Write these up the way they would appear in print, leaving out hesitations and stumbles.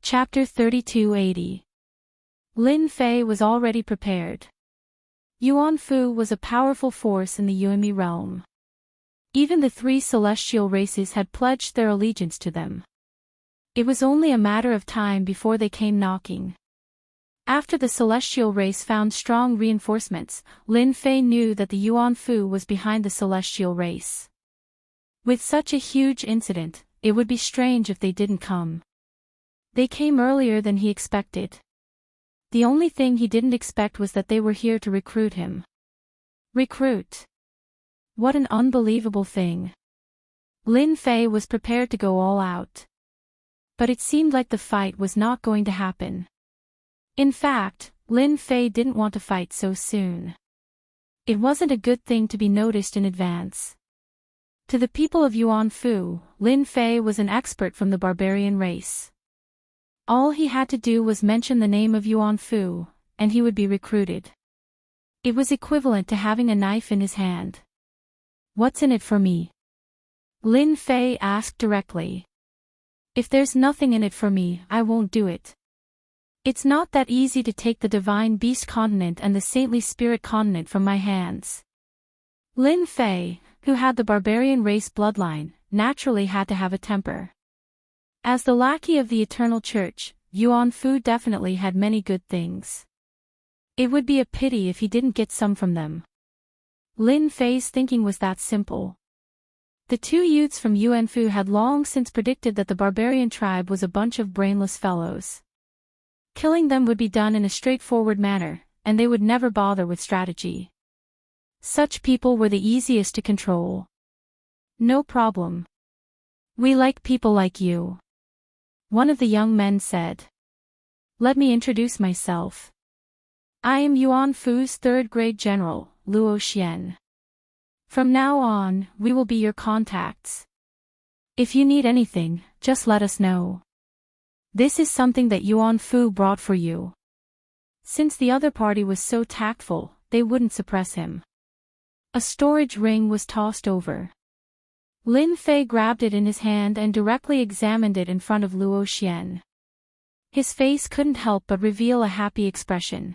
Chapter 3280. Lin Fei was already prepared. Yuan Fu was a powerful force in the Yuemi realm. Even the three celestial races had pledged their allegiance to them. It was only a matter of time before they came knocking. After the celestial race found strong reinforcements, Lin Fei knew that the Yuan Fu was behind the celestial race. With such a huge incident, it would be strange if they didn't come. They came earlier than he expected. The only thing he didn't expect was that they were here to recruit him. Recruit? What an unbelievable thing. Lin Fei was prepared to go all out. But it seemed like the fight was not going to happen. In fact, Lin Fei didn't want to fight so soon. It wasn't a good thing to be noticed in advance. To the people of Yuan Fu, Lin Fei was an expert from the barbarian race. All he had to do was mention the name of Yuan Fu, and he would be recruited. It was equivalent to having a knife in his hand. What's in it for me? Lin Fei asked directly. If there's nothing in it for me, I won't do it. It's not that easy to take the Divine Beast Continent and the Saintly Spirit Continent from my hands. Lin Fei, who had the barbarian race bloodline, naturally had to have a temper. As the lackey of the Eternal Church, Yuan Fu definitely had many good things. It would be a pity if he didn't get some from them. Lin Fei's thinking was that simple. The two youths from Yuan Fu had long since predicted that the barbarian tribe was a bunch of brainless fellows. Killing them would be done in a straightforward manner, and they would never bother with strategy. Such people were the easiest to control. No problem. We like people like you. One of the young men said. Let me introduce myself. I am Yuan Fu's third-grade general, Luo Xian. From now on, we will be your contacts. If you need anything, just let us know. This is something that Yuan Fu brought for you. Since the other party was so tactful, they wouldn't suppress him. A storage ring was tossed over. Lin Fei grabbed it in his hand and directly examined it in front of Luo Xian. His face couldn't help but reveal a happy expression.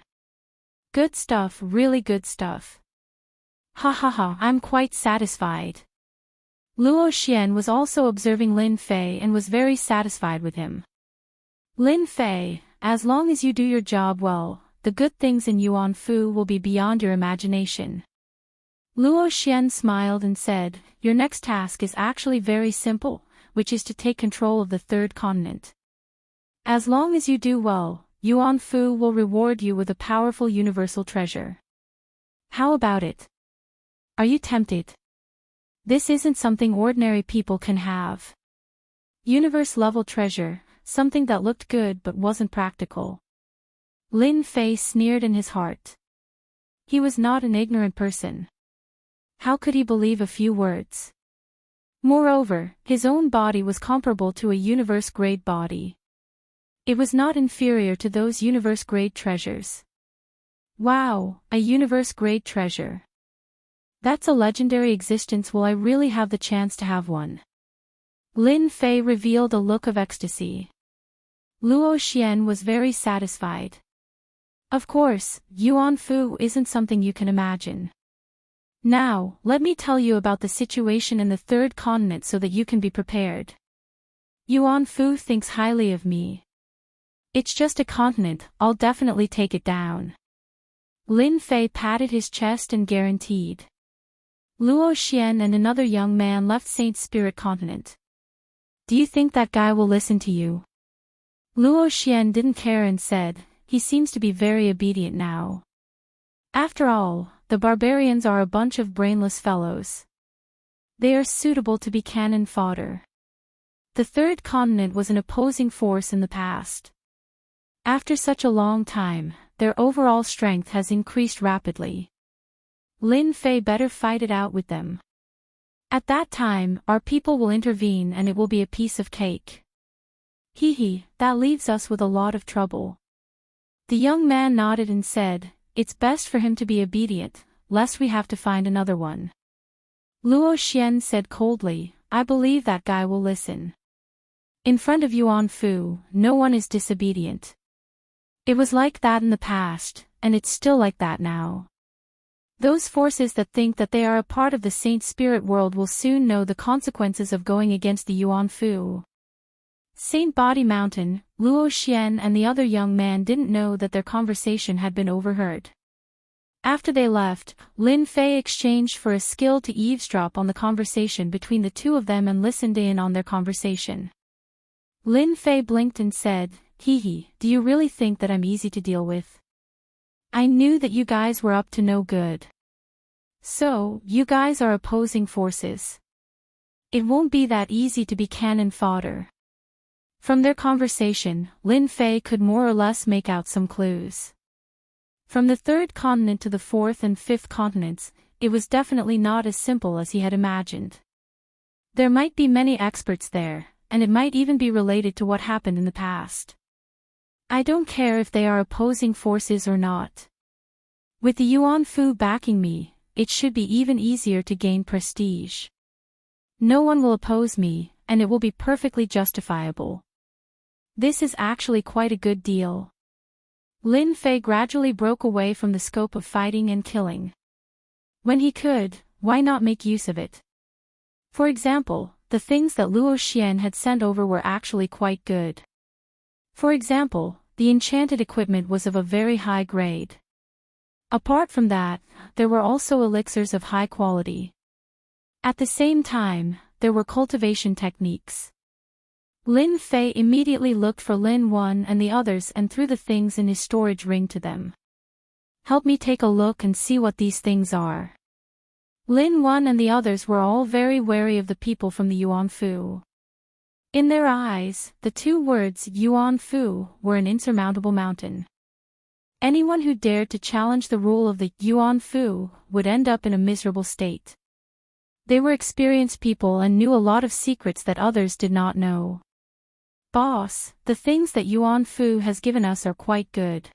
Good stuff, really good stuff. Ha ha ha, I'm quite satisfied. Luo Xian was also observing Lin Fei and was very satisfied with him. Lin Fei, as long as you do your job well, the good things in Yuan Fu will be beyond your imagination. Luo Xian smiled and said, your next task is actually very simple, which is to take control of the third continent. As long as you do well, Yuan Fu will reward you with a powerful universal treasure. How about it? Are you tempted? This isn't something ordinary people can have. Universe-level treasure, something that looked good but wasn't practical. Lin Fei sneered in his heart. He was not an ignorant person. How could he believe a few words? Moreover, his own body was comparable to a universe-grade body. It was not inferior to those universe-grade treasures. Wow, a universe-grade treasure. That's a legendary existence. Will I really have the chance to have one? Lin Fei revealed a look of ecstasy. Luo Xian was very satisfied. Of course, Yuan Fu isn't something you can imagine. Now, let me tell you about the situation in the third continent so that you can be prepared. Yuan Fu thinks highly of me. It's just a continent, I'll definitely take it down. Lin Fei patted his chest and guaranteed. Luo Xian and another young man left Saint Spirit Continent. Do you think that guy will listen to you? Luo Xian didn't care and said, he seems to be very obedient now. After all, the barbarians are a bunch of brainless fellows. They are suitable to be cannon fodder. The third continent was an opposing force in the past. After such a long time, their overall strength has increased rapidly. Lin Fei better fight it out with them. At that time, our people will intervene and it will be a piece of cake. Hee, that leaves us with a lot of trouble. The young man nodded and said, it's best for him to be obedient, lest we have to find another one. Luo Xian said coldly, I believe that guy will listen. In front of Yuan Fu, no one is disobedient. It was like that in the past, and it's still like that now. Those forces that think that they are a part of the Saint Spirit world will soon know the consequences of going against the Yuan Fu. Saint Body Mountain, Luo Xian and the other young man didn't know that their conversation had been overheard. After they left, Lin Fei exchanged for a skill to eavesdrop on the conversation between the two of them and listened in on their conversation. Lin Fei blinked and said, "Hee hee, do you really think that I'm easy to deal with? I knew that you guys were up to no good. So, you guys are opposing forces. It won't be that easy to be cannon fodder." From their conversation, Lin Fei could more or less make out some clues. From the third continent to the fourth and fifth continents, it was definitely not as simple as he had imagined. There might be many experts there, and it might even be related to what happened in the past. I don't care if they are opposing forces or not. With the Yuan Fu backing me, it should be even easier to gain prestige. No one will oppose me, and it will be perfectly justifiable. This is actually quite a good deal. Lin Fei gradually broke away from the scope of fighting and killing. When he could, why not make use of it? For example, the things that Luo Xian had sent over were actually quite good. For example, the enchanted equipment was of a very high grade. Apart from that, there were also elixirs of high quality. At the same time, there were cultivation techniques. Lin Fei immediately looked for Lin Wan and the others and threw the things in his storage ring to them. "Help me take a look and see what these things are." Lin Wan and the others were all very wary of the people from the Yuan Fu. In their eyes, the two words Yuan Fu were an insurmountable mountain. Anyone who dared to challenge the rule of the Yuan Fu would end up in a miserable state. They were experienced people and knew a lot of secrets that others did not know. "Boss, the things that Yuan Fu has given us are quite good.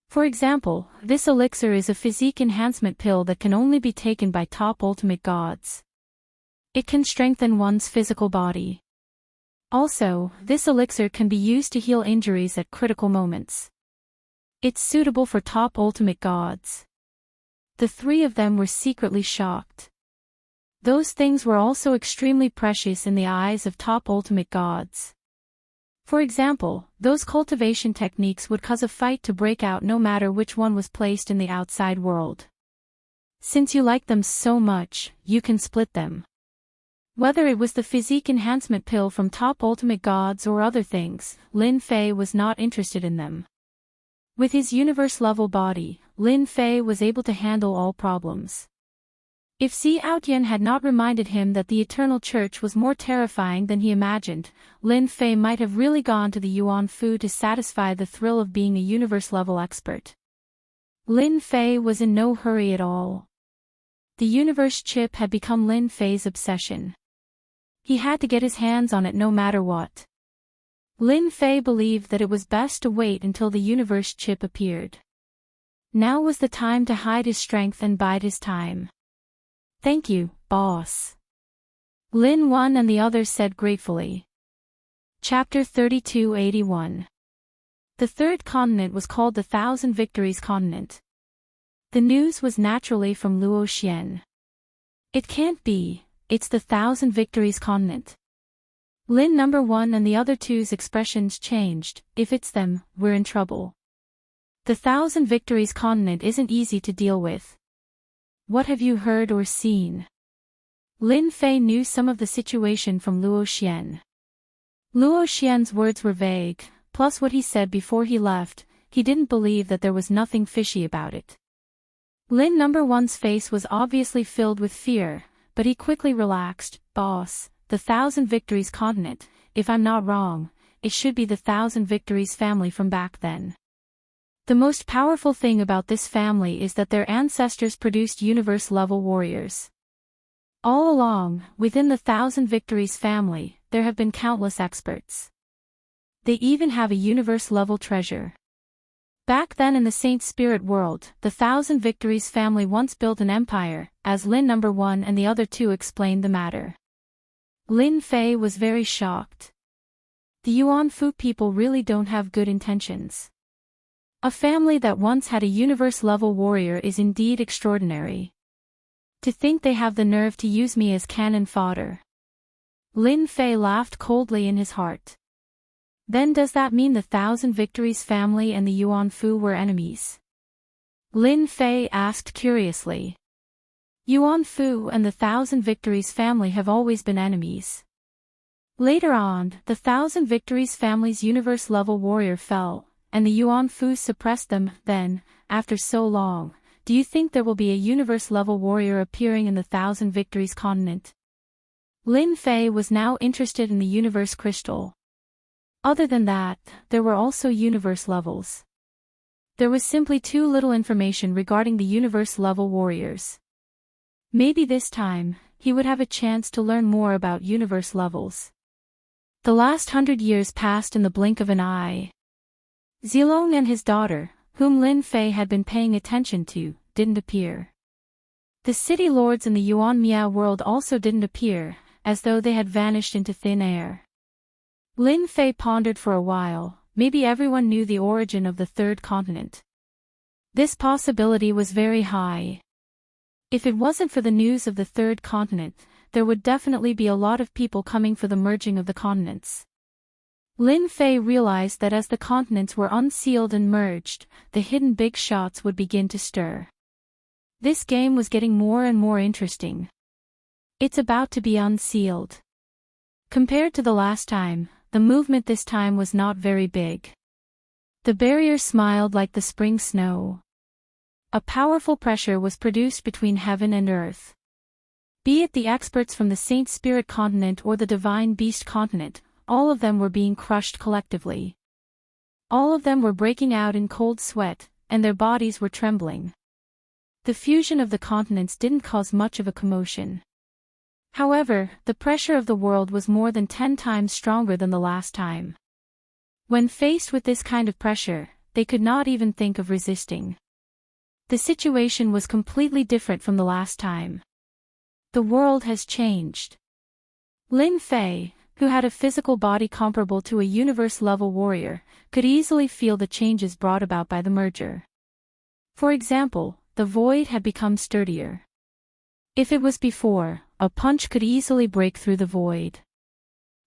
For example, this elixir is a physique enhancement pill that can only be taken by top ultimate gods. It can strengthen one's physical body. Also, this elixir can be used to heal injuries at critical moments. It's suitable for top ultimate gods." The three of them were secretly shocked. Those things were also extremely precious in the eyes of top ultimate gods. For example, those cultivation techniques would cause a fight to break out no matter which one was placed in the outside world. Since you like them so much, you can split them. Whether it was the physique enhancement pill from top ultimate gods or other things, Lin Fei was not interested in them. With his universe-level body, Lin Fei was able to handle all problems. If Xiao Tian had not reminded him that the Eternal Church was more terrifying than he imagined, Lin Fei might have really gone to the Yuan Fu to satisfy the thrill of being a universe-level expert. Lin Fei was in no hurry at all. The universe chip had become Lin Fei's obsession. He had to get his hands on it no matter what. Lin Fei believed that it was best to wait until the universe chip appeared. Now was the time to hide his strength and bide his time. "Thank you, boss," Lin Wan and the others said gratefully. Chapter 3281. The third continent was called the Thousand Victories Continent. The news was naturally from Luo Xian. "It can't be, it's the Thousand Victories Continent." Lin No. 1 and the other two's expressions changed. "If it's them, we're in trouble. The Thousand Victories Continent isn't easy to deal with. What have you heard or seen?" Lin Fei knew some of the situation from Luo Xian. Luo Xian's words were vague, plus what he said before he left, he didn't believe that there was nothing fishy about it. Lin No. 1's face was obviously filled with fear, but he quickly relaxed. "Boss, the Thousand Victories Continent, if I'm not wrong, it should be the Thousand Victories family from back then. The most powerful thing about this family is that their ancestors produced universe-level warriors. All along, within the Thousand Victories family, there have been countless experts. They even have a universe-level treasure. Back then in the Saint Spirit world, the Thousand Victories family once built an empire," as Lin No. 1 and the other two explained the matter. Lin Fei was very shocked. The Yuan Fu people really don't have good intentions. A family that once had a universe-level warrior is indeed extraordinary. To think they have the nerve to use me as cannon fodder. Lin Fei laughed coldly in his heart. Then does that mean the Thousand Victories family and the Yuan Fu were enemies? Lin Fei asked curiously. Yuan Fu and the Thousand Victories family have always been enemies. Later on, the Thousand Victories family's universe-level warrior fell, and the Yuan Fu suppressed them. Then, after so long, do you think there will be a universe-level warrior appearing in the Thousand Victories continent? Lin Fei was now interested in the universe crystal. Other than that, there were also universe levels. There was simply too little information regarding the universe-level warriors. Maybe this time, he would have a chance to learn more about universe levels. The last 100 years passed in the blink of an eye. Zilong and his daughter, whom Lin Fei had been paying attention to, didn't appear. The city lords in the Yuan Miao world also didn't appear, as though they had vanished into thin air. Lin Fei pondered for a while. Maybe everyone knew the origin of the third continent. This possibility was very high. If it wasn't for the news of the third continent, there would definitely be a lot of people coming for the merging of the continents. Lin Fei realized that as the continents were unsealed and merged, the hidden big shots would begin to stir. This game was getting more and more interesting. It's about to be unsealed. Compared to the last time, the movement this time was not very big. The barrier smiled like the spring snow. A powerful pressure was produced between heaven and earth. Be it the experts from the Saint Spirit continent or the Divine Beast continent, all of them were being crushed collectively. All of them were breaking out in cold sweat, and their bodies were trembling. The fusion of the continents didn't cause much of a commotion. However, the pressure of the world was more than 10 times stronger than the last time. When faced with this kind of pressure, they could not even think of resisting. The situation was completely different from the last time. The world has changed. Lin Fei, who had a physical body comparable to a universe-level warrior, could easily feel the changes brought about by the merger. For example, the void had become sturdier. If it was before, a punch could easily break through the void.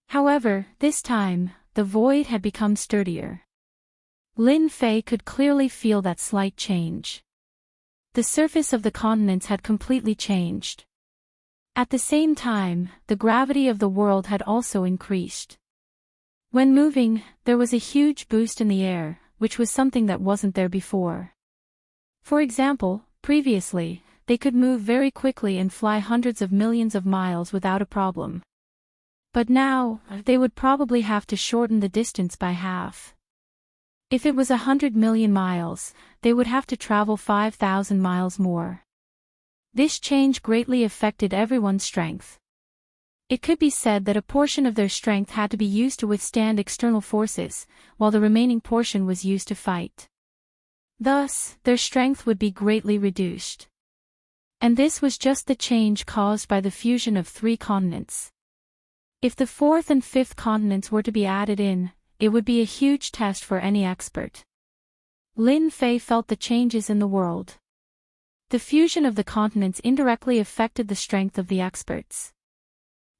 However, this time, the void had become sturdier. Lin Fei could clearly feel that slight change. The surface of the continents had completely changed. At the same time, the gravity of the world had also increased. When moving, there was a huge boost in the air, which was something that wasn't there before. For example, previously, they could move very quickly and fly hundreds of millions of miles without a problem. But now, they would probably have to shorten the distance by half. If it was 100 million miles, they would have to travel 5,000 miles more. This change greatly affected everyone's strength. It could be said that a portion of their strength had to be used to withstand external forces, while the remaining portion was used to fight. Thus, their strength would be greatly reduced. And this was just the change caused by the fusion of 3 continents. If the 4th and 5th continents were to be added in, it would be a huge test for any expert. Lin Fei felt the changes in the world. The fusion of the continents indirectly affected the strength of the experts.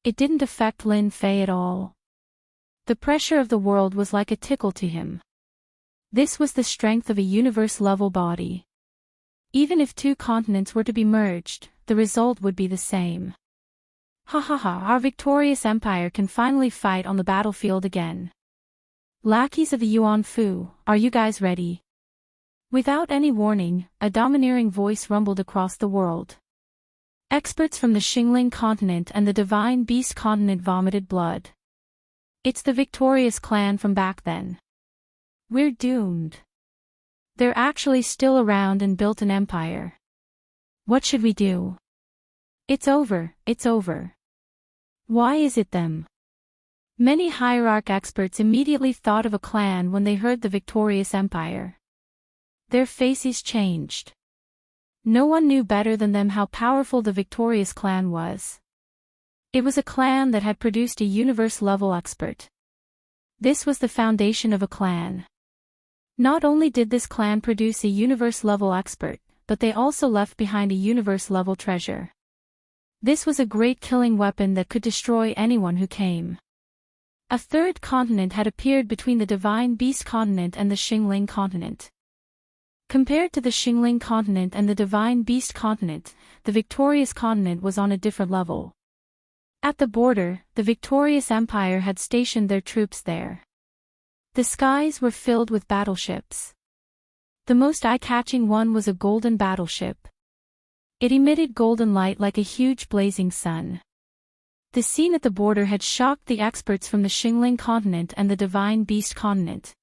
It didn't affect Lin Fei at all. The pressure of the world was like a tickle to him. This was the strength of a universe-level body. Even if 2 continents were to be merged, the result would be the same. Ha ha ha, our victorious empire can finally fight on the battlefield again. Lackeys of the Yuan Fu, are you guys ready? Without any warning, a domineering voice rumbled across the world. Experts from the Xingling continent and the Divine Beast continent vomited blood. It's the victorious clan from back then. We're doomed. They're actually still around and built an empire. What should we do? It's over, it's over. Why is it them? Many hierarch experts immediately thought of a clan when they heard the victorious empire. Their faces changed. No one knew better than them how powerful the victorious clan was. It was a clan that had produced a universe-level expert. This was the foundation of a clan. Not only did this clan produce a universe-level expert, but they also left behind a universe-level treasure. This was a great killing weapon that could destroy anyone who came. A third continent had appeared between the Divine Beast continent and the Xingling continent. Compared to the Xingling continent and the Divine Beast continent, the Victorious continent was on a different level. At the border, the Victorious Empire had stationed their troops there. The skies were filled with battleships. The most eye-catching one was a golden battleship. It emitted golden light like a huge blazing sun. The scene at the border had shocked the experts from the Xingling continent and the Divine Beast continent.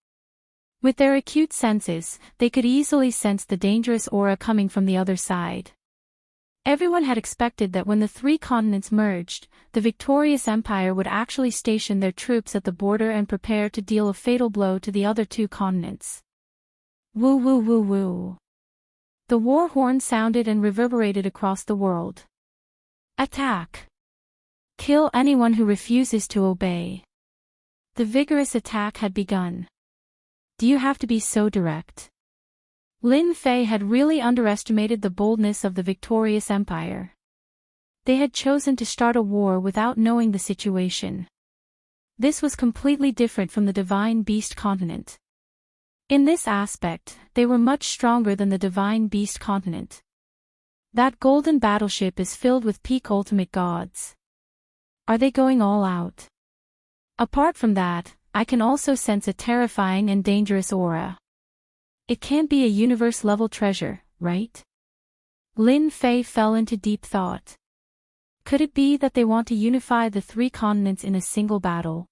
With their acute senses, they could easily sense the dangerous aura coming from the other side. Everyone had expected that when the three continents merged, the Victorious Empire would actually station their troops at the border and prepare to deal a fatal blow to the other two continents. Woo woo woo woo. The war horn sounded and reverberated across the world. Attack! Kill anyone who refuses to obey. The vigorous attack had begun. Do you have to be so direct? Lin Fei had really underestimated the boldness of the Victorious Empire. They had chosen to start a war without knowing the situation. This was completely different from the Divine Beast continent. In this aspect, they were much stronger than the Divine Beast continent. That golden battleship is filled with peak ultimate gods. Are they going all out? Apart from that, I can also sense a terrifying and dangerous aura. It can't be a universe-level treasure, right? Lin Fei fell into deep thought. Could it be that they want to unify the three continents in a single battle?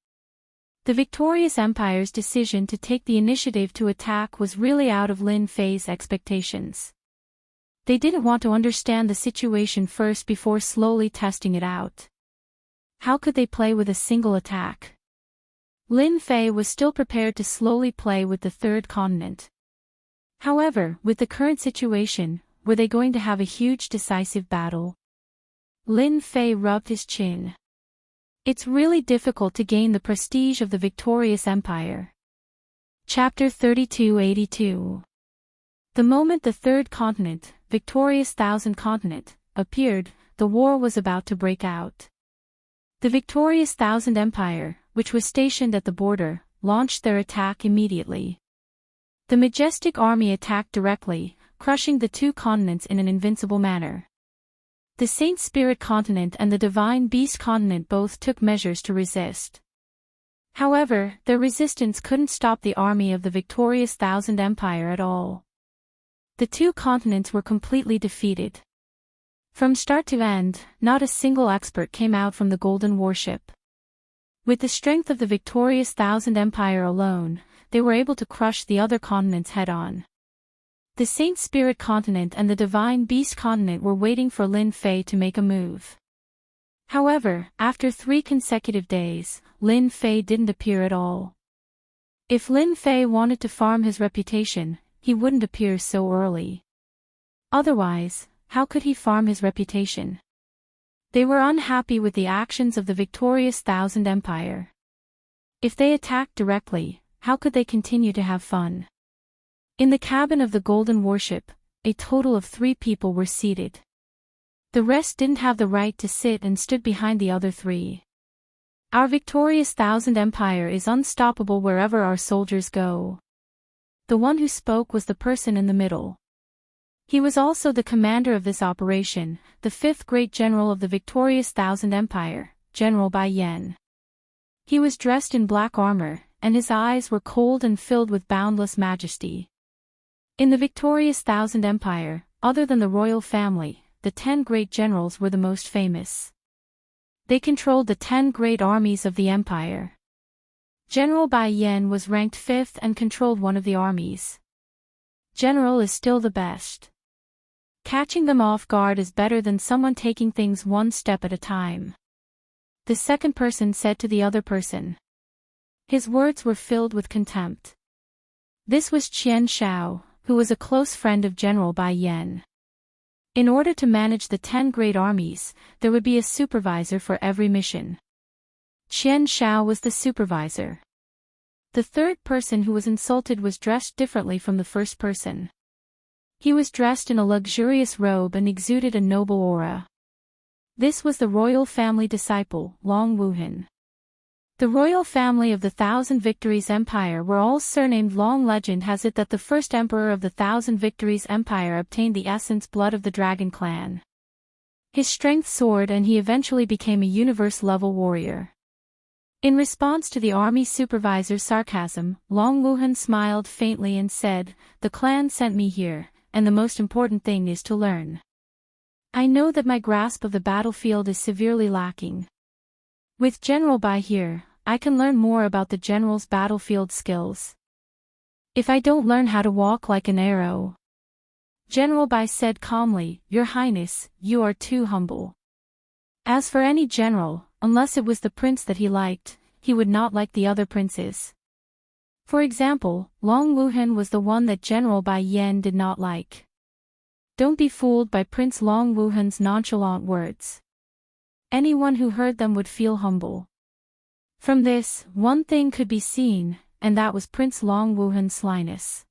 The Victorious Empire's decision to take the initiative to attack was really out of Lin Fei's expectations. They didn't want to understand the situation first before slowly testing it out. How could they play with a single attack? Lin Fei was still prepared to slowly play with the third continent. However, with the current situation, were they going to have a huge decisive battle? Lin Fei rubbed his chin. It's really difficult to gain the prestige of the Victorious Empire. Chapter 3282. The moment the third continent, Victorious Thousand Continent, appeared, the war was about to break out. The Victorious Thousand Empire, which was stationed at the border, launched their attack immediately. The majestic army attacked directly, crushing the two continents in an invincible manner. The Saint Spirit continent and the Divine Beast continent both took measures to resist. However, their resistance couldn't stop the army of the Victorious Thousand Empire at all. The two continents were completely defeated. From start to end, not a single expert came out from the Golden Warship. With the strength of the Victorious Thousand Empire alone, they were able to crush the other continents head-on. The Saint Spirit continent and the Divine Beast continent were waiting for Lin Fei to make a move. However, after 3 consecutive days, Lin Fei didn't appear at all. If Lin Fei wanted to farm his reputation, he wouldn't appear so early. Otherwise, how could he farm his reputation? They were unhappy with the actions of the Victorious Thousand Empire. If they attacked directly, how could they continue to have fun? In the cabin of the Golden Warship, a total of 3 people were seated. The rest didn't have the right to sit and stood behind the other 3. Our Victorious Thousand Empire is unstoppable wherever our soldiers go. The one who spoke was the person in the middle. He was also the commander of this operation, the 5th great general of the Victorious Thousand Empire, General Bai Yan. He was dressed in black armor, and his eyes were cold and filled with boundless majesty. In the Victorious Thousand Empire, other than the royal family, the 10 great generals were the most famous. They controlled the 10 great armies of the empire. General Bai Yan was ranked 5th and controlled one of the armies. General is still the best. Catching them off guard is better than someone taking things one step at a time. The second person said to the other person. His words were filled with contempt. This was Qian Shao, who was a close friend of General Bai Yan. In order to manage the 10 great armies, there would be a supervisor for every mission. Qian Shao was the supervisor. The third person who was insulted was dressed differently from the first person. He was dressed in a luxurious robe and exuded a noble aura. This was the royal family disciple, Long Wuhan. The royal family of the Thousand Victories Empire were all surnamed Long. Legend has it that the first emperor of the Thousand Victories Empire obtained the essence blood of the dragon clan. His strength soared and he eventually became a universe-level warrior. In response to the army supervisor's sarcasm, Long Wuhan smiled faintly and said, "The clan sent me here, and the most important thing is to learn. I know that my grasp of the battlefield is severely lacking. With General Bai here, I can learn more about the general's battlefield skills. If I don't learn how to walk like an arrow." General Bai said calmly, "Your Highness, you are too humble. As for any general, unless it was the prince that he liked, he would not like the other princes." For example, Long Wuhan was the one that General Bai Yan did not like. Don't be fooled by Prince Long Wuhan's nonchalant words. Anyone who heard them would feel humble. From this, one thing could be seen, and that was Prince Long Wuhan's slyness.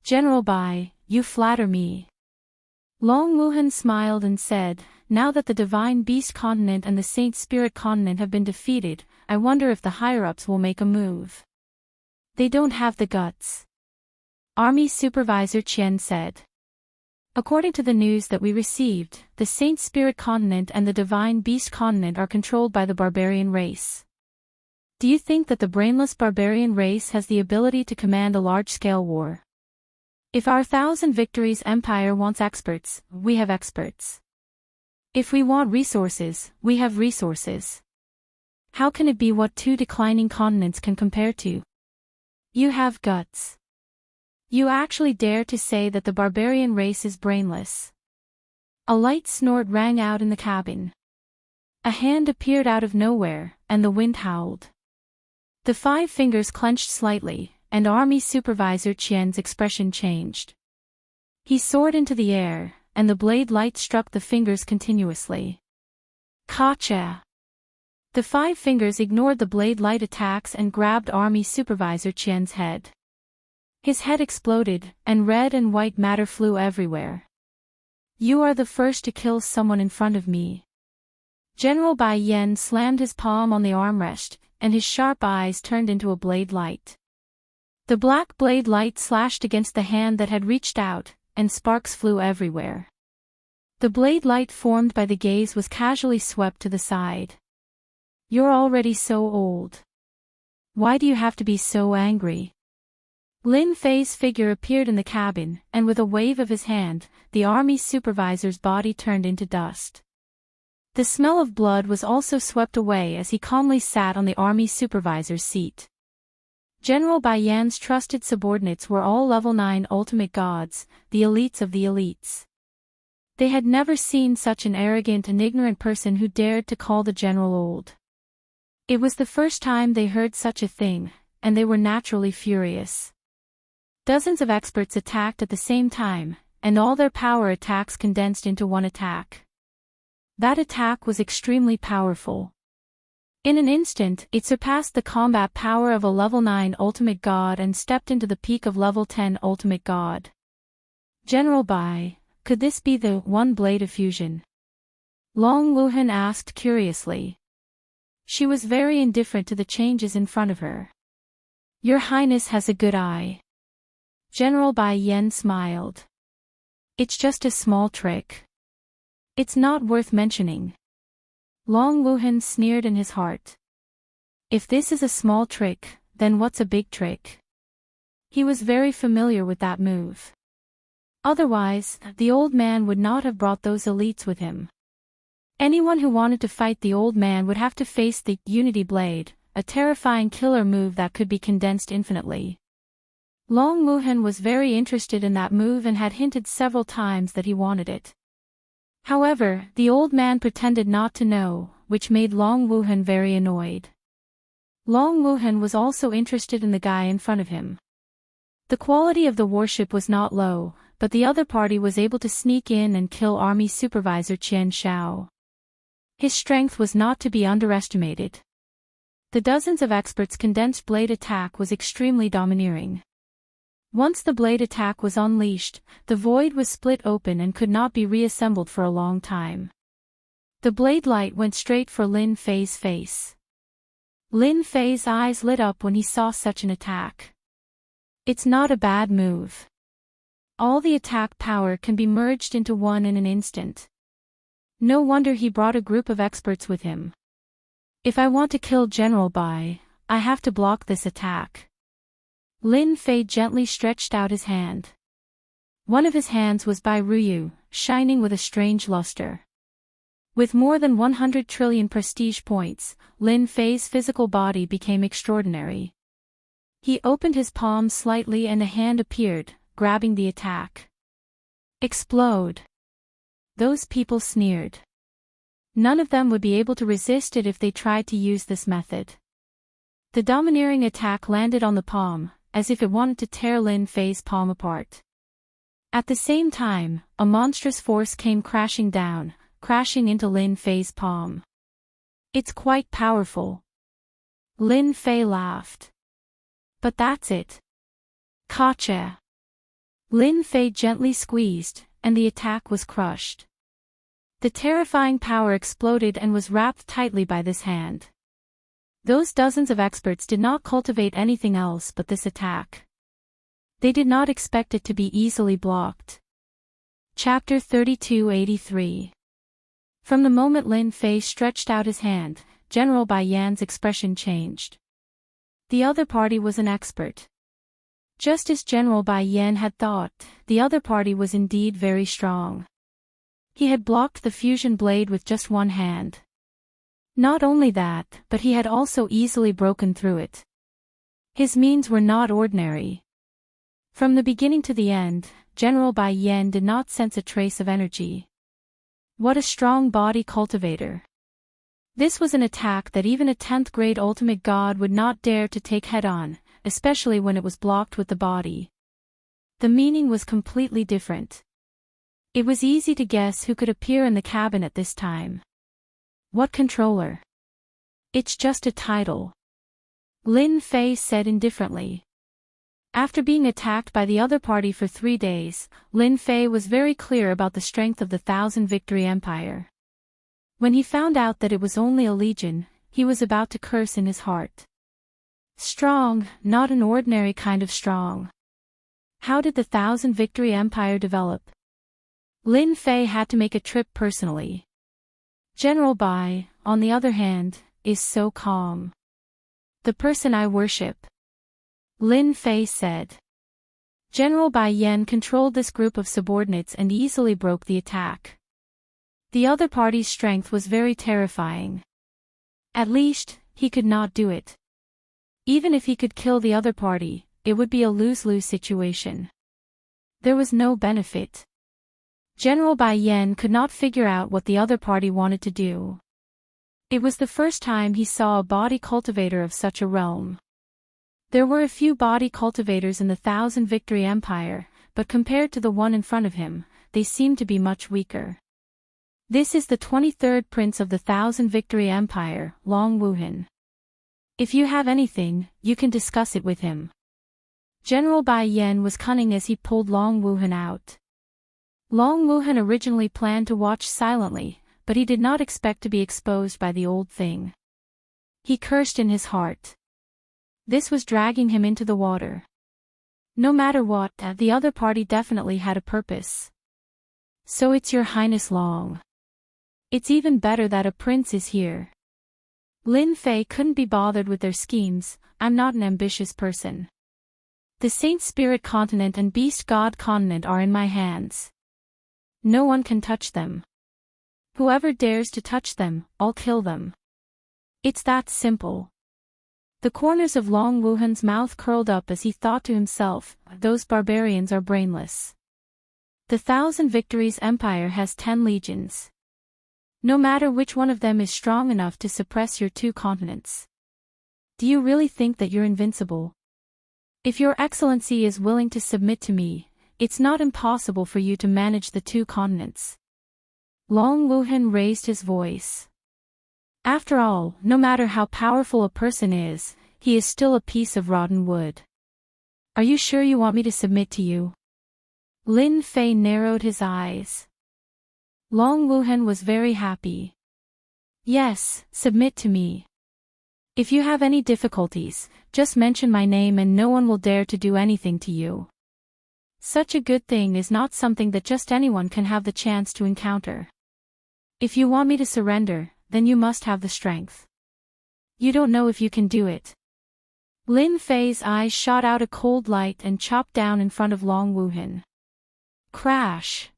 "General Bai, you flatter me." Long Wuhan smiled and said, "Now that the Divine Beast Continent and the Saint Spirit Continent have been defeated, I wonder if the higher-ups will make a move. They don't have the guts." Army Supervisor Qian said. "According to the news that we received, the Saint Spirit Continent and the Divine Beast Continent are controlled by the barbarian race. Do you think that the brainless barbarian race has the ability to command a large-scale war? If our Thousand Victories Empire wants experts, we have experts. If we want resources, we have resources. How can it be what two declining continents can compare to? You have guts. You actually dare to say that the barbarian race is brainless." A light snort rang out in the cabin. A hand appeared out of nowhere, and the wind howled. The 5 fingers clenched slightly, and Army Supervisor Qian's expression changed. He soared into the air, and the blade light struck the fingers continuously. Gotcha! The 5 fingers ignored the blade light attacks and grabbed Army Supervisor Qian's head. His head exploded, and red and white matter flew everywhere. "You are the first to kill someone in front of me." General Bai Yan slammed his palm on the armrest, and his sharp eyes turned into a blade light. The black blade light slashed against the hand that had reached out, and sparks flew everywhere. The blade light formed by the gaze was casually swept to the side. "You're already so old. Why do you have to be so angry?" Lin Fei's figure appeared in the cabin, and with a wave of his hand, the army supervisor's body turned into dust. The smell of blood was also swept away as he calmly sat on the army supervisor's seat. General Bai Yan's trusted subordinates were all level 9 ultimate gods, the elites of the elites. They had never seen such an arrogant and ignorant person who dared to call the general old. It was the first time they heard such a thing, and they were naturally furious. Dozens of experts attacked at the same time, and all their power attacks condensed into one attack. That attack was extremely powerful. In an instant, it surpassed the combat power of a level 9 ultimate god and stepped into the peak of level 10 ultimate god. "General Bai, could this be the one blade of fusion?" Long Wuhan asked curiously. She was very indifferent to the changes in front of her. "Your Highness has a good eye." General Bai Yan smiled. "It's just a small trick. It's not worth mentioning." Long Wuhan sneered in his heart. If this is a small trick, then what's a big trick? He was very familiar with that move. Otherwise, the old man would not have brought those elites with him. Anyone who wanted to fight the old man would have to face the Unity Blade, a terrifying killer move that could be condensed infinitely. Long Wuhan was very interested in that move and had hinted several times that he wanted it. However, the old man pretended not to know, which made Long Wuhan very annoyed. Long Wuhan was also interested in the guy in front of him. The quality of the warship was not low, but the other party was able to sneak in and kill Army Supervisor Qian Shao. His strength was not to be underestimated. The dozens of experts' condensed blade attack was extremely domineering. Once the blade attack was unleashed, the void was split open and could not be reassembled for a long time. The blade light went straight for Lin Fei's face. Lin Fei's eyes lit up when he saw such an attack. It's not a bad move. All the attack power can be merged into one in an instant. No wonder he brought a group of experts with him. If I want to kill General Bai, I have to block this attack. Lin Fei gently stretched out his hand. One of his hands was Bai Ruyu, shining with a strange luster. With more than 100 trillion prestige points, Lin Fei's physical body became extraordinary. He opened his palm slightly and a hand appeared, grabbing the attack. Explode! Those people sneered. None of them would be able to resist it if they tried to use this method. The domineering attack landed on the palm, as if it wanted to tear Lin Fei's palm apart. At the same time, a monstrous force came crashing down, crashing into Lin Fei's palm. It's quite powerful. Lin Fei laughed. But that's it. Gotcha. Lin Fei gently squeezed, and the attack was crushed. The terrifying power exploded and was wrapped tightly by this hand. Those dozens of experts did not cultivate anything else but this attack. They did not expect it to be easily blocked. Chapter 3283. From the moment Lin Fei stretched out his hand, General Bai Yan's expression changed. The other party was an expert. Just as General Bai Yan had thought, the other party was indeed very strong. He had blocked the fusion blade with just one hand. Not only that, but he had also easily broken through it. His means were not ordinary. From the beginning to the end, General Bai Yan did not sense a trace of energy. What a strong body cultivator. This was an attack that even a 10th grade ultimate god would not dare to take head-on, especially when it was blocked with the body. The meaning was completely different. It was easy to guess who could appear in the cabin at this time. What controller? It's just a title. Lin Fei said indifferently. After being attacked by the other party for 3 days, Lin Fei was very clear about the strength of the Thousand Victory Empire. When he found out that it was only a legion, he was about to curse in his heart. Strong, not an ordinary kind of strong. How did the Thousand Victory Empire develop? Lin Fei had to make a trip personally. General Bai, on the other hand, is so calm. The person I worship. Lin Fei said. General Bai Yan controlled this group of subordinates and easily broke the attack. The other party's strength was very terrifying. At least, he could not do it. Even if he could kill the other party, it would be a lose-lose situation. There was no benefit. General Bai Yan could not figure out what the other party wanted to do. It was the first time he saw a body cultivator of such a realm. There were a few body cultivators in the Thousand Victory Empire, but compared to the one in front of him, they seemed to be much weaker. This is the 23rd prince of the Thousand Victory Empire, Long Wuhan. If you have anything, you can discuss it with him. General Bai Yan was cunning as he pulled Long Wuhan out. Long Wuhan originally planned to watch silently, but he did not expect to be exposed by the old thing. He cursed in his heart. This was dragging him into the water. No matter what, the other party definitely had a purpose. So it's Your Highness Long. It's even better that a prince is here. Lin Fei couldn't be bothered with their schemes. I'm not an ambitious person. The Saint Spirit Continent and Beast God Continent are in my hands. No one can touch them. Whoever dares to touch them, I'll kill them. It's that simple. The corners of Long Wuhan's mouth curled up as he thought to himself, those barbarians are brainless. The Thousand Victories Empire has 10 legions. No matter which one of them is strong enough to suppress your 2 continents. Do you really think that you're invincible? If Your Excellency is willing to submit to me, it's not impossible for you to manage the 2 continents. Long Wuhan raised his voice. After all, no matter how powerful a person is, he is still a piece of rotten wood. Are you sure you want me to submit to you? Lin Fei narrowed his eyes. Long Wuhan was very happy. Yes, submit to me. If you have any difficulties, just mention my name and no one will dare to do anything to you. Such a good thing is not something that just anyone can have the chance to encounter. If you want me to surrender, then you must have the strength. You don't know if you can do it. Lin Fei's eyes shot out a cold light and chopped down in front of Long Wuhan. Crash!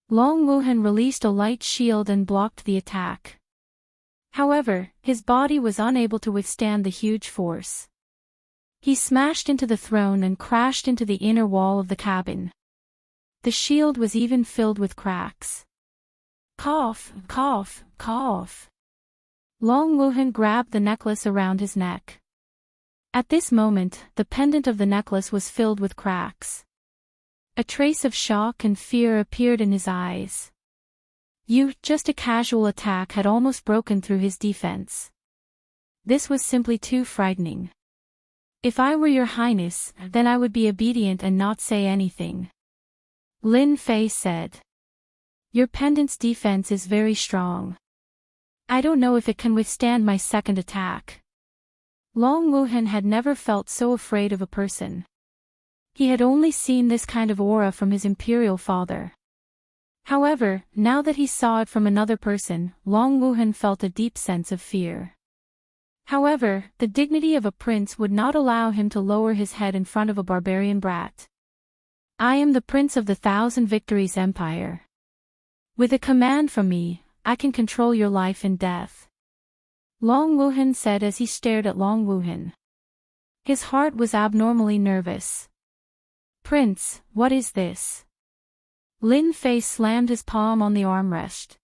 Long Wuhan released a light shield and blocked the attack. However, his body was unable to withstand the huge force. He smashed into the throne and crashed into the inner wall of the cabin. The shield was even filled with cracks. Cough, cough, cough. Long Wuhan grabbed the necklace around his neck. At this moment, the pendant of the necklace was filled with cracks. A trace of shock and fear appeared in his eyes. Just a casual attack had almost broken through his defense. This was simply too frightening. If I were your highness, then I would be obedient and not say anything. Lin Fei said. Your pendant's defense is very strong. I don't know if it can withstand my second attack. Long Wuhan had never felt so afraid of a person. He had only seen this kind of aura from his imperial father. However, now that he saw it from another person, Long Wuhan felt a deep sense of fear. However, the dignity of a prince would not allow him to lower his head in front of a barbarian brat. I am the Prince of the Thousand Victories Empire. With a command from me, I can control your life and death. Long Wuhan said as he stared at Long Wuhan. His heart was abnormally nervous. Prince, what is this? Lin Fei slammed his palm on the armrest.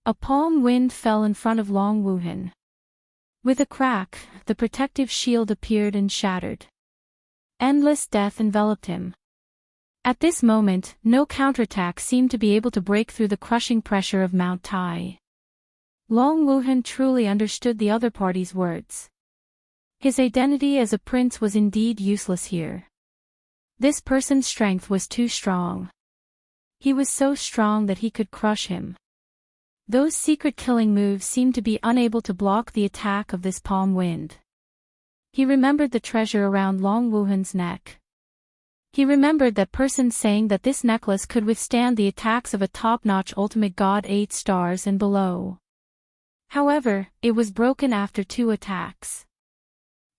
A palm wind fell in front of Long Wuhan. With a crack, the protective shield appeared and shattered. Endless death enveloped him. At this moment, no counterattack seemed to be able to break through the crushing pressure of Mount Tai. Long Wuhan truly understood the other party's words. His identity as a prince was indeed useless here. This person's strength was too strong. He was so strong that he could crush him. Those secret killing moves seemed to be unable to block the attack of this palm wind. He remembered the treasure around Long Wuhan's neck. He remembered that person saying that this necklace could withstand the attacks of a top-notch ultimate god 8 stars and below. However, it was broken after 2 attacks.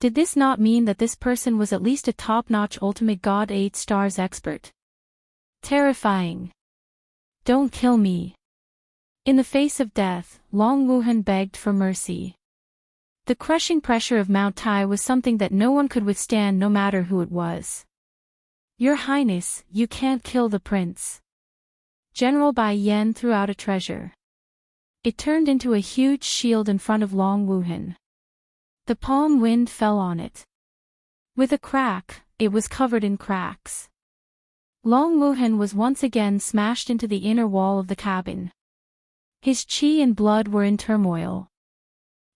Did this not mean that this person was at least a top-notch ultimate god 8 stars expert? Terrifying. Don't kill me. In the face of death, Long Wuhan begged for mercy. The crushing pressure of Mount Tai was something that no one could withstand no matter who it was. Your Highness, you can't kill the prince. General Bai Yan threw out a treasure. It turned into a huge shield in front of Long Wuhan. The palm wind fell on it. With a crack, it was covered in cracks. Long Wuhan was once again smashed into the inner wall of the cabin. His qi and blood were in turmoil.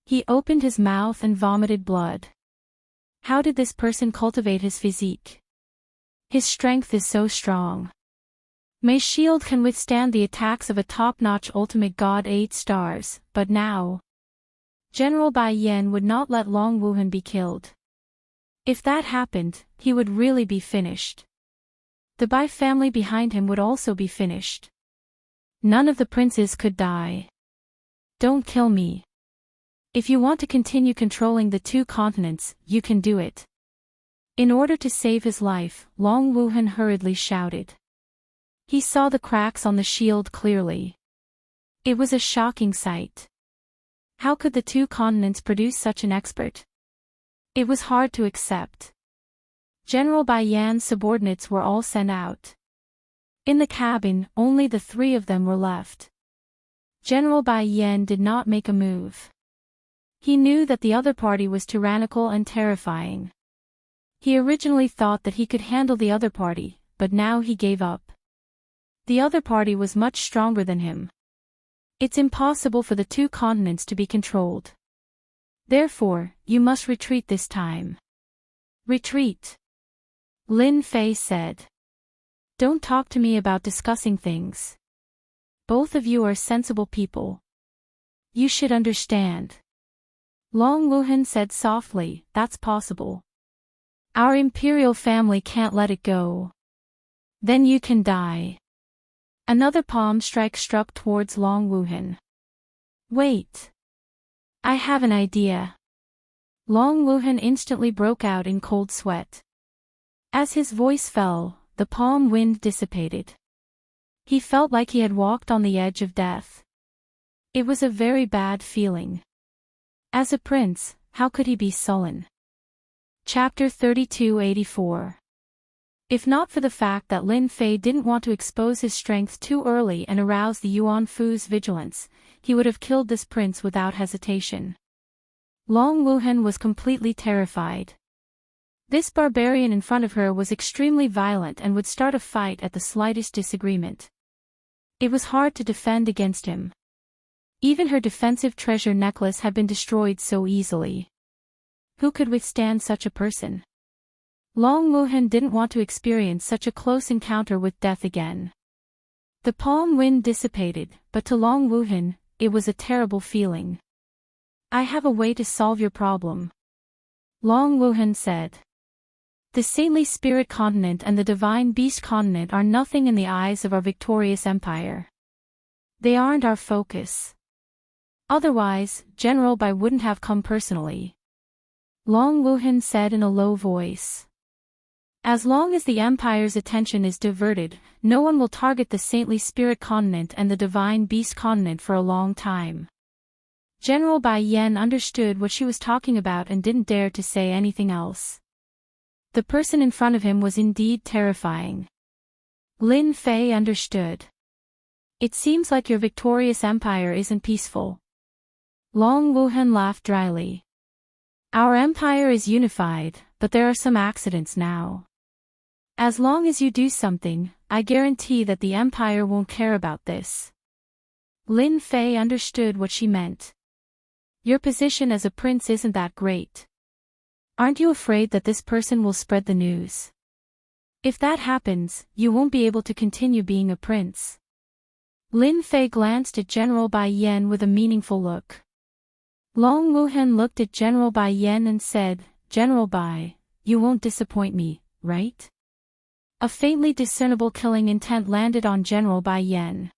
He opened his mouth and vomited blood. How did this person cultivate his physique? His strength is so strong. My shield can withstand the attacks of a top-notch ultimate god 8 stars, but now... General Bai Yan would not let Long Wuhan be killed. If that happened, he would really be finished. The Bai family behind him would also be finished. None of the princes could die. Don't kill me. If you want to continue controlling the 2 continents, you can do it. In order to save his life, Long Wuhan hurriedly shouted. He saw the cracks on the shield clearly. It was a shocking sight. How could the 2 continents produce such an expert? It was hard to accept. General Bai Yan's subordinates were all sent out. In the cabin, only the 3 of them were left. General Bai Yan did not make a move. He knew that the other party was tyrannical and terrifying. He originally thought that he could handle the other party, but now he gave up. The other party was much stronger than him. It's impossible for the two continents to be controlled. Therefore, you must retreat this time. Retreat. Lin Fei said. Don't talk to me about discussing things. Both of you are sensible people. You should understand. Long Wuhan said softly, that's possible. Our imperial family can't let it go. Then you can die. Another palm strike struck towards Long Wuhan. Wait. I have an idea. Long Wuhan instantly broke out in cold sweat. As his voice fell, the palm wind dissipated. He felt like he had walked on the edge of death. It was a very bad feeling. As a prince, how could he be sullen? Chapter 3284. If not for the fact that Lin Fei didn't want to expose his strength too early and arouse the Yuan Fu's vigilance, he would have killed this prince without hesitation. Long Wuhan was completely terrified. This barbarian in front of her was extremely violent and would start a fight at the slightest disagreement. It was hard to defend against him. Even her defensive treasure necklace had been destroyed so easily. Who could withstand such a person? Long Wuhan didn't want to experience such a close encounter with death again. The palm wind dissipated, but to Long Wuhan, it was a terrible feeling. I have a way to solve your problem. Long Wuhan said. The saintly spirit continent and the divine beast continent are nothing in the eyes of our victorious empire. They aren't our focus. Otherwise, General Bai wouldn't have come personally. Long Wuhan said in a low voice. As long as the empire's attention is diverted, no one will target the saintly spirit continent and the divine beast continent for a long time. General Bai Yan understood what she was talking about and didn't dare to say anything else. The person in front of him was indeed terrifying. Lin Fei understood. It seems like your victorious empire isn't peaceful. Long Wuhan laughed dryly. Our empire is unified, but there are some accidents now. As long as you do something, I guarantee that the empire won't care about this. Lin Fei understood what she meant. Your position as a prince isn't that great. Aren't you afraid that this person will spread the news? If that happens, you won't be able to continue being a prince. Lin Fei glanced at General Bai Yan with a meaningful look. Long Wuhan looked at General Bai Yan and said, General Bai, you won't disappoint me, right? A faintly discernible killing intent landed on General Bai Yan.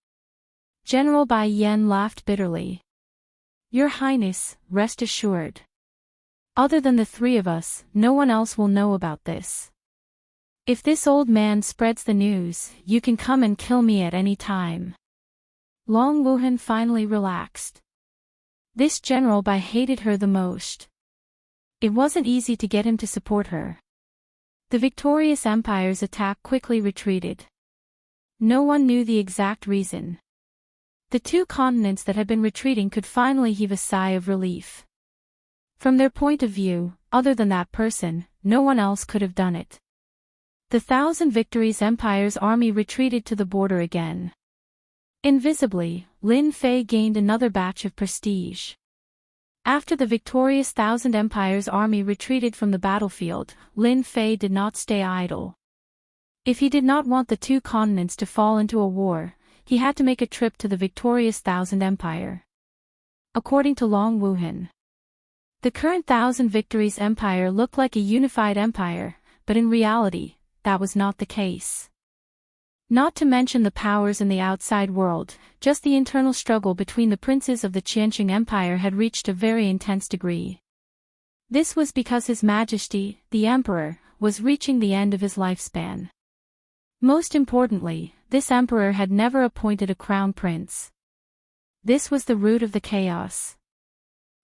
General Bai Yan laughed bitterly. Your Highness, rest assured. Other than the three of us, no one else will know about this. If this old man spreads the news, you can come and kill me at any time. Long Wuhan finally relaxed. This General Bai hated her the most. It wasn't easy to get him to support her. The victorious empire's attack quickly retreated. No one knew the exact reason. The two continents that had been retreating could finally heave a sigh of relief. From their point of view, other than that person, no one else could have done it. The Thousand Victories Empire's army retreated to the border again. Invisibly, Lin Fei gained another batch of prestige. After the victorious Thousand Empire's army retreated from the battlefield, Lin Fei did not stay idle. If he did not want the two continents to fall into a war, he had to make a trip to the victorious Thousand Empire. According to Long Wuhan, the current Thousand Victories Empire looked like a unified empire, but in reality, that was not the case. Not to mention the powers in the outside world, just the internal struggle between the princes of the Qianqing Empire had reached a very intense degree. This was because His Majesty, the Emperor, was reaching the end of his lifespan. Most importantly, this emperor had never appointed a crown prince. This was the root of the chaos.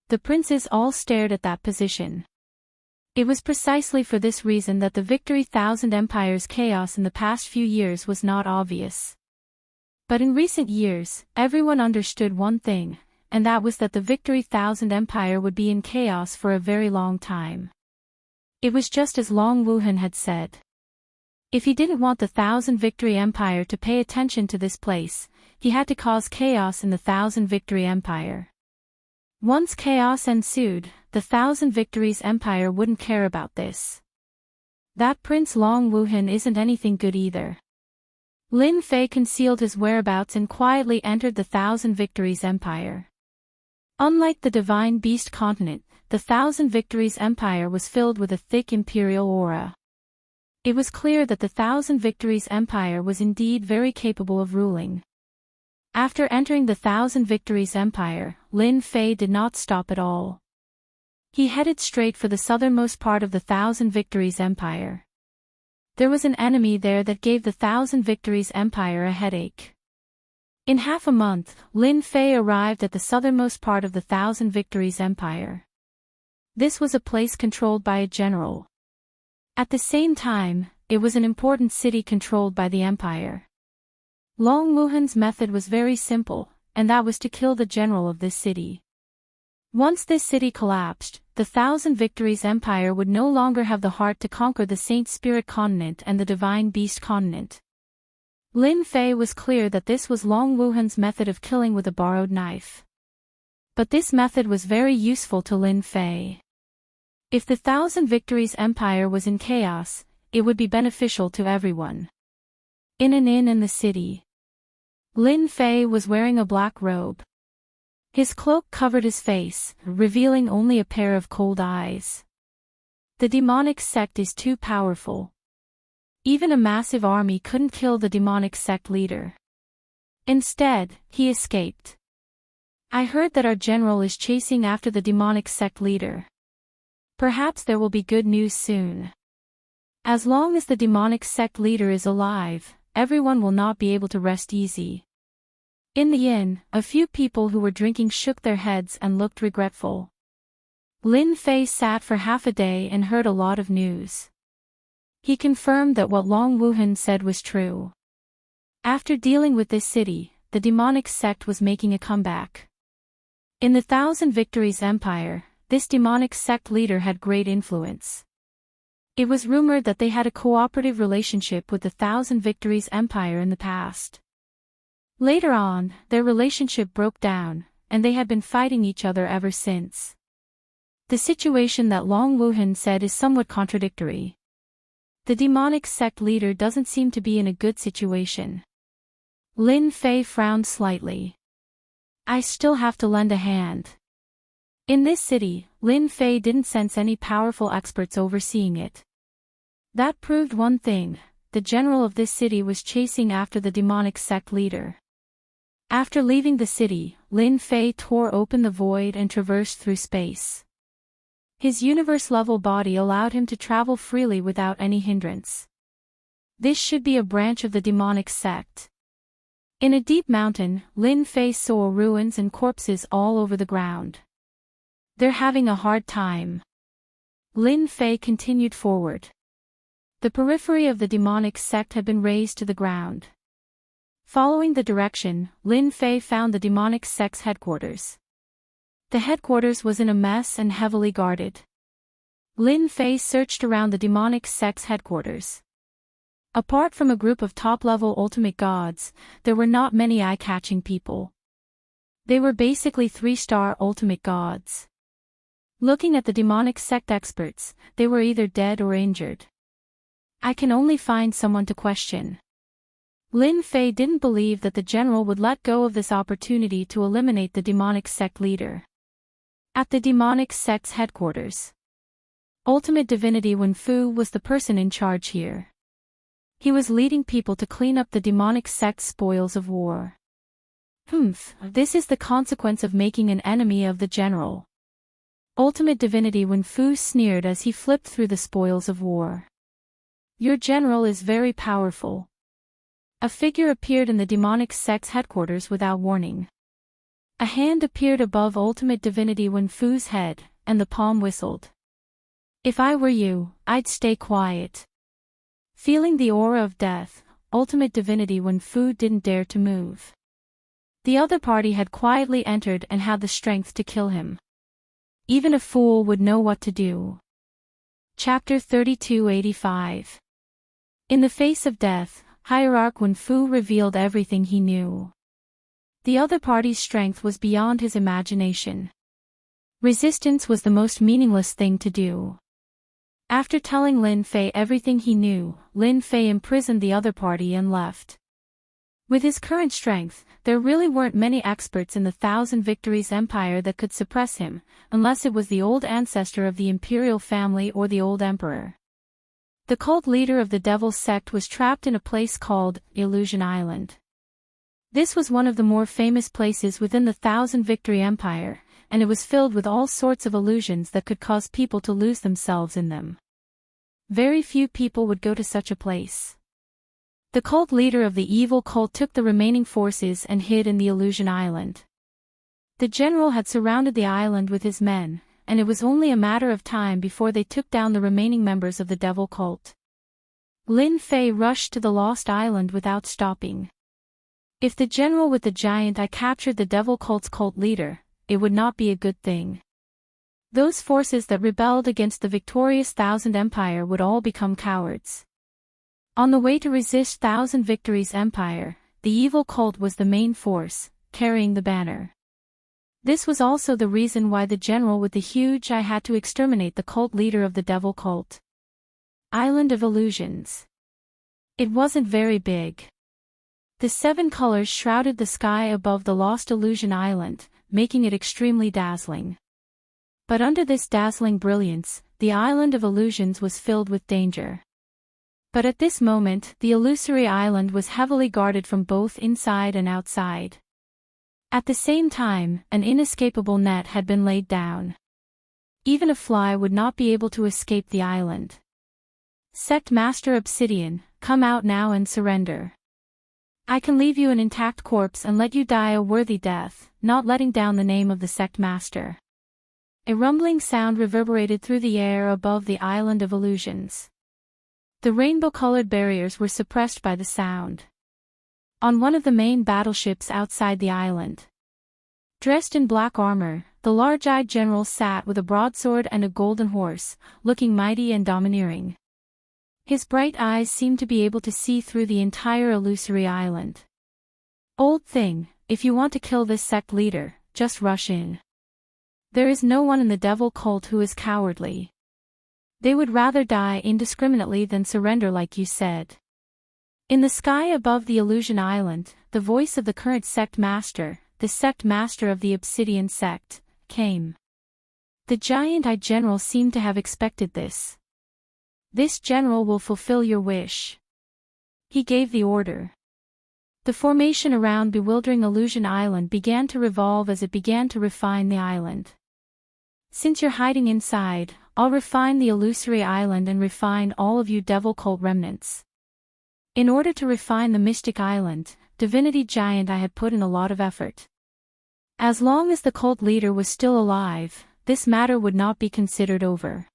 The princes all stared at that position. It was precisely for this reason that the Victory Thousand Empire's chaos in the past few years was not obvious. But in recent years, everyone understood one thing, and that was that the Victory Thousand Empire would be in chaos for a very long time. It was just as Long Wuhan had said. If he didn't want the Thousand Victory Empire to pay attention to this place, he had to cause chaos in the Thousand Victory Empire. Once chaos ensued, the Thousand Victories Empire wouldn't care about this. That Prince Long Wuhan isn't anything good either. Lin Fei concealed his whereabouts and quietly entered the Thousand Victories Empire. Unlike the Divine Beast continent, the Thousand Victories Empire was filled with a thick imperial aura. It was clear that the Thousand Victories Empire was indeed very capable of ruling. After entering the Thousand Victories Empire, Lin Fei did not stop at all. He headed straight for the southernmost part of the Thousand Victories Empire. There was an enemy there that gave the Thousand Victories Empire a headache. In half a month, Lin Fei arrived at the southernmost part of the Thousand Victories Empire. This was a place controlled by a general. At the same time, it was an important city controlled by the empire. Long Wuhan's method was very simple, and that was to kill the general of this city. Once this city collapsed, the Thousand Victories Empire would no longer have the heart to conquer the Saint Spirit continent and the Divine Beast continent. Lin Fei was clear that this was Long Wuhan's method of killing with a borrowed knife. But this method was very useful to Lin Fei. If the Thousand Victories Empire was in chaos, it would be beneficial to everyone. In an inn in the city, Lin Fei was wearing a black robe. His cloak covered his face, revealing only a pair of cold eyes. The demonic sect is too powerful. Even a massive army couldn't kill the demonic sect leader. Instead, he escaped. I heard that our general is chasing after the demonic sect leader. Perhaps there will be good news soon. As long as the demonic sect leader is alive, everyone will not be able to rest easy. In the inn, a few people who were drinking shook their heads and looked regretful. Lin Fei sat for half a day and heard a lot of news. He confirmed that what Long Wuhan said was true. After dealing with this city, the demonic sect was making a comeback. In the Thousand Victories Empire, this demonic sect leader had great influence. It was rumored that they had a cooperative relationship with the Thousand Victories Empire in the past. Later on, their relationship broke down, and they had been fighting each other ever since. The situation that Long Wuhan said is somewhat contradictory. The demonic sect leader doesn't seem to be in a good situation. Lin Fei frowned slightly. I still have to lend a hand. In this city, Lin Fei didn't sense any powerful experts overseeing it. That proved one thing: the general of this city was chasing after the demonic sect leader. After leaving the city, Lin Fei tore open the void and traversed through space. His universe-level body allowed him to travel freely without any hindrance. This should be a branch of the demonic sect. In a deep mountain, Lin Fei saw ruins and corpses all over the ground. They're having a hard time. Lin Fei continued forward. The periphery of the demonic sect had been razed to the ground. Following the direction, Lin Fei found the demonic sect's headquarters. The headquarters was in a mess and heavily guarded. Lin Fei searched around the demonic sect's headquarters. Apart from a group of top-level ultimate gods, there were not many eye-catching people. They were basically 3-star ultimate gods. Looking at the demonic sect experts, they were either dead or injured. I can only find someone to question. Lin Fei didn't believe that the general would let go of this opportunity to eliminate the demonic sect leader. At the demonic sect's headquarters, Ultimate Divinity Wen Fu was the person in charge here. He was leading people to clean up the demonic sect's spoils of war. This is the consequence of making an enemy of the general. Ultimate Divinity Wen Fu sneered as he flipped through the spoils of war. Your general is very powerful. A figure appeared in the demonic sect's headquarters without warning. A hand appeared above Ultimate Divinity Wen Fu's head, and the palm whistled. If I were you, I'd stay quiet. Feeling the aura of death, Ultimate Divinity Wen Fu didn't dare to move. The other party had quietly entered and had the strength to kill him. Even a fool would know what to do. Chapter 3285. In the face of death, Hierarch Wen Fu revealed everything he knew. The other party's strength was beyond his imagination. Resistance was the most meaningless thing to do. After telling Lin Fei everything he knew, Lin Fei imprisoned the other party and left. With his current strength, there really weren't many experts in the Thousand Victories Empire that could suppress him, unless it was the old ancestor of the imperial family or the old emperor. The cult leader of the Devil's sect was trapped in a place called Illusion Island. This was one of the more famous places within the Thousand Victory Empire, and it was filled with all sorts of illusions that could cause people to lose themselves in them. Very few people would go to such a place. The cult leader of the evil cult took the remaining forces and hid in the Illusion Island. The general had surrounded the island with his men, and it was only a matter of time before they took down the remaining members of the devil cult. Lin Fei rushed to the Lost Island without stopping. If the general with the giant eye captured the devil cult's cult leader, it would not be a good thing. Those forces that rebelled against the victorious Thousand Empire would all become cowards. On the way to resist Thousand Victories Empire, the evil cult was the main force, carrying the banner. This was also the reason why the general with the huge eye had to exterminate the cult leader of the devil cult. Island of Illusions. It wasn't very big. The 7 colors shrouded the sky above the Lost Illusion Island, making it extremely dazzling. But under this dazzling brilliance, the Island of Illusions was filled with danger. But at this moment, the illusory island was heavily guarded from both inside and outside. At the same time, an inescapable net had been laid down. Even a fly would not be able to escape the island. Sect Master Obsidian, come out now and surrender. I can leave you an intact corpse and let you die a worthy death, not letting down the name of the Sect Master. A rumbling sound reverberated through the air above the Island of Illusions. The rainbow-colored barriers were suppressed by the sound. On one of the main battleships outside the island, dressed in black armor, the large-eyed general sat with a broadsword and a golden horse, looking mighty and domineering. His bright eyes seemed to be able to see through the entire illusory island. Old thing, if you want to kill this sect leader, just rush in. There is no one in the devil cult who is cowardly. They would rather die indiscriminately than surrender like you said. In the sky above the Illusion Island, the voice of the current sect master, the sect master of the Obsidian sect, came. The giant-eyed general seemed to have expected this. This general will fulfill your wish. He gave the order. The formation around bewildering Illusion Island began to revolve as it began to refine the island. Since you're hiding inside, I'll refine the illusory island and refine all of you devil cult remnants. In order to refine the mystic island, Divinity Giant I had put in a lot of effort. As long as the cult leader was still alive, this matter would not be considered over.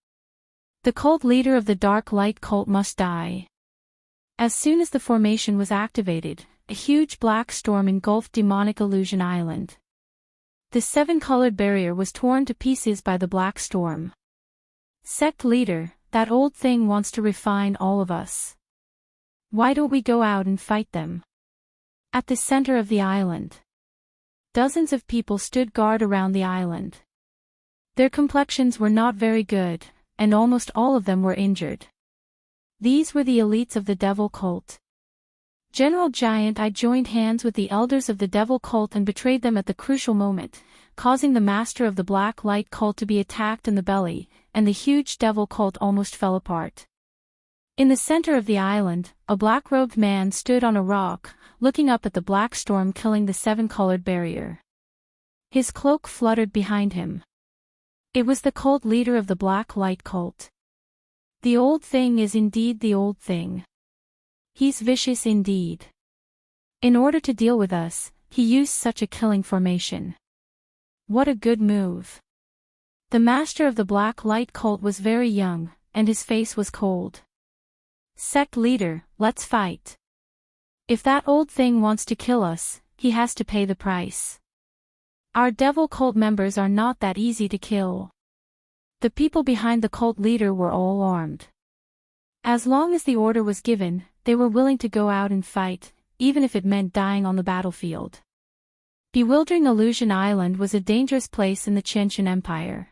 The cult leader of the Dark Light cult must die. As soon as the formation was activated, a huge black storm engulfed demonic Illusion Island. The 7-colored barrier was torn to pieces by the black storm. Sect leader, that old thing wants to refine all of us. Why don't we go out and fight them? At the center of the island, dozens of people stood guard around the island. Their complexions were not very good, and almost all of them were injured. These were the elites of the devil cult. General Giant I joined hands with the elders of the devil cult and betrayed them at the crucial moment, causing the master of the black light cult to be attacked in the belly, and the huge devil cult almost fell apart. In the center of the island, a black-robed man stood on a rock, looking up at the black storm killing the 7-colored barrier. His cloak fluttered behind him. It was the cult leader of the black light cult. The old thing is indeed the old thing. He's vicious indeed. In order to deal with us, he used such a killing formation. What a good move. The master of the black light cult was very young, and his face was cold. Sect leader, let's fight. If that old thing wants to kill us, he has to pay the price. Our devil cult members are not that easy to kill. The people behind the cult leader were all armed. As long as the order was given, they were willing to go out and fight, even if it meant dying on the battlefield. Bewildering Illusion Island was a dangerous place in the Qiantian Empire.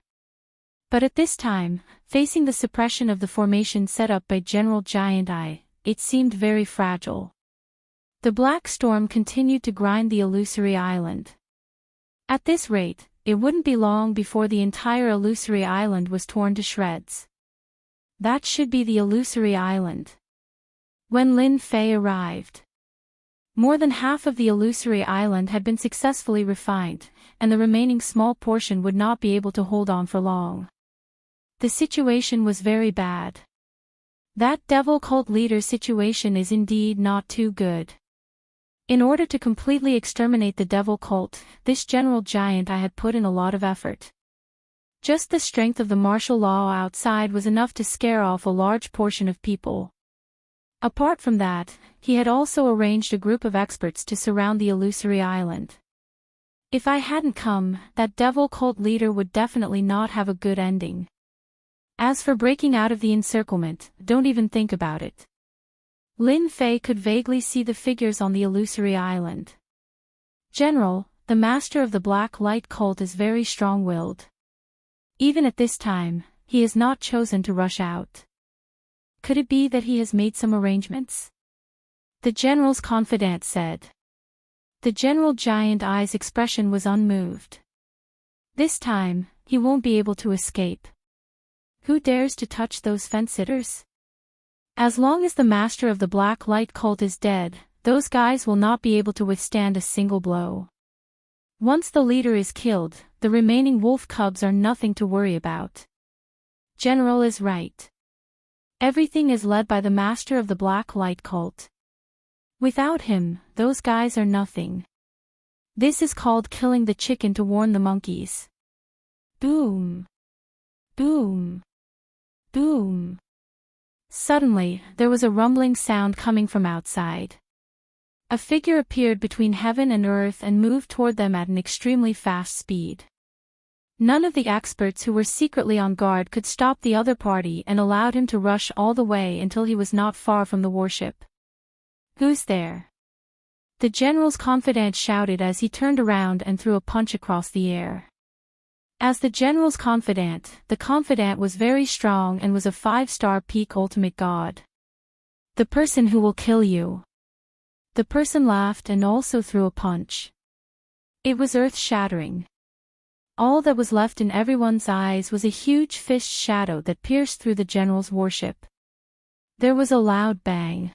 But at this time, facing the suppression of the formation set up by General Giant Eye, it seemed very fragile. The black storm continued to grind the illusory island. At this rate, it wouldn't be long before the entire illusory island was torn to shreds. That should be the illusory island. When Lin Fei arrived, more than half of the illusory island had been successfully refined, and the remaining small portion would not be able to hold on for long. The situation was very bad. That devil cult leader's situation is indeed not too good. In order to completely exterminate the devil cult, this General Giant I had put in a lot of effort. Just the strength of the martial law outside was enough to scare off a large portion of people. Apart from that, he had also arranged a group of experts to surround the illusory island. If I hadn't come, that devil cult leader would definitely not have a good ending. As for breaking out of the encirclement, don't even think about it. Lin Fei could vaguely see the figures on the illusory island. General, the master of the black light cult is very strong-willed. Even at this time, he has not chosen to rush out. Could it be that he has made some arrangements? The general's confidant said. The General Giant Eye's expression was unmoved. This time, he won't be able to escape. Who dares to touch those fence-sitters? As long as the master of the black light cult is dead, those guys will not be able to withstand a single blow. Once the leader is killed, the remaining wolf cubs are nothing to worry about. General is right. Everything is led by the master of the black light cult. Without him, those guys are nothing. This is called killing the chicken to warn the monkeys. Boom. Boom. Boom. Suddenly, there was a rumbling sound coming from outside. A figure appeared between heaven and earth and moved toward them at an extremely fast speed. None of the experts who were secretly on guard could stop the other party and allowed him to rush all the way until he was not far from the warship. Who's there? The general's confidant shouted as he turned around and threw a punch across the air. As the general's confidant, the confidant was very strong and was a 5-star peak ultimate god. The person who will kill you. The person laughed and also threw a punch. It was earth-shattering. All that was left in everyone's eyes was a huge fist shadow that pierced through the general's warship. There was a loud bang.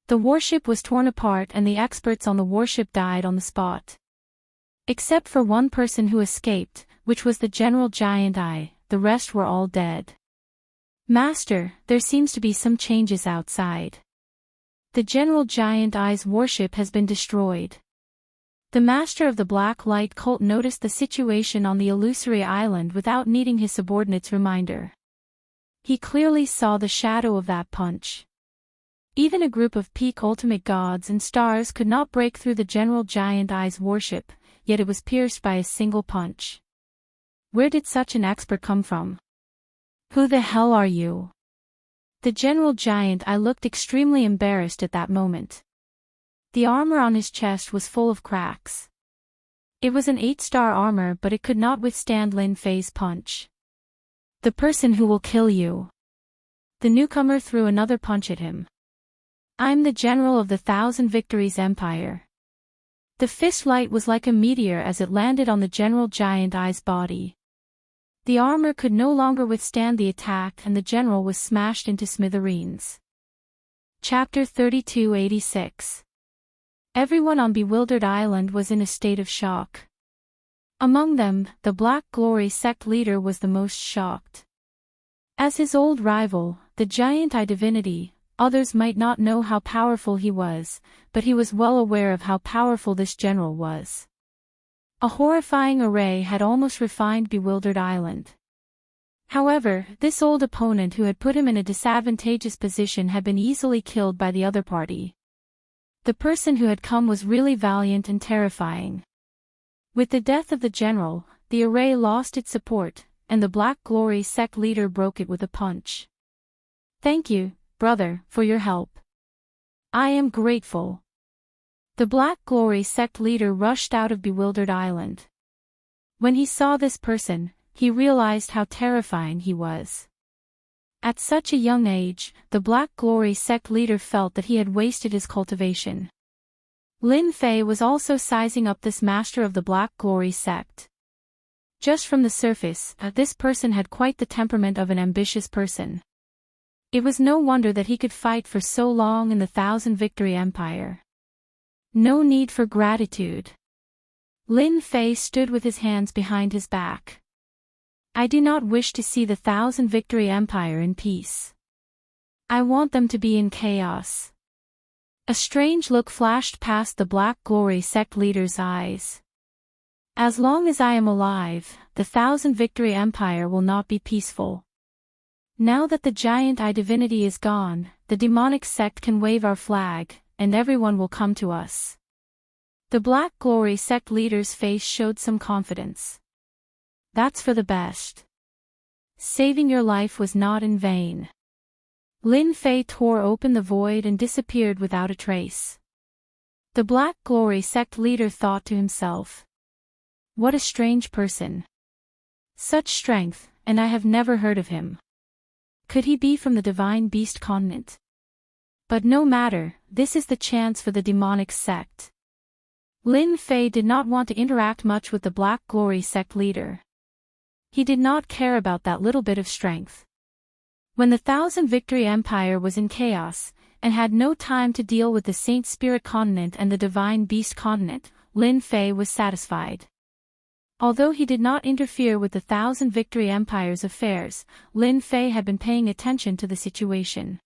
The warship was torn apart and the experts on the warship died on the spot. Except for one person who escaped, which was the General Giant Eye, the rest were all dead. Master, there seems to be some changes outside. The General Giant Eye's warship has been destroyed. The master of the black light cult noticed the situation on the illusory island without needing his subordinate's reminder. He clearly saw the shadow of that punch. Even a group of peak ultimate gods and stars could not break through the General Giant Eye's warship, yet it was pierced by a single punch. Where did such an expert come from? Who the hell are you? The General Giant Eye looked extremely embarrassed at that moment. The armor on his chest was full of cracks. It was an 8-star armor, but it could not withstand Lin Fei's punch. The person who will kill you. The newcomer threw another punch at him. I'm the general of the 1,000 Victories Empire. The fist light was like a meteor as it landed on the General Giant Eye's body. The armor could no longer withstand the attack and the general was smashed into smithereens. Chapter 3286. Everyone on Bewildered Island was in a state of shock. Among them, the Black Glory sect leader was the most shocked. As his old rival, the Giant Eye divinity, others might not know how powerful he was, but he was well aware of how powerful this general was. A horrifying array had almost refined Bewildered Island. However, this old opponent who had put him in a disadvantageous position had been easily killed by the other party. The person who had come was really valiant and terrifying. With the death of the general, the array lost its support, and the Black Glory sect leader broke it with a punch. Thank you, brother, for your help. I am grateful. The Black Glory sect leader rushed out of Bewildered Island. When he saw this person, he realized how terrifying he was. At such a young age, the Black Glory sect leader felt that he had wasted his cultivation. Lin Fei was also sizing up this master of the Black Glory sect. Just from the surface, this person had quite the temperament of an ambitious person. It was no wonder that he could fight for so long in the Thousand Victory Empire. No need for gratitude. Lin Fei stood with his hands behind his back. I do not wish to see the Thousand Victory Empire in peace. I want them to be in chaos. A strange look flashed past the Black Glory sect leader's eyes. As long as I am alive, the Thousand Victory Empire will not be peaceful. Now that the giant eye divinity is gone, the demonic sect can wave our flag, and everyone will come to us. The Black Glory sect leader's face showed some confidence. That's for the best. Saving your life was not in vain. Lin Fei tore open the void and disappeared without a trace. The Black Glory sect leader thought to himself. What a strange person. Such strength, and I have never heard of him. Could he be from the Divine Beast continent? But no matter, this is the chance for the demonic sect. Lin Fei did not want to interact much with the Black Glory sect leader. He did not care about that little bit of strength. When the Thousand Victory Empire was in chaos, and had no time to deal with the Saint Spirit continent and the Divine Beast continent, Lin Fei was satisfied. Although he did not interfere with the Thousand Victory Empire's affairs, Lin Fei had been paying attention to the situation.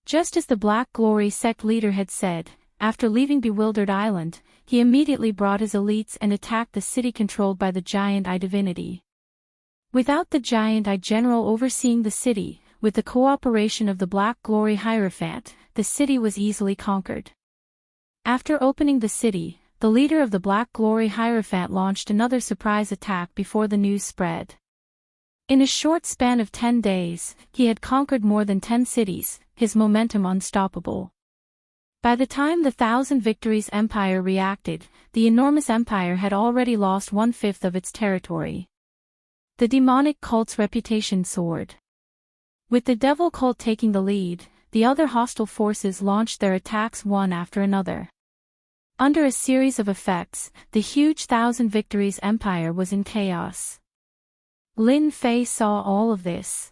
Just as the Black Glory sect leader had said, after leaving Bewildered Island, he immediately brought his elites and attacked the city controlled by the Giant Eye divinity. Without the Giant Eye general overseeing the city, with the cooperation of the Black Glory Hierophant, the city was easily conquered. After opening the city, the leader of the Black Glory Hierophant launched another surprise attack before the news spread. In a short span of 10 days, he had conquered more than 10 cities, his momentum unstoppable. By the time the Thousand Victories Empire reacted, the enormous empire had already lost 1/5 of its territory. The demonic cult's reputation soared. With the devil cult taking the lead, the other hostile forces launched their attacks one after another. Under a series of effects, the huge Thousand Victories Empire was in chaos. Lin Fei saw all of this.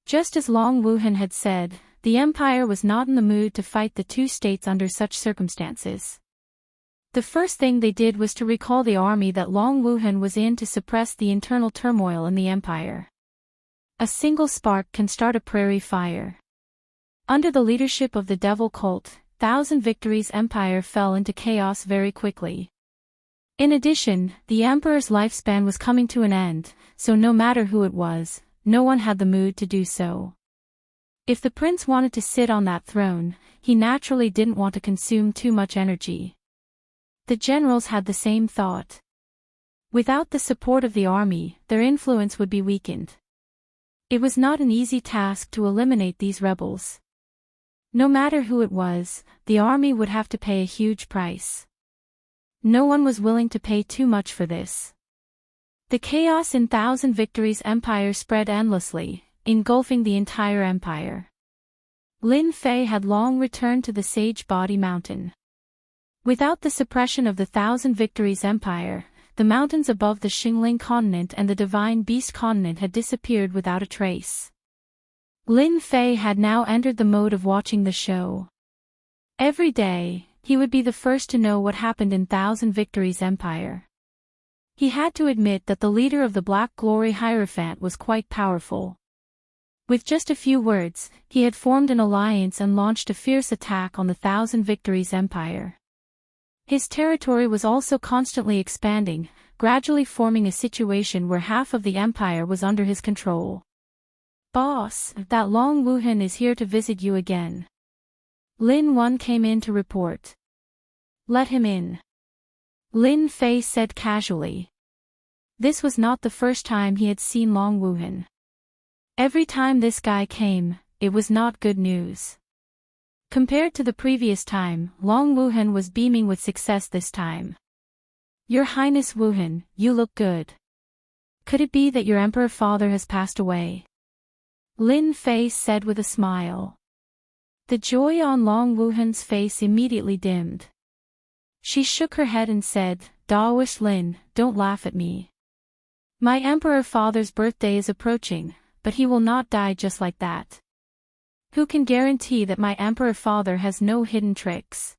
Just as Long Wuhan had said, the empire was not in the mood to fight the two states under such circumstances. The first thing they did was to recall the army that Long Wuhan was in to suppress the internal turmoil in the empire. A single spark can start a prairie fire. Under the leadership of the devil cult, Thousand Victories Empire fell into chaos very quickly. In addition, the emperor's lifespan was coming to an end, so no matter who it was, no one had the mood to do so. If the prince wanted to sit on that throne, he naturally didn't want to consume too much energy. The generals had the same thought. Without the support of the army, their influence would be weakened. It was not an easy task to eliminate these rebels. No matter who it was, the army would have to pay a huge price. No one was willing to pay too much for this. The chaos in Thousand Victories Empire spread endlessly, engulfing the entire empire. Lin Fei had long returned to the Sage Body Mountain. Without the suppression of the Thousand Victories Empire, the mountains above the Xingling continent and the Divine Beast continent had disappeared without a trace. Lin Fei had now entered the mode of watching the show. Every day, he would be the first to know what happened in Thousand Victories Empire. He had to admit that the leader of the Black Glory Hierophant was quite powerful. With just a few words, he had formed an alliance and launched a fierce attack on the Thousand Victories Empire. His territory was also constantly expanding, gradually forming a situation where half of the empire was under his control. Boss, that Long Wuhan is here to visit you again. Lin Wen came in to report. Let him in. Lin Fei said casually. This was not the first time he had seen Long Wuhan. Every time this guy came, it was not good news. Compared to the previous time, Long Wuhan was beaming with success this time. Your Highness Wuhan, you look good. Could it be that your Emperor father has passed away? Lin Fei said with a smile. The joy on Long Wuhan's face immediately dimmed. She shook her head and said, Daoish Lin, don't laugh at me. My Emperor father's birthday is approaching, but he will not die just like that. Who can guarantee that my Emperor father has no hidden tricks?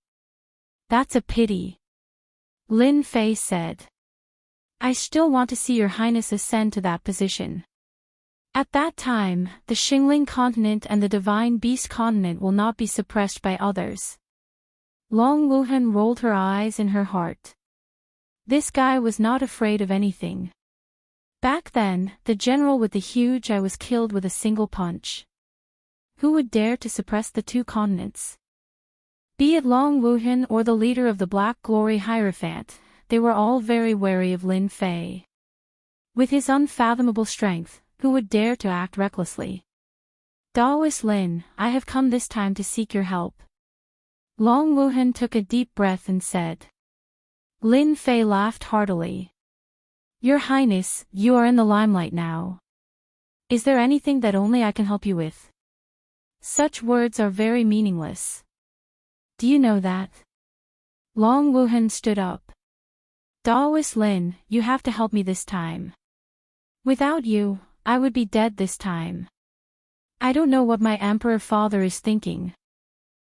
That's a pity. Lin Fei said. I still want to see your Highness ascend to that position. At that time, the Xingling continent and the Divine Beast continent will not be suppressed by others. Long Wuhan rolled her eyes in her heart. This guy was not afraid of anything. Back then, the general with the huge eye was killed with a single punch. Who would dare to suppress the two continents? Be it Long Wuhan or the leader of the Black Glory Hierophant, they were all very wary of Lin Fei. With his unfathomable strength, who would dare to act recklessly? Daoist Lin, I have come this time to seek your help. Long Wuhan took a deep breath and said. Lin Fei laughed heartily. Your Highness, you are in the limelight now. Is there anything that only I can help you with? Such words are very meaningless. Do you know that? Long Wuhan stood up. Daoist Lin, you have to help me this time. Without you, I would be dead this time. I don't know what my Emperor father is thinking.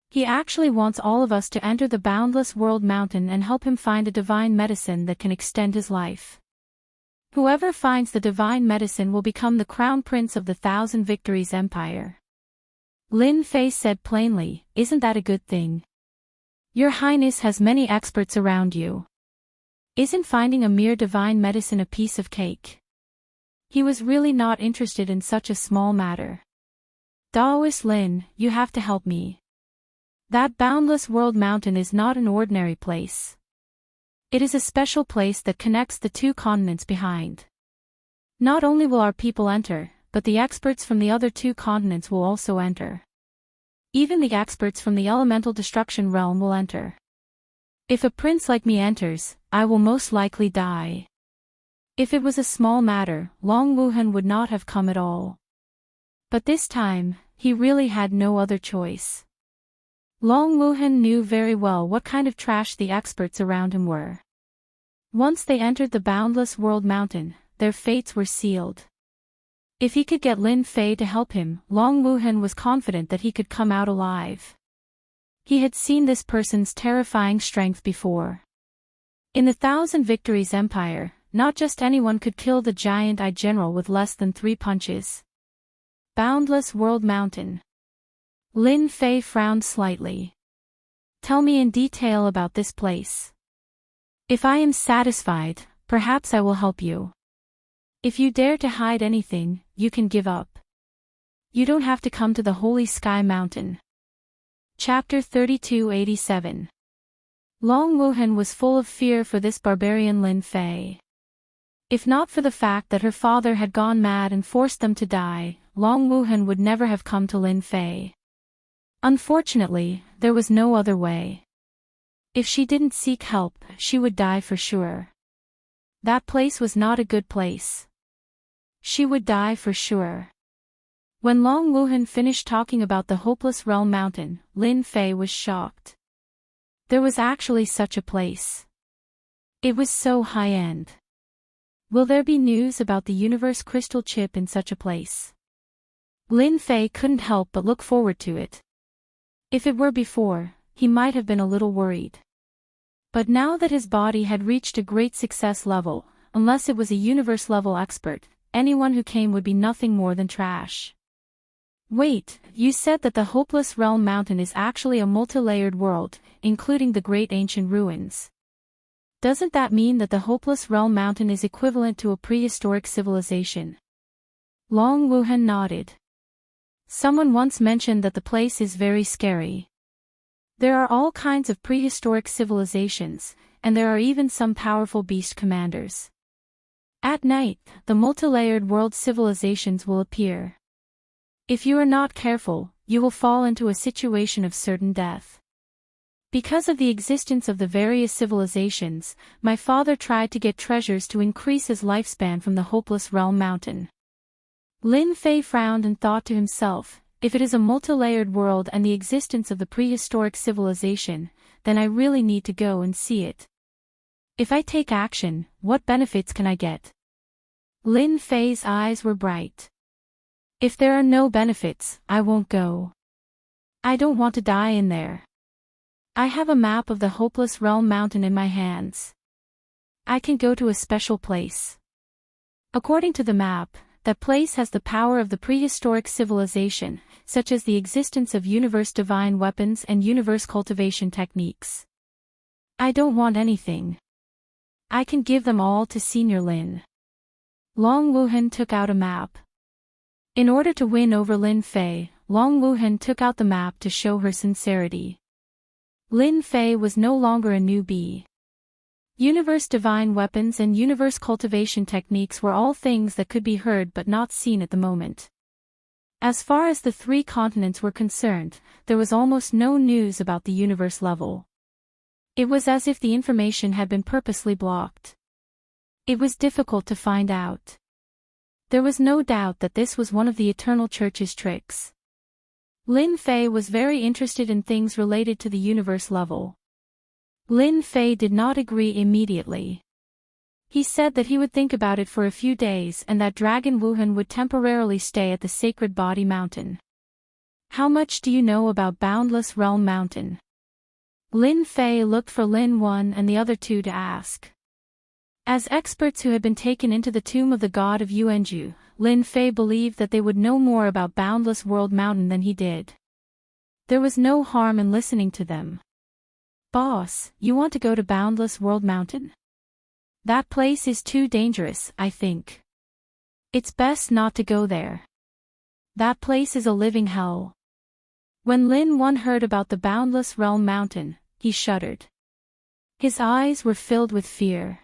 He actually wants all of us to enter the Boundless World Mountain and help him find a divine medicine that can extend his life. Whoever finds the divine medicine will become the crown prince of the Thousand Victories Empire. Lin Fei said plainly, isn't that a good thing? Your Highness has many experts around you. Isn't finding a mere divine medicine a piece of cake? He was really not interested in such a small matter. Daoist Lin, you have to help me. That Boundless World Mountain is not an ordinary place. It is a special place that connects the two continents behind. Not only will our people enter, but the experts from the other two continents will also enter. Even the experts from the elemental destruction realm will enter. If a prince like me enters, I will most likely die. If it was a small matter, Long Wuhan would not have come at all. But this time, he really had no other choice. Long Wuhan knew very well what kind of trash the experts around him were. Once they entered the Boundless World Mountain, their fates were sealed. If he could get Lin Fei to help him, Long Wuhan was confident that he could come out alive. He had seen this person's terrifying strength before. In the Thousand Victories Empire, not just anyone could kill the giant eye general with less than 3 punches. Boundless World Mountain. Lin Fei frowned slightly. Tell me in detail about this place. If I am satisfied, perhaps I will help you. If you dare to hide anything, you can give up. You don't have to come to the Holy Sky Mountain. Chapter 3287. Long Wuhan was full of fear for this barbarian Lin Fei. If not for the fact that her father had gone mad and forced them to die, Long Wuhan would never have come to Lin Fei. Unfortunately, there was no other way. If she didn't seek help, she would die for sure. That place was not a good place. She would die for sure. When Long Wuhan finished talking about the hopeless realm mountain, Lin Fei was shocked. There was actually such a place. It was so high-end. Will there be news about the universe crystal chip in such a place? Lin Fei couldn't help but look forward to it. If it were before, he might have been a little worried. But now that his body had reached a great success level, unless it was a universe-level expert, anyone who came would be nothing more than trash. Wait, you said that the Hopeless Realm Mountain is actually a multi-layered world, including the great ancient ruins. Doesn't that mean that the Hopeless Realm Mountain is equivalent to a prehistoric civilization? Long Wuhan nodded. Someone once mentioned that the place is very scary. There are all kinds of prehistoric civilizations, and there are even some powerful beast commanders. At night, the multi-layered world civilizations will appear. If you are not careful, you will fall into a situation of certain death. Because of the existence of the various civilizations, my father tried to get treasures to increase his lifespan from the hopeless realm mountain. Lin Fei frowned and thought to himself, if it is a multi-layered world and the existence of the prehistoric civilization, then I really need to go and see it. If I take action, what benefits can I get? Lin Fei's eyes were bright. If there are no benefits, I won't go. I don't want to die in there. I have a map of the hopeless realm mountain in my hands. I can go to a special place. According to the map, that place has the power of the prehistoric civilization, such as the existence of universe divine weapons and universe cultivation techniques. I don't want anything. I can give them all to Senior Lin. Long Wuhan took out a map. In order to win over Lin Fei, Long Wuhan took out the map to show her sincerity. Lin Fei was no longer a newbie. Universe divine weapons and universe cultivation techniques were all things that could be heard but not seen at the moment. As far as the 3 continents were concerned, there was almost no news about the universe level. It was as if the information had been purposely blocked. It was difficult to find out. There was no doubt that this was one of the Eternal Church's tricks. Lin Fei was very interested in things related to the universe level. Lin Fei did not agree immediately. He said that he would think about it for a few days and that Dragon Wuhan would temporarily stay at the Sacred Body Mountain. How much do you know about Boundless Realm Mountain? Lin Fei looked for Lin Wan and the other 2 to ask. As experts who had been taken into the tomb of the god of Yuanju, Lin Fei believed that they would know more about Boundless World Mountain than he did. There was no harm in listening to them. Boss, you want to go to Boundless World Mountain? That place is too dangerous, I think. It's best not to go there. That place is a living hell. When Lin Wan heard about the Boundless Realm Mountain, he shuddered. His eyes were filled with fear.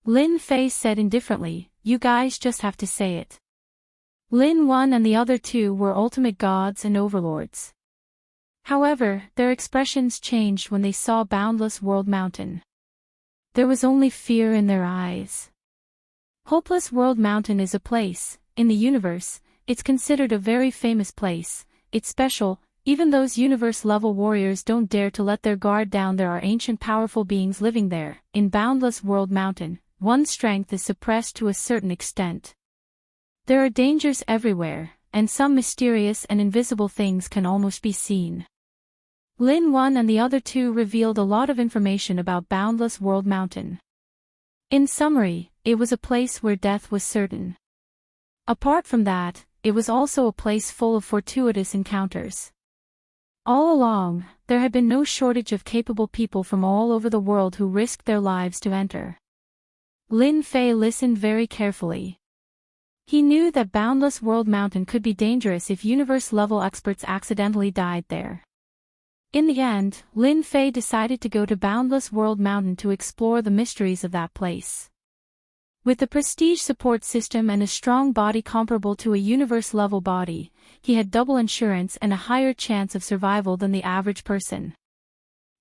Lin Fei said indifferently, you guys just have to say it. Lin Wan and the other 2 were ultimate gods and overlords. However, their expressions changed when they saw Boundless World Mountain. There was only fear in their eyes. Hopeless World Mountain is a place, in the universe, it's considered a very famous place, it's special, even those universe-level warriors don't dare to let their guard down. There are ancient powerful beings living there. In Boundless World Mountain, one's strength is suppressed to a certain extent. There are dangers everywhere, and some mysterious and invisible things can almost be seen. Lin Wan and the other 2 revealed a lot of information about Boundless World Mountain. In summary, it was a place where death was certain. Apart from that, it was also a place full of fortuitous encounters. All along, there had been no shortage of capable people from all over the world who risked their lives to enter. Lin Fei listened very carefully. He knew that Boundless World Mountain could be dangerous if universe-level experts accidentally died there. In the end, Lin Fei decided to go to Boundless World Mountain to explore the mysteries of that place. With the prestige support system and a strong body comparable to a universe-level body, he had double insurance and a higher chance of survival than the average person.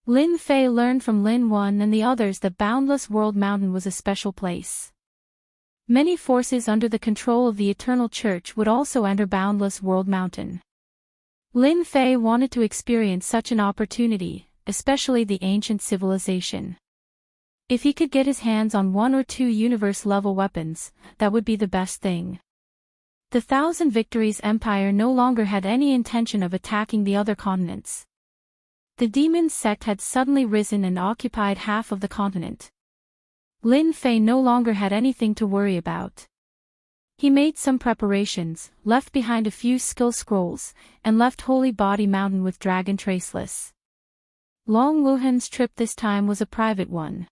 Lin Fei learned from Lin Wan and the others that Boundless World Mountain was a special place. Many forces under the control of the Eternal Church would also enter Boundless World Mountain. Lin Fei wanted to experience such an opportunity, especially the ancient civilization. If he could get his hands on 1 or 2 universe-level weapons, that would be the best thing. The Thousand Victories Empire no longer had any intention of attacking the other continents. The Demons sect had suddenly risen and occupied half of the continent. Lin Fei no longer had anything to worry about. He made some preparations, left behind a few skill scrolls, and left Holy Body Mountain with Dragon Traceless. Long Wuhan's trip this time was a private one.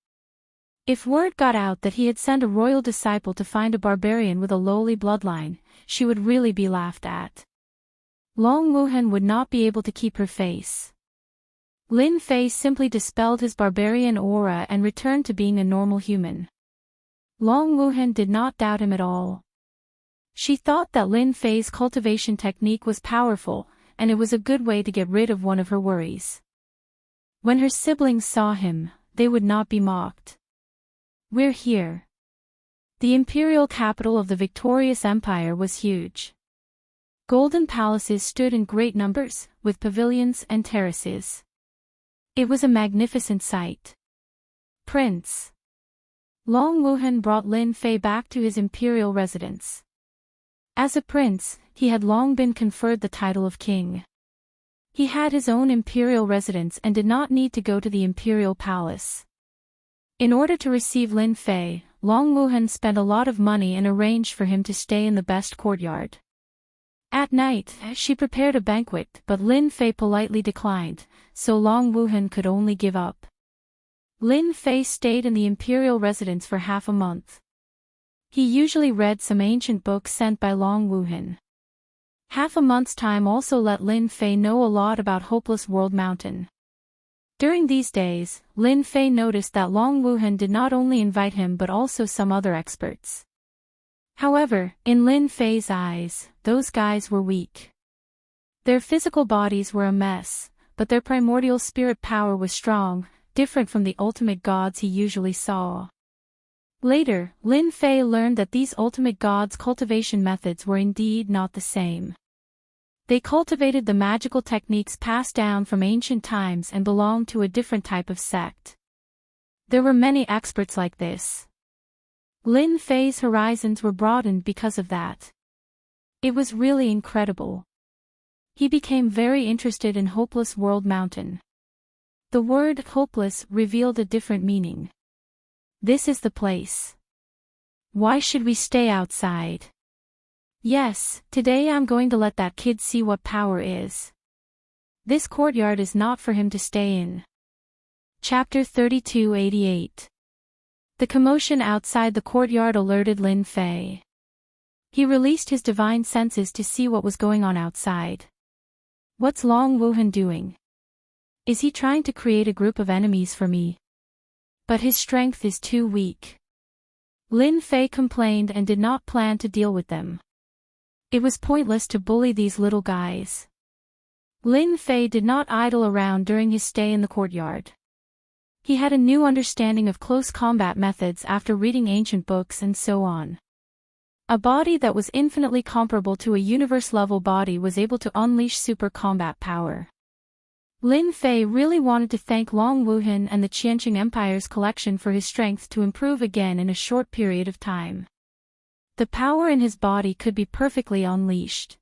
If word got out that he had sent a royal disciple to find a barbarian with a lowly bloodline, she would really be laughed at. Long Wuhan would not be able to keep her face. Lin Fei simply dispelled his barbarian aura and returned to being a normal human. Long Wuhan did not doubt him at all. She thought that Lin Fei's cultivation technique was powerful, and it was a good way to get rid of one of her worries. When her siblings saw him, they would not be mocked. We're here. The imperial capital of the victorious empire was huge. Golden palaces stood in great numbers, with pavilions and terraces. It was a magnificent sight. Prince Long Wuhan brought Lin Fei back to his imperial residence. As a prince, he had long been conferred the title of king. He had his own imperial residence and did not need to go to the imperial palace. In order to receive Lin Fei, Long Wuhan spent a lot of money and arranged for him to stay in the best courtyard. At night, she prepared a banquet, but Lin Fei politely declined, so Long Wuhan could only give up. Lin Fei stayed in the imperial residence for half a month. He usually read some ancient books sent by Long Wuhan. Half a month's time also let Lin Fei know a lot about Hopeless World Mountain. During these days, Lin Fei noticed that Long Wuhan did not only invite him but also some other experts. However, in Lin Fei's eyes, those guys were weak. Their physical bodies were a mess, but their primordial spirit power was strong, different from the ultimate gods he usually saw. Later, Lin Fei learned that these ultimate gods' cultivation methods were indeed not the same. They cultivated the magical techniques passed down from ancient times and belonged to a different type of sect. There were many experts like this. Lin Fei's horizons were broadened because of that. It was really incredible. He became very interested in Hopeless World Mountain. The word hopeless revealed a different meaning. This is the place. Why should we stay outside? Yes, today I'm going to let that kid see what power is. This courtyard is not for him to stay in. Chapter 3288. The commotion outside the courtyard alerted Lin Fei. He released his divine senses to see what was going on outside. What's Long Wuhan doing? Is he trying to create a group of enemies for me? But his strength is too weak. Lin Fei complained and did not plan to deal with them. It was pointless to bully these little guys. Lin Fei did not idle around during his stay in the courtyard. He had a new understanding of close combat methods after reading ancient books and so on. A body that was infinitely comparable to a universe-level body was able to unleash super combat power. Lin Fei really wanted to thank Long Wuhan and the Qianqing Empire's collection for his strength to improve again in a short period of time. The power in his body could be perfectly unleashed.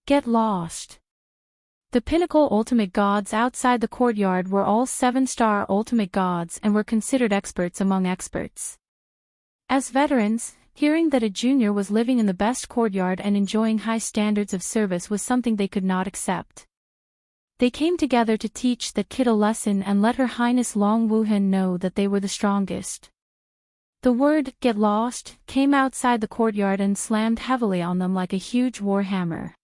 Get lost. The pinnacle ultimate gods outside the courtyard were all 7-star ultimate gods and were considered experts among experts. As veterans, hearing that a junior was living in the best courtyard and enjoying high standards of service was something they could not accept. They came together to teach that kid a lesson and let Her Highness Long Wuhan know that they were the strongest. The word, "get lost," came outside the courtyard and slammed heavily on them like a huge war hammer.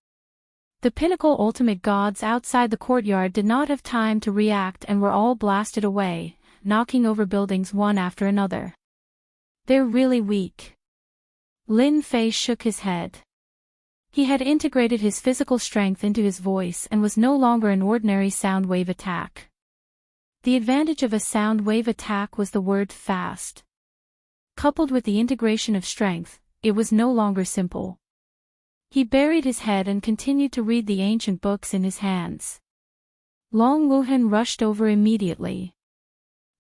The pinnacle ultimate gods outside the courtyard did not have time to react and were all blasted away, knocking over buildings one after another. They're really weak. Lin Fei shook his head. He had integrated his physical strength into his voice and was no longer an ordinary sound wave attack. The advantage of a sound wave attack was the word fast. Coupled with the integration of strength, it was no longer simple. He buried his head and continued to read the ancient books in his hands. Long Wuhan rushed over immediately.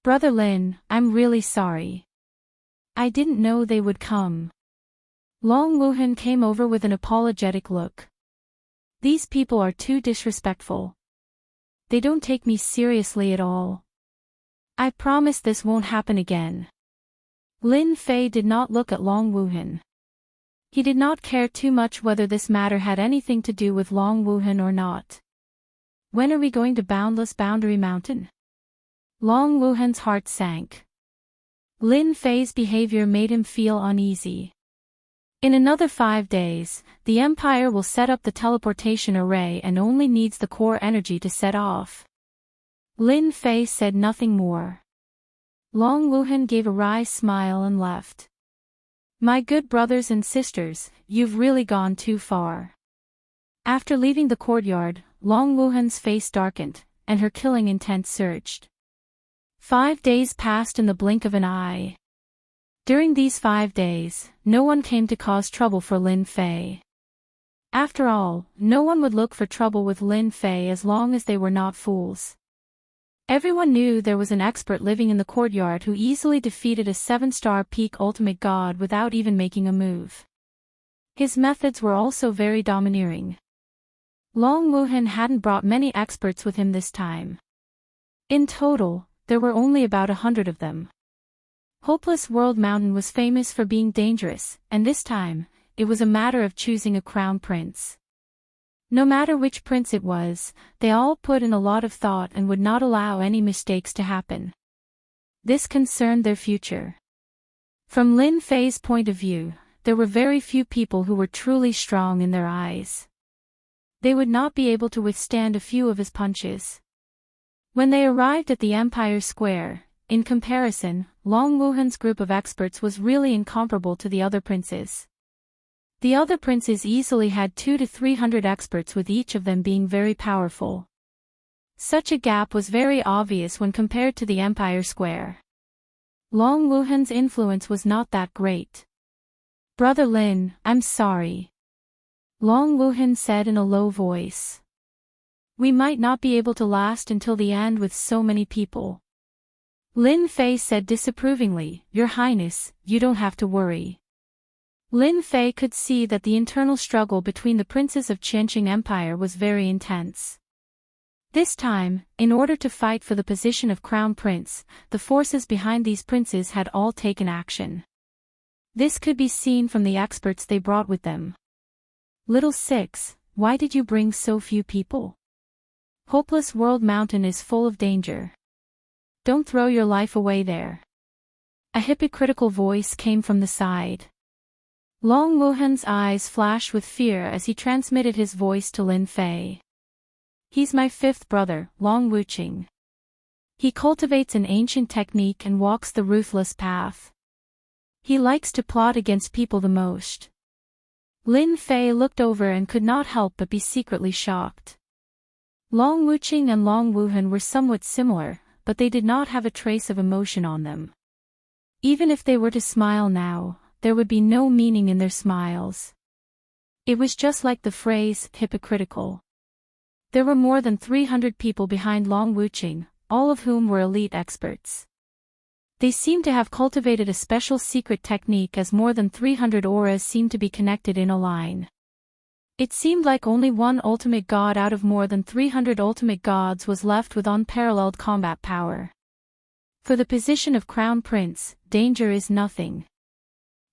"Brother Lin, I'm really sorry. I didn't know they would come." Long Wuhan came over with an apologetic look. "These people are too disrespectful. They don't take me seriously at all. I promise this won't happen again." Lin Fei did not look at Long Wuhan. He did not care too much whether this matter had anything to do with Long Wuhan or not. "When are we going to Boundless Boundary Mountain?" Long Wuhan's heart sank. Lin Fei's behavior made him feel uneasy. In another 5 days, the Empire will set up the teleportation array and only needs the core energy to set off. Lin Fei said nothing more. Long Wuhan gave a wry smile and left. My good brothers and sisters, you've really gone too far. After leaving the courtyard, Long Wuhan's face darkened, and her killing intent surged. 5 days passed in the blink of an eye. During these 5 days, no one came to cause trouble for Lin Fei. After all, no one would look for trouble with Lin Fei as long as they were not fools. Everyone knew there was an expert living in the courtyard who easily defeated a 7-star peak ultimate god without even making a move. His methods were also very domineering. Long Wuhan hadn't brought many experts with him this time. In total, there were only about 100 of them. Hopeless World Mountain was famous for being dangerous, and this time, it was a matter of choosing a crown prince. No matter which prince it was, they all put in a lot of thought and would not allow any mistakes to happen. This concerned their future. From Lin Fei's point of view, there were very few people who were truly strong in their eyes. They would not be able to withstand a few of his punches. When they arrived at the Empire Square, in comparison, Long Wuhan's group of experts was really incomparable to the other princes. The other princes easily had 200 to 300 experts, with each of them being very powerful. Such a gap was very obvious when compared to the Empire Square. Long Wuhan's influence was not that great. "Brother Lin, I'm sorry," Long Wuhan said in a low voice. "We might not be able to last until the end with so many people." Lin Fei said disapprovingly, "Your Highness, you don't have to worry." Lin Fei could see that the internal struggle between the princes of Qianqing Empire was very intense. This time, in order to fight for the position of crown prince, the forces behind these princes had all taken action. This could be seen from the experts they brought with them. "Little Six, why did you bring so few people? Hopeless World Mountain is full of danger. Don't throw your life away there." A hypocritical voice came from the side. Long Wuhan's eyes flashed with fear as he transmitted his voice to Lin Fei. "He's my 5th brother, Long Wuqing. He cultivates an ancient technique and walks the ruthless path. He likes to plot against people the most." Lin Fei looked over and could not help but be secretly shocked. Long Wuqing and Long Wuhan were somewhat similar, but they did not have a trace of emotion on them. Even if they were to smile now, there would be no meaning in their smiles. It was just like the phrase, hypocritical. There were more than 300 people behind Long Wuqing, all of whom were elite experts. They seemed to have cultivated a special secret technique, as more than 300 auras seemed to be connected in a line. It seemed like only one ultimate god out of more than 300 ultimate gods was left with unparalleled combat power. For the position of crown prince, danger is nothing.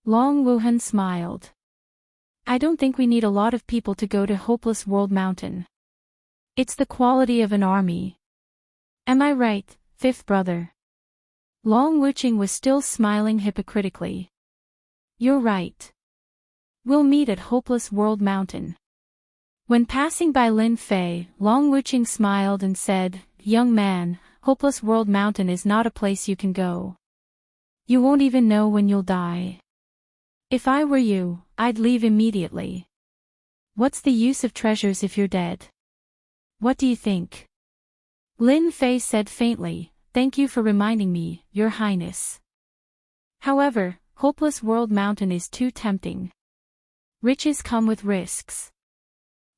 Long Wuhan smiled. "I don't think we need a lot of people to go to Hopeless World Mountain. It's the quality of an army. Am I right, 5th brother?" Long Wuqing was still smiling hypocritically. "You're right. We'll meet at Hopeless World Mountain." When passing by Lin Fei, Long Wuqing smiled and said, "Young man, Hopeless World Mountain is not a place you can go. You won't even know when you'll die. If I were you, I'd leave immediately. What's the use of treasures if you're dead? What do you think?" Lin Fei said faintly, "Thank you for reminding me, Your Highness. However, Hopeless World Mountain is too tempting. Riches come with risks.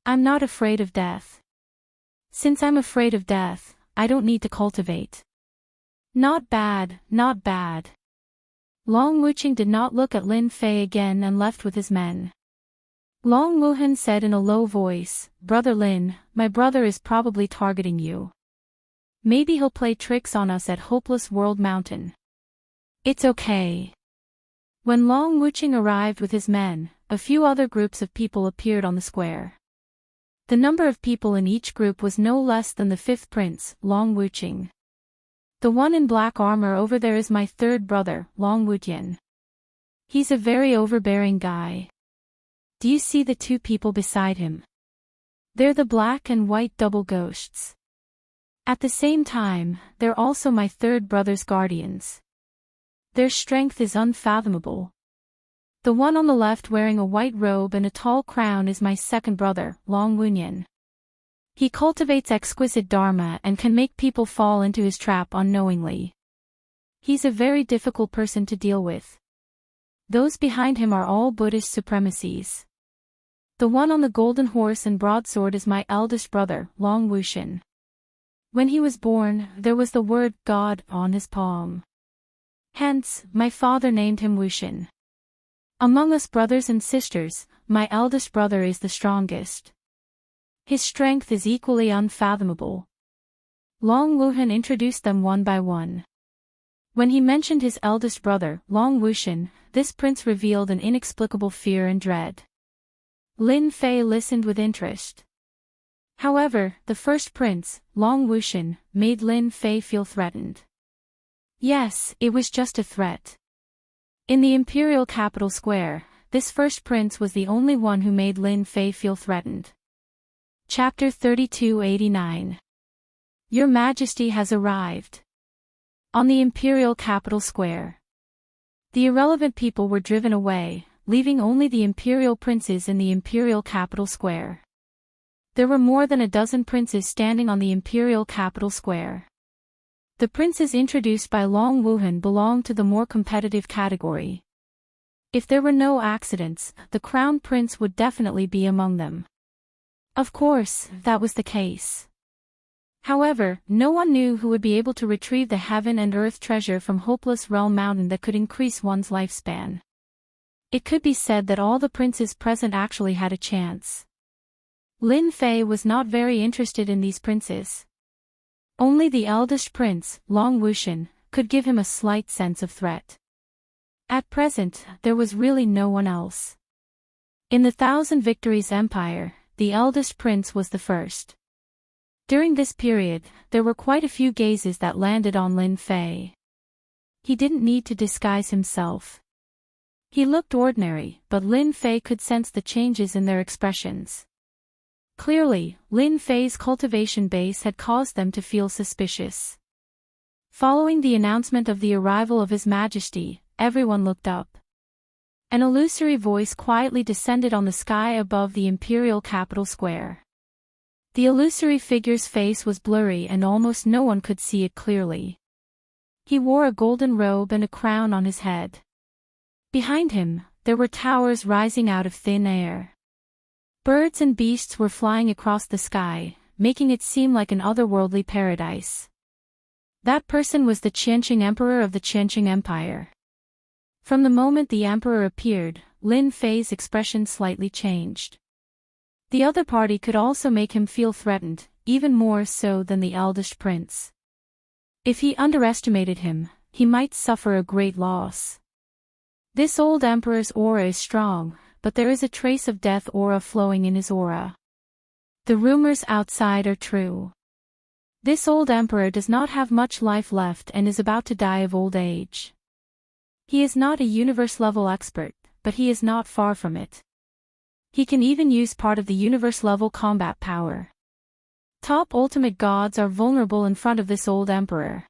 I'm not afraid of death. Since I'm afraid of death, I don't need to cultivate." "Not bad, not bad." Long Wuqing did not look at Lin Fei again and left with his men. Long Wuhan said in a low voice, "Brother Lin, my brother is probably targeting you. Maybe he'll play tricks on us at Hopeless World Mountain." "It's okay." When Long Wuqing arrived with his men, a few other groups of people appeared on the square. The number of people in each group was no less than the 5th prince, Long Wuqing. "The one in black armor over there is my 3rd brother, Long Wujian. He's a very overbearing guy. Do you see the 2 people beside him? They're the black and white double ghosts. At the same time, they're also my 3rd brother's guardians. Their strength is unfathomable. The one on the left wearing a white robe and a tall crown is my second brother, Long Wunyan. He cultivates exquisite dharma and can make people fall into his trap unknowingly. He's a very difficult person to deal with. Those behind him are all Buddhist supremacies. The one on the golden horse and broadsword is my eldest brother, Long Wushan. When he was born, there was the word God on his palm. Hence, my father named him Wushan. Among us brothers and sisters, my eldest brother is the strongest. His strength is equally unfathomable. Long Wuhan introduced them one by one. When he mentioned his eldest brother, Long Wushan, this prince revealed an inexplicable fear and dread. Lin Fei listened with interest. However, the first prince, Long Wushan, made Lin Fei feel threatened. Yes, it was just a threat. In the imperial capital square, this first prince was the only one who made Lin Fei feel threatened. Chapter 3289. Your Majesty has arrived. On the imperial capital square. The irrelevant people were driven away, leaving only the imperial princes in the imperial capital square. There were more than a dozen princes standing on the imperial capital square. The princes introduced by Long Wuhan belonged to the more competitive category. If there were no accidents, the crown prince would definitely be among them. Of course, that was the case. However, no one knew who would be able to retrieve the heaven and earth treasure from Hopeless Realm Mountain that could increase one's lifespan. It could be said that all the princes present actually had a chance. Lin Fei was not very interested in these princes. Only the eldest prince, Long Wushan, could give him a slight sense of threat. At present, there was really no one else. In the Thousand Victories Empire, the eldest prince was the first. During this period, there were quite a few gazes that landed on Lin Fei. He didn't need to disguise himself. He looked ordinary, but Lin Fei could sense the changes in their expressions. Clearly, Lin Fei's cultivation base had caused them to feel suspicious. Following the announcement of the arrival of His Majesty, everyone looked up. An illusory voice quietly descended on the sky above the imperial capital square. The illusory figure's face was blurry and almost no one could see it clearly. He wore a golden robe and a crown on his head. Behind him, there were towers rising out of thin air. Birds and beasts were flying across the sky, making it seem like an otherworldly paradise. That person was the Qianqing Emperor of the Qianqing Empire. From the moment the Emperor appeared, Lin Fei's expression slightly changed. The other party could also make him feel threatened, even more so than the eldest prince. If he underestimated him, he might suffer a great loss. This old emperor's aura is strong, but there is a trace of death aura flowing in his aura. The rumors outside are true. This old emperor does not have much life left and is about to die of old age. He is not a universe-level expert, but he is not far from it. He can even use part of the universe-level combat power. Top ultimate gods are vulnerable in front of this old emperor.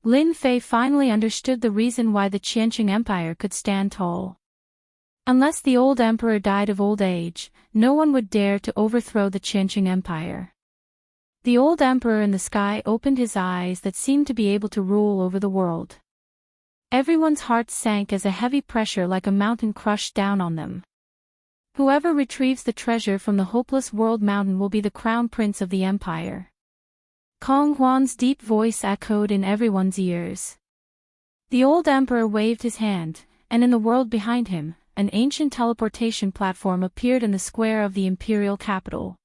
Lin Fei finally understood the reason why the Qianqing Empire could stand tall. Unless the old emperor died of old age, no one would dare to overthrow the Qianqing Empire. The old emperor in the sky opened his eyes that seemed to be able to rule over the world. Everyone's hearts sank as a heavy pressure like a mountain crushed down on them. Whoever retrieves the treasure from the Hopeless World Mountain will be the crown prince of the empire. Kong Huan's deep voice echoed in everyone's ears. The old emperor waved his hand, and in the world behind him, an ancient teleportation platform appeared in the square of the imperial capital.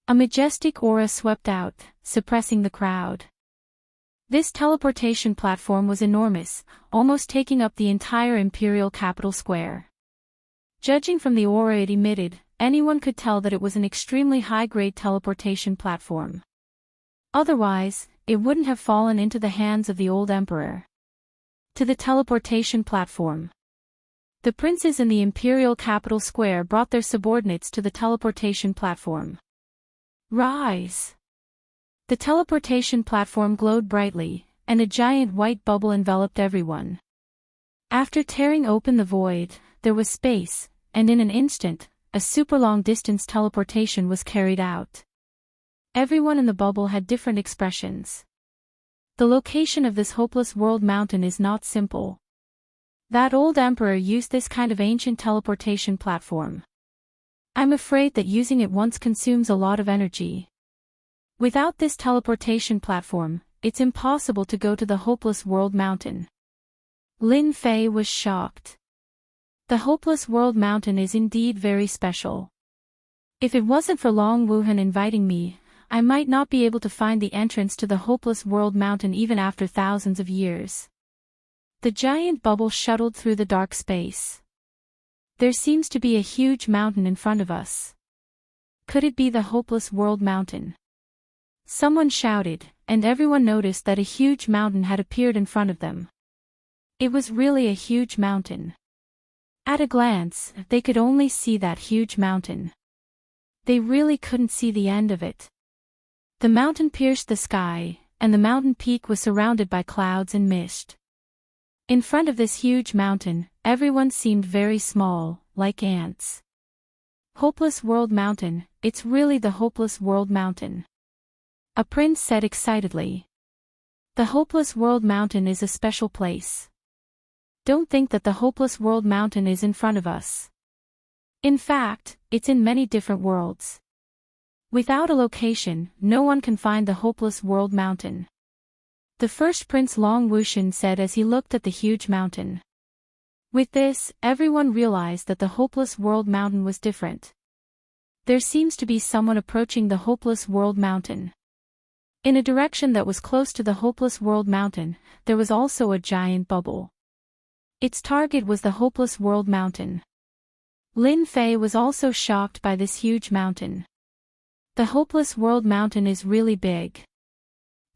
A majestic aura swept out, suppressing the crowd. This teleportation platform was enormous, almost taking up the entire imperial capital square. Judging from the aura it emitted, anyone could tell that it was an extremely high-grade teleportation platform. Otherwise, it wouldn't have fallen into the hands of the old emperor. To the teleportation platform. The princes in the imperial capital square brought their subordinates to the teleportation platform. Rise! The teleportation platform glowed brightly, and a giant white bubble enveloped everyone. After tearing open the void, there was space, and in an instant, a super long-distance teleportation was carried out. Everyone in the bubble had different expressions. The location of this hopeless world mountain is not simple. That old emperor used this kind of ancient teleportation platform. I'm afraid that using it once consumes a lot of energy. Without this teleportation platform, it's impossible to go to the hopeless world mountain. Lin Fei was shocked. The hopeless world mountain is indeed very special. If it wasn't for Long Wuhan inviting me, I might not be able to find the entrance to the hopeless world mountain even after thousands of years. The giant bubble shuttled through the dark space. There seems to be a huge mountain in front of us. Could it be the hopeless world mountain? Someone shouted, and everyone noticed that a huge mountain had appeared in front of them. It was really a huge mountain. At a glance, they could only see that huge mountain. They really couldn't see the end of it. The mountain pierced the sky, and the mountain peak was surrounded by clouds and mist. In front of this huge mountain, everyone seemed very small, like ants. Hopeless World Mountain, it's really the Hopeless World Mountain. A prince said excitedly. The Hopeless World Mountain is a special place. Don't think that the Hopeless World Mountain is in front of us. In fact, it's in many different worlds. Without a location, no one can find the Hopeless World Mountain. The first Prince Long Wuxian said as he looked at the huge mountain. With this, everyone realized that the Hopeless World Mountain was different. There seems to be someone approaching the Hopeless World Mountain. In a direction that was close to the Hopeless World Mountain, there was also a giant bubble. Its target was the Hopeless World Mountain. Lin Fei was also shocked by this huge mountain. The Hopeless World Mountain is really big.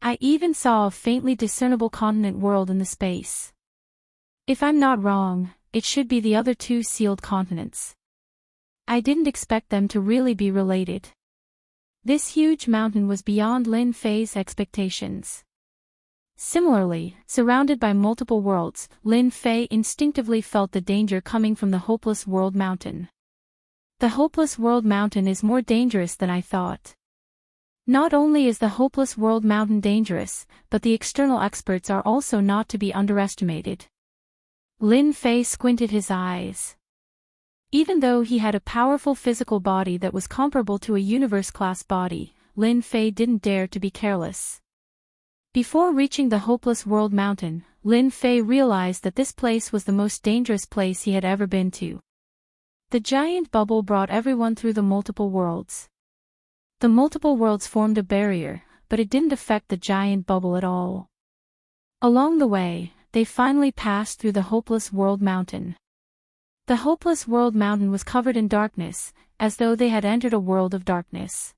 I even saw a faintly discernible continent world in the space. If I'm not wrong, it should be the other two sealed continents. I didn't expect them to really be related. This huge mountain was beyond Lin Fei's expectations. Similarly, surrounded by multiple worlds, Lin Fei instinctively felt the danger coming from the Hopeless World Mountain. The Hopeless World Mountain is more dangerous than I thought. Not only is the Hopeless World Mountain dangerous, but the external experts are also not to be underestimated. Lin Fei squinted his eyes. Even though he had a powerful physical body that was comparable to a universe-class body, Lin Fei didn't dare to be careless. Before reaching the Hopeless World Mountain, Lin Fei realized that this place was the most dangerous place he had ever been to. The giant bubble brought everyone through the multiple worlds. The multiple worlds formed a barrier, but it didn't affect the giant bubble at all. Along the way, they finally passed through the Hopeless World Mountain. The Hopeless World Mountain was covered in darkness, as though they had entered a world of darkness.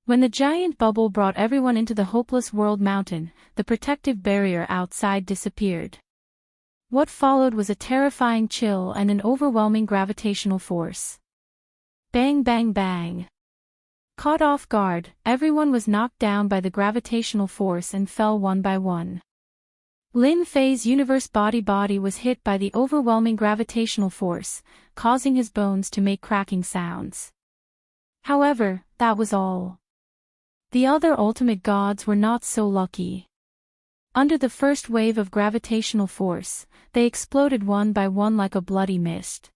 When the giant bubble brought everyone into the Hopeless World Mountain, the protective barrier outside disappeared. What followed was a terrifying chill and an overwhelming gravitational force. Bang bang bang. Caught off guard, everyone was knocked down by the gravitational force and fell one by one. Lin Fei's universe body was hit by the overwhelming gravitational force, causing his bones to make cracking sounds. However, that was all. The other ultimate gods were not so lucky. Under the first wave of gravitational force, they exploded one by one like a bloody mist.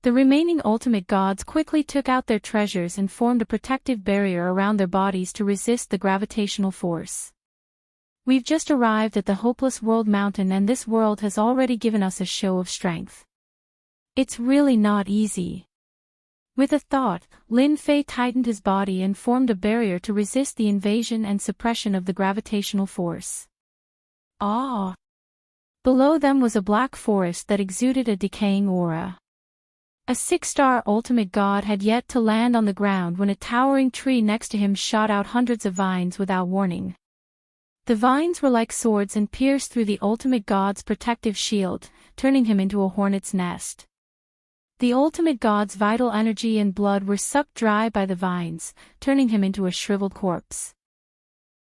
The remaining ultimate gods quickly took out their treasures and formed a protective barrier around their bodies to resist the gravitational force. We've just arrived at the Hopeless World Mountain and this world has already given us a show of strength. It's really not easy. With a thought, Lin Fei tightened his body and formed a barrier to resist the invasion and suppression of the gravitational force. Ah! Below them was a black forest that exuded a decaying aura. A 6-star ultimate god had yet to land on the ground when a towering tree next to him shot out hundreds of vines without warning. The vines were like swords and pierced through the ultimate god's protective shield, turning him into a hornet's nest. The ultimate god's vital energy and blood were sucked dry by the vines, turning him into a shriveled corpse.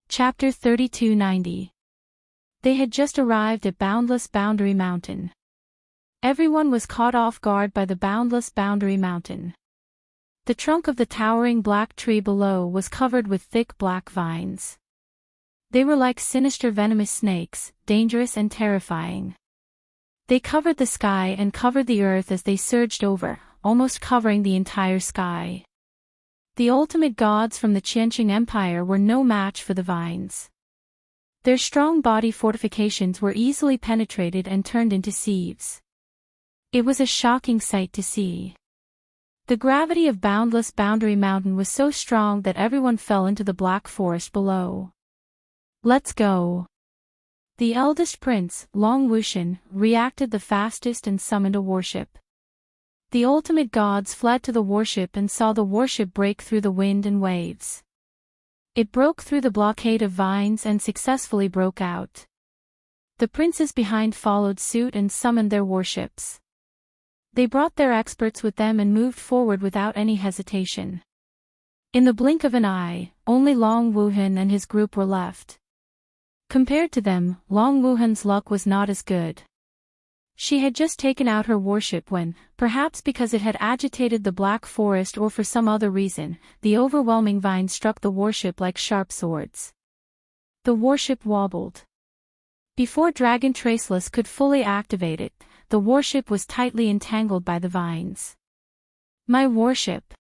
Chapter 3290. They had just arrived at Boundless Boundary Mountain. Everyone was caught off guard by the boundless boundary mountain. The trunk of the towering black tree below was covered with thick black vines. They were like sinister venomous snakes, dangerous and terrifying. They covered the sky and covered the earth as they surged over, almost covering the entire sky. The ultimate gods from the Enchanting Empire were no match for the vines. Their strong body fortifications were easily penetrated and turned into sieves. It was a shocking sight to see. The gravity of Boundless Boundary Mountain was so strong that everyone fell into the black forest below. "Let's go." The eldest prince, Long Wushan, reacted the fastest and summoned a warship. The ultimate gods fled to the warship and saw the warship break through the wind and waves. It broke through the blockade of vines and successfully broke out. The princes behind followed suit and summoned their warships. They brought their experts with them and moved forward without any hesitation. In the blink of an eye, only Long Wuhan and his group were left. Compared to them, Long Wuhan's luck was not as good. She had just taken out her warship when, perhaps because it had agitated the Black Forest or for some other reason, the overwhelming vines struck the warship like sharp swords. The warship wobbled. Before Dragon Traceless could fully activate it, the warship was tightly entangled by the vines. "My warship!"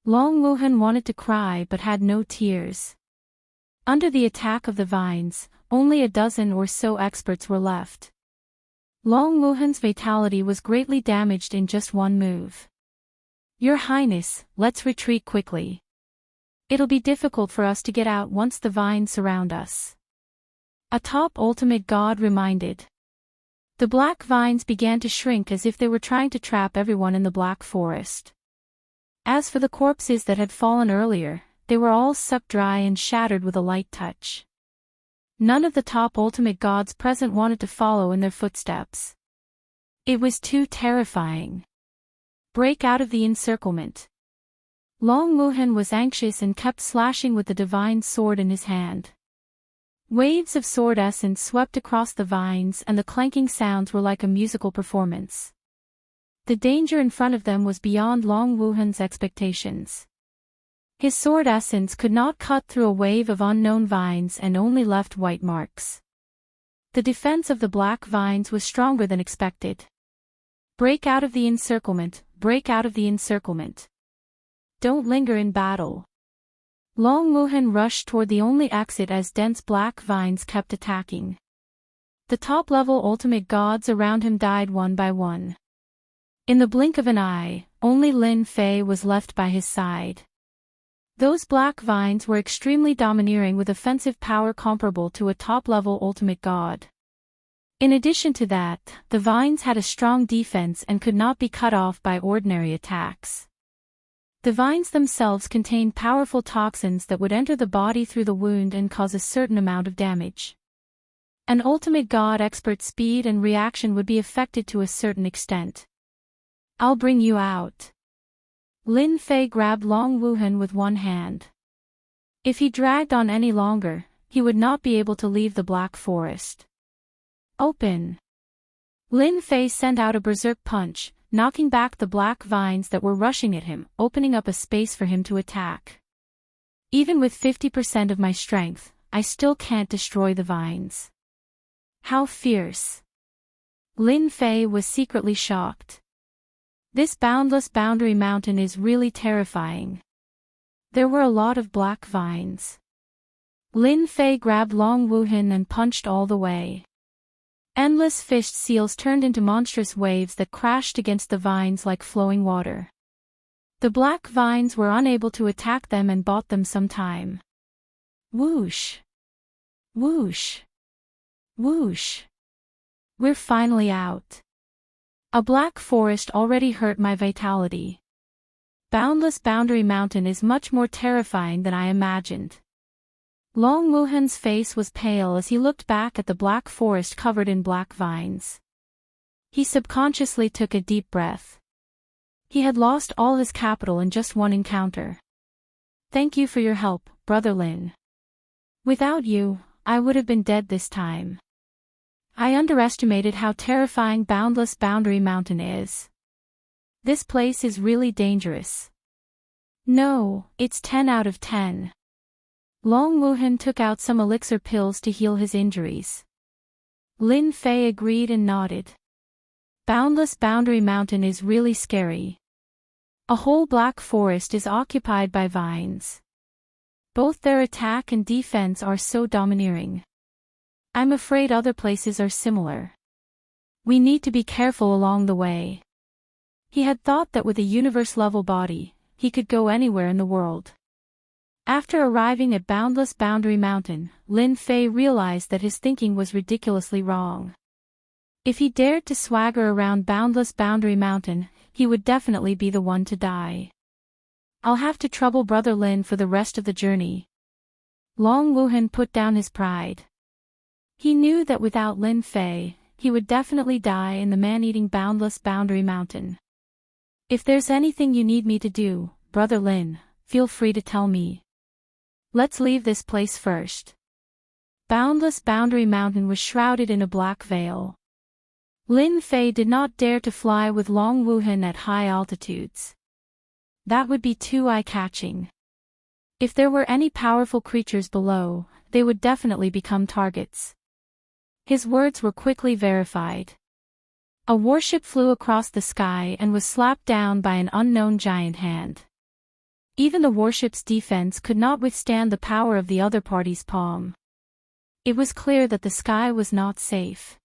Long Wuhan wanted to cry but had no tears. Under the attack of the vines, only a dozen or so experts were left. Long Wuhan's vitality was greatly damaged in just one move. "Your Highness, let's retreat quickly. It'll be difficult for us to get out once the vines surround us," a top ultimate god reminded. The black vines began to shrink as if they were trying to trap everyone in the black forest. As for the corpses that had fallen earlier, they were all sucked dry and shattered with a light touch. None of the top ultimate gods present wanted to follow in their footsteps. It was too terrifying. Break out of the encirclement. Long Wuhan was anxious and kept slashing with the divine sword in his hand. Waves of sword essence swept across the vines and the clanking sounds were like a musical performance. The danger in front of them was beyond Long Wuhan's expectations. His sword essence could not cut through a wave of unknown vines and only left white marks. The defense of the black vines was stronger than expected. Break out of the encirclement, break out of the encirclement. Don't linger in battle. Long Wuhan rushed toward the only exit as dense black vines kept attacking. The top-level ultimate gods around him died one by one. In the blink of an eye, only Lin Fei was left by his side. Those black vines were extremely domineering with offensive power comparable to a top-level ultimate god. In addition to that, the vines had a strong defense and could not be cut off by ordinary attacks. The vines themselves contained powerful toxins that would enter the body through the wound and cause a certain amount of damage. An ultimate god expert's speed and reaction would be affected to a certain extent. "I'll bring you out." Lin Fei grabbed Long Wuhan with one hand. If he dragged on any longer, he would not be able to leave the Black Forest. "Open!" Lin Fei sent out a berserk punch, knocking back the black vines that were rushing at him, opening up a space for him to attack. "Even with 50% of my strength, I still can't destroy the vines." How fierce! Lin Fei was secretly shocked. This boundless boundary mountain is really terrifying. There were a lot of black vines. Lin Fei grabbed Long Wuhan and punched all the way. Endless fished seals turned into monstrous waves that crashed against the vines like flowing water. The black vines were unable to attack them and bought them some time. Whoosh! Whoosh! Whoosh! We're finally out. A black forest already hurt my vitality. Boundless Boundary Mountain is much more terrifying than I imagined. Long Wuhan's face was pale as he looked back at the black forest covered in black vines. He subconsciously took a deep breath. He had lost all his capital in just one encounter. "Thank you for your help, Brother Lin. Without you, I would have been dead this time." I underestimated how terrifying Boundless Boundary Mountain is. This place is really dangerous. No, it's 10 out of 10. Long Woohan took out some elixir pills to heal his injuries. Lin Fei agreed and nodded. Boundless Boundary Mountain is really scary. A whole black forest is occupied by vines. Both their attack and defense are so domineering. I'm afraid other places are similar. We need to be careful along the way. He had thought that with a universe-level body, he could go anywhere in the world. After arriving at Boundless Boundary Mountain, Lin Fei realized that his thinking was ridiculously wrong. If he dared to swagger around Boundless Boundary Mountain, he would definitely be the one to die. I'll have to trouble Brother Lin for the rest of the journey. Long Woohan put down his pride. He knew that without Lin Fei, he would definitely die in the man-eating Boundless Boundary Mountain. If there's anything you need me to do, Brother Lin, feel free to tell me. Let's leave this place first. Boundless Boundary Mountain was shrouded in a black veil. Lin Fei did not dare to fly with Long Woohan at high altitudes. That would be too eye-catching. If there were any powerful creatures below, they would definitely become targets. His words were quickly verified. A warship flew across the sky and was slapped down by an unknown giant hand. Even the warship's defense could not withstand the power of the other party's palm. It was clear that the sky was not safe.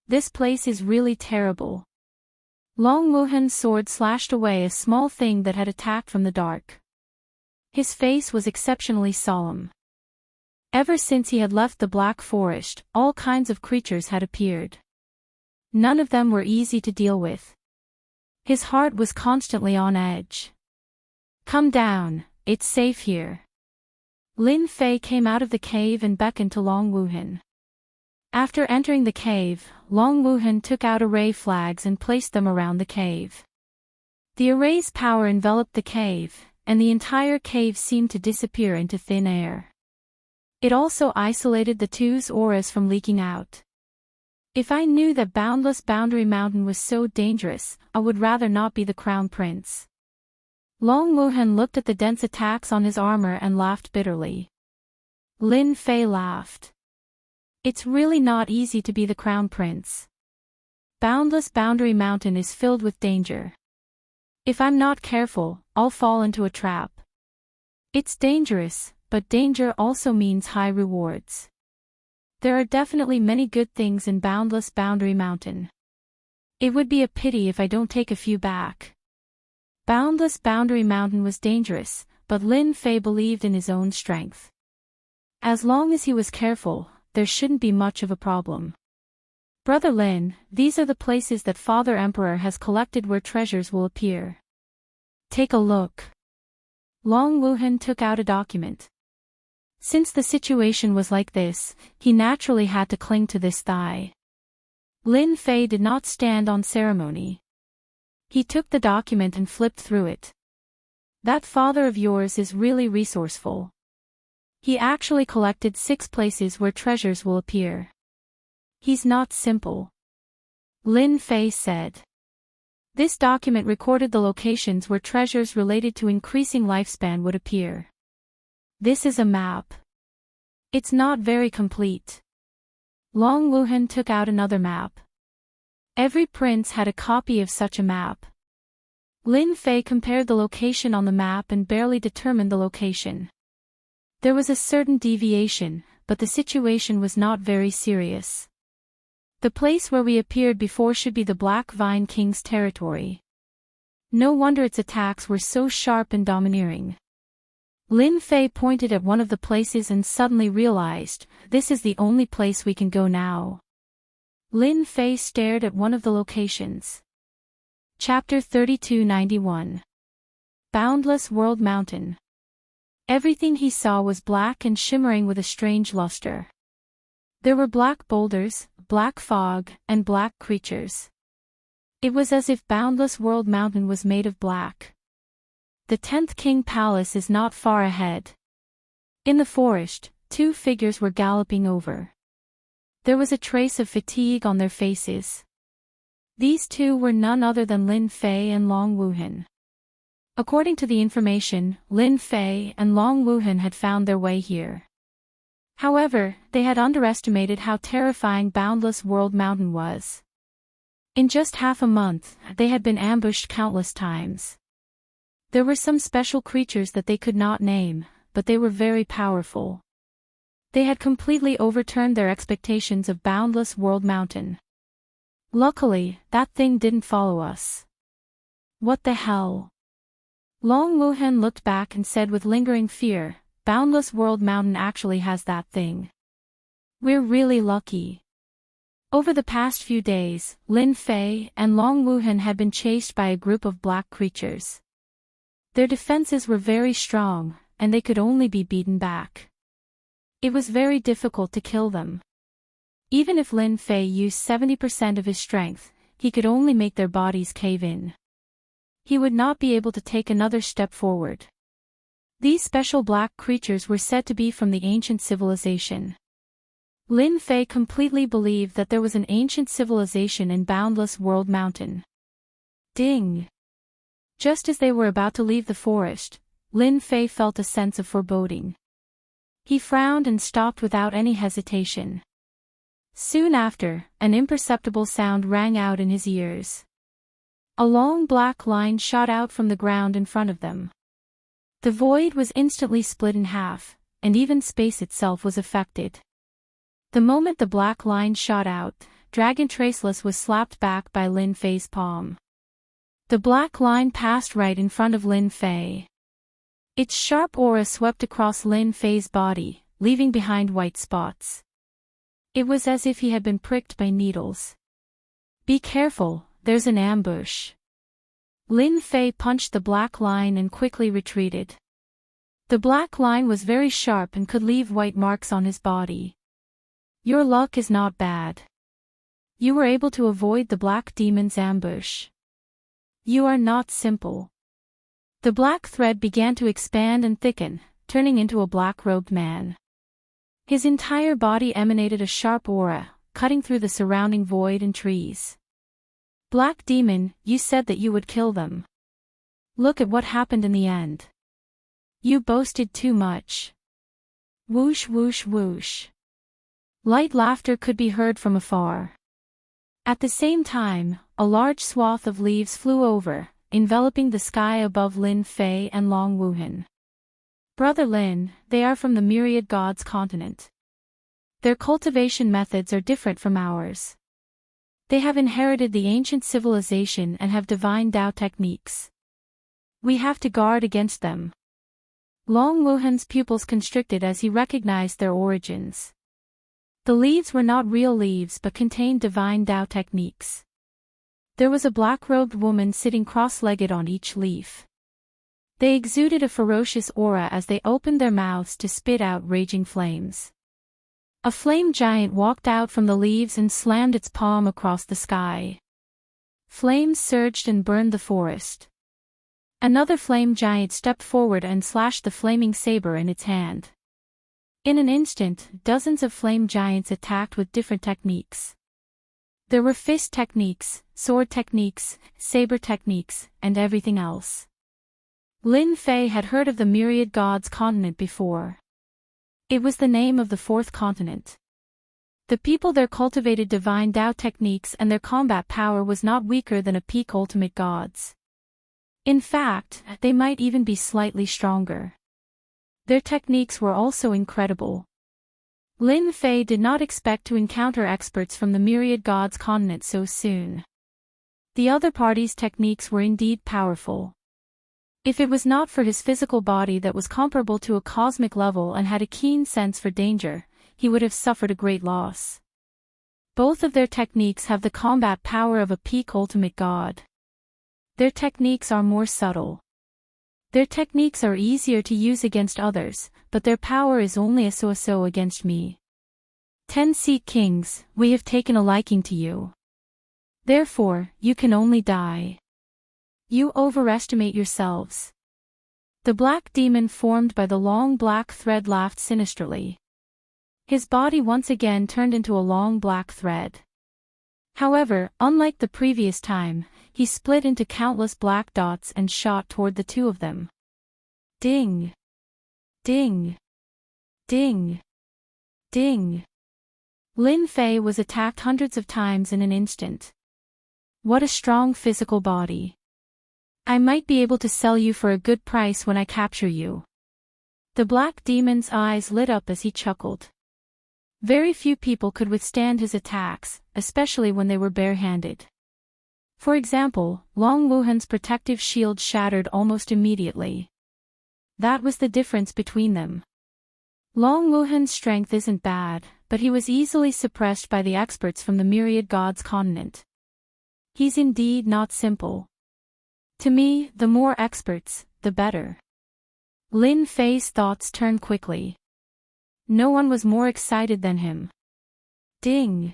This place is really terrible. Long Woohan's sword slashed away a small thing that had attacked from the dark. His face was exceptionally solemn. Ever since he had left the Black Forest, all kinds of creatures had appeared. None of them were easy to deal with. His heart was constantly on edge. Come down, it's safe here. Lin Fei came out of the cave and beckoned to Long Woohan. After entering the cave, Long Woohan took out array flags and placed them around the cave. The array's power enveloped the cave, and the entire cave seemed to disappear into thin air. It also isolated the two's auras from leaking out. If I knew that Boundless Boundary Mountain was so dangerous, I would rather not be the Crown Prince. Long Woohan looked at the dense attacks on his armor and laughed bitterly. Lin Fei laughed. It's really not easy to be the Crown Prince. Boundless Boundary Mountain is filled with danger. If I'm not careful, I'll fall into a trap. It's dangerous, but danger also means high rewards. There are definitely many good things in Boundless Boundary Mountain. It would be a pity if I don't take a few back. Boundless Boundary Mountain was dangerous, but Lin Fei believed in his own strength. As long as he was careful, there shouldn't be much of a problem. Brother Lin, these are the places that Father Emperor has collected where treasures will appear. Take a look. Long Woohan took out a document. Since the situation was like this, he naturally had to cling to this thigh. Lin Fei did not stand on ceremony. He took the document and flipped through it. That father of yours is really resourceful. He actually collected 6 places where treasures will appear. He's not simple. Lin Fei said. This document recorded the locations where treasures related to increasing lifespan would appear. This is a map. It's not very complete. Long Woohan took out another map. Every prince had a copy of such a map. Lin Fei compared the location on the map and barely determined the location. There was a certain deviation, but the situation was not very serious. The place where we appeared before should be the Black Vine King's territory. No wonder its attacks were so sharp and domineering. Lin Fei pointed at one of the places and suddenly realized, this is the only place we can go now. Lin Fei stared at one of the locations. Chapter 3291. Boundless World Mountain. Everything he saw was black and shimmering with a strange luster. There were black boulders, black fog, and black creatures. It was as if Boundless World Mountain was made of black. The 10th King Palace is not far ahead. In the forest, 2 figures were galloping over. There was a trace of fatigue on their faces. These two were none other than Lin Fei and Long Wuhan. According to the information, Lin Fei and Long Wuhan had found their way here. However, they had underestimated how terrifying Boundless World Mountain was. In just half a month, they had been ambushed countless times. There were some special creatures that they could not name, but they were very powerful. They had completely overturned their expectations of Boundless World Mountain. Luckily, that thing didn't follow us. What the hell? Long Wuhan looked back and said with lingering fear, Boundless World Mountain actually has that thing. We're really lucky. Over the past few days, Lin Fei and Long Wuhan had been chased by a group of black creatures. Their defenses were very strong, and they could only be beaten back. It was very difficult to kill them. Even if Lin Fei used 70% of his strength, he could only make their bodies cave in. He would not be able to take another step forward. These special black creatures were said to be from the ancient civilization. Lin Fei completely believed that there was an ancient civilization in Boundless World Mountain. Ding! Just as they were about to leave the forest, Lin Fei felt a sense of foreboding. He frowned and stopped without any hesitation. Soon after, an imperceptible sound rang out in his ears. A long black line shot out from the ground in front of them. The void was instantly split in half, and even space itself was affected. The moment the black line shot out, Dragon Traceless was slapped back by Lin Fei's palm. The black line passed right in front of Lin Fei. Its sharp aura swept across Lin Fei's body, leaving behind white spots. It was as if he had been pricked by needles. Be careful, there's an ambush. Lin Fei punched the black line and quickly retreated. The black line was very sharp and could leave white marks on his body. Your luck is not bad. You were able to avoid the black demon's ambush. You are not simple. The black thread began to expand and thicken, turning into a black-robed man. His entire body emanated a sharp aura, cutting through the surrounding void and trees. Black demon, you said that you would kill them. Look at what happened in the end. You boasted too much. Whoosh whoosh whoosh. Light laughter could be heard from afar. At the same time, a large swath of leaves flew over, enveloping the sky above Lin Fei and Long Wuhan. Brother Lin, they are from the Myriad Gods continent. Their cultivation methods are different from ours. They have inherited the ancient civilization and have divine Dao techniques. We have to guard against them. Long Wuhan's pupils constricted as he recognized their origins. The leaves were not real leaves but contained divine Dao techniques. There was a black-robed woman sitting cross-legged on each leaf. They exuded a ferocious aura as they opened their mouths to spit out raging flames. A flame giant walked out from the leaves and slammed its palm across the sky. Flames surged and burned the forest. Another flame giant stepped forward and slashed the flaming saber in its hand. In an instant, dozens of flame giants attacked with different techniques. There were fist techniques, sword techniques, saber techniques, and everything else. Lin Fei had heard of the Myriad Gods continent before. It was the name of the fourth continent. The people there cultivated divine Dao techniques and their combat power was not weaker than a peak ultimate gods. In fact, they might even be slightly stronger. Their techniques were also incredible. Lin Fei did not expect to encounter experts from the Myriad Gods continent so soon. The other party's techniques were indeed powerful. If it was not for his physical body that was comparable to a cosmic level and had a keen sense for danger, he would have suffered a great loss. Both of their techniques have the combat power of a peak ultimate god. Their techniques are more subtle. Their techniques are easier to use against others, but their power is only a so-so against me. 10 Seat Kings, we have taken a liking to you. Therefore, you can only die. You overestimate yourselves. The black demon formed by the long black thread laughed sinisterly. His body once again turned into a long black thread. However, unlike the previous time, he split into countless black dots and shot toward the two of them. Ding! Ding! Ding! Ding! Lin Fei was attacked hundreds of times in an instant. What a strong physical body. I might be able to sell you for a good price when I capture you. The black demon's eyes lit up as he chuckled. Very few people could withstand his attacks, especially when they were barehanded. For example, Long Wuhan's protective shield shattered almost immediately. That was the difference between them. Long Wuhan's strength isn't bad, but he was easily suppressed by the experts from the Myriad Gods continent. He's indeed not simple. To me, the more experts, the better. Lin Fei's thoughts turned quickly. No one was more excited than him. Ding!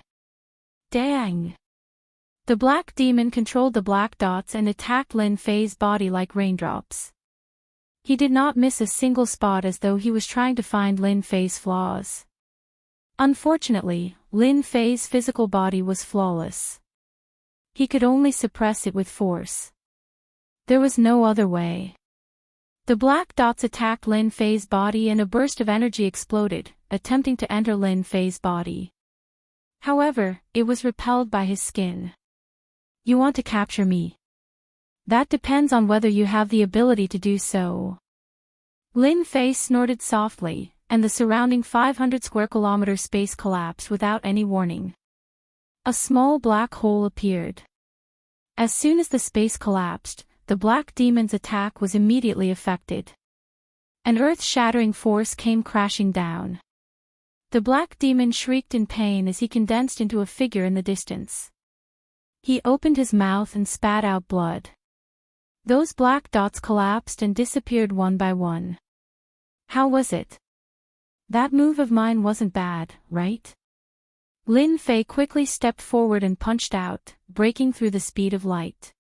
Dang! The black demon controlled the black dots and attacked Lin Fei's body like raindrops. He did not miss a single spot as though he was trying to find Lin Fei's flaws. Unfortunately, Lin Fei's physical body was flawless. He could only suppress it with force. There was no other way. The black dots attacked Lin Fei's body and a burst of energy exploded, attempting to enter Lin Fei's body. However, it was repelled by his skin. You want to capture me? That depends on whether you have the ability to do so. Lin Fei snorted softly, and the surrounding 500 square kilometer space collapsed without any warning. A small black hole appeared. As soon as the space collapsed, the black demon's attack was immediately affected. An earth-shattering force came crashing down. The black demon shrieked in pain as he condensed into a figure in the distance. He opened his mouth and spat out blood. Those black dots collapsed and disappeared one by one. How was it? That move of mine wasn't bad, right? Lin Fei quickly stepped forward and punched out, breaking through the speed of light.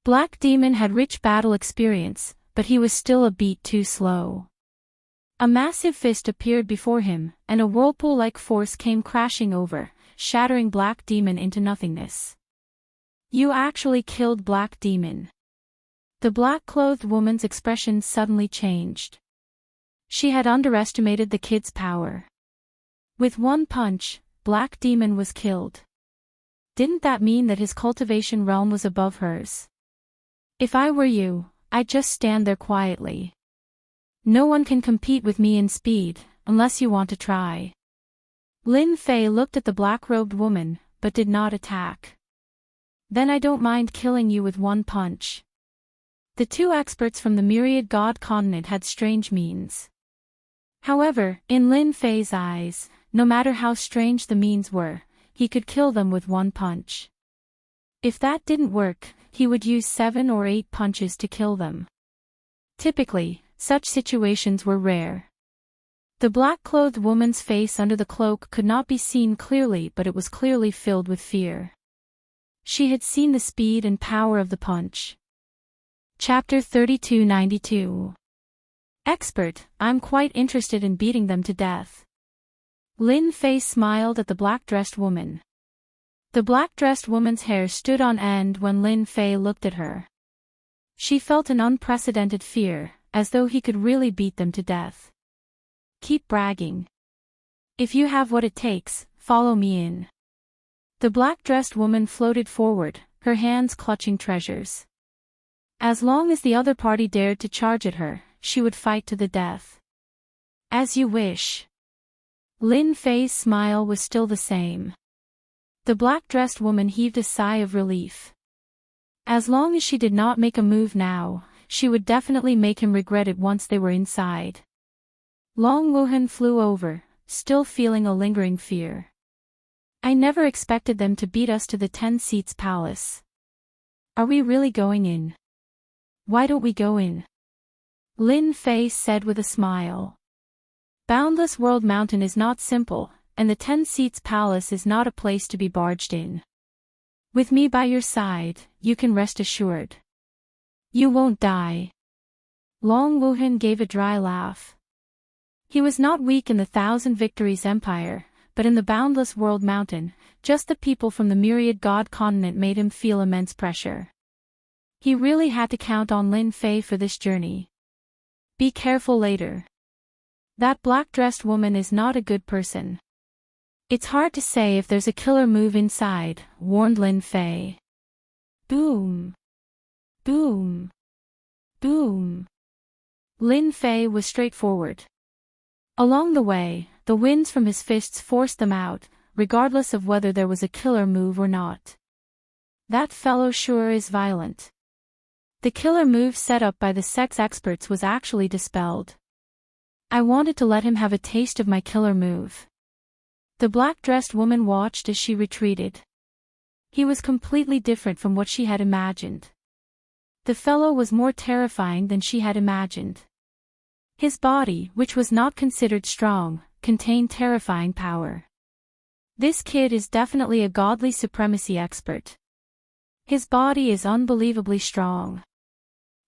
Black Demon had rich battle experience, but he was still a beat too slow. A massive fist appeared before him, and a whirlpool-like force came crashing over, shattering Black Demon into nothingness. You actually killed Black Demon. The black-clothed woman's expression suddenly changed. She had underestimated the kid's power. With one punch, Black Demon was killed. Didn't that mean that his cultivation realm was above hers? If I were you, I'd just stand there quietly. No one can compete with me in speed, unless you want to try. Lin Fei looked at the black-robed woman, but did not attack. Then I don't mind killing you with one punch. The two experts from the Myriad God continent had strange means. However, in Lin Fei's eyes, no matter how strange the means were, he could kill them with one punch. If that didn't work, he would use 7 or 8 punches to kill them. Typically, such situations were rare. The black-clothed woman's face under the cloak could not be seen clearly, but it was clearly filled with fear. She had seen the speed and power of the punch. Chapter 3292. Expert, I'm quite interested in beating them to death. Lin Fei smiled at the black-dressed woman. The black-dressed woman's hair stood on end when Lin Fei looked at her. She felt an unprecedented fear, as though he could really beat them to death. Keep bragging. If you have what it takes, follow me in. The black-dressed woman floated forward, her hands clutching treasures. As long as the other party dared to charge at her, she would fight to the death. As you wish. Lin Fei's smile was still the same. The black-dressed woman heaved a sigh of relief. As long as she did not make a move now, she would definitely make him regret it once they were inside. Long Wuhan flew over, still feeling a lingering fear. I never expected them to beat us to the 10 Seats Palace. Are we really going in? Why don't we go in? Lin Fei said with a smile. Boundless World Mountain is not simple, and the 10 Seats Palace is not a place to be barged in. With me by your side, you can rest assured. You won't die. Long Wuhan gave a dry laugh. He was not weak in the Thousand Victories Empire, but in the Boundless World Mountain, just the people from the myriad god continent made him feel immense pressure. He really had to count on Lin Fei for this journey. Be careful later. That black-dressed woman is not a good person. It's hard to say if there's a killer move inside, warned Lin Fei. Boom. Boom. Boom. Lin Fei was straightforward. Along the way, the winds from his fists forced them out, regardless of whether there was a killer move or not. That fellow sure is violent. The killer move set up by the sex experts was actually dispelled. I wanted to let him have a taste of my killer move. The black-dressed woman watched as she retreated. He was completely different from what she had imagined. The fellow was more terrifying than she had imagined. His body, which was not considered strong, contained terrifying power. This kid is definitely a godly supremacy expert. His body is unbelievably strong.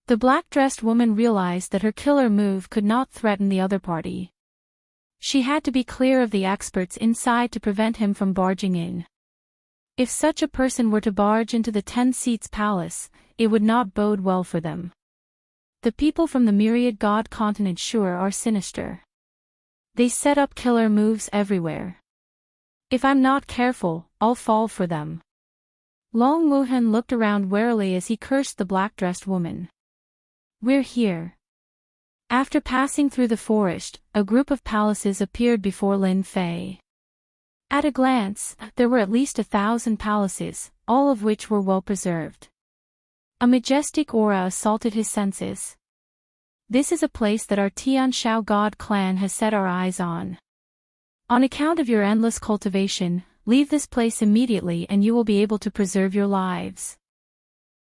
The black-dressed woman realized that her killer move could not threaten the other party. She had to be clear of the experts inside to prevent him from barging in. If such a person were to barge into the 10 Seats Palace, it would not bode well for them. The people from the myriad god continent sure are sinister. They set up killer moves everywhere. If I'm not careful, I'll fall for them. Long Wuhan looked around warily as he cursed the black-dressed woman. We're here. After passing through the forest, a group of palaces appeared before Lin Fei. At a glance, there were at least 1,000 palaces, all of which were well preserved. A majestic aura assaulted his senses. This is a place that our Tianshao God clan has set our eyes on. On account of your endless cultivation, leave this place immediately and you will be able to preserve your lives.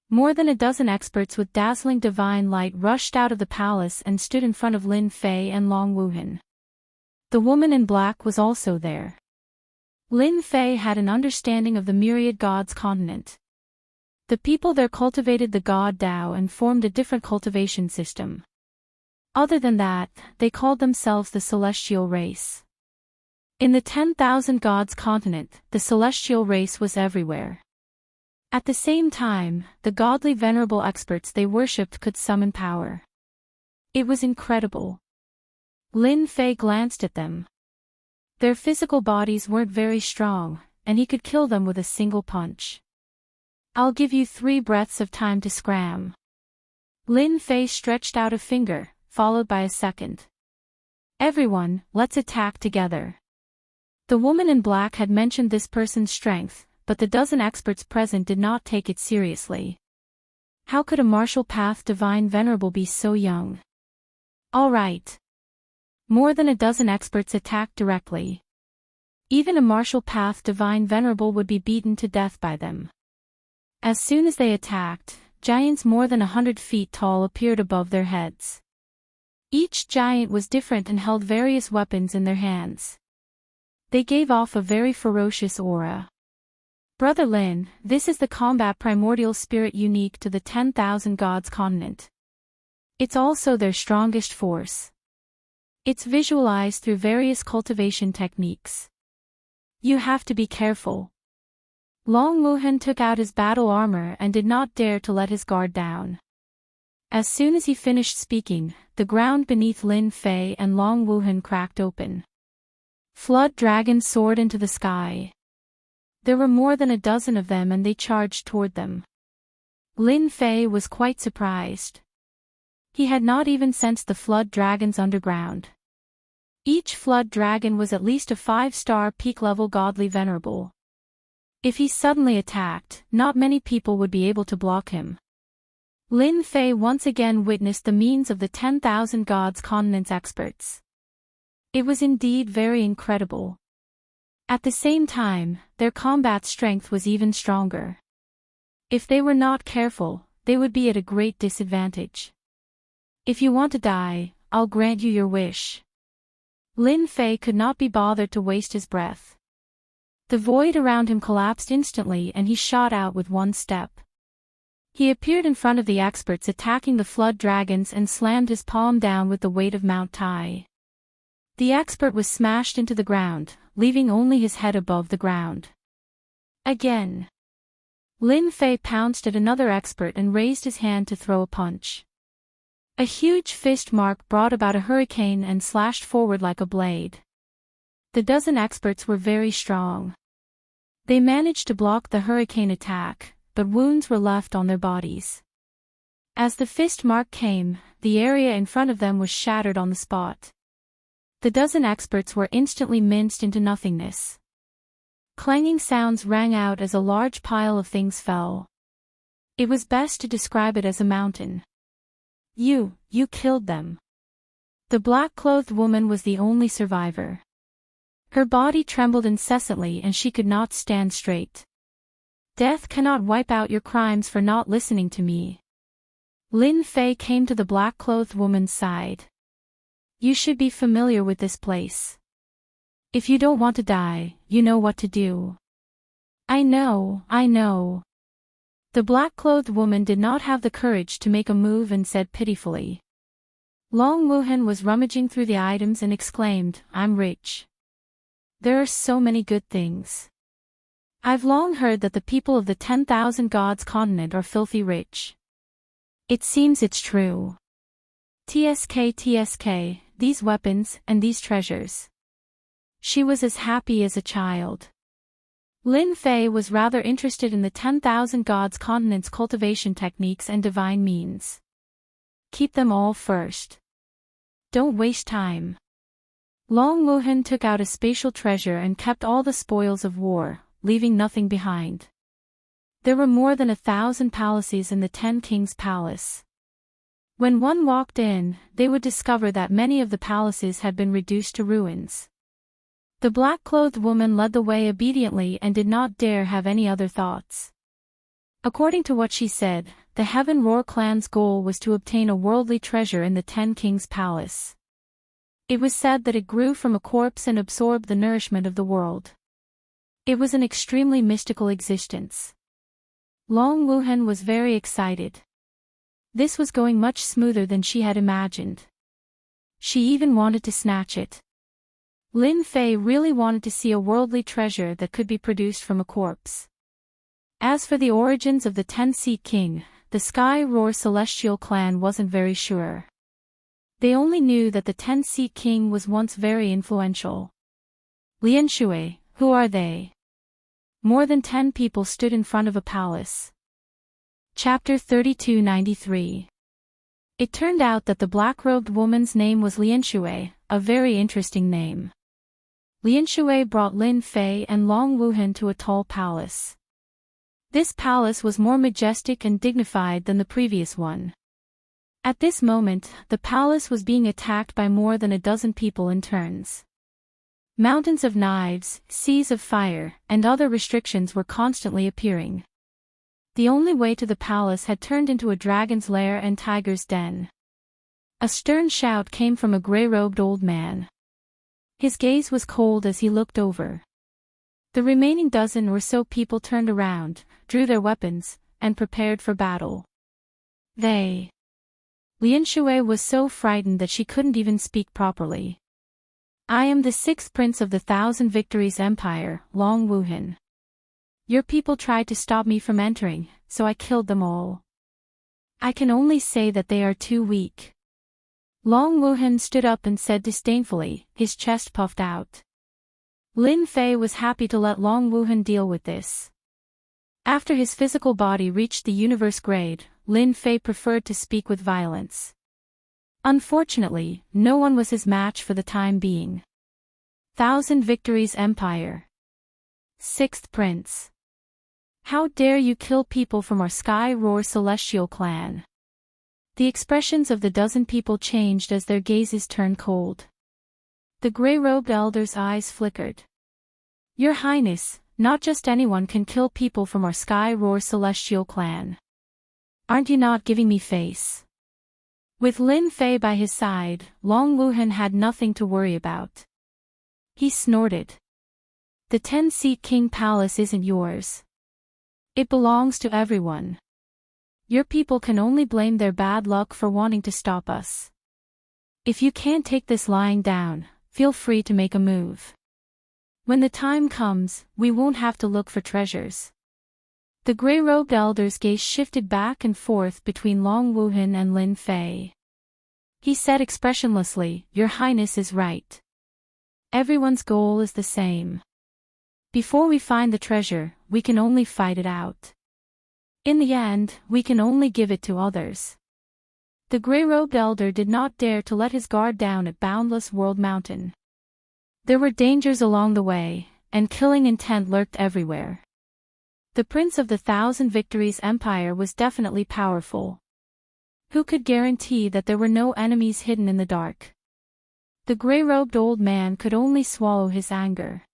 More than a dozen experts with dazzling divine light rushed out of the palace and stood in front of Lin Fei and Long Wuhan. The woman in black was also there. Lin Fei had an understanding of the myriad gods continent. The people there cultivated the god Tao and formed a different cultivation system. Other than that, they called themselves the celestial race. In the 10,000 gods continent, the celestial race was everywhere. At the same time, the godly venerable experts they worshipped could summon power. It was incredible. Lin Fei glanced at them. Their physical bodies weren't very strong, and he could kill them with a single punch. I'll give you 3 breaths of time to scram. Lin Fei stretched out a finger, followed by a second. Everyone, let's attack together. The woman in black had mentioned this person's strength, but the dozen experts present did not take it seriously. How could a martial path divine venerable be so young? All right. More than a dozen experts attacked directly. Even a martial path divine venerable would be beaten to death by them. As soon as they attacked, giants more than 100 feet tall appeared above their heads. Each giant was different and held various weapons in their hands. They gave off a very ferocious aura. Brother Lin, this is the combat primordial spirit unique to the 10,000 gods continent. It's also their strongest force. It's visualized through various cultivation techniques. You have to be careful. Long Wuhan took out his battle armor and did not dare to let his guard down. As soon as he finished speaking, the ground beneath Lin Fei and Long Wuhan cracked open. Flood dragons soared into the sky. There were more than a dozen of them and they charged toward them. Lin Fei was quite surprised. He had not even sensed the flood dragons underground. Each flood dragon was at least a 5-star peak-level godly venerable. If he suddenly attacked, not many people would be able to block him. Lin Fei once again witnessed the means of the 10,000 gods continent's experts. It was indeed very incredible. At the same time, their combat strength was even stronger. If they were not careful, they would be at a great disadvantage. If you want to die, I'll grant you your wish. Lin Fei could not be bothered to waste his breath. The void around him collapsed instantly and he shot out with one step. He appeared in front of the experts attacking the flood dragons and slammed his palm down with the weight of Mount Tai. The expert was smashed into the ground, leaving only his head above the ground. Again. Lin Fei pounced at another expert and raised his hand to throw a punch. A huge fist mark brought about a hurricane and slashed forward like a blade. The dozen experts were very strong. They managed to block the hurricane attack, but wounds were left on their bodies. As the fist mark came, the area in front of them was shattered on the spot. The dozen experts were instantly minced into nothingness. Clanging sounds rang out as a large pile of things fell. It was best to describe it as a mountain. You killed them. The black-clothed woman was the only survivor. Her body trembled incessantly and she could not stand straight. Death cannot wipe out your crimes for not listening to me. Lin Fei came to the black-clothed woman's side. You should be familiar with this place. If you don't want to die, you know what to do. I know. The black-clothed woman did not have the courage to make a move and said pitifully. Long Wuhan was rummaging through the items and exclaimed, I'm rich. There are so many good things. I've long heard that the people of the 10,000 gods continent are filthy rich. It seems it's true. TSK, these weapons and these treasures. She was as happy as a child. Lin Fei was rather interested in the 10,000 gods continent's cultivation techniques and divine means. Keep them all first. Don't waste time. Long Wuhan took out a spatial treasure and kept all the spoils of war, leaving nothing behind. There were more than 1,000 palaces in the 10 Kings' Palace. When one walked in, they would discover that many of the palaces had been reduced to ruins. The black-clothed woman led the way obediently and did not dare have any other thoughts. According to what she said, the Heaven Roar clan's goal was to obtain a worldly treasure in the 10 Kings' Palace. It was said that it grew from a corpse and absorbed the nourishment of the world. It was an extremely mystical existence. Long Wuhan was very excited. This was going much smoother than she had imagined. She even wanted to snatch it. Lin Fei really wanted to see a worldly treasure that could be produced from a corpse. As for the origins of the 10-seat king, the Sky Roar celestial clan wasn't very sure. They only knew that the 10-seat king was once very influential. Lian Shui, who are they? More than 10 people stood in front of a palace. Chapter 3293. It turned out that the black-robed woman's name was Lian Shui, a very interesting name. Lian Shui brought Lin Fei and Long Wuhan to a tall palace. This palace was more majestic and dignified than the previous one. At this moment, the palace was being attacked by more than a dozen people in turns. Mountains of knives, seas of fire, and other restrictions were constantly appearing. The only way to the palace had turned into a dragon's lair and tiger's den. A stern shout came from a gray-robed old man. His gaze was cold as he looked over. The remaining dozen or so people turned around, drew their weapons, and prepared for battle. Lian Shui was so frightened that she couldn't even speak properly. I am the 6th prince of the 1,000 Victories Empire, Long Wuhan. Your people tried to stop me from entering, so I killed them all. I can only say that they are too weak. Long Wuhan stood up and said disdainfully, his chest puffed out. Lin Fei was happy to let Long Wuhan deal with this. After his physical body reached the universe grade, Lin Fei preferred to speak with violence. Unfortunately, no one was his match for the time being. 1,000 Victories Empire. 6th Prince. How dare you kill people from our Sky Roar celestial clan? The expressions of the dozen people changed as their gazes turned cold. The gray-robed elder's eyes flickered. Your Highness, not just anyone can kill people from our Sky Roar celestial clan. Aren't you not giving me face? With Lin Fei by his side, Long Wuhan had nothing to worry about. He snorted. The 10-seat King Palace isn't yours. It belongs to everyone. Your people can only blame their bad luck for wanting to stop us. If you can't take this lying down, feel free to make a move. When the time comes, we won't have to look for treasures. The gray-robed elder's gaze shifted back and forth between Long Wuhan and Lin Fei. He said expressionlessly, "Your Highness is right. Everyone's goal is the same. Before we find the treasure, we can only fight it out. In the end, we can only give it to others." The gray-robed elder did not dare to let his guard down at Boundless World Mountain. There were dangers along the way, and killing intent lurked everywhere. The Prince of the Thousand Victories Empire was definitely powerful. Who could guarantee that there were no enemies hidden in the dark? The gray-robed old man could only swallow his anger.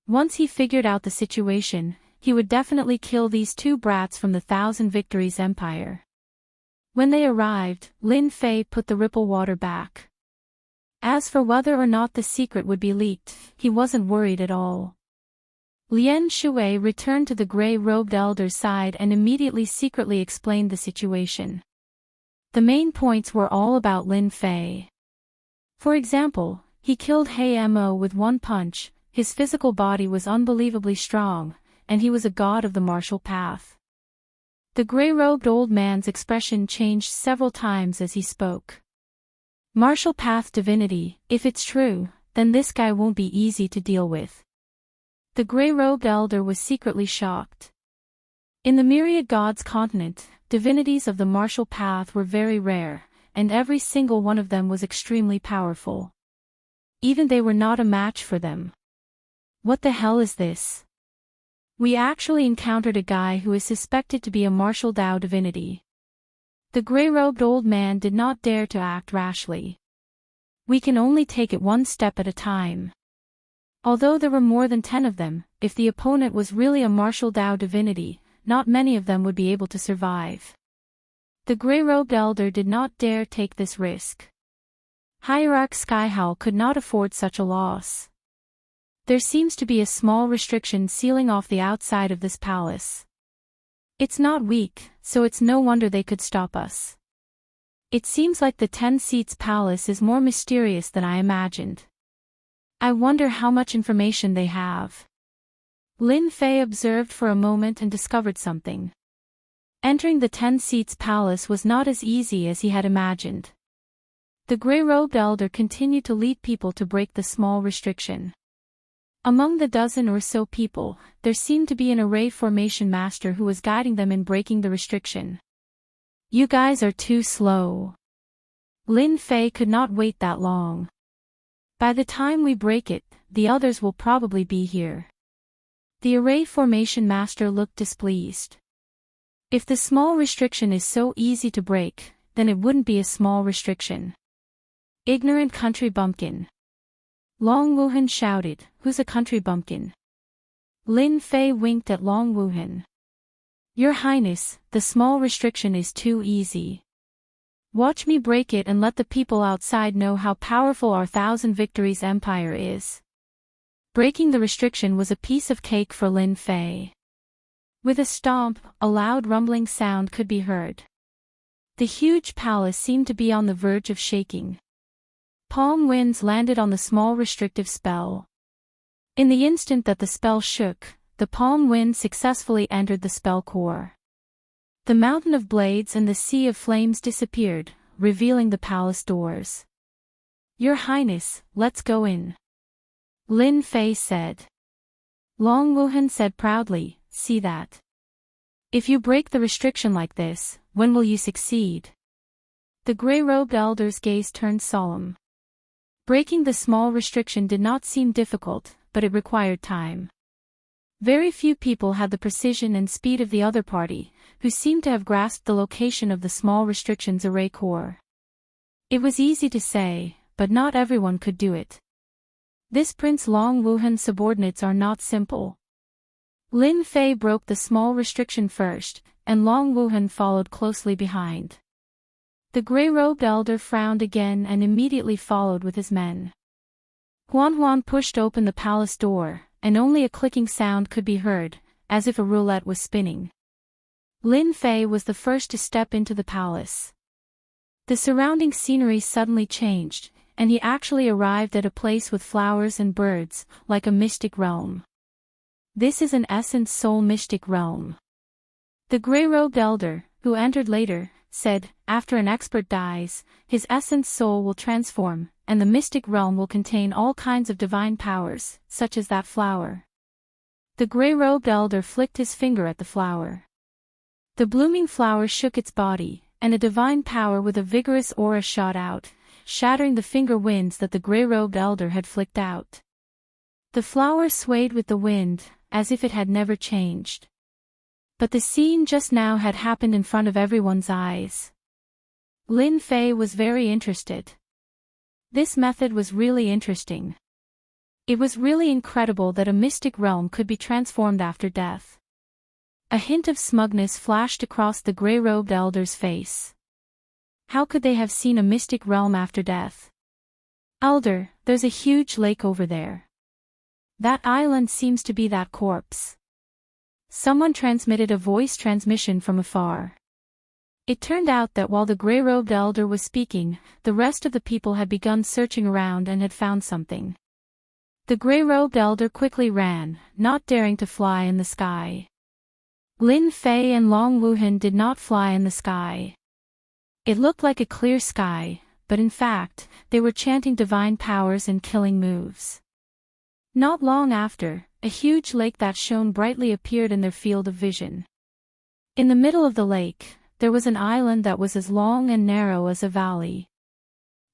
Once he figured out the situation, he would definitely kill these two brats from the Thousand Victories Empire. When they arrived, Lin Fei put the ripple water back. As for whether or not the secret would be leaked, he wasn't worried at all. Lien Shui returned to the gray-robed elder's side and immediately secretly explained the situation. The main points were all about Lin Fei. For example, he killed He Mo with one punch, his physical body was unbelievably strong, and he was a god of the martial path. The gray-robed old man's expression changed several times as he spoke. Martial path divinity, if it's true, then this guy won't be easy to deal with. The gray-robed elder was secretly shocked. In the myriad gods continent, divinities of the martial path were very rare, and every single one of them was extremely powerful. Even they were not a match for them. What the hell is this? We actually encountered a guy who is suspected to be a martial Dao divinity. The gray-robed old man did not dare to act rashly. We can only take it one step at a time. Although there were more than 10 of them, if the opponent was really a martial Dao divinity, not many of them would be able to survive. The gray-robed elder did not dare take this risk. Hierarch Skyhowl could not afford such a loss. There seems to be a small restriction sealing off the outside of this palace. It's not weak, so it's no wonder they could stop us. It seems like the 10 Seats Palace is more mysterious than I imagined. I wonder how much information they have. Lin Fei observed for a moment and discovered something. Entering the 10 Seats Palace was not as easy as he had imagined. The gray-robed elder continued to lead people to break the small restriction. Among the dozen or so people, there seemed to be an array formation master who was guiding them in breaking the restriction. You guys are too slow. Lin Fei could not wait that long. By the time we break it, the others will probably be here. The array formation master looked displeased. If the small restriction is so easy to break, then it wouldn't be a small restriction. Ignorant country bumpkin. Long Wuhan shouted, "Who's a country bumpkin?" Lin Fei winked at Long Wuhan. Your Highness, the small restriction is too easy. Watch me break it and let the people outside know how powerful our Thousand Victories Empire is. Breaking the restriction was a piece of cake for Lin Fei. With a stomp, a loud rumbling sound could be heard. The huge palace seemed to be on the verge of shaking. Palm winds landed on the small restrictive spell. In the instant that the spell shook, the palm wind successfully entered the spell core. The mountain of blades and the sea of flames disappeared, revealing the palace doors. Your Highness, let's go in. Lin Fei said. Long Wuhan said proudly, see that. If you break the restriction like this, when will you succeed? The gray-robed elder's gaze turned solemn. Breaking the small restriction did not seem difficult, but it required time. Very few people had the precision and speed of the other party, who seemed to have grasped the location of the small restriction's array core. It was easy to say, but not everyone could do it. This Prince Long Wuhan's subordinates are not simple. Lin Fei broke the small restriction first, and Long Wuhan followed closely behind. The gray-robed elder frowned again and immediately followed with his men. Huan Huan pushed open the palace door, and only a clicking sound could be heard, as if a roulette was spinning. Lin Fei was the first to step into the palace. The surrounding scenery suddenly changed, and he actually arrived at a place with flowers and birds, like a mystic realm. This is an essence soul mystic realm. The gray-robed elder, who entered later, said, after an expert dies, his essence soul will transform, and the mystic realm will contain all kinds of divine powers, such as that flower. The gray-robed elder flicked his finger at the flower. The blooming flower shook its body, and a divine power with a vigorous aura shot out, shattering the finger winds that the gray-robed elder had flicked out. The flower swayed with the wind, as if it had never changed. But the scene just now had happened in front of everyone's eyes. Lin Fei was very interested. This method was really interesting. It was really incredible that a mystic realm could be transformed after death. A hint of smugness flashed across the gray-robed elder's face. How could they have seen a mystic realm after death? Elder, there's a huge lake over there. That island seems to be that corpse. Someone transmitted a voice transmission from afar. It turned out that while the gray-robed elder was speaking, the rest of the people had begun searching around and had found something. The gray-robed elder quickly ran, not daring to fly in the sky. Lin Fei and Long Wuhan did not fly in the sky. It looked like a clear sky, but in fact, they were chanting divine powers and killing moves. Not long after, a huge lake that shone brightly appeared in their field of vision. In the middle of the lake, there was an island that was as long and narrow as a valley.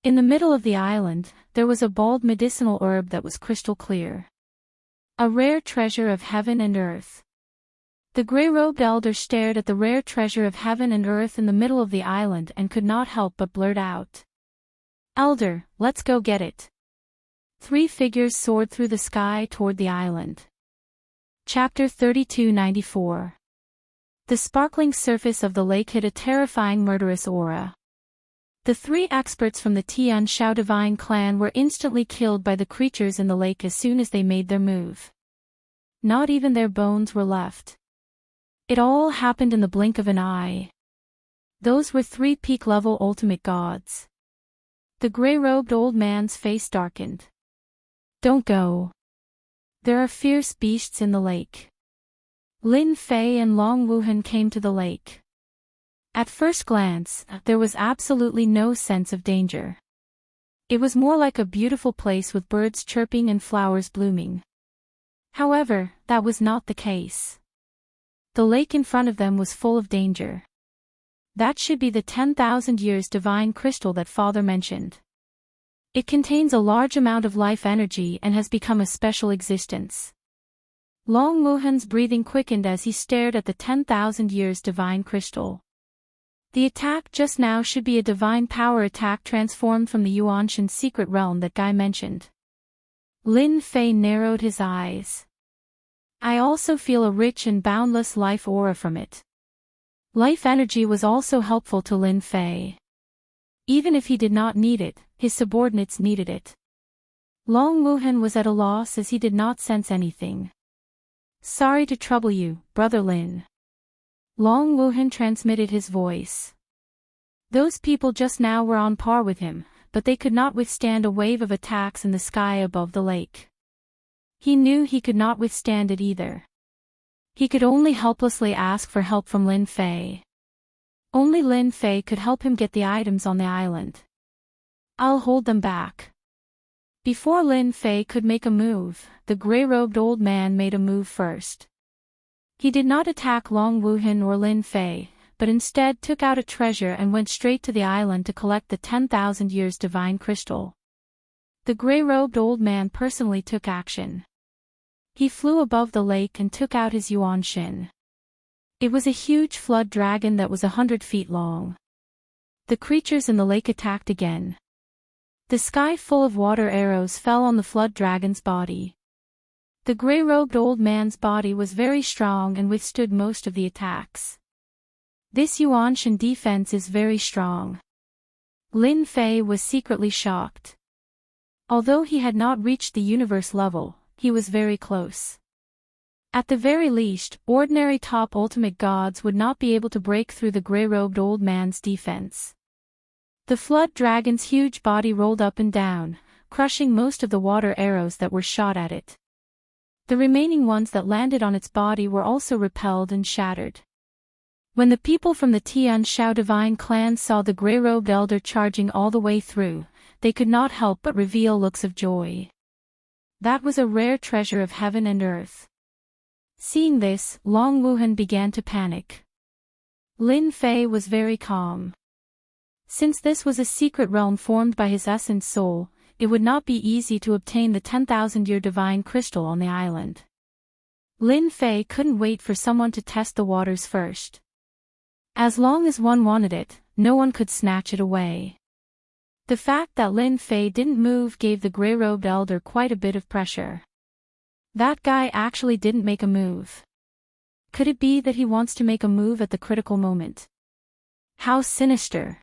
In the middle of the island, there was a bald medicinal herb that was crystal clear. A rare treasure of heaven and earth. The gray-robed elder stared at the rare treasure of heaven and earth in the middle of the island and could not help but blurt out. "Elder, let's go get it." 3 figures soared through the sky toward the island. Chapter 3294. The sparkling surface of the lake hid a terrifying murderous aura. The 3 experts from the Tian Shao divine clan were instantly killed by the creatures in the lake as soon as they made their move. Not even their bones were left. It all happened in the blink of an eye. Those were 3 peak-level ultimate gods. The gray-robed old man's face darkened. "Don't go. There are fierce beasts in the lake." Lin Fei and Long Wuhan came to the lake. At first glance, there was absolutely no sense of danger. It was more like a beautiful place with birds chirping and flowers blooming. However, that was not the case. The lake in front of them was full of danger. That should be the 10,000 years divine crystal that Father mentioned. It contains a large amount of life energy and has become a special existence. Long Wuhan's breathing quickened as he stared at the 10,000 years divine crystal. The attack just now should be a divine power attack transformed from the Yuanshan secret realm that Guy mentioned. Lin Fei narrowed his eyes. "I also feel a rich and boundless life aura from it." Life energy was also helpful to Lin Fei. Even if he did not need it, his subordinates needed it. Long Wuhan was at a loss as he did not sense anything. "Sorry to trouble you, Brother Lin." Long Wuhan transmitted his voice. Those people just now were on par with him, but they could not withstand a wave of attacks in the sky above the lake. He knew he could not withstand it either. He could only helplessly ask for help from Lin Fei. Only Lin Fei could help him get the items on the island. "I'll hold them back." Before Lin Fei could make a move, the gray-robed old man made a move first. He did not attack Long Wuhan or Lin Fei, but instead took out a treasure and went straight to the island to collect the 10,000 years divine crystal. The gray-robed old man personally took action. He flew above the lake and took out his Yuanshin. It was a huge flood dragon that was 100 feet long. The creatures in the lake attacked again. The sky full of water arrows fell on the flood dragon's body. The gray-robed old man's body was very strong and withstood most of the attacks. This Yuanshan defense is very strong. Lin Fei was secretly shocked. Although he had not reached the universe level, he was very close. At the very least, ordinary top ultimate gods would not be able to break through the gray-robed old man's defense. The flood dragon's huge body rolled up and down, crushing most of the water arrows that were shot at it. The remaining ones that landed on its body were also repelled and shattered. When the people from the Tian Shao divine clan saw the grey-robed elder charging all the way through, they could not help but reveal looks of joy. That was a rare treasure of heaven and earth. Seeing this, Long Wuhan began to panic. Lin Fei was very calm. Since this was a secret realm formed by his essence soul, it would not be easy to obtain the 10,000-year divine crystal on the island. Lin Fei couldn't wait for someone to test the waters first. As long as one wanted it, no one could snatch it away. The fact that Lin Fei didn't move gave the grey-robed elder quite a bit of pressure. That guy actually didn't make a move. Could it be that he wants to make a move at the critical moment? How sinister!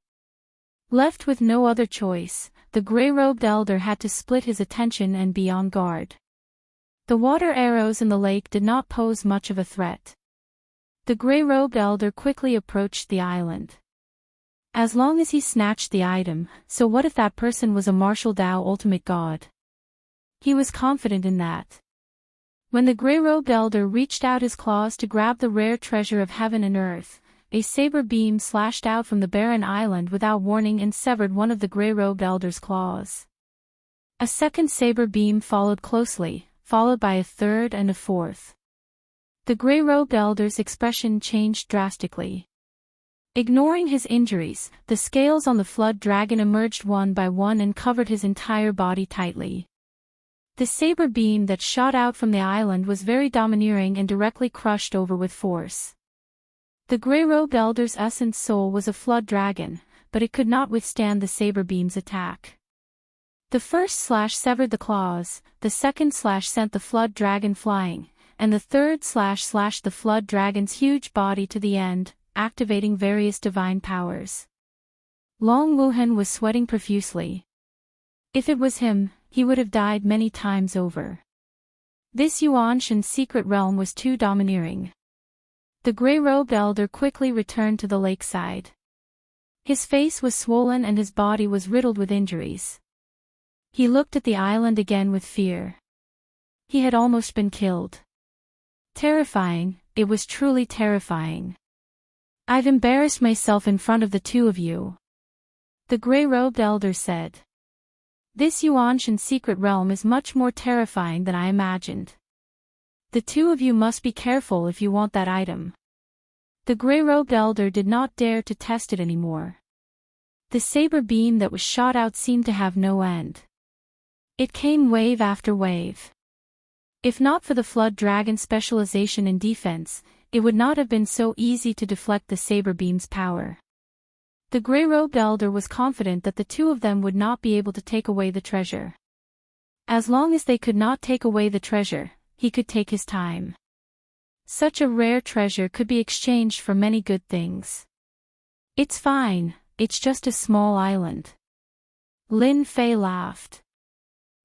Left with no other choice, the grey-robed elder had to split his attention and be on guard. The water arrows in the lake did not pose much of a threat. The grey-robed elder quickly approached the island. As long as he snatched the item, so what if that person was a martial Tao ultimate god? He was confident in that. When the grey-robed elder reached out his claws to grab the rare treasure of heaven and earth, a saber beam slashed out from the barren island without warning and severed one of the grey-robed elder's claws. A second saber beam followed closely, followed by a third and a fourth. The grey-robed elder's expression changed drastically. Ignoring his injuries, the scales on the flood dragon emerged one by one and covered his entire body tightly. The saber beam that shot out from the island was very domineering and directly crushed over with force. The grey-robed elder's essence soul was a flood dragon, but it could not withstand the saber beam's attack. The first slash severed the claws, the second slash sent the flood dragon flying, and the third slash slashed the flood dragon's huge body to the end, activating various divine powers. Long Wuhan was sweating profusely. If it was him, he would have died many times over. This Yuanshan's secret realm was too domineering. The grey-robed elder quickly returned to the lakeside. His face was swollen and his body was riddled with injuries. He looked at the island again with fear. He had almost been killed. Terrifying, it was truly terrifying. I've embarrassed myself in front of the two of you. The grey-robed elder said. This Yuanshan secret realm is much more terrifying than I imagined. The two of you must be careful if you want that item. The grey-robed elder did not dare to test it anymore. The saber beam that was shot out seemed to have no end. It came wave after wave. If not for the flood dragon's specialization in defense, it would not have been so easy to deflect the saber beam's power. The grey-robed elder was confident that the two of them would not be able to take away the treasure. As long as they could not take away the treasure, he could take his time. Such a rare treasure could be exchanged for many good things. It's fine, it's just a small island. Lin Fei laughed.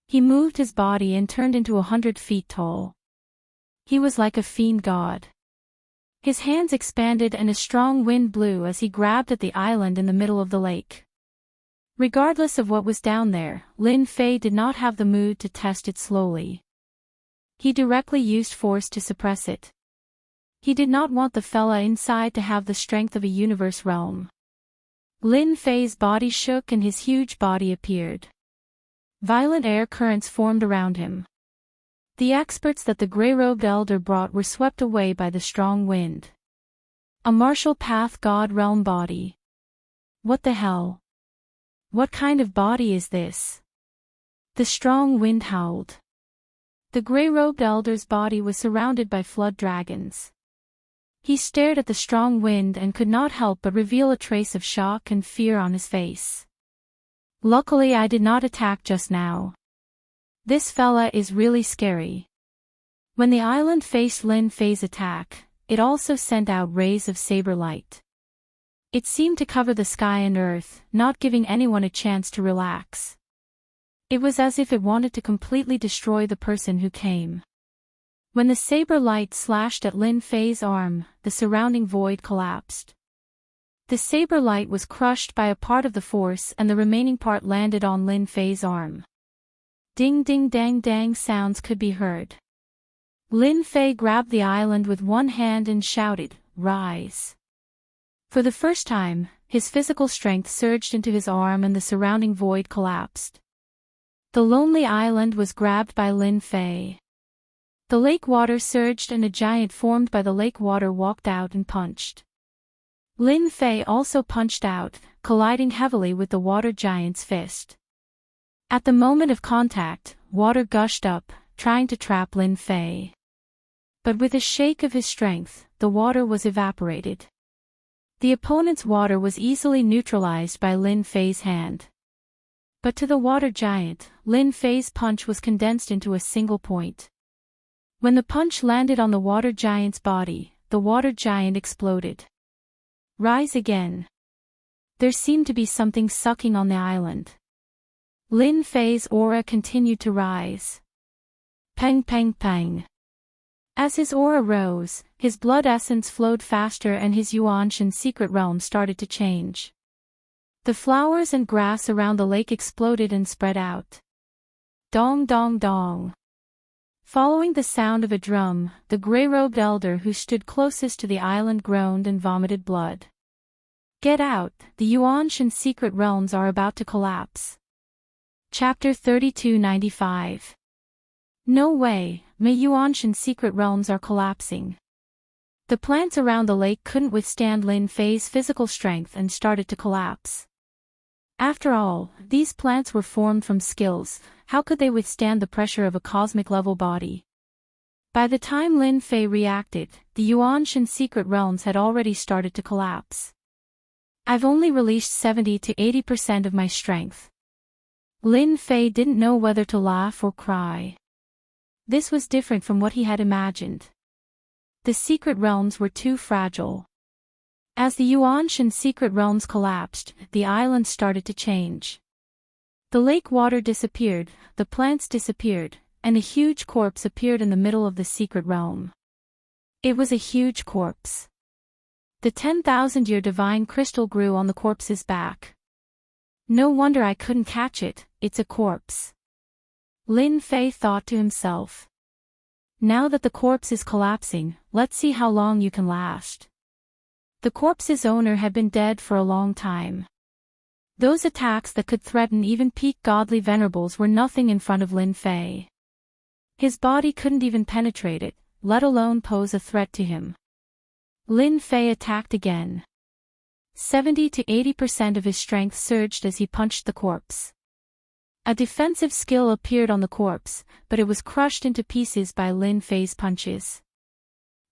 He moved his body and turned into 100 feet tall. He was like a fiend god. His hands expanded and a strong wind blew as he grabbed at the island in the middle of the lake. Regardless of what was down there, Lin Fei did not have the mood to test it slowly. He directly used force to suppress it. He did not want the fella inside to have the strength of a universe realm. Lin Fei's body shook and his huge body appeared. Violent air currents formed around him. The experts that the grey-robed elder brought were swept away by the strong wind. A martial path god realm body. What the hell? What kind of body is this? The strong wind howled. The grey-robed elder's body was surrounded by flood dragons. He stared at the strong wind and could not help but reveal a trace of shock and fear on his face. Luckily I did not attack just now. This fella is really scary. When the island faced Lin Fei's attack, it also sent out rays of saber light. It seemed to cover the sky and earth, not giving anyone a chance to relax. It was as if it wanted to completely destroy the person who came. When the saber light slashed at Lin Fei's arm, the surrounding void collapsed. The saber light was crushed by a part of the force and the remaining part landed on Lin Fei's arm. Ding ding dang dang sounds could be heard. Lin Fei grabbed the island with one hand and shouted, "Rise!" For the first time, his physical strength surged into his arm and the surrounding void collapsed. The lonely island was grabbed by Lin Fei. The lake water surged and a giant formed by the lake water walked out and punched. Lin Fei also punched out, colliding heavily with the water giant's fist. At the moment of contact, water gushed up, trying to trap Lin Fei. But with a shake of his strength, the water was evaporated. The opponent's water was easily neutralized by Lin Fei's hand. But to the water giant, Lin Fei's punch was condensed into a single point. When the punch landed on the water giant's body, the water giant exploded. Rise again. There seemed to be something sucking on the island. Lin Fei's aura continued to rise. Pang pang pang. As his aura rose, his blood essence flowed faster and his Yuanshan secret realm started to change. The flowers and grass around the lake exploded and spread out. Dong dong dong. Following the sound of a drum, the gray-robed elder who stood closest to the island groaned and vomited blood. Get out, the Yuanshan secret realms are about to collapse. Chapter 3295. No way, my Yuanshan secret realms are collapsing. The plants around the lake couldn't withstand Lin Fei's physical strength and started to collapse. After all, these plants were formed from skills, how could they withstand the pressure of a cosmic-level body? By the time Lin Fei reacted, the Yuanshan secret realms had already started to collapse. I've only released 70 to 80% of my strength. Lin Fei didn't know whether to laugh or cry. This was different from what he had imagined. The secret realms were too fragile. As the Yuanshan secret realms collapsed, the island started to change. The lake water disappeared, the plants disappeared, and a huge corpse appeared in the middle of the secret realm. It was a huge corpse. The 10,000-year divine crystal grew on the corpse's back. No wonder I couldn't catch it, it's a corpse. Lin Fei thought to himself. Now that the corpse is collapsing, let's see how long you can last. The corpse's owner had been dead for a long time. Those attacks that could threaten even peak godly venerables were nothing in front of Lin Fei. His body couldn't even penetrate it, let alone pose a threat to him. Lin Fei attacked again. 70 to 80% of his strength surged as he punched the corpse. A defensive skill appeared on the corpse, but it was crushed into pieces by Lin Fei's punches.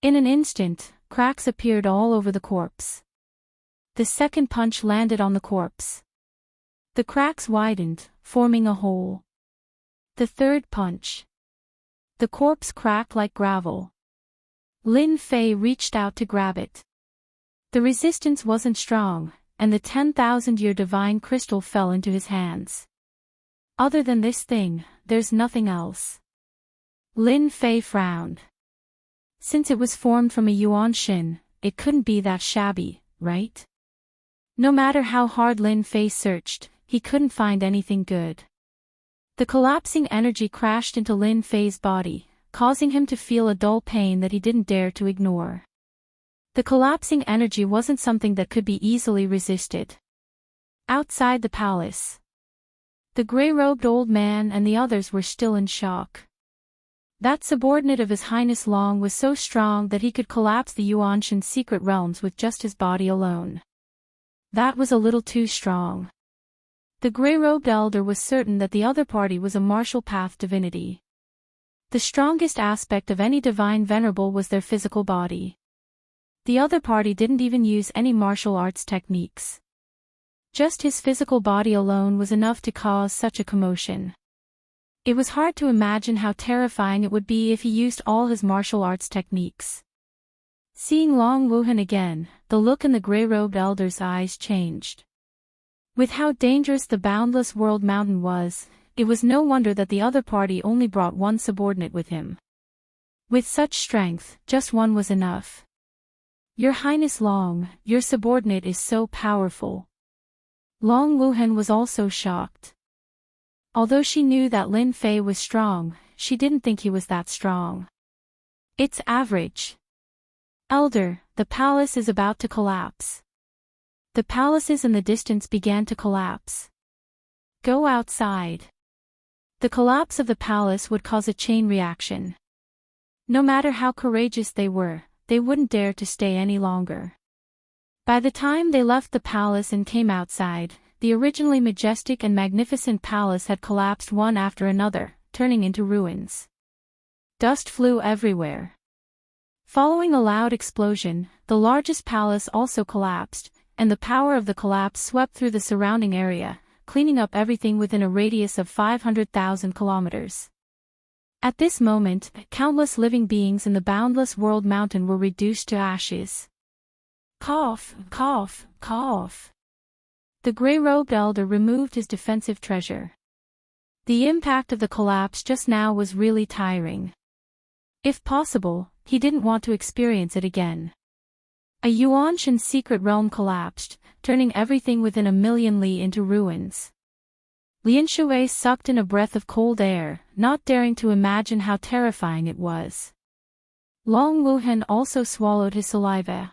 In an instant, cracks appeared all over the corpse. The second punch landed on the corpse. The cracks widened, forming a hole. The third punch. The corpse cracked like gravel. Lin Fei reached out to grab it. The resistance wasn't strong, and the 10,000-year divine crystal fell into his hands. Other than this thing, there's nothing else. Lin Fei frowned. Since it was formed from a Yuanshan, it couldn't be that shabby, right? No matter how hard Lin Fei searched, he couldn't find anything good. The collapsing energy crashed into Lin Fei's body, causing him to feel a dull pain that he didn't dare to ignore. The collapsing energy wasn't something that could be easily resisted. Outside the palace, the gray-robed old man and the others were still in shock. That subordinate of His Highness Long was so strong that he could collapse the Yuanshan secret realms with just his body alone. That was a little too strong. The gray-robed elder was certain that the other party was a martial path divinity. The strongest aspect of any divine venerable was their physical body. The other party didn't even use any martial arts techniques. Just his physical body alone was enough to cause such a commotion. It was hard to imagine how terrifying it would be if he used all his martial arts techniques. Seeing Long Wuhan again, the look in the gray-robed elder's eyes changed. With how dangerous the Boundless World Mountain was, it was no wonder that the other party only brought one subordinate with him. With such strength, just one was enough. Your Highness Long, your subordinate is so powerful. Long Wuhan was also shocked. Although she knew that Lin Fei was strong, she didn't think he was that strong. It's average. Elder, the palace is about to collapse. The palaces in the distance began to collapse. Go outside. The collapse of the palace would cause a chain reaction. No matter how courageous they were, they wouldn't dare to stay any longer. By the time they left the palace and came outside, the originally majestic and magnificent palace had collapsed one after another, turning into ruins. Dust flew everywhere. Following a loud explosion, the largest palace also collapsed, and the power of the collapse swept through the surrounding area, cleaning up everything within a radius of 500,000 kilometers. At this moment, countless living beings in the Boundless World Mountain were reduced to ashes. Cough, cough, cough. The gray-robed elder removed his defensive treasure. The impact of the collapse just now was really tiring. If possible, he didn't want to experience it again. A Yuanshan secret realm collapsed, turning everything within a million li into ruins. Lin Shui sucked in a breath of cold air, not daring to imagine how terrifying it was. Long Wuhan also swallowed his saliva.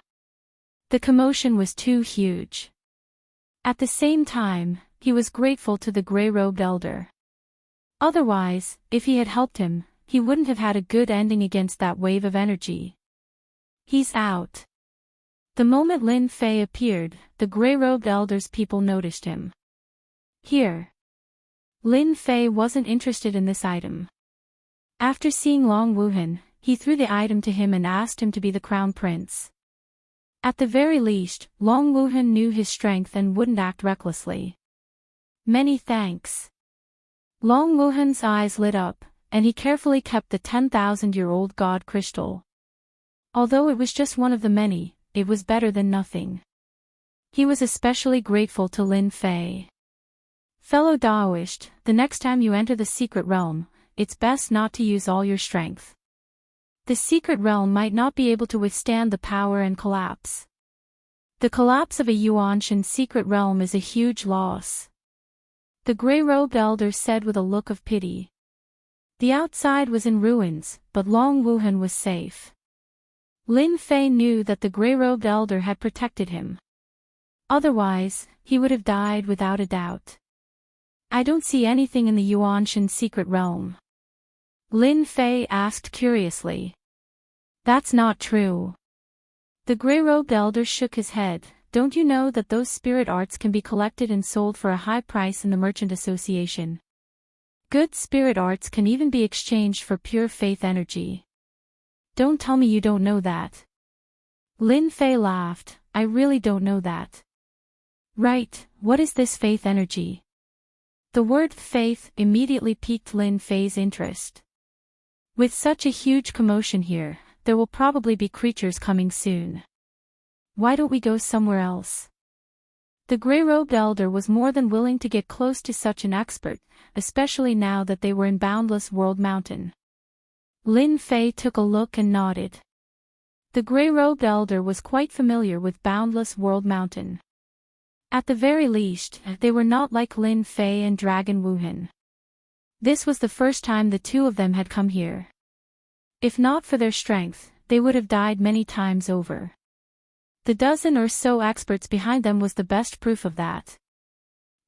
The commotion was too huge. At the same time, he was grateful to the gray-robed elder. Otherwise, if he had helped him, he wouldn't have had a good ending against that wave of energy. He's out. The moment Lin Fei appeared, the gray-robed elder's people noticed him. Here. Lin Fei wasn't interested in this item. After seeing Long Wuhan, he threw the item to him and asked him to be the crown prince. At the very least, Long Wuhan knew his strength and wouldn't act recklessly. Many thanks. Long Wuhan's eyes lit up, and he carefully kept the 10,000-year-old god crystal. Although it was just one of the many, it was better than nothing. He was especially grateful to Lin Fei. Fellow Daoist, the next time you enter the secret realm, it's best not to use all your strength. The secret realm might not be able to withstand the power and collapse. The collapse of a Yuanshan secret realm is a huge loss. The gray-robed elder said with a look of pity. The outside was in ruins, but Long Wuhan was safe. Lin Fei knew that the gray-robed elder had protected him. Otherwise, he would have died without a doubt. I don't see anything in the Yuanshan secret realm. Lin Fei asked curiously. That's not true. The gray-robed elder shook his head. Don't you know that those spirit arts can be collected and sold for a high price in the Merchant Association? Good spirit arts can even be exchanged for pure faith energy. Don't tell me you don't know that. Lin Fei laughed. I really don't know that. Right, what is this faith energy? The word faith immediately piqued Lin Fei's interest. With such a huge commotion here, there will probably be creatures coming soon. Why don't we go somewhere else? The gray-robed elder was more than willing to get close to such an expert, especially now that they were in Boundless World Mountain. Lin Fei took a look and nodded. The gray-robed elder was quite familiar with Boundless World Mountain. At the very least, they were not like Lin Fei and Dragon Wuhan. This was the first time the two of them had come here. If not for their strength, they would have died many times over. The dozen or so experts behind them was the best proof of that.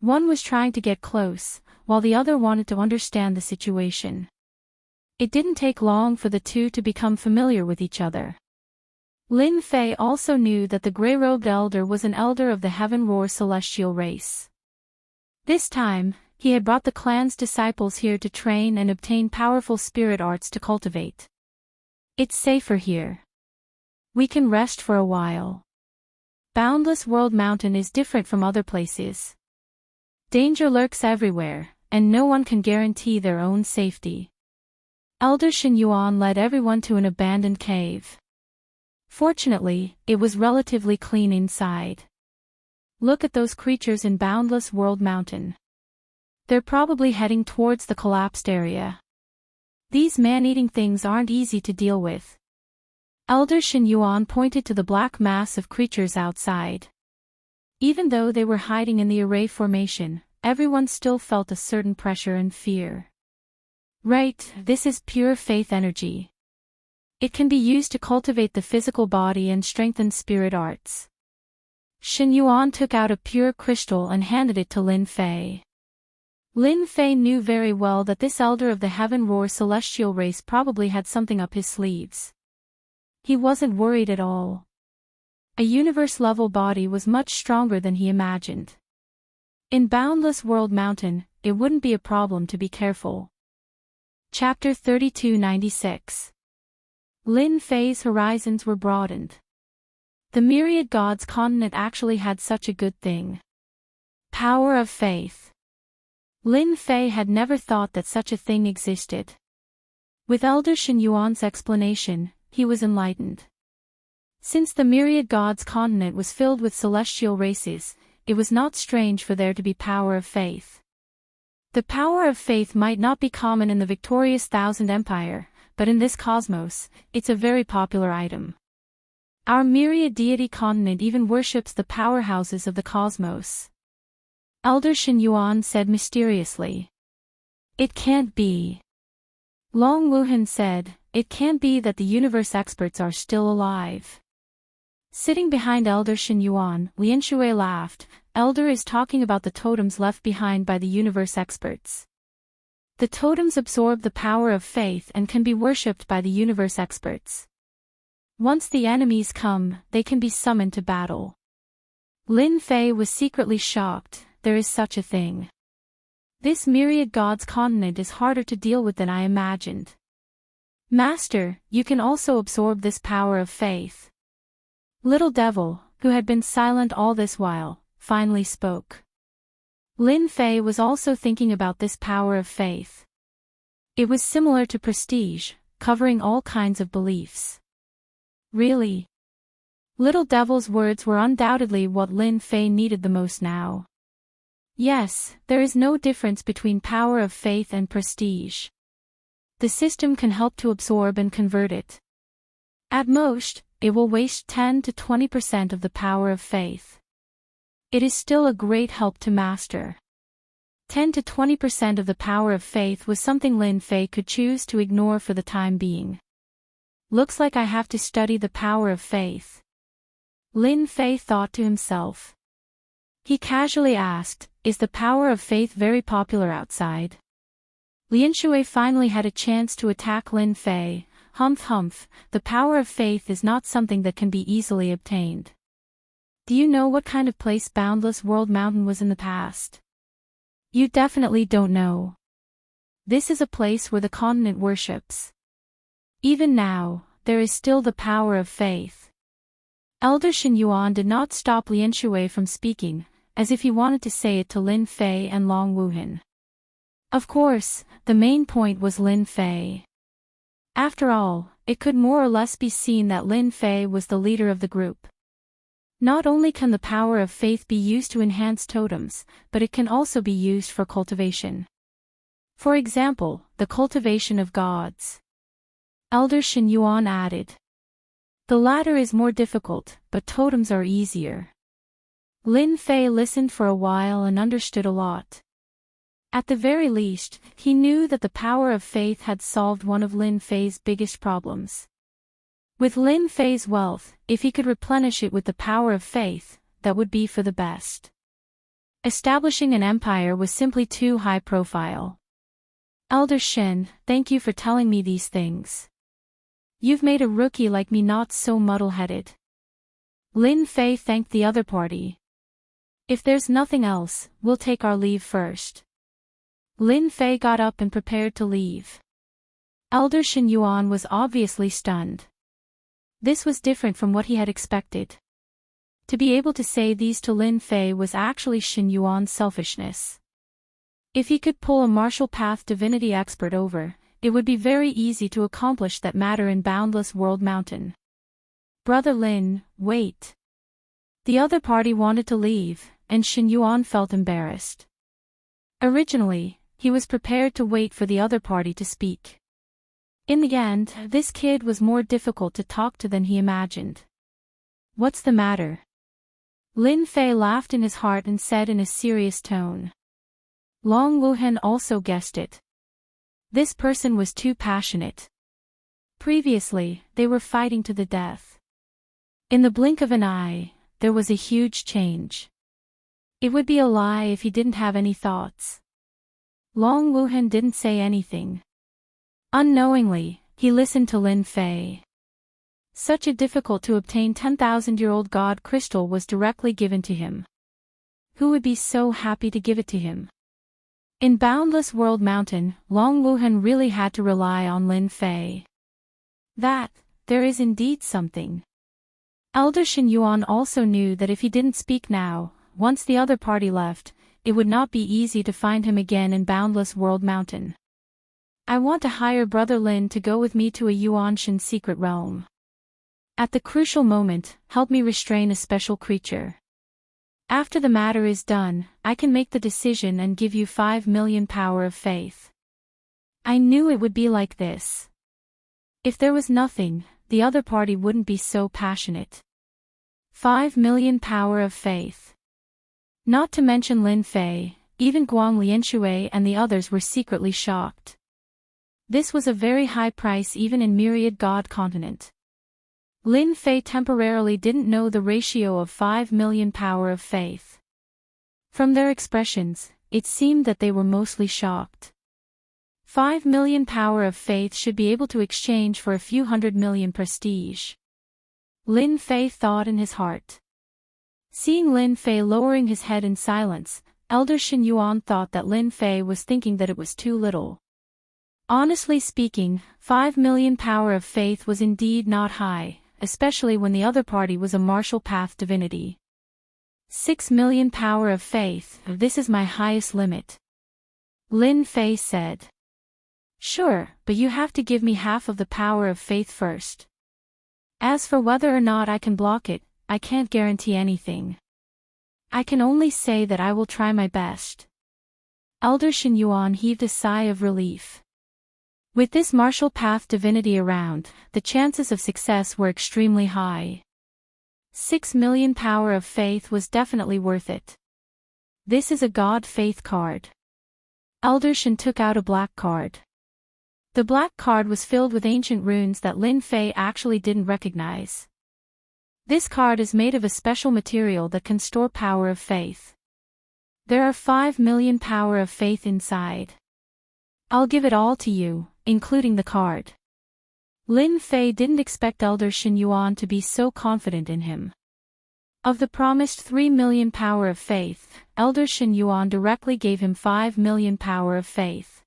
One was trying to get close, while the other wanted to understand the situation. It didn't take long for the two to become familiar with each other. Lin Fei also knew that the gray-robed elder was an elder of the Heaven-Roar celestial race. This time, he had brought the clan's disciples here to train and obtain powerful spirit arts to cultivate. It's safer here. We can rest for a while. Boundless World Mountain is different from other places. Danger lurks everywhere, and no one can guarantee their own safety. Elder Shen Yuan led everyone to an abandoned cave. Fortunately, it was relatively clean inside. Look at those creatures in Boundless World Mountain. They're probably heading towards the collapsed area. These man-eating things aren't easy to deal with. Elder Shen Yuan pointed to the black mass of creatures outside. Even though they were hiding in the array formation, everyone still felt a certain pressure and fear. Right, this is pure faith energy. It can be used to cultivate the physical body and strengthen spirit arts. Shen Yuan took out a pure crystal and handed it to Lin Fei. Lin Fei knew very well that this elder of the Heaven Roar celestial race probably had something up his sleeves. He wasn't worried at all. A universe-level body was much stronger than he imagined. In Boundless World Mountain, it wouldn't be a problem to be careful. Chapter 3296. Lin Fei's horizons were broadened. The myriad gods continent actually had such a good thing. Power of faith. Lin Fei had never thought that such a thing existed. With Elder Shen Yuan's explanation, he was enlightened. Since the myriad gods continent was filled with celestial races, it was not strange for there to be power of faith. The power of faith might not be common in the victorious Thousand Empire, but in this cosmos, it's a very popular item. Our myriad deity continent even worships the powerhouses of the cosmos. Elder Shen Yuan said mysteriously. It can't be. Long Wuhan said, it can't be that the universe experts are still alive. Sitting behind Elder Shen Yuan, Lian Shui laughed. Elder is talking about the totems left behind by the universe experts. The totems absorb the power of faith and can be worshipped by the universe experts. Once the enemies come, they can be summoned to battle. Lin Fei was secretly shocked. There is such a thing. This myriad gods continent is harder to deal with than I imagined. Master, you can also absorb this power of faith. Little Devil, who had been silent all this while, finally spoke. Lin Fei was also thinking about this power of faith. It was similar to prestige, covering all kinds of beliefs. Really? Little Devil's words were undoubtedly what Lin Fei needed the most now. Yes, there is no difference between power of faith and prestige. The system can help to absorb and convert it. At most, it will waste 10 to 20% of the power of faith. It is still a great help to master. 10 to 20% of the power of faith was something Lin Fei could choose to ignore for the time being. Looks like I have to study the power of faith. Lin Fei thought to himself. He casually asked, is the power of faith very popular outside? Lian Shui finally had a chance to attack Lin Fei. Humph, the power of faith is not something that can be easily obtained. Do you know what kind of place Boundless World Mountain was in the past? You definitely don't know. This is a place where the continent worships. Even now, there is still the power of faith. Elder Shen Yuan did not stop Lian Shui from speaking, as if he wanted to say it to Lin Fei and Long Wuhan. Of course, the main point was Lin Fei. After all, it could more or less be seen that Lin Fei was the leader of the group. Not only can the power of faith be used to enhance totems, but it can also be used for cultivation. For example, the cultivation of gods. Elder Shen Yuan added. The latter is more difficult, but totems are easier. Lin Fei listened for a while and understood a lot. At the very least, he knew that the power of faith had solved one of Lin Fei's biggest problems. With Lin Fei's wealth, if he could replenish it with the power of faith, that would be for the best. Establishing an empire was simply too high profile. Elder Shen, thank you for telling me these things. You've made a rookie like me not so muddle-headed. Lin Fei thanked the other party. If there's nothing else, we'll take our leave first. Lin Fei got up and prepared to leave. Elder Shen Yuan was obviously stunned. This was different from what he had expected. To be able to say these to Lin Fei was actually Shen Yuan's selfishness. If he could pull a martial path divinity expert over, it would be very easy to accomplish that matter in Boundless World Mountain. Brother Lin, wait. The other party wanted to leave, and Shen Yuan felt embarrassed. Originally, he was prepared to wait for the other party to speak. In the end, this kid was more difficult to talk to than he imagined. "What's the matter?" Lin Fei laughed in his heart and said in a serious tone. Long Wuhan also guessed it. This person was too passionate. Previously, they were fighting to the death. In the blink of an eye, there was a huge change. It would be a lie if he didn't have any thoughts. Long Wuhan didn't say anything. Unknowingly, he listened to Lin Fei. Such a difficult-to-obtain 10,000-year-old god crystal was directly given to him. Who would be so happy to give it to him? In Boundless World Mountain, Long Wuhan really had to rely on Lin Fei. There is indeed something. Elder Shen Yuan also knew that if he didn't speak now, once the other party left, it would not be easy to find him again in Boundless World Mountain. "I want to hire Brother Lin to go with me to a Yuanshan secret realm. At the crucial moment, help me restrain a special creature. After the matter is done, I can make the decision and give you 5 million power of faith." I knew it would be like this. If there was nothing, the other party wouldn't be so passionate. 5 million power of faith. Not to mention Lin Fei, even Guang Lianshui and the others were secretly shocked. This was a very high price even in Myriad God Continent. Lin Fei temporarily didn't know the ratio of 5 million power of faith. From their expressions, it seemed that they were mostly shocked. 5 million power of faith should be able to exchange for a few 100 million prestige. Lin Fei thought in his heart. Seeing Lin Fei lowering his head in silence, Elder Shen Yuan thought that Lin Fei was thinking that it was too little. Honestly speaking, 5 million power of faith was indeed not high, especially when the other party was a martial path divinity. 6 million power of faith, this is my highest limit. Lin Fei said. Sure, but you have to give me half of the power of faith first. As for whether or not I can block it, I can't guarantee anything. I can only say that I will try my best. Elder Shen Yuan heaved a sigh of relief. With this martial path divinity around, the chances of success were extremely high. 6 million power of faith was definitely worth it. This is a God faith card. Elder Shen took out a black card. The black card was filled with ancient runes that Lin Fei actually didn't recognize. This card is made of a special material that can store power of faith. There are 5 million power of faith inside. I'll give it all to you, including the card. Lin Fei didn't expect Elder Shen Yuan to be so confident in him. Of the promised 3 million power of faith, Elder Shen Yuan directly gave him 5 million power of faith.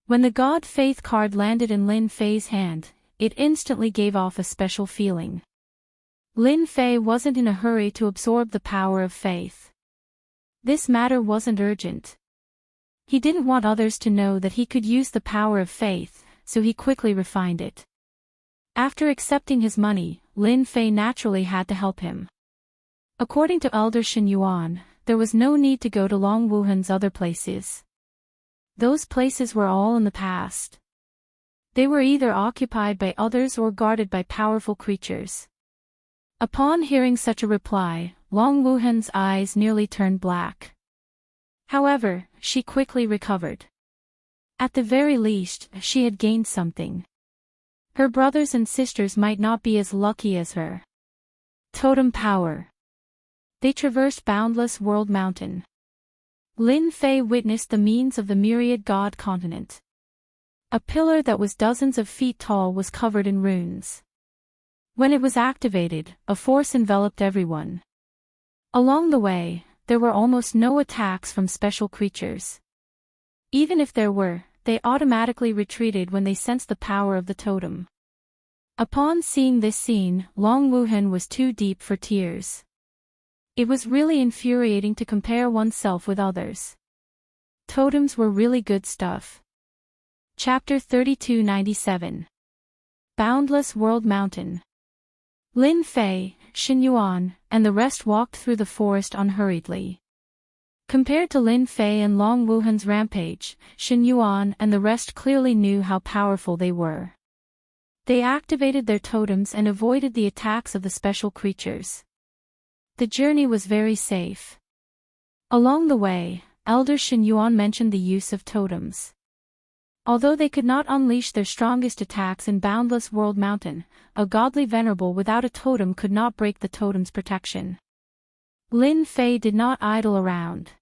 When the God Faith card landed in Lin Fei's hand, it instantly gave off a special feeling. Lin Fei wasn't in a hurry to absorb the power of faith. This matter wasn't urgent. He didn't want others to know that he could use the power of faith, so he quickly refined it. After accepting his money, Lin Fei naturally had to help him. According to Elder Shen Yuan, there was no need to go to Long Wuhan's other places. Those places were all in the past. They were either occupied by others or guarded by powerful creatures. Upon hearing such a reply, Long Wuhan's eyes nearly turned black. However, she quickly recovered. At the very least, she had gained something. Her brothers and sisters might not be as lucky as her. Totem power. They traversed Boundless World Mountain. Lin Fei witnessed the means of the Myriad God Continent. A pillar that was dozens of feet tall was covered in runes. When it was activated, a force enveloped everyone. Along the way, there were almost no attacks from special creatures. Even if there were, they automatically retreated when they sensed the power of the totem. Upon seeing this scene, Long Wuhan was too deep for tears. It was really infuriating to compare oneself with others. Totems were really good stuff. Chapter 3297. Boundless World Mountain. Lin Fei, Shen Yuan, and the rest walked through the forest unhurriedly. Compared to Lin Fei and Long Wuhan's rampage, Shen Yuan and the rest clearly knew how powerful they were. They activated their totems and avoided the attacks of the special creatures. The journey was very safe. Along the way, Elder Shen Yuan mentioned the use of totems. Although they could not unleash their strongest attacks in Boundless World Mountain, a godly venerable without a totem could not break the totem's protection. Lin Fei did not idle around.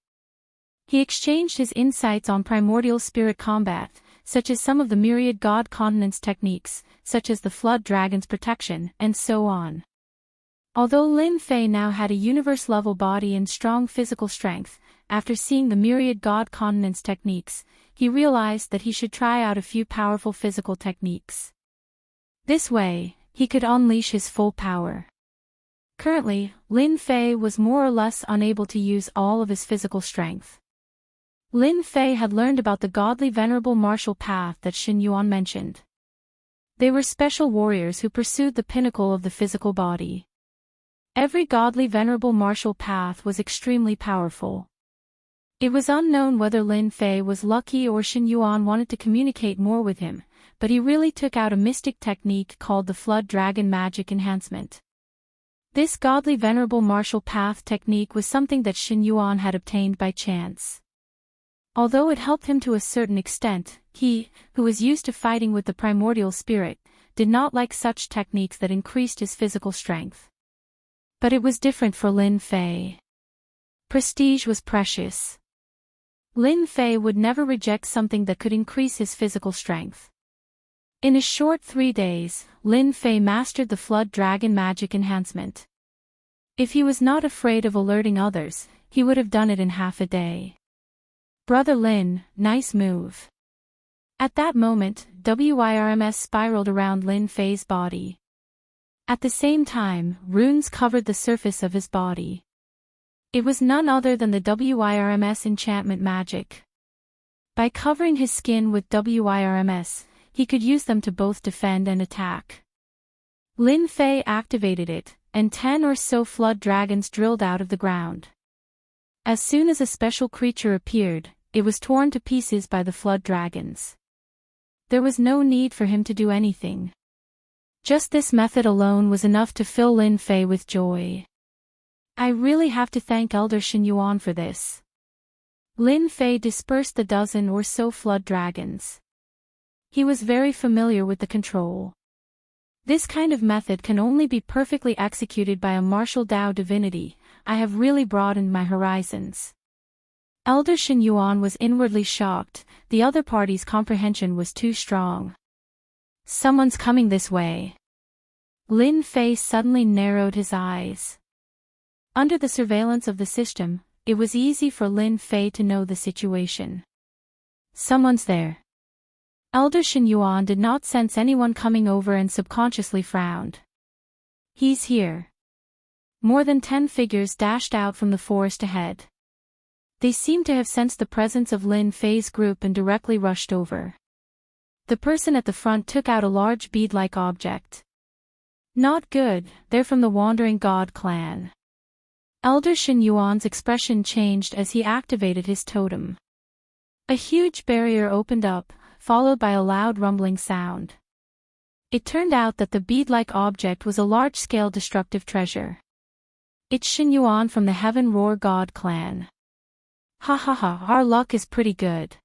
He exchanged his insights on primordial spirit combat, such as some of the myriad god continents techniques, such as the flood dragon's protection, and so on. Although Lin Fei now had a universe-level body and strong physical strength, after seeing the myriad god continents techniques, he realized that he should try out a few powerful physical techniques. This way, he could unleash his full power. Currently, Lin Fei was more or less unable to use all of his physical strength. Lin Fei had learned about the godly venerable martial path that Shen Yuan mentioned. They were special warriors who pursued the pinnacle of the physical body. Every godly venerable martial path was extremely powerful. It was unknown whether Lin Fei was lucky or Shen Yuan wanted to communicate more with him, but he really took out a mystic technique called the Flood Dragon Magic Enhancement. This godly venerable martial path technique was something that Shen Yuan had obtained by chance. Although it helped him to a certain extent, he, who was used to fighting with the primordial spirit, did not like such techniques that increased his physical strength. But it was different for Lin Fei. Prestige was precious. Lin Fei would never reject something that could increase his physical strength. In a short 3 days, Lin Fei mastered the Flood Dragon Magic Enhancement. If he was not afraid of alerting others, he would have done it in half a day. Brother Lin, nice move. At that moment, WIRMS spiraled around Lin Fei's body. At the same time, runes covered the surface of his body. It was none other than the WIRMS enchantment magic. By covering his skin with WIRMS, he could use them to both defend and attack. Lin Fei activated it, and 10 or so flood dragons drilled out of the ground. As soon as a special creature appeared, it was torn to pieces by the flood dragons. There was no need for him to do anything. Just this method alone was enough to fill Lin Fei with joy. I really have to thank Elder Shen Yuan for this. Lin Fei dispersed the dozen or so flood dragons. He was very familiar with the control. This kind of method can only be perfectly executed by a martial Dao divinity. I have really broadened my horizons. Elder Shen Yuan was inwardly shocked, the other party's comprehension was too strong. Someone's coming this way. Lin Fei suddenly narrowed his eyes. Under the surveillance of the system, it was easy for Lin Fei to know the situation. Someone's there. Elder Shen Yuan did not sense anyone coming over and subconsciously frowned. He's here. More than 10 figures dashed out from the forest ahead. They seemed to have sensed the presence of Lin Fei's group and directly rushed over. The person at the front took out a large bead-like object. Not good, they're from the Wandering God clan. Elder Shen Yuan's expression changed as he activated his totem. A huge barrier opened up, followed by a loud rumbling sound. It turned out that the bead-like object was a large-scale destructive treasure. It's Shen Yuan from the Heaven Roar God clan. Ha ha ha, our luck is pretty good.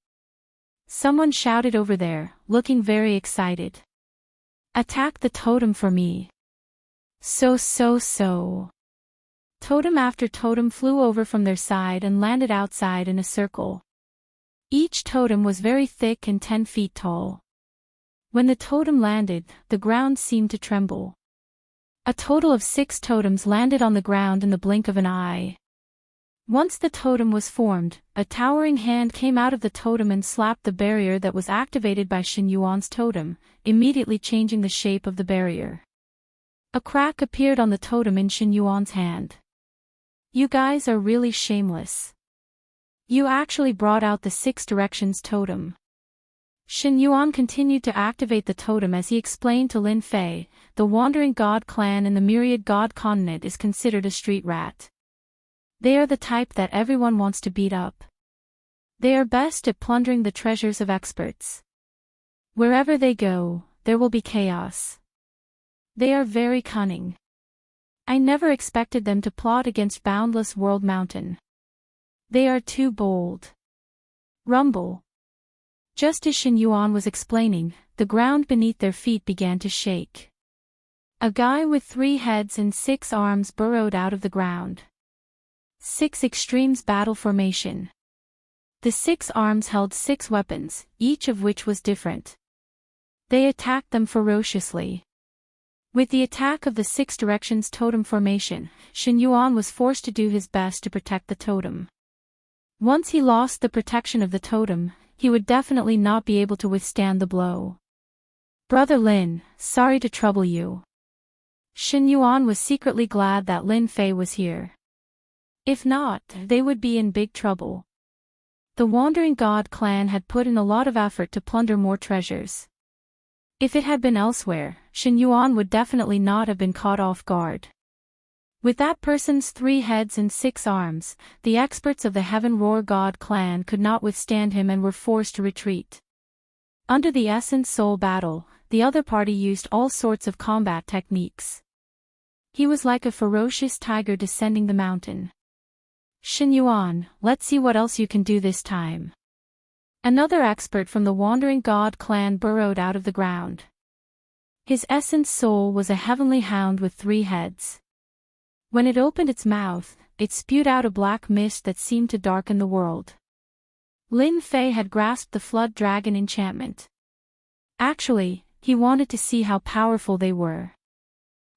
Someone shouted over there, looking very excited. Attack the totem for me. So. Totem after totem flew over from their side and landed outside in a circle. Each totem was very thick and 10 feet tall. When the totem landed, the ground seemed to tremble. A total of 6 totems landed on the ground in the blink of an eye. Once the totem was formed, a towering hand came out of the totem and slapped the barrier that was activated by Shen Yuan's totem, immediately changing the shape of the barrier. A crack appeared on the totem in Shen Yuan's hand. You guys are really shameless. You actually brought out the 6 directions totem. Shen Yuan continued to activate the totem as he explained to Lin Fei, the Wandering God clan in the Myriad God continent is considered a street rat. They are the type that everyone wants to beat up. They are best at plundering the treasures of experts. Wherever they go, there will be chaos. They are very cunning. I never expected them to plot against Boundless World Mountain. They are too bold. Rumble. Just as Shen Yuan was explaining, the ground beneath their feet began to shake. A guy with 3 heads and 6 arms burrowed out of the ground. 6 Extremes Battle Formation. The 6 arms held 6 weapons, each of which was different. They attacked them ferociously. With the attack of the 6 Directions Totem Formation, Shen Yuan was forced to do his best to protect the totem. Once he lost the protection of the totem, he would definitely not be able to withstand the blow. Brother Lin, sorry to trouble you. Shen Yuan was secretly glad that Lin Fei was here. If not, they would be in big trouble. The Wandering God clan had put in a lot of effort to plunder more treasures. If it had been elsewhere, Shen Yuan would definitely not have been caught off guard. With that person's 3 heads and 6 arms, the experts of the Heaven-Roar God clan could not withstand him and were forced to retreat. Under the Essence Soul battle, the other party used all sorts of combat techniques. He was like a ferocious tiger descending the mountain. Shen Yuan, let's see what else you can do this time. Another expert from the Wandering God clan burrowed out of the ground. His Essence Soul was a heavenly hound with 3 heads. When it opened its mouth, it spewed out a black mist that seemed to darken the world. Lin Fei had grasped the Flood Dragon enchantment. Actually, he wanted to see how powerful they were.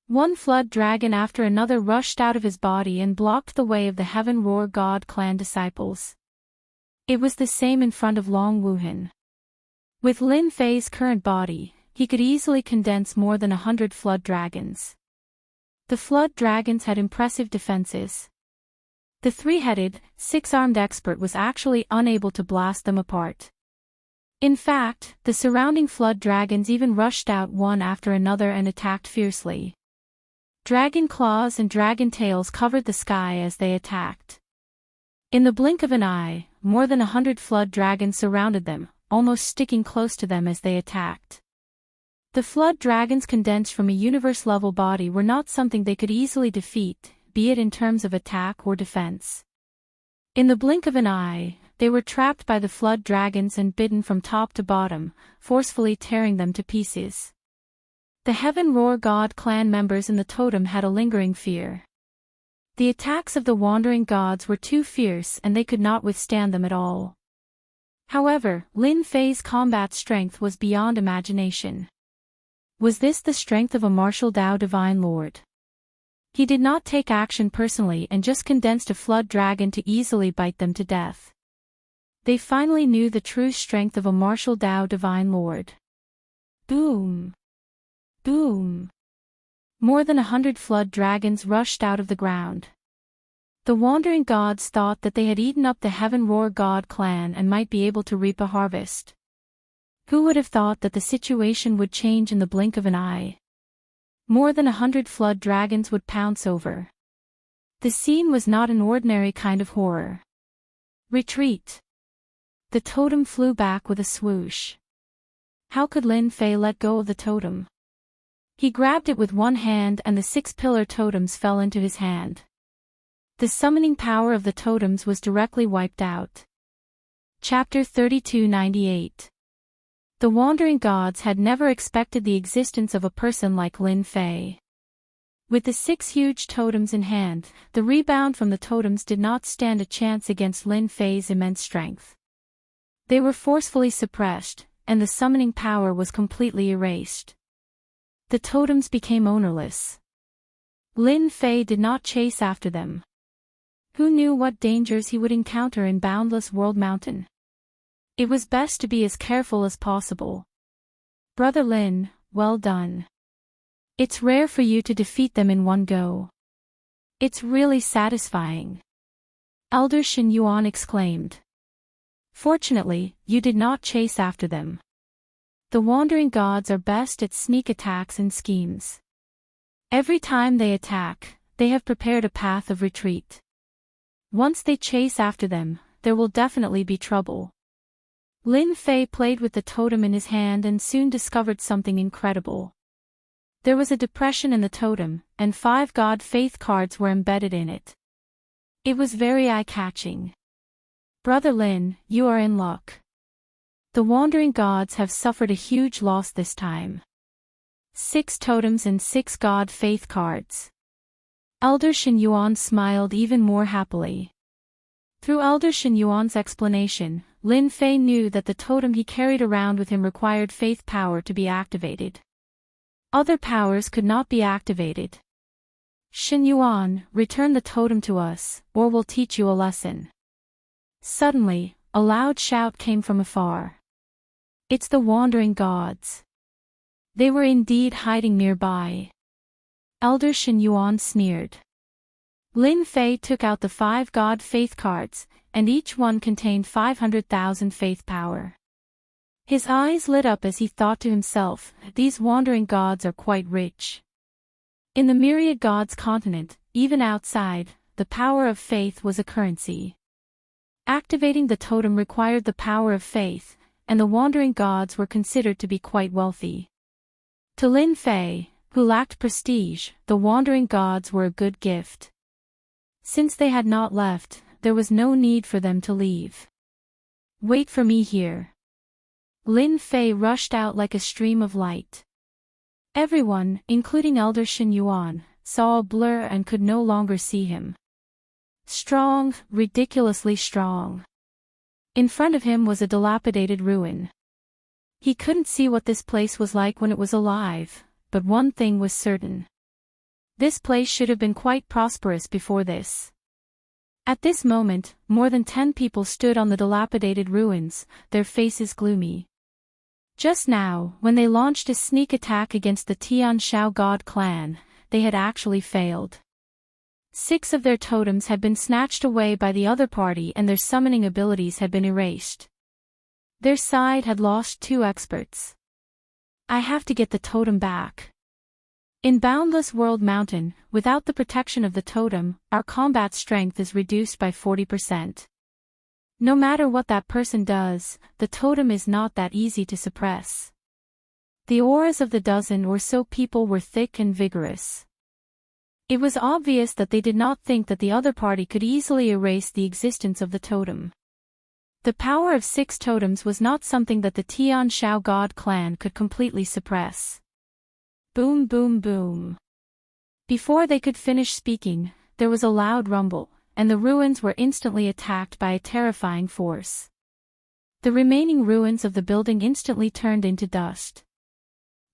One Flood Dragon after another rushed out of his body and blocked the way of the Heaven-Roar God clan disciples. It was the same in front of Long Wuhan. With Lin Fei's current body, he could easily condense more than 100 Flood Dragons. The Flood Dragons had impressive defenses. The 3-headed, 6-armed expert was actually unable to blast them apart. In fact, the surrounding Flood Dragons even rushed out one after another and attacked fiercely. Dragon claws and dragon tails covered the sky as they attacked. In the blink of an eye, more than 100 Flood Dragons surrounded them, almost sticking close to them as they attacked. The Flood Dragons condensed from a universe-level body were not something they could easily defeat, be it in terms of attack or defense. In the blink of an eye, they were trapped by the Flood Dragons and bitten from top to bottom, forcefully tearing them to pieces. The Heaven-Roar God clan members in the totem had a lingering fear. The attacks of the Wandering Gods were too fierce and they could not withstand them at all. However, Lin Fei's combat strength was beyond imagination. Was this the strength of a martial Dao Divine Lord? He did not take action personally and just condensed a Flood Dragon to easily bite them to death. They finally knew the true strength of a martial Dao Divine Lord. Boom! Boom! More than 100 Flood Dragons rushed out of the ground. The Wandering Gods thought that they had eaten up the Heaven-Roar God clan and might be able to reap a harvest. Who would have thought that the situation would change in the blink of an eye? More than 100 Flood Dragons would pounce over. The scene was not an ordinary kind of horror. Retreat! The totem flew back with a swoosh. How could Lin Fei let go of the totem? He grabbed it with one hand and the 6 pillar totems fell into his hand. The summoning power of the totems was directly wiped out. Chapter 3298. The Wandering Gods had never expected the existence of a person like Lin Fei. With the 6 huge totems in hand, the rebound from the totems did not stand a chance against Lin Fei's immense strength. They were forcefully suppressed, and the summoning power was completely erased. The totems became ownerless. Lin Fei did not chase after them. Who knew what dangers he would encounter in Boundless World Mountain? It was best to be as careful as possible. Brother Lin, well done. It's rare for you to defeat them in one go. It's really satisfying. Elder Shen Yuan exclaimed. Fortunately, you did not chase after them. The Wandering Gods are best at sneak attacks and schemes. Every time they attack, they have prepared a path of retreat. Once they chase after them, there will definitely be trouble. Lin Fei played with the totem in his hand and soon discovered something incredible. There was a depression in the totem, and 5 God Faith cards were embedded in it. It was very eye-catching. Brother Lin, you are in luck. The wandering gods have suffered a huge loss this time. 6 totems and 6 God Faith cards. Elder Shen Yuan smiled even more happily. Through Elder Shen Yuan's explanation, Lin Fei knew that the totem he carried around with him required faith power to be activated. Other powers could not be activated. Shen Yuan, return the totem to us, or we'll teach you a lesson. Suddenly, a loud shout came from afar. It's the wandering gods. They were indeed hiding nearby. Elder Shen Yuan sneered. Lin Fei took out the 5 God Faith cards, and each one contained 500,000 faith power. His eyes lit up as he thought to himself, these wandering gods are quite rich. In the myriad gods continent, even outside, the power of faith was a currency. Activating the totem required the power of faith, and the wandering gods were considered to be quite wealthy. To Lin Fei, who lacked prestige, the wandering gods were a good gift. Since they had not left, there was no need for them to leave. Wait for me here. Lin Fei rushed out like a stream of light. Everyone, including Elder Shen Yuan, saw a blur and could no longer see him. Strong, ridiculously strong. In front of him was a dilapidated ruin. He couldn't see what this place was like when it was alive, but one thing was certain. This place should have been quite prosperous before this. At this moment, more than 10 people stood on the dilapidated ruins, their faces gloomy. Just now, when they launched a sneak attack against the Tianshao God clan, they had actually failed. 6 of their totems had been snatched away by the other party and their summoning abilities had been erased. Their side had lost 2 experts. I have to get the totem back. In Boundless World Mountain, without the protection of the totem, our combat strength is reduced by 40%. No matter what that person does, the totem is not that easy to suppress. The auras of the dozen or so people were thick and vigorous. It was obvious that they did not think that the other party could easily erase the existence of the totem. The power of 6 totems was not something that the Tianshao God clan could completely suppress. Boom boom boom. Before they could finish speaking, there was a loud rumble, and the ruins were instantly attacked by a terrifying force. The remaining ruins of the building instantly turned into dust.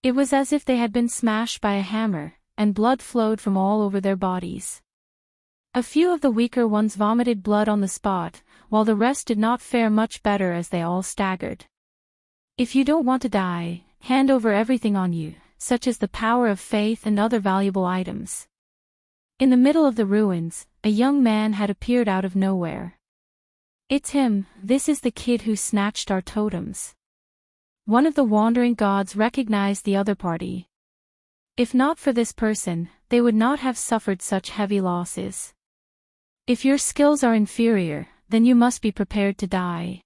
It was as if they had been smashed by a hammer, and blood flowed from all over their bodies. A few of the weaker ones vomited blood on the spot, while the rest did not fare much better as they all staggered. If you don't want to die, hand over everything on you, such as the power of faith and other valuable items. In the middle of the ruins, a young man had appeared out of nowhere. It's him, this is the kid who snatched our totems. One of the wandering gods recognized the other party. If not for this person, they would not have suffered such heavy losses. If your skills are inferior, then you must be prepared to die.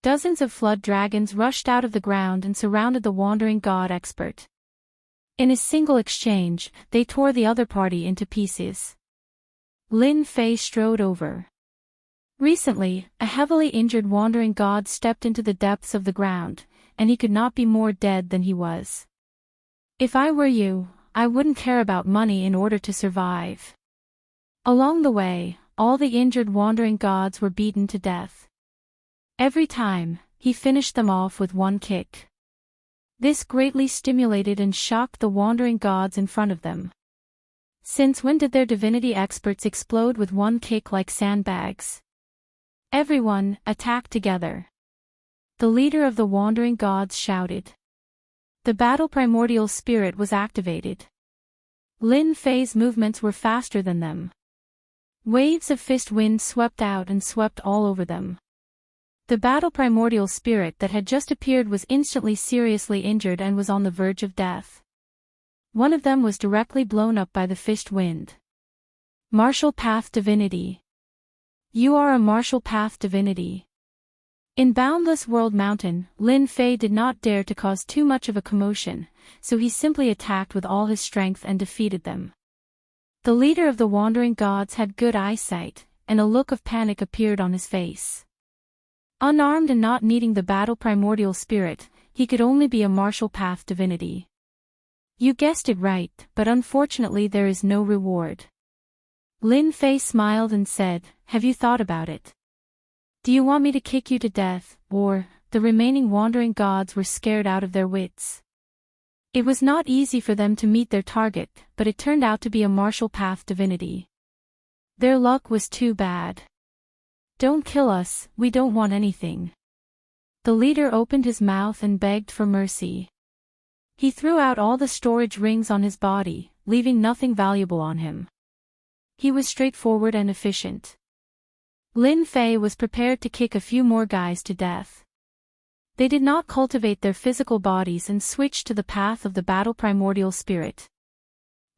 Dozens of flood dragons rushed out of the ground and surrounded the wandering god expert. In a single exchange, they tore the other party into pieces. Lin Fei strode over. Recently, a heavily injured wandering god stepped into the depths of the ground, and he could not be more dead than he was. If I were you, I wouldn't care about money in order to survive. Along the way, all the injured wandering gods were beaten to death. Every time, he finished them off with one kick. This greatly stimulated and shocked the wandering gods in front of them. Since when did their divinity experts explode with one kick like sandbags? Everyone, attack together. The leader of the wandering gods shouted. The battle primordial spirit was activated. Lin Fei's movements were faster than them. Waves of fist wind swept out and swept all over them. The battle primordial spirit that had just appeared was instantly seriously injured and was on the verge of death. One of them was directly blown up by the fist wind. Martial Path Divinity. You are a martial path divinity. In Boundless World Mountain, Lin Fei did not dare to cause too much of a commotion, so he simply attacked with all his strength and defeated them. The leader of the wandering gods had good eyesight, and a look of panic appeared on his face. Unarmed and not needing the battle primordial spirit, he could only be a martial path divinity. You guessed it right, but unfortunately there is no reward. Lin Fei smiled and said, have you thought about it? Do you want me to kick you to death, or? The remaining wandering gods were scared out of their wits. It was not easy for them to meet their target, but it turned out to be a martial path divinity. Their luck was too bad. Don't kill us, we don't want anything. The leader opened his mouth and begged for mercy. He threw out all the storage rings on his body, leaving nothing valuable on him. He was straightforward and efficient. Lin Fei was prepared to kick a few more guys to death. They did not cultivate their physical bodies and switch to the path of the battle primordial spirit.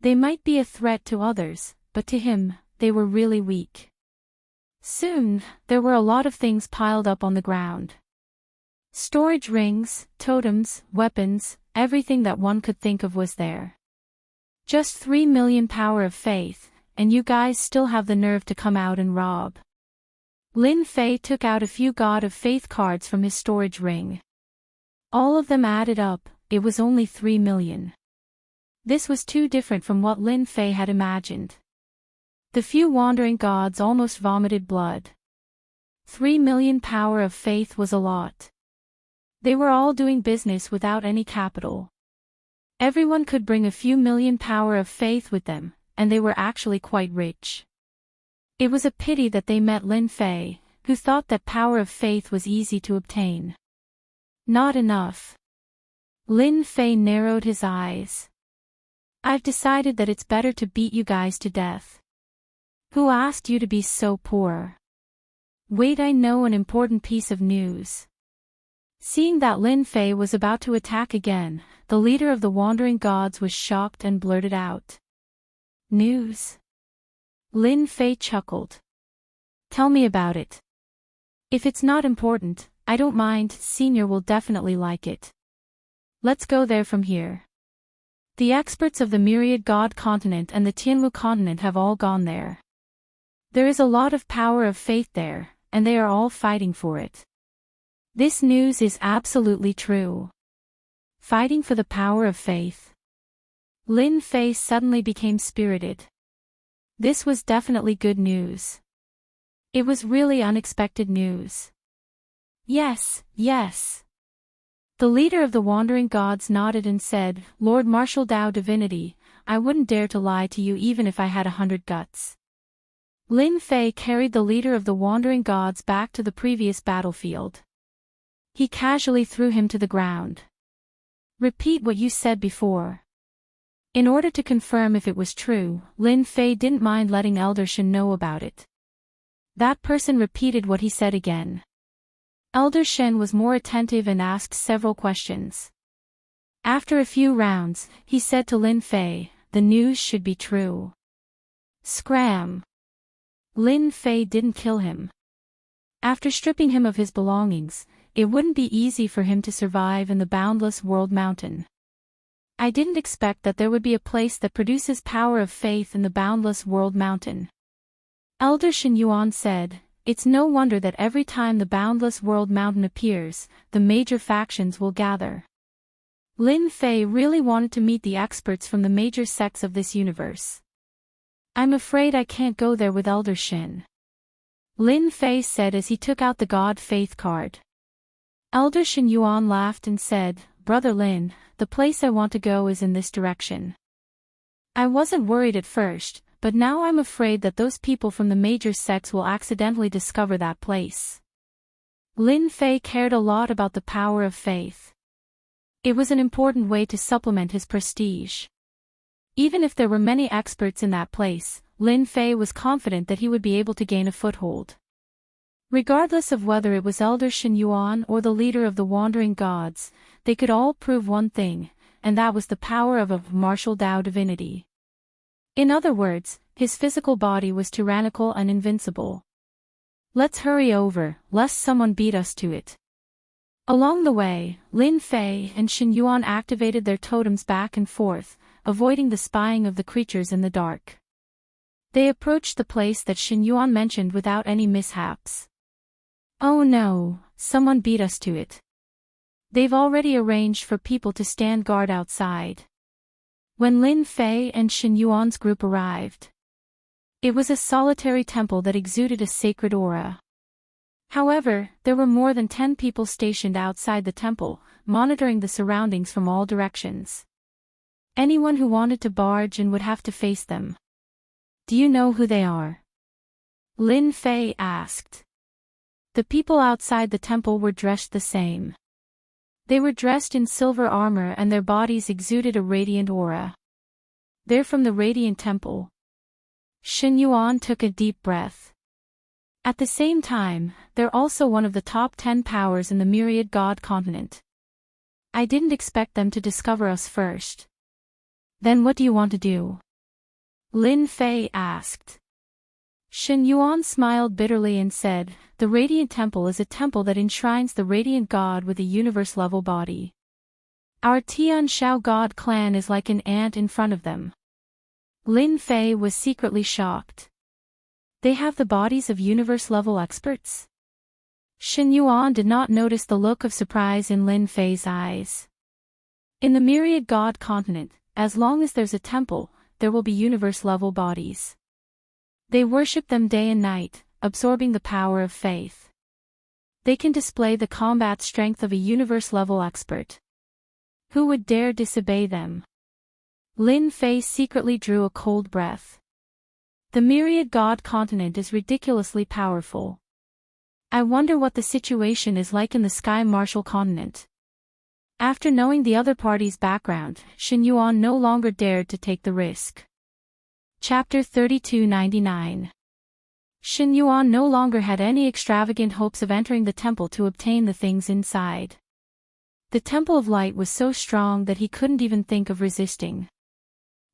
They might be a threat to others, but to him, they were really weak. Soon, there were a lot of things piled up on the ground. Storage rings, totems, weapons, everything that one could think of was there. Just 3 million power of faith, and you guys still have the nerve to come out and rob. Lin Fei took out a few God of Faith cards from his storage ring. All of them added up, it was only 3 million. This was too different from what Lin Fei had imagined. The few wandering gods almost vomited blood. 3 million power of faith was a lot. They were all doing business without any capital. Everyone could bring a few million power of faith with them, and they were actually quite rich. It was a pity that they met Lin Fei, who thought that power of faith was easy to obtain. Not enough. Lin Fei narrowed his eyes. I've decided that it's better to beat you guys to death. Who asked you to be so poor? Wait, I know an important piece of news. Seeing that Lin Fei was about to attack again, the leader of the wandering gods was shocked and blurted out. News? Lin Fei chuckled. Tell me about it. If it's not important, I don't mind, Senior will definitely like it. Let's go there from here. The experts of the Myriad God continent and the Tianwu continent have all gone there. There is a lot of power of faith there, and they are all fighting for it. This news is absolutely true. Fighting for the power of faith. Lin Fei suddenly became spirited. This was definitely good news. It was really unexpected news. Yes, yes. The leader of the wandering gods nodded and said, Lord Martial Dao Divinity, I wouldn't dare to lie to you even if I had 100 guts. Lin Fei carried the leader of the wandering gods back to the previous battlefield. He casually threw him to the ground. Repeat what you said before. In order to confirm if it was true, Lin Fei didn't mind letting Elder Shen know about it. That person repeated what he said again. Elder Shen was more attentive and asked several questions. After a few rounds, he said to Lin Fei, the news should be true. Scram! Lin Fei didn't kill him. After stripping him of his belongings, it wouldn't be easy for him to survive in the Boundless World Mountain. I didn't expect that there would be a place that produces power of faith in the Boundless World Mountain. Elder Shen Yuan said, it's no wonder that every time the Boundless World Mountain appears, the major factions will gather. Lin Fei really wanted to meet the experts from the major sects of this universe. I'm afraid I can't go there with Elder Shen. Lin Fei said as he took out the God Faith card. Elder Shen Yuan laughed and said, Brother Lin, the place I want to go is in this direction. I wasn't worried at first, but now I'm afraid that those people from the major sects will accidentally discover that place. Lin Fei cared a lot about the power of faith. It was an important way to supplement his prestige. Even if there were many experts in that place, Lin Fei was confident that he would be able to gain a foothold. Regardless of whether it was Elder Shen Yuan or the leader of the wandering gods, they could all prove one thing, and that was the power of a martial Dao divinity. In other words, his physical body was tyrannical and invincible. Let's hurry over, lest someone beat us to it. Along the way, Lin Fei and Shen Yuan activated their totems back and forth, avoiding the spying of the creatures in the dark. They approached the place that Shen Yuan mentioned without any mishaps. Oh no, someone beat us to it. They've already arranged for people to stand guard outside. When Lin Fei and Shen Yuan's group arrived, it was a solitary temple that exuded a sacred aura. However, there were more than 10 people stationed outside the temple, monitoring the surroundings from all directions. Anyone who wanted to barge in would have to face them. Do you know who they are? Lin Fei asked. The people outside the temple were dressed the same. They were dressed in silver armor and their bodies exuded a radiant aura. They're from the Radiant Temple. Shen Yuan took a deep breath. At the same time, they're also one of the top 10 powers in the Myriad God continent. I didn't expect them to discover us first. Then what do you want to do? Lin Fei asked. Shen Yuan smiled bitterly and said, the Radiant Temple is a temple that enshrines the Radiant God with a universe-level body. Our Tian Shao God clan is like an ant in front of them. Lin Fei was secretly shocked. They have the bodies of universe-level experts? Shen Yuan did not notice the look of surprise in Lin Fei's eyes. In the Myriad God continent, as long as there's a temple, there will be universe-level bodies. They worship them day and night, absorbing the power of faith. They can display the combat strength of a universe-level expert. Who would dare disobey them? Lin Fei secretly drew a cold breath. The Myriad God continent is ridiculously powerful. I wonder what the situation is like in the Sky Martial continent. After knowing the other party's background, Shen Yuan no longer dared to take the risk. Chapter 3299. Shen Yuan no longer had any extravagant hopes of entering the temple to obtain the things inside. The Temple of Light was so strong that he couldn't even think of resisting.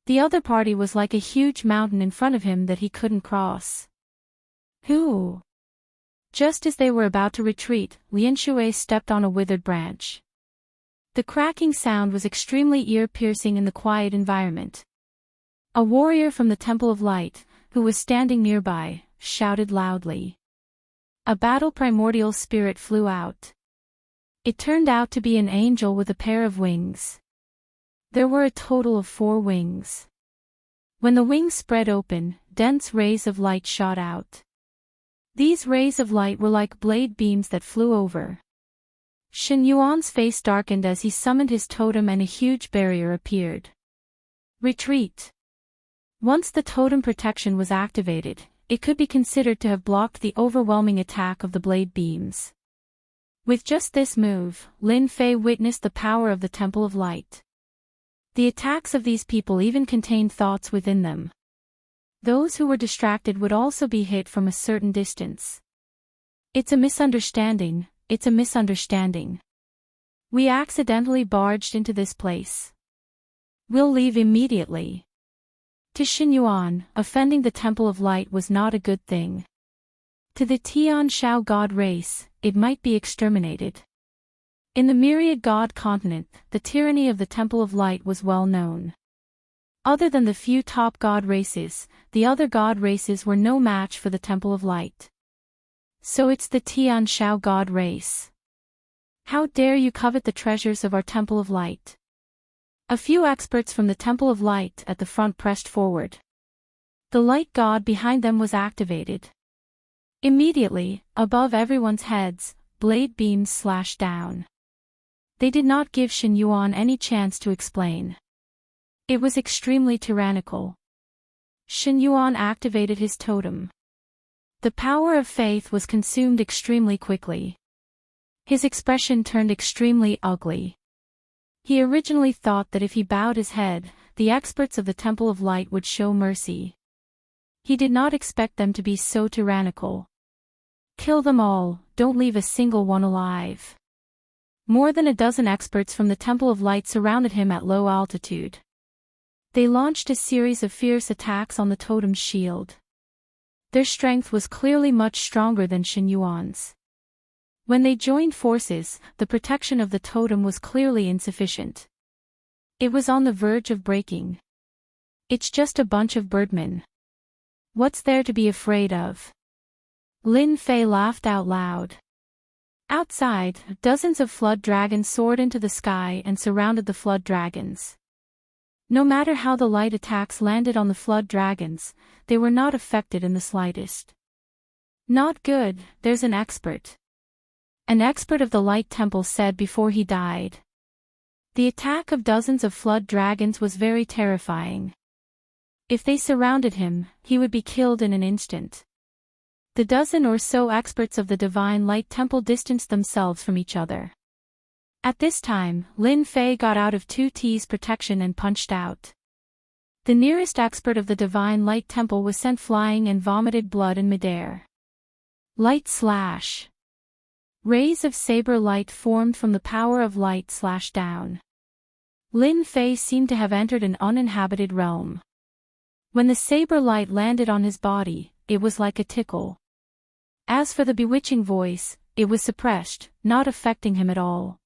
The other party was like a huge mountain in front of him that he couldn't cross. Who? Just as they were about to retreat, Lian Shui stepped on a withered branch. The cracking sound was extremely ear-piercing in the quiet environment. A warrior from the Temple of Light, who was standing nearby, shouted loudly. A battle primordial spirit flew out. It turned out to be an angel with a pair of wings. There were a total of 4 wings. When the wings spread open, dense rays of light shot out. These rays of light were like blade beams that flew over. Shen Yuan's face darkened as he summoned his totem and a huge barrier appeared. Retreat. Once the totem protection was activated, it could be considered to have blocked the overwhelming attack of the blade beams. With just this move, Lin Fei witnessed the power of the Temple of Light. The attacks of these people even contained thoughts within them. Those who were distracted would also be hit from a certain distance. It's a misunderstanding, it's a misunderstanding. We accidentally barged into this place. We'll leave immediately. To Shen Yuan, offending the Temple of Light was not a good thing. To the Tian Shao God race, it might be exterminated. In the Myriad God continent, the tyranny of the Temple of Light was well known. Other than the few top god races, the other god races were no match for the Temple of Light. So it's the Tian Shao God race. How dare you covet the treasures of our Temple of Light? A few experts from the Temple of Light at the front pressed forward. The light god behind them was activated. Immediately, above everyone's heads, blade beams slashed down. They did not give Shen Yuan any chance to explain. It was extremely tyrannical. Shen Yuan activated his totem. The power of faith was consumed extremely quickly. His expression turned extremely ugly. He originally thought that if he bowed his head, the experts of the Temple of Light would show mercy. He did not expect them to be so tyrannical. Kill them all, don't leave a single one alive. More than a dozen experts from the Temple of Light surrounded him at low altitude. They launched a series of fierce attacks on the totem's shield. Their strength was clearly much stronger than Shen Yuan's. When they joined forces, the protection of the totem was clearly insufficient. It was on the verge of breaking. It's just a bunch of birdmen. What's there to be afraid of? Lin Fei laughed out loud. Outside, dozens of flood dragons soared into the sky and surrounded the flood dragons. No matter how the light attacks landed on the flood dragons, they were not affected in the slightest. Not good, there's an expert. An expert of the Light Temple said before he died. The attack of dozens of flood dragons was very terrifying. If they surrounded him, he would be killed in an instant. The dozen or so experts of the Divine Light Temple distanced themselves from each other. At this time, Lin Fei got out of 2T's protection and punched out. The nearest expert of the Divine Light Temple was sent flying and vomited blood in midair. Light slash. Rays of saber light formed from the power of light slashed down. Lin Fei seemed to have entered an uninhabited realm. When the saber light landed on his body, it was like a tickle. As for the bewitching voice, it was suppressed, not affecting him at all.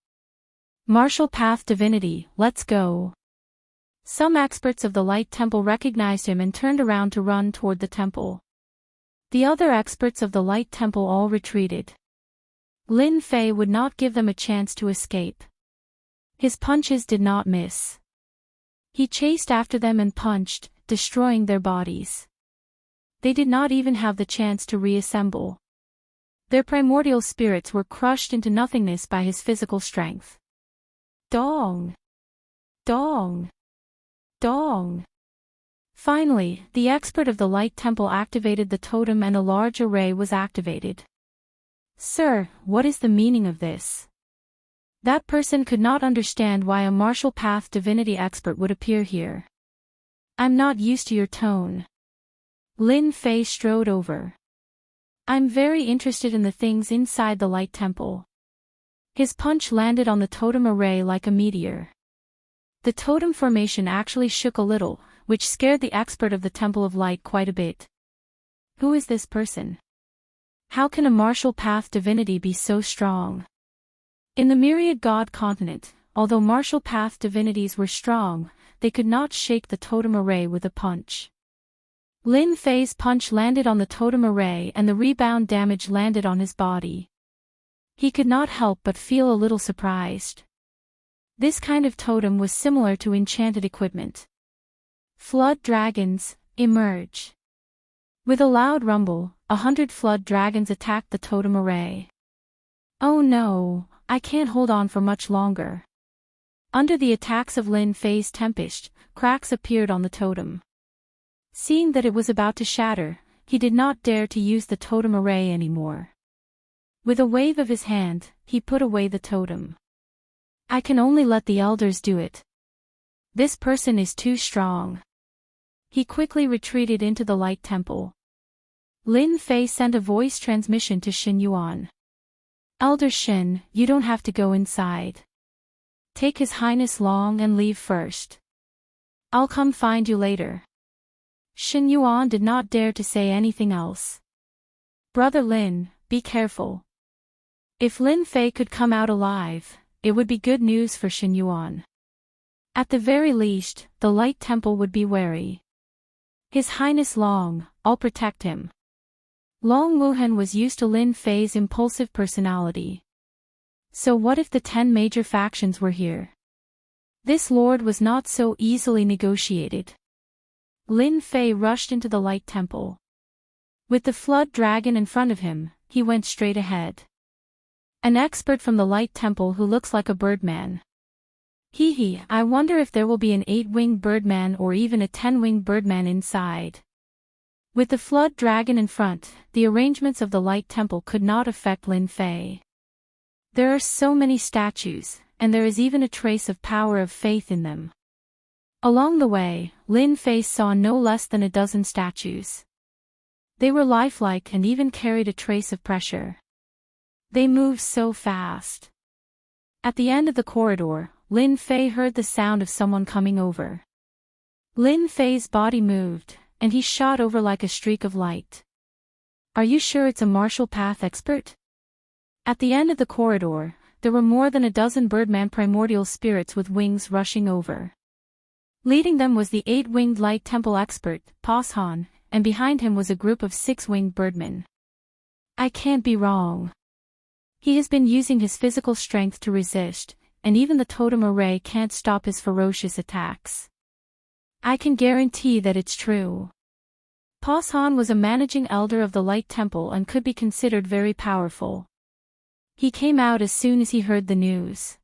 Martial Path Divinity, let's go. Some experts of the Light Temple recognized him and turned around to run toward the temple. The other experts of the Light Temple all retreated. Lin Fei would not give them a chance to escape. His punches did not miss. He chased after them and punched, destroying their bodies. They did not even have the chance to reassemble. Their primordial spirits were crushed into nothingness by his physical strength. Dong! Dong! Dong! Finally, the expert of the Light Temple activated the totem and a large array was activated. Sir, what is the meaning of this? That person could not understand why a martial path divinity expert would appear here. I'm not used to your tone. Lin Fei strode over. I'm very interested in the things inside the Light Temple. His punch landed on the totem array like a meteor. The totem formation actually shook a little, which scared the expert of the Temple of Light quite a bit. Who is this person? How can a martial path divinity be so strong? In the myriad god continent, although martial path divinities were strong, they could not shake the totem array with a punch. Lin Fei's punch landed on the totem array and the rebound damage landed on his body. He could not help but feel a little surprised. This kind of totem was similar to enchanted equipment. Flood dragons, emerge. With a loud rumble, 100 flood dragons attacked the totem array. Oh no, I can't hold on for much longer. Under the attacks of Lin Fei's tempest, cracks appeared on the totem. Seeing that it was about to shatter, he did not dare to use the totem array anymore. With a wave of his hand, he put away the totem. I can only let the elders do it. This person is too strong. He quickly retreated into the Light Temple. Lin Fei sent a voice transmission to Shen Yuan. Elder Shen, you don't have to go inside. Take His Highness Long and leave first. I'll come find you later. Shen Yuan did not dare to say anything else. Brother Lin, be careful. If Lin Fei could come out alive, it would be good news for Shen Yuan. At the very least, the Light Temple would be wary. His Highness Long, I'll protect him. Long Wuhan was used to Lin Fei's impulsive personality. So what if the 10 major factions were here? This lord was not so easily negotiated. Lin Fei rushed into the Light Temple. With the flood dragon in front of him, he went straight ahead. An expert from the Light Temple who looks like a birdman. Hee, I wonder if there will be an 8-winged birdman or even a 10-winged birdman inside. With the flood dragon in front, the arrangements of the Light Temple could not affect Lin Fei. There are so many statues, and there is even a trace of power of faith in them. Along the way, Lin Fei saw no less than a dozen statues. They were lifelike and even carried a trace of pressure. They moved so fast. At the end of the corridor, Lin Fei heard the sound of someone coming over. Lin Fei's body moved, and he shot over like a streak of light. Are you sure it's a martial path expert? At the end of the corridor, there were more than a dozen birdman primordial spirits with wings rushing over. Leading them was the 8-winged light temple expert, Poshan, and behind him was a group of 6-winged birdmen. I can't be wrong. He has been using his physical strength to resist, and even the totem array can't stop his ferocious attacks. I can guarantee that it's true. Poshan was a managing elder of the Light Temple and could be considered very powerful. He came out as soon as he heard the news.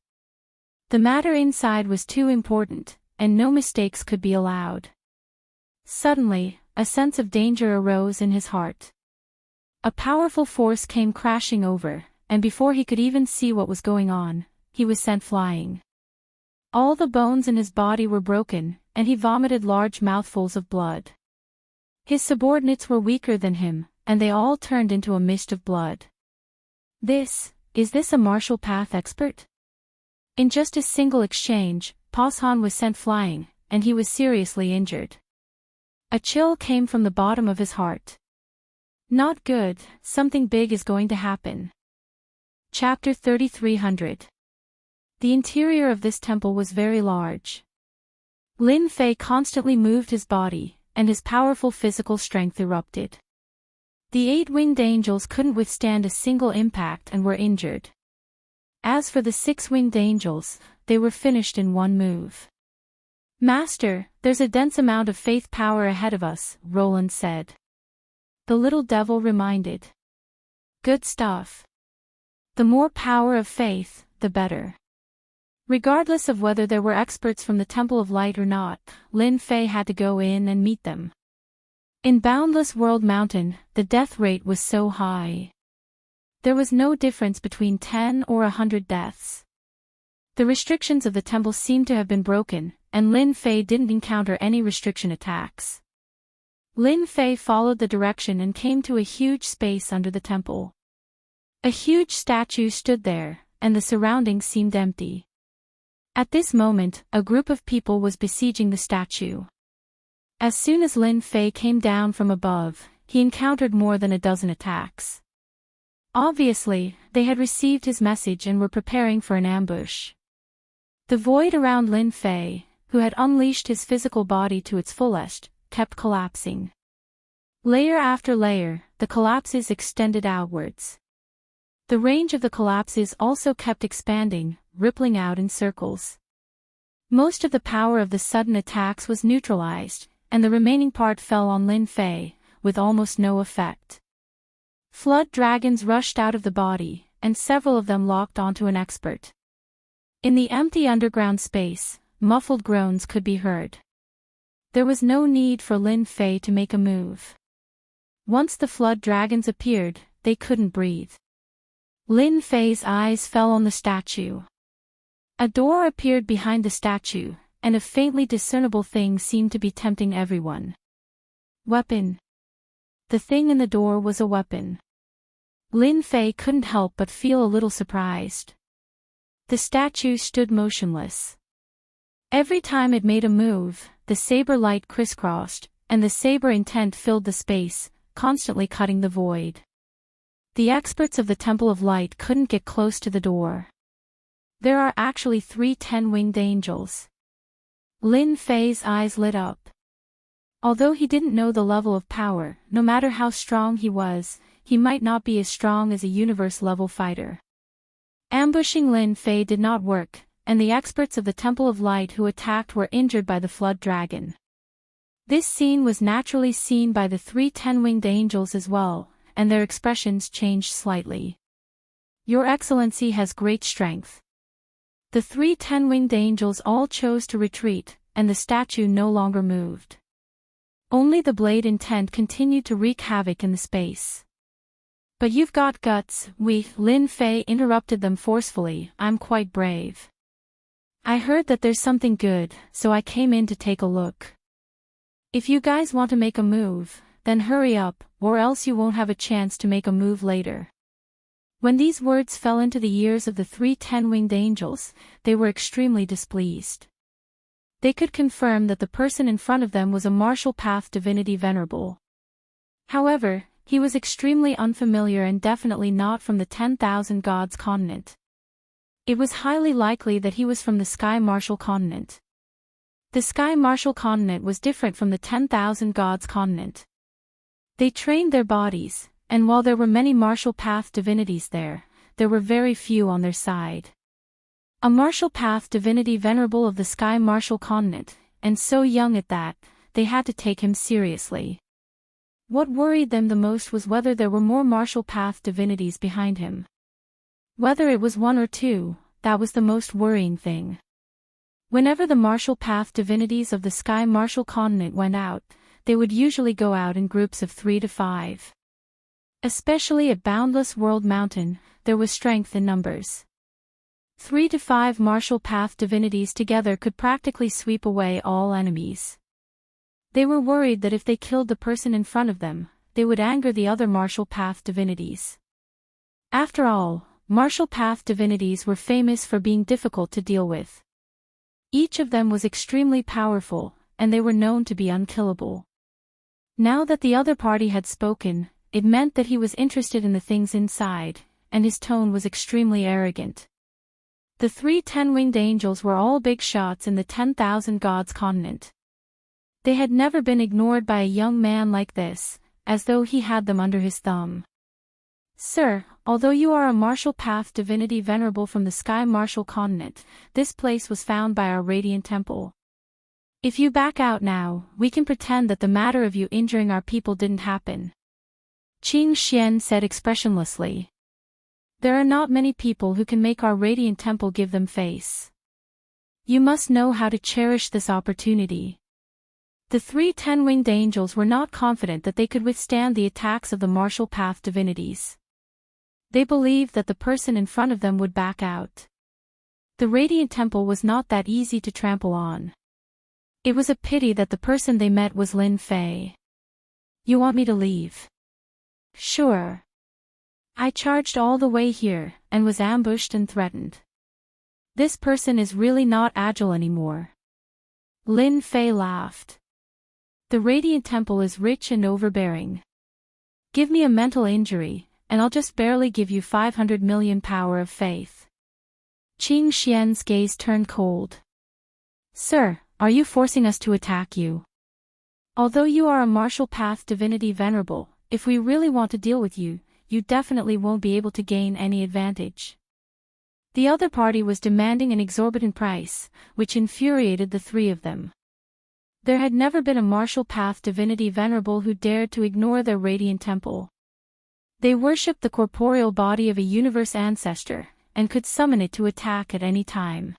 The matter inside was too important, and no mistakes could be allowed. Suddenly, a sense of danger arose in his heart. A powerful force came crashing over, and before he could even see what was going on, he was sent flying. All the bones in his body were broken, and he vomited large mouthfuls of blood. His subordinates were weaker than him, and they all turned into a mist of blood. Is this a martial path expert? In just a single exchange, Poshan was sent flying, and he was seriously injured. A chill came from the bottom of his heart. Not good, something big is going to happen. Chapter 3300. The interior of this temple was very large. Lin Fei constantly moved his body, and his powerful physical strength erupted. The 8-winged angels couldn't withstand a single impact and were injured. As for the 6-winged angels, they were finished in one move. Master, there's a dense amount of faith power ahead of us, Roland said. The little devil reminded. Good stuff. The more power of faith, the better. Regardless of whether there were experts from the Temple of Light or not, Lin Fei had to go in and meet them. In Boundless World Mountain, the death rate was so high. There was no difference between 10 or 100 deaths. The restrictions of the temple seemed to have been broken, and Lin Fei didn't encounter any restriction attacks. Lin Fei followed the direction and came to a huge space under the temple. A huge statue stood there, and the surroundings seemed empty. At this moment, a group of people was besieging the statue. As soon as Lin Fei came down from above, he encountered more than a dozen attacks. Obviously, they had received his message and were preparing for an ambush. The void around Lin Fei, who had unleashed his physical body to its fullest, kept collapsing. Layer after layer, the collapses extended outwards. The range of the collapses also kept expanding, rippling out in circles. Most of the power of the sudden attacks was neutralized, and the remaining part fell on Lin Fei, with almost no effect. Flood dragons rushed out of the body, and several of them locked onto an expert. In the empty underground space, muffled groans could be heard. There was no need for Lin Fei to make a move. Once the flood dragons appeared, they couldn't breathe. Lin Fei's eyes fell on the statue. A door appeared behind the statue, and a faintly discernible thing seemed to be tempting everyone. Weapon. The thing in the door was a weapon. Lin Fei couldn't help but feel a little surprised. The statue stood motionless. Every time it made a move, the saber light crisscrossed, and the saber intent filled the space, constantly cutting the void. The experts of the Temple of Light couldn't get close to the door. There are actually 3 10-winged angels. Lin Fei's eyes lit up. Although he didn't know the level of power, no matter how strong he was, he might not be as strong as a universe-level fighter. Ambushing Lin Fei did not work, and the experts of the Temple of Light who attacked were injured by the flood dragon. This scene was naturally seen by the 3 10-winged angels as well, and their expressions changed slightly. Your Excellency has great strength. The 3 10-winged angels all chose to retreat, and the statue no longer moved. Only the blade intent continued to wreak havoc in the space. But you've got guts, Lin Fei interrupted them forcefully. I'm quite brave. I heard that there's something good, so I came in to take a look. If you guys want to make a move, then hurry up, or else you won't have a chance to make a move later. When these words fell into the ears of the 3 10-winged angels, they were extremely displeased. They could confirm that the person in front of them was a martial path divinity venerable. However, He was extremely unfamiliar and definitely not from the 10,000 Gods continent. It was highly likely that he was from the Sky Martial continent. The Sky Martial continent was different from the 10,000 Gods continent. They trained their bodies, and while there were many martial path divinities there were very few on their side. A martial path divinity venerable of the Sky Martial continent, and so young at that, they had to take him seriously. What worried them the most was whether there were more martial path divinities behind him. Whether it was one or two, that was the most worrying thing. Whenever the martial path divinities of the Sky Martial continent went out, they would usually go out in groups of 3 to 5. Especially at Boundless World Mountain, there was strength in numbers. 3 to 5 martial path divinities together could practically sweep away all enemies. They were worried that if they killed the person in front of them, they would anger the other martial path divinities. After all, martial path divinities were famous for being difficult to deal with. Each of them was extremely powerful, and they were known to be unkillable. Now that the other party had spoken, it meant that he was interested in the things inside, and his tone was extremely arrogant. The 3 10-winged angels were all big shots in the 10,000 Gods continent. They had never been ignored by a young man like this, as though he had them under his thumb. Sir, although you are a martial path divinity venerable from the Sky Martial continent, this place was found by our Radiant Temple. If you back out now, we can pretend that the matter of you injuring our people didn't happen. Qing Xian said expressionlessly. There are not many people who can make our Radiant Temple give them face. You must know how to cherish this opportunity. The 3 10-winged angels were not confident that they could withstand the attacks of the martial path divinities. They believed that the person in front of them would back out. The Radiant Temple was not that easy to trample on. It was a pity that the person they met was Lin Fei. You want me to leave? Sure. I charged all the way here, and was ambushed and threatened. This person is really not agile anymore. Lin Fei laughed. The Radiant Temple is rich and overbearing. Give me a mental injury, and I'll just barely give you 500 million power of faith. Qing Xian's gaze turned cold. Sir, are you forcing us to attack you? Although you are a martial path divinity venerable, if we really want to deal with you, you definitely won't be able to gain any advantage. The other party was demanding an exorbitant price, which infuriated the 3 of them. There had never been a martial path divinity venerable who dared to ignore their Radiant Temple. They worshipped the corporeal body of a universe ancestor, and could summon it to attack at any time.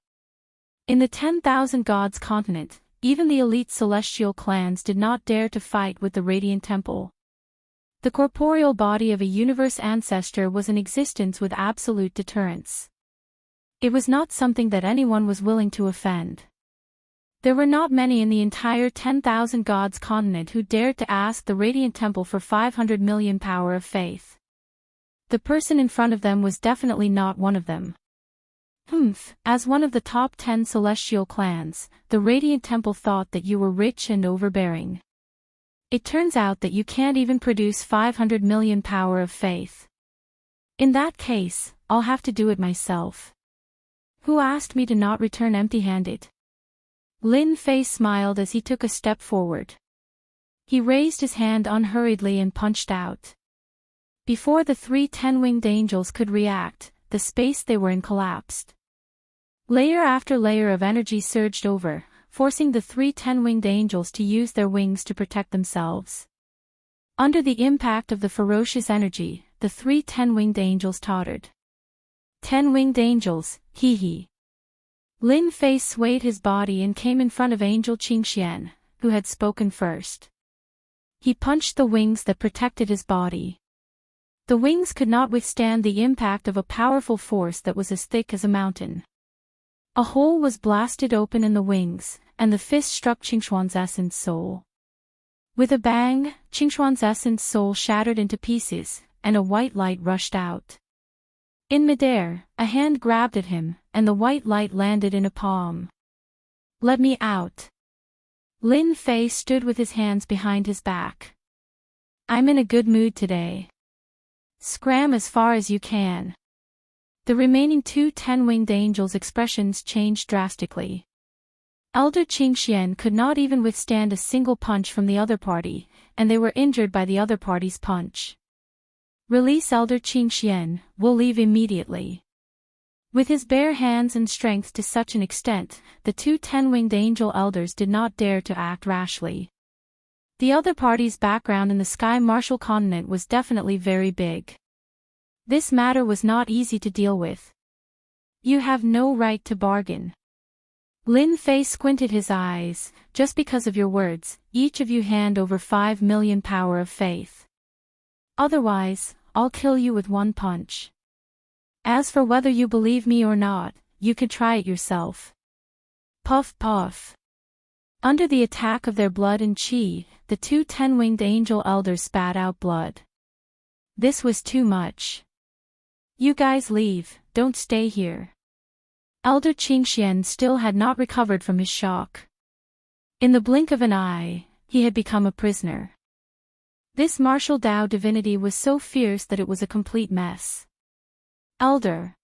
In the 10,000 Gods continent, even the elite celestial clans did not dare to fight with the Radiant Temple. The corporeal body of a universe ancestor was in existence with absolute deterrence. It was not something that anyone was willing to offend. There were not many in the entire 10,000 Gods continent who dared to ask the Radiant Temple for 500 million power of faith. The person in front of them was definitely not one of them. As one of the top 10 celestial clans, the Radiant Temple thought that you were rich and overbearing. It turns out that you can't even produce 500 million power of faith. In that case, I'll have to do it myself. Who asked me to not return empty-handed? Lin Fei smiled as he took a step forward. He raised his hand unhurriedly and punched out. Before the 3 10-winged angels could react, the space they were in collapsed. Layer after layer of energy surged over, forcing the 3 10-winged angels to use their wings to protect themselves. Under the impact of the ferocious energy, the 3 10-winged angels tottered. 10-winged angels, hee. Lin Fei swayed his body and came in front of Angel Qingxian, who had spoken first. He punched the wings that protected his body. The wings could not withstand the impact of a powerful force that was as thick as a mountain. A hole was blasted open in the wings, and the fist struck Qingshuan's essence soul. With a bang, Qingshuan's essence soul shattered into pieces, and a white light rushed out. In midair, a hand grabbed at him, and the white light landed in a palm. Let me out. Lin Fei stood with his hands behind his back. I'm in a good mood today. Scram as far as you can. The remaining two 10-winged angels' expressions changed drastically. Elder Qingxian could not even withstand a single punch from the other party, and they were injured by the other party's punch. Release Elder Qingxian, we'll leave immediately. With his bare hands and strength to such an extent, the two 10-winged angel elders did not dare to act rashly. The other party's background in the Sky Martial continent was definitely very big. This matter was not easy to deal with. You have no right to bargain. Lin Fei squinted his eyes. Just because of your words, each of you hand over 5 million power of faith. Otherwise, I'll kill you with one punch. As for whether you believe me or not, you could try it yourself. Puff puff. Under the attack of their blood and qi, the two 10-winged angel elders spat out blood. This was too much. You guys leave, don't stay here. Elder Qingxian still had not recovered from his shock. In the blink of an eye, he had become a prisoner. This martial Dao divinity was so fierce that it was a complete mess. Elder.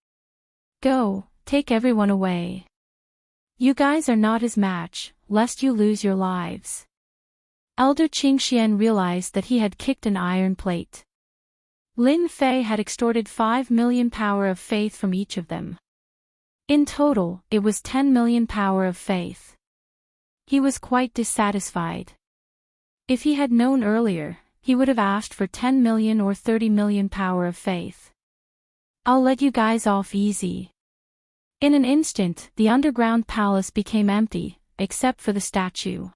Go, take everyone away. You guys are not his match, lest you lose your lives. Elder Qingxian realized that he had kicked an iron plate. Lin Fei had extorted 5 million power of faith from each of them. In total, it was 10 million power of faith. He was quite dissatisfied. If he had known earlier, he would have asked for 10 million or 30 million power of faith. I'll let you guys off easy. In an instant, the underground palace became empty, except for the statue.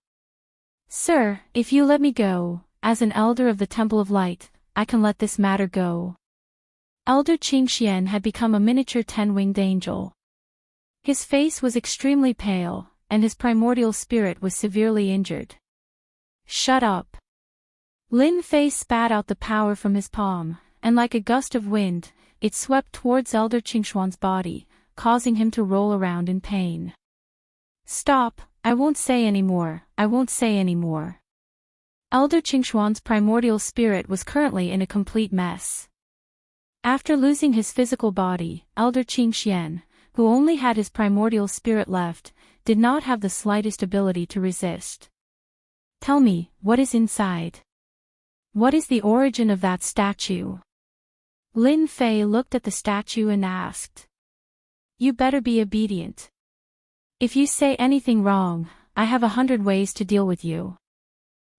Sir, if you let me go, as an elder of the Temple of Light, I can let this matter go. Elder Qingxian had become a miniature 10-winged angel. His face was extremely pale, and his primordial spirit was severely injured. Shut up. Lin Fei spat out the power from his palm, and like a gust of wind, it swept towards Elder Qingxian's body, causing him to roll around in pain. Stop, I won't say any more, I won't say any more. Elder Qingxian's primordial spirit was currently in a complete mess. After losing his physical body, Elder Qingxian, who only had his primordial spirit left, did not have the slightest ability to resist. Tell me, what is inside? What is the origin of that statue? Lin Fei looked at the statue and asked. You better be obedient. If you say anything wrong, I have 100 ways to deal with you.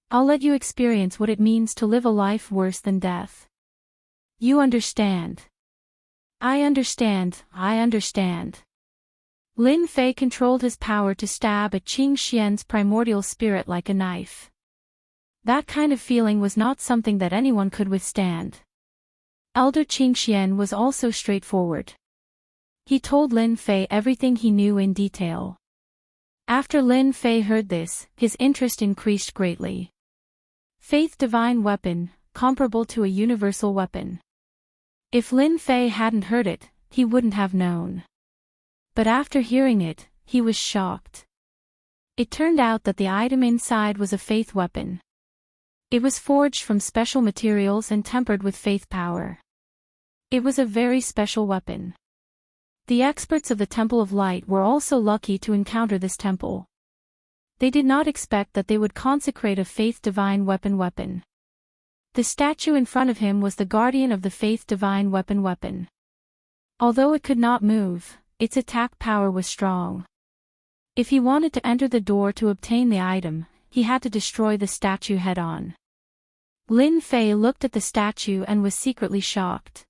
I'll let you experience what it means to live a life worse than death. You understand? I understand, I understand. Lin Fei controlled his power to stab at Qingxian's primordial spirit like a knife. That kind of feeling was not something that anyone could withstand. Elder Qingxian was also straightforward. He told Lin Fei everything he knew in detail. After Lin Fei heard this, his interest increased greatly. Faith divine weapon, comparable to a universal weapon. If Lin Fei hadn't heard it, he wouldn't have known. But after hearing it, he was shocked. It turned out that the item inside was a faith weapon. It was forged from special materials and tempered with faith power. It was a very special weapon. The experts of the Temple of Light were also lucky to encounter this temple. They did not expect that they would consecrate a faith divine weapon. The statue in front of him was the guardian of the faith divine weapon. Although it could not move, its attack power was strong. If he wanted to enter the door to obtain the item, he had to destroy the statue head-on. Lin Fei looked at the statue and was secretly shocked.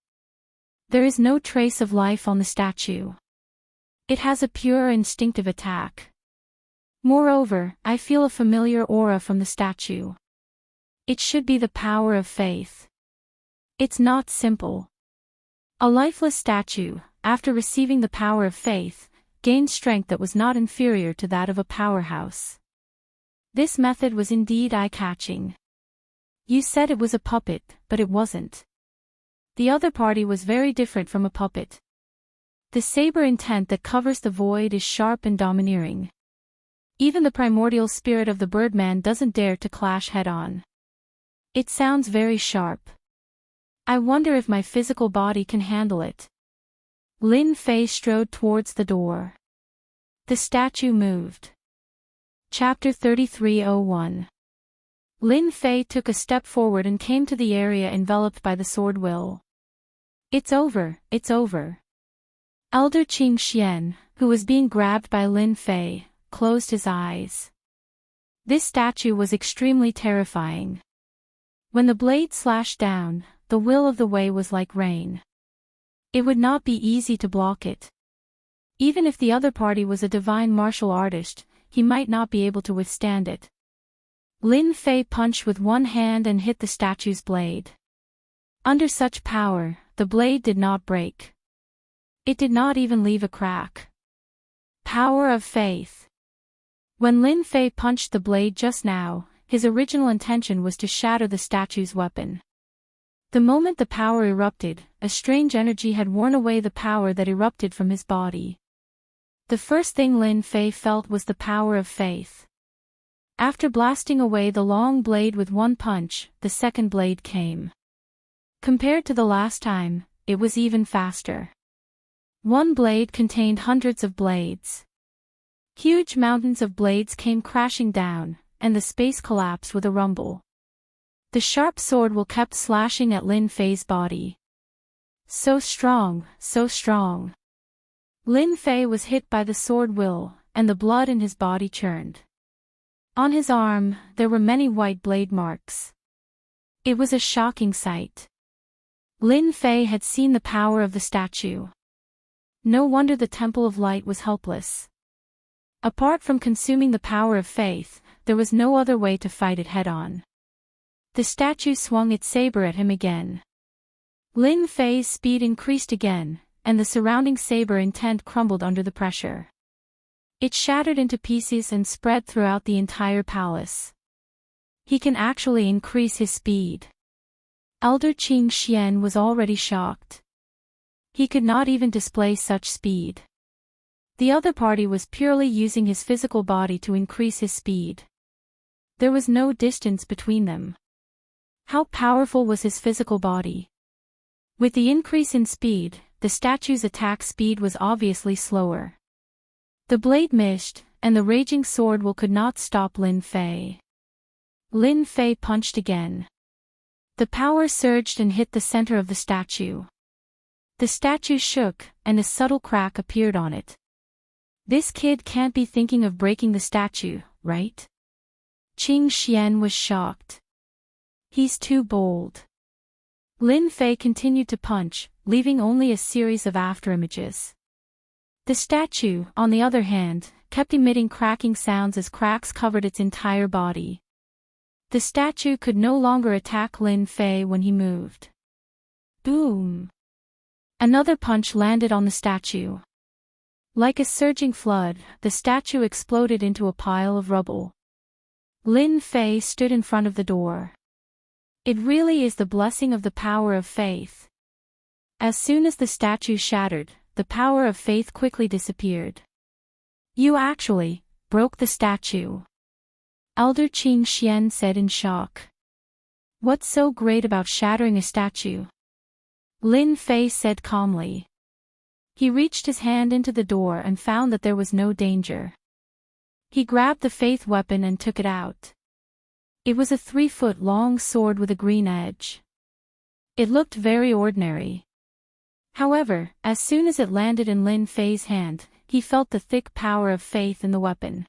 There is no trace of life on the statue. It has a pure instinctive attack. Moreover, I feel a familiar aura from the statue. It should be the power of faith. It's not simple. A lifeless statue, after receiving the power of faith, gained strength that was not inferior to that of a powerhouse. This method was indeed eye-catching. You said it was a puppet, but it wasn't. The other party was very different from a puppet. The saber intent that covers the void is sharp and domineering. Even the primordial spirit of the birdman doesn't dare to clash head-on. It sounds very sharp. I wonder if my physical body can handle it. Lin Fei strode towards the door. The statue moved. Chapter 3301. Lin Fei took a step forward and came to the area enveloped by the sword will. It's over, it's over. Elder Qing Xian, who was being grabbed by Lin Fei, closed his eyes. This statue was extremely terrifying. When the blade slashed down, the will of the Wei was like rain. It would not be easy to block it. Even if the other party was a divine martial artist, he might not be able to withstand it. Lin Fei punched with one hand and hit the statue's blade. Under such power, the blade did not break. It did not even leave a crack. Power of faith. When Lin Fei punched the blade just now, his original intention was to shatter the statue's weapon. The moment the power erupted, a strange energy had worn away the power that erupted from his body. The first thing Lin Fei felt was the power of faith. After blasting away the long blade with one punch, the second blade came. Compared to the last time, it was even faster. One blade contained hundreds of blades. Huge mountains of blades came crashing down, and the space collapsed with a rumble. The sharp sword will kept slashing at Lin Fei's body. So strong, so strong. Lin Fei was hit by the sword will, and the blood in his body churned. On his arm, there were many white blade marks. It was a shocking sight. Lin Fei had seen the power of the statue. No wonder the Temple of Light was helpless. Apart from consuming the power of faith, there was no other way to fight it head-on. The statue swung its saber at him again. Lin Fei's speed increased again, and the surrounding saber intent crumbled under the pressure. It shattered into pieces and spread throughout the entire palace. He can actually increase his speed. Elder Qing Xian was already shocked. He could not even display such speed. The other party was purely using his physical body to increase his speed. There was no distance between them. How powerful was his physical body? With the increase in speed, the statue's attack speed was obviously slower. The blade missed, and the raging sword will could not stop Lin Fei. Lin Fei punched again. The power surged and hit the center of the statue. The statue shook, and a subtle crack appeared on it. This kid can't be thinking of breaking the statue, right? Qing Xian was shocked. He's too bold. Lin Fei continued to punch, leaving only a series of afterimages. The statue, on the other hand, kept emitting cracking sounds as cracks covered its entire body. The statue could no longer attack Lin Fei when he moved. Boom! Another punch landed on the statue. Like a surging flood, the statue exploded into a pile of rubble. Lin Fei stood in front of the door. It really is the blessing of the power of faith. As soon as the statue shattered, the power of faith quickly disappeared. You actually broke the statue. Elder Qing Xian said in shock. What's so great about shattering a statue? Lin Fei said calmly. He reached his hand into the door and found that there was no danger. He grabbed the faith weapon and took it out. It was a 3-foot-long sword with a green edge. It looked very ordinary. However, as soon as it landed in Lin Fei's hand, he felt the thick power of faith in the weapon.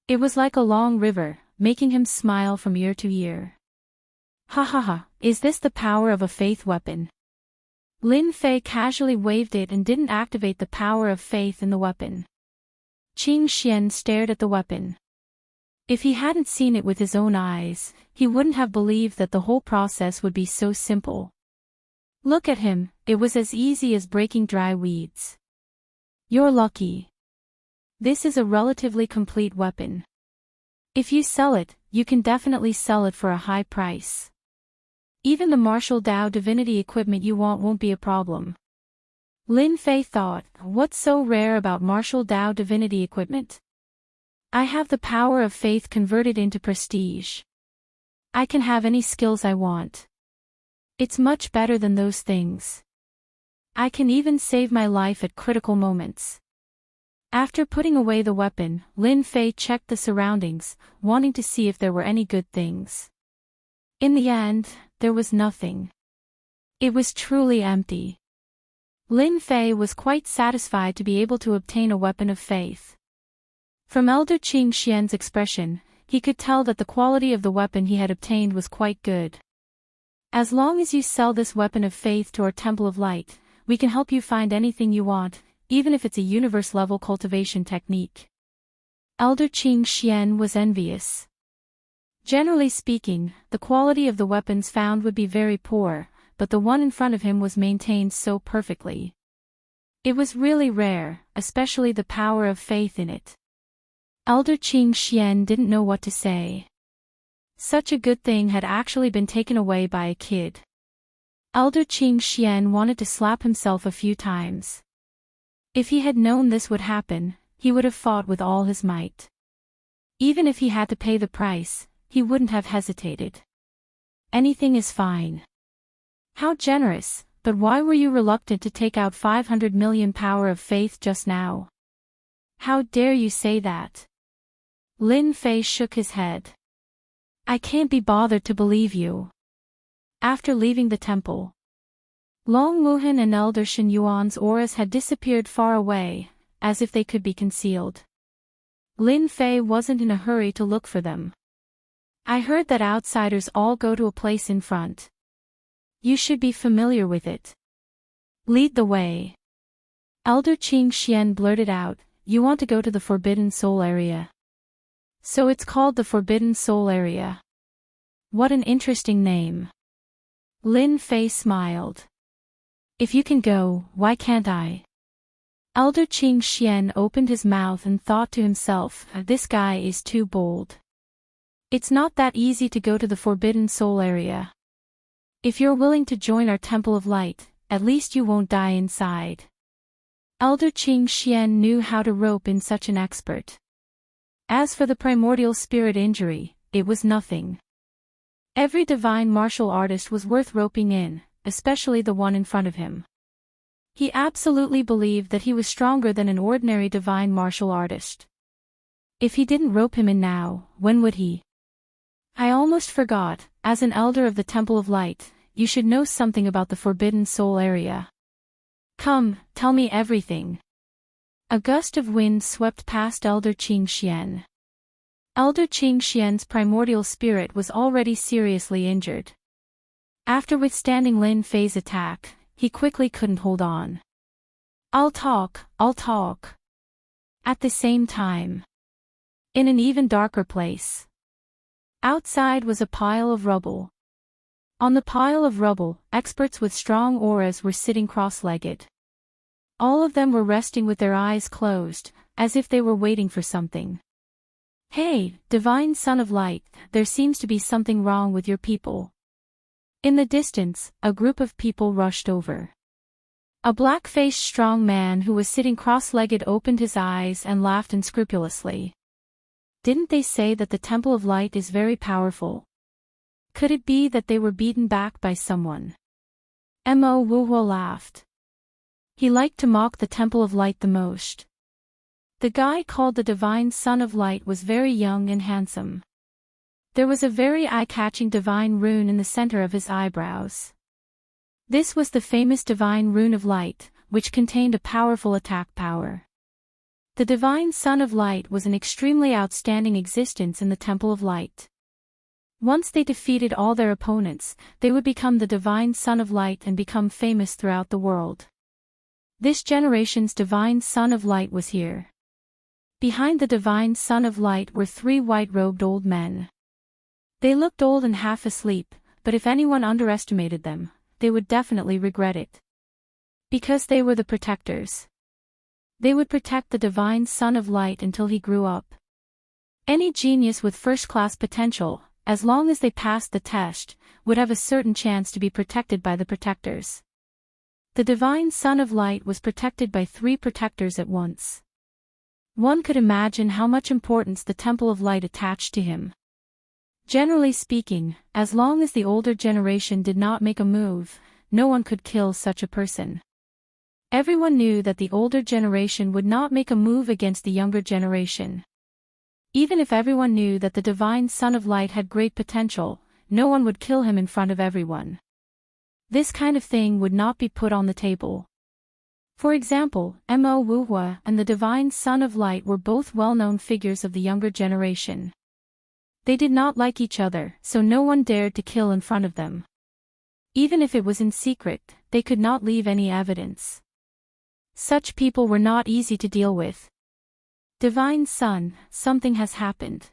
It was like a long river, making him smile from ear to ear. Ha ha ha, is this the power of a faith weapon? Lin Fei casually waved it and didn't activate the power of faith in the weapon. Qing Xian stared at the weapon. If he hadn't seen it with his own eyes, he wouldn't have believed that the whole process would be so simple. Look at him, it was as easy as breaking dry weeds. You're lucky. This is a relatively complete weapon. If you sell it, you can definitely sell it for a high price. Even the martial Dao divinity equipment you want won't be a problem. Lin Fei thought, what's so rare about martial Dao divinity equipment? I have the power of faith converted into prestige. I can have any skills I want. It's much better than those things. I can even save my life at critical moments. After putting away the weapon, Lin Fei checked the surroundings, wanting to see if there were any good things. In the end, there was nothing. It was truly empty. Lin Fei was quite satisfied to be able to obtain a weapon of faith. From Elder Qing Xian's expression, he could tell that the quality of the weapon he had obtained was quite good. As long as you sell this weapon of faith to our Temple of Light, we can help you find anything you want, even if it's a universe-level cultivation technique. Elder Qing Xian was envious. Generally speaking, the quality of the weapons found would be very poor, but the one in front of him was maintained so perfectly. It was really rare, especially the power of faith in it. Elder Qing Xian didn't know what to say. Such a good thing had actually been taken away by a kid. Elder Qing Xian wanted to slap himself a few times. If he had known this would happen, he would have fought with all his might. Even if he had to pay the price, he wouldn't have hesitated. Anything is fine. How generous, but why were you reluctant to take out 500 million power of faith just now? How dare you say that? Lin Fei shook his head. I can't be bothered to believe you. After leaving the temple, Long Wuhan and Elder Shen Yuan's auras had disappeared far away, as if they could be concealed. Lin Fei wasn't in a hurry to look for them. I heard that outsiders all go to a place in front. You should be familiar with it. Lead the way. Elder Qing Xian blurted out, you want to go to the Forbidden Soul area. So it's called the Forbidden Soul area. What an interesting name. Lin Fei smiled. If you can go, why can't I? Elder Qing Xian opened his mouth and thought to himself, this guy is too bold. It's not that easy to go to the Forbidden Soul area. If you're willing to join our Temple of Light, at least you won't die inside. Elder Qing Xian knew how to rope in such an expert. As for the primordial spirit injury, it was nothing. Every divine martial artist was worth roping in, especially the one in front of him. He absolutely believed that he was stronger than an ordinary divine martial artist. If he didn't rope him in now, when would he? I almost forgot, as an elder of the Temple of Light, you should know something about the Forbidden Soul area. Come, tell me everything. A gust of wind swept past Elder Qing Xian. Elder Qing Xian's primordial spirit was already seriously injured. After withstanding Lin Fei's attack, he quickly couldn't hold on. I'll talk. At the same time. In an even darker place. Outside was a pile of rubble. On the pile of rubble, experts with strong auras were sitting cross-legged. All of them were resting with their eyes closed, as if they were waiting for something. Hey, Divine Son of Light, there seems to be something wrong with your people. In the distance, a group of people rushed over. A black-faced strong man who was sitting cross-legged opened his eyes and laughed unscrupulously. Didn't they say that the Temple of Light is very powerful? Could it be that they were beaten back by someone? Mo Wuhuo laughed. He liked to mock the Temple of Light the most. The guy called the Divine Son of Light was very young and handsome. There was a very eye-catching divine rune in the center of his eyebrows. This was the famous divine rune of light, which contained a powerful attack power. The Divine Son of Light was an extremely outstanding existence in the Temple of Light. Once they defeated all their opponents, they would become the Divine Son of Light and become famous throughout the world. This generation's Divine Son of Light was here. Behind the Divine Son of Light were three white-robed old men. They looked old and half asleep, but if anyone underestimated them, they would definitely regret it. Because they were the protectors. They would protect the Divine Son of Light until he grew up. Any genius with first-class potential, as long as they passed the test, would have a certain chance to be protected by the protectors. The Divine Son of Light was protected by three protectors at once. One could imagine how much importance the Temple of Light attached to him. Generally speaking, as long as the older generation did not make a move, no one could kill such a person. Everyone knew that the older generation would not make a move against the younger generation. Even if everyone knew that the divine Son of Light had great potential, no one would kill him in front of everyone. This kind of thing would not be put on the table. For example, Mo Wuhua and the divine Son of Light were both well-known figures of the younger generation. They did not like each other, so no one dared to kill in front of them. Even if it was in secret, they could not leave any evidence. Such people were not easy to deal with. Divine Son, something has happened.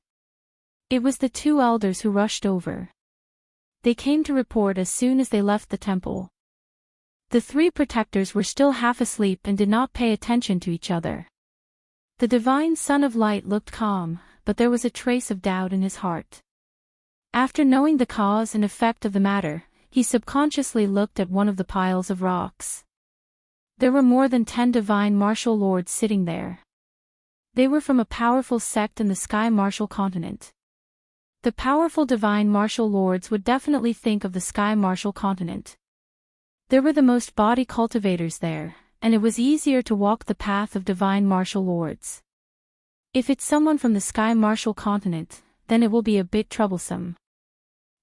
It was the two elders who rushed over. They came to report as soon as they left the temple. The three protectors were still half asleep and did not pay attention to each other. The divine Son of Light looked calm, but there was a trace of doubt in his heart. After knowing the cause and effect of the matter, he subconsciously looked at one of the piles of rocks. There were more than 10 divine martial lords sitting there. They were from a powerful sect in the Sky Martial Continent. The powerful divine martial lords would definitely think of the Sky Martial Continent. There were the most body cultivators there, and it was easier to walk the path of divine martial lords. If it's someone from the Sky Martial Continent, then it will be a bit troublesome.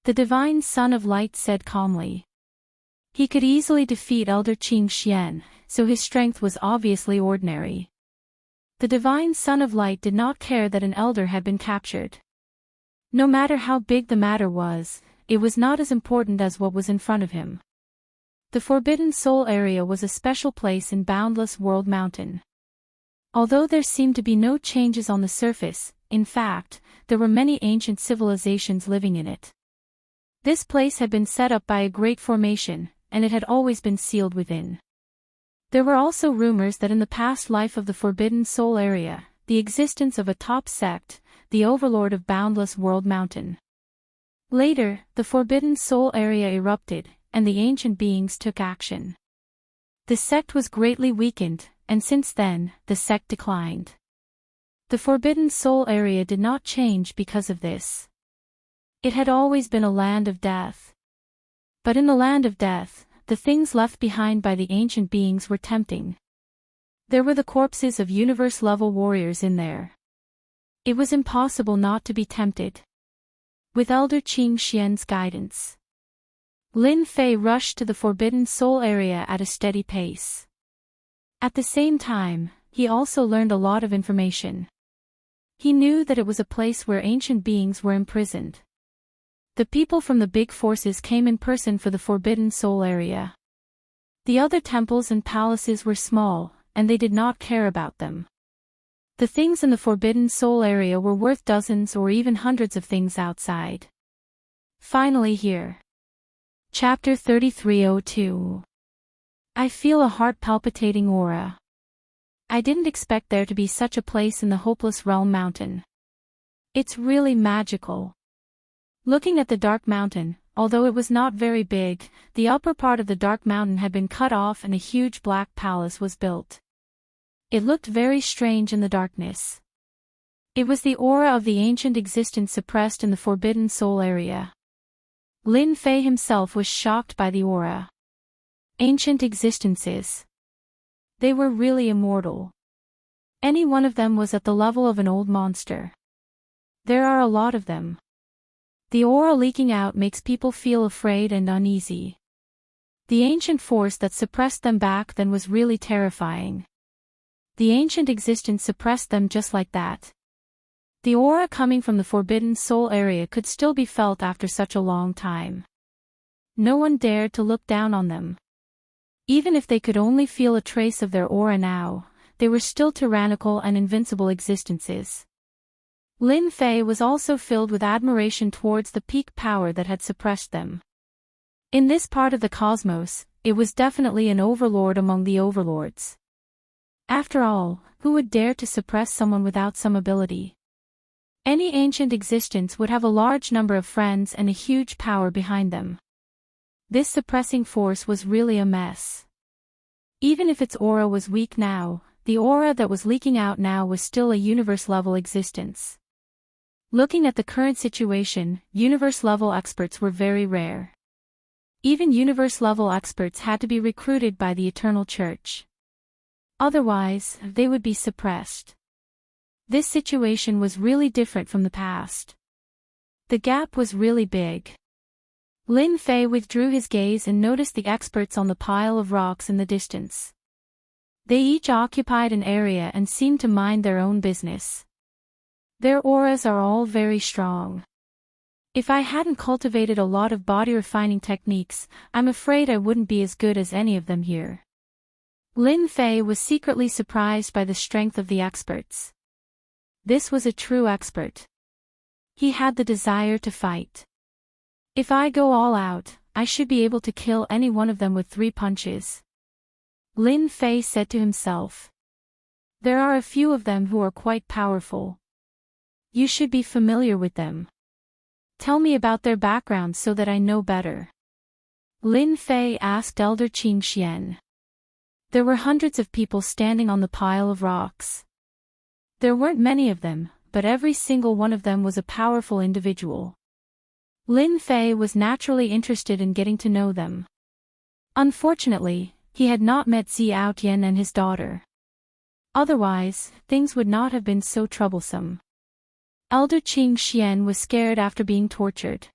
The divine Son of Light said calmly. He could easily defeat Elder Qing Xian, so his strength was obviously ordinary. The divine Son of Light did not care that an elder had been captured. No matter how big the matter was, it was not as important as what was in front of him. The Forbidden Soul area was a special place in Boundless World Mountain. Although there seemed to be no changes on the surface, in fact, there were many ancient civilizations living in it. This place had been set up by a great formation, and it had always been sealed within. There were also rumors that in the past life of the Forbidden Soul area, the existence of a top sect, the overlord of Boundless World Mountain. Later, the Forbidden Soul area erupted, and the ancient beings took action. The sect was greatly weakened, and since then, the sect declined. The Forbidden Soul area did not change because of this. It had always been a land of death. But in the land of death, the things left behind by the ancient beings were tempting. There were the corpses of universe-level warriors in there. It was impossible not to be tempted. With Elder Qing Xian's guidance, Lin Fei rushed to the Forbidden Soul area at a steady pace. At the same time, he also learned a lot of information. He knew that it was a place where ancient beings were imprisoned. The people from the big forces came in person for the Forbidden Soul area. The other temples and palaces were small, and they did not care about them. The things in the Forbidden Soul area were worth dozens or even hundreds of things outside. Finally here. Chapter 3302. I feel a heart-palpitating aura. I didn't expect there to be such a place in the Hopeless Realm Mountain. It's really magical. Looking at the Dark Mountain, although it was not very big, the upper part of the Dark Mountain had been cut off and a huge black palace was built. It looked very strange in the darkness. It was the aura of the ancient existence suppressed in the Forbidden Soul area. Lin Fei himself was shocked by the aura. Ancient existences. They were really immortal. Any one of them was at the level of an old monster. There are a lot of them. The aura leaking out makes people feel afraid and uneasy. The ancient force that suppressed them back then was really terrifying. The ancient existence suppressed them just like that. The aura coming from the Forbidden Soul area could still be felt after such a long time. No one dared to look down on them. Even if they could only feel a trace of their aura now, they were still tyrannical and invincible existences. Lin Fei was also filled with admiration towards the peak power that had suppressed them. In this part of the cosmos, it was definitely an overlord among the overlords. After all, who would dare to suppress someone without some ability? Any ancient existence would have a large number of friends and a huge power behind them. This suppressing force was really a mess. Even if its aura was weak now, the aura that was leaking out now was still a universe-level existence. Looking at the current situation, universe-level experts were very rare. Even universe-level experts had to be recruited by the Eternal Church. Otherwise, they would be suppressed. This situation was really different from the past. The gap was really big. Lin Fei withdrew his gaze and noticed the experts on the pile of rocks in the distance. They each occupied an area and seemed to mind their own business. Their auras are all very strong. If I hadn't cultivated a lot of body refining techniques, I'm afraid I wouldn't be as good as any of them here. Lin Fei was secretly surprised by the strength of the experts. This was a true expert. He had the desire to fight. If I go all out, I should be able to kill any one of them with 3 punches. Lin Fei said to himself. There are a few of them who are quite powerful. You should be familiar with them. Tell me about their backgrounds so that I know better. Lin Fei asked Elder Qing Xian. There were hundreds of people standing on the pile of rocks. There weren't many of them, but every single one of them was a powerful individual. Lin Fei was naturally interested in getting to know them. Unfortunately, he had not met Xiao Tian and his daughter. Otherwise, things would not have been so troublesome. Elder Qing Xian was scared after being tortured.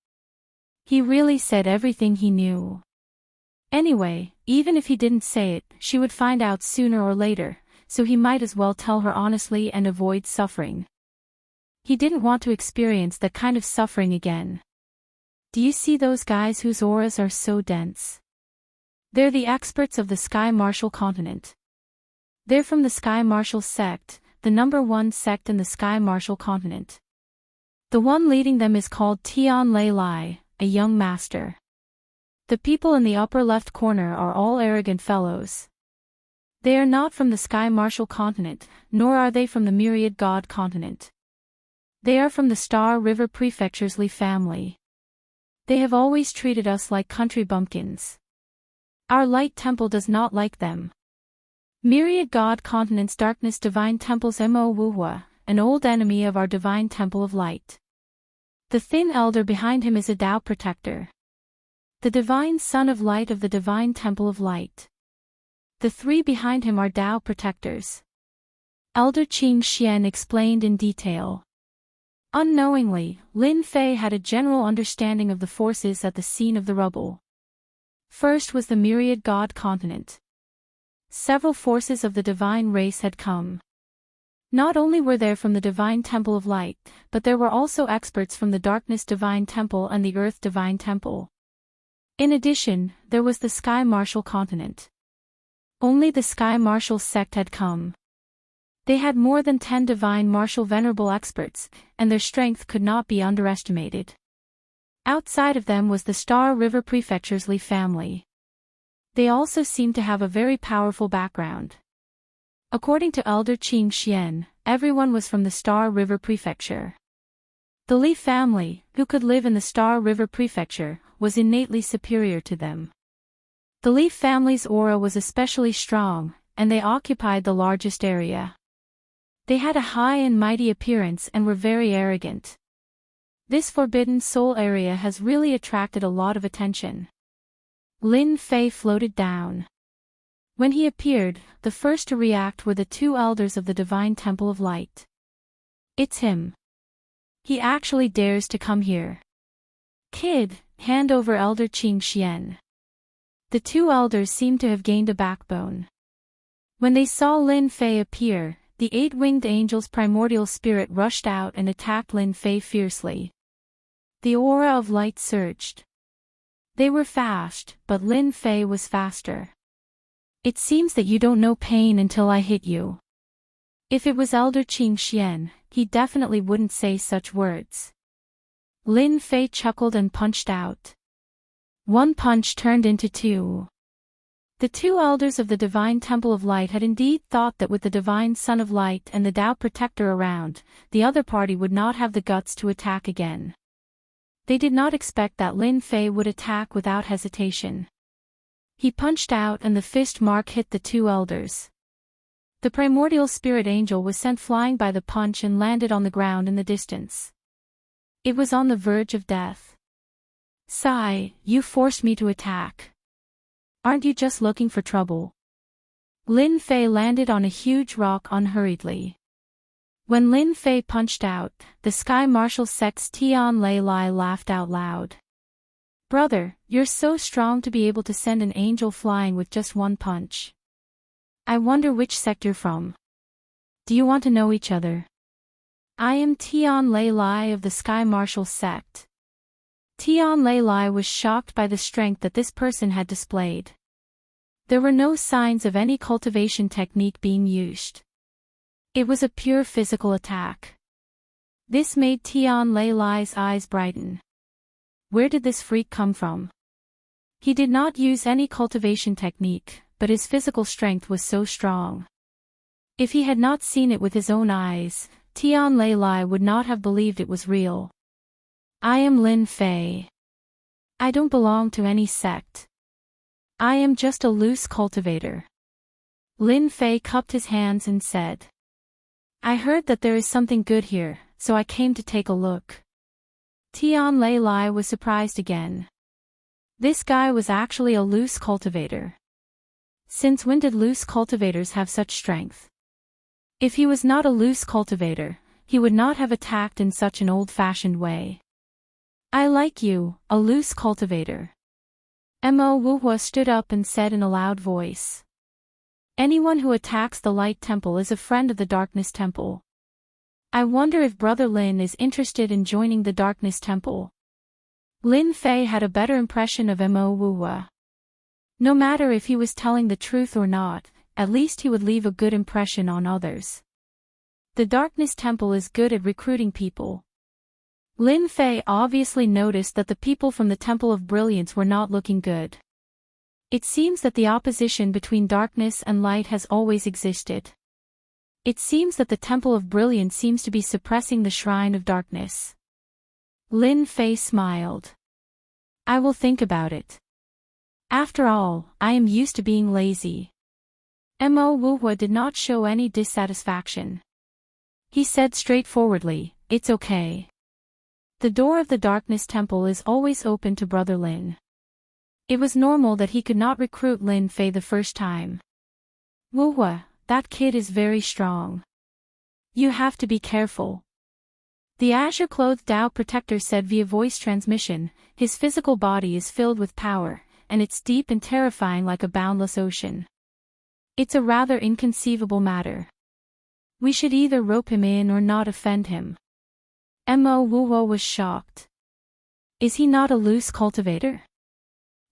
He really said everything he knew. Anyway, even if he didn't say it, she would find out sooner or later, so he might as well tell her honestly and avoid suffering. He didn't want to experience that kind of suffering again. Do you see those guys whose auras are so dense? They're the experts of the Sky Martial continent. They're from the Sky Martial sect, the #1 sect in the Sky Martial continent. The one leading them is called Tian Lei Lai, a young master. The people in the upper left corner are all arrogant fellows. They are not from the Sky Martial continent, nor are they from the Myriad God continent. They are from the Star River Prefecture's Li family. They have always treated us like country bumpkins. Our light temple does not like them. Myriad God continent's Darkness Divine Temple's Mo Wuhua, an old enemy of our Divine Temple of Light. The thin elder behind him is a Tao protector. The Divine Son of Light of the Divine Temple of Light. The 3 behind him are Tao protectors. Elder Qing Xian explained in detail. Unknowingly, Lin Fei had a general understanding of the forces at the scene of the rubble. First was the Myriad God continent. Several forces of the divine race had come. Not only were there from the Divine Temple of Light, but there were also experts from the Darkness Divine Temple and the Earth Divine Temple. In addition, there was the Sky Martial continent. Only the Sky Martial sect had come. They had more than 10 Divine Martial Venerable experts, and their strength could not be underestimated. Outside of them was the Star River Prefecture's Li family. They also seemed to have a very powerful background. According to Elder Qing Xian, everyone was from the Star River Prefecture. The Li family, who could live in the Star River Prefecture, was innately superior to them. The Li family's aura was especially strong, and they occupied the largest area. They had a high and mighty appearance and were very arrogant. This Forbidden Soul area has really attracted a lot of attention. Lin Fei floated down. When he appeared, the first to react were the 2 elders of the Divine Temple of Light. It's him. He actually dares to come here. Kid, hand over Elder Qing Xian. The 2 elders seemed to have gained a backbone. When they saw Lin Fei appear, the 8-winged angel's primordial spirit rushed out and attacked Lin Fei fiercely. The aura of light surged. They were fast, but Lin Fei was faster. It seems that you don't know pain until I hit you. If it was Elder Qing Xian, he definitely wouldn't say such words. Lin Fei chuckled and punched out. 1 punch turned into 2. The 2 elders of the Divine Temple of Light had indeed thought that with the Divine Son of Light and the Tao Protector around, the other party would not have the guts to attack again. They did not expect that Lin Fei would attack without hesitation. He punched out and the fist mark hit the 2 elders. The primordial spirit angel was sent flying by the punch and landed on the ground in the distance. It was on the verge of death. Sigh, you forced me to attack. Aren't you just looking for trouble? Lin Fei landed on a huge rock unhurriedly. When Lin Fei punched out, the Sky Marshal sect's Tian Lei Lai laughed out loud. Brother, you're so strong to be able to send an angel flying with just one punch. I wonder which sect you're from. Do you want to know each other? I am Tian Lei Lai of the Sky Marshal sect. Tian Lei Lai was shocked by the strength that this person had displayed. There were no signs of any cultivation technique being used. It was a pure physical attack. This made Tian Lei Lai's eyes brighten. Where did this freak come from? He did not use any cultivation technique, but his physical strength was so strong. If he had not seen it with his own eyes, Tian Lei Lai would not have believed it was real. I am Lin Fei. I don't belong to any sect. I am just a loose cultivator. Lin Fei cupped his hands and said. I heard that there is something good here, so I came to take a look. Tian Lei Lai was surprised again. This guy was actually a loose cultivator. Since when did loose cultivators have such strength? If he was not a loose cultivator, he would not have attacked in such an old-fashioned way. I like you, a loose cultivator. Mo Wuhua stood up and said in a loud voice. Anyone who attacks the Light Temple is a friend of the Darkness Temple. I wonder if Brother Lin is interested in joining the Darkness Temple. Lin Fei had a better impression of Mo Wuhua. No matter if he was telling the truth or not, at least he would leave a good impression on others. The Darkness Temple is good at recruiting people. Lin Fei obviously noticed that the people from the Temple of Brilliance were not looking good. It seems that the opposition between darkness and light has always existed. It seems that the Temple of Brilliance seems to be suppressing the Shrine of Darkness. Lin Fei smiled. I will think about it. After all, I am used to being lazy. Mo Wuhua did not show any dissatisfaction. He said straightforwardly, it's okay. The door of the Darkness Temple is always open to Brother Lin. It was normal that he could not recruit Lin Fei the first time. Wuhua, that kid is very strong. You have to be careful. The azure-clothed Tao Protector said via voice transmission, his physical body is filled with power, and it's deep and terrifying like a boundless ocean. It's a rather inconceivable matter. We should either rope him in or not offend him. Mo Wuhua was shocked. Is he not a loose cultivator?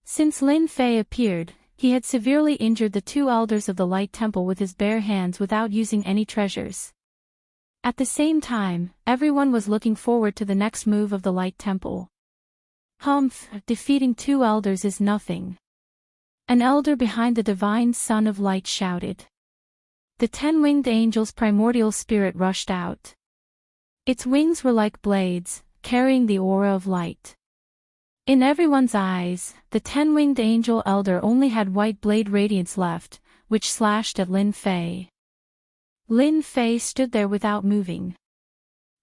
Since Lin Fei appeared, he had severely injured the two elders of the Light Temple with his bare hands without using any treasures. At the same time, everyone was looking forward to the next move of the Light Temple. Humph, defeating two elders is nothing. An elder behind the Divine Son of Light shouted. The 10-winged angel's primordial spirit rushed out. Its wings were like blades, carrying the aura of light. In everyone's eyes, the 10-winged angel elder only had white blade radiance left, which slashed at Lin Fei. Lin Fei stood there without moving.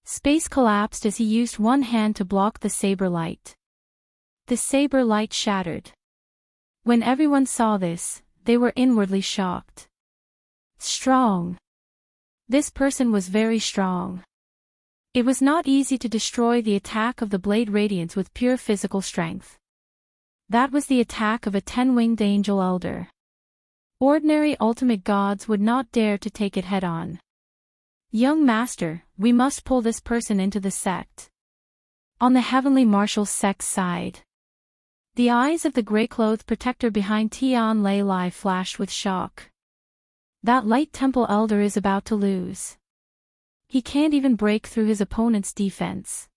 Space collapsed as he used one hand to block the saber light. The saber light shattered. When everyone saw this, they were inwardly shocked. Strong. This person was very strong. It was not easy to destroy the attack of the Blade Radiance with pure physical strength. That was the attack of a 10-winged angel elder. Ordinary ultimate gods would not dare to take it head-on. Young master, we must pull this person into the sect. On the Heavenly Marshal sect's side. The eyes of the gray-clothed protector behind Tian Lei Lai flashed with shock. That Light Temple elder is about to lose. He can't even break through his opponent's defense.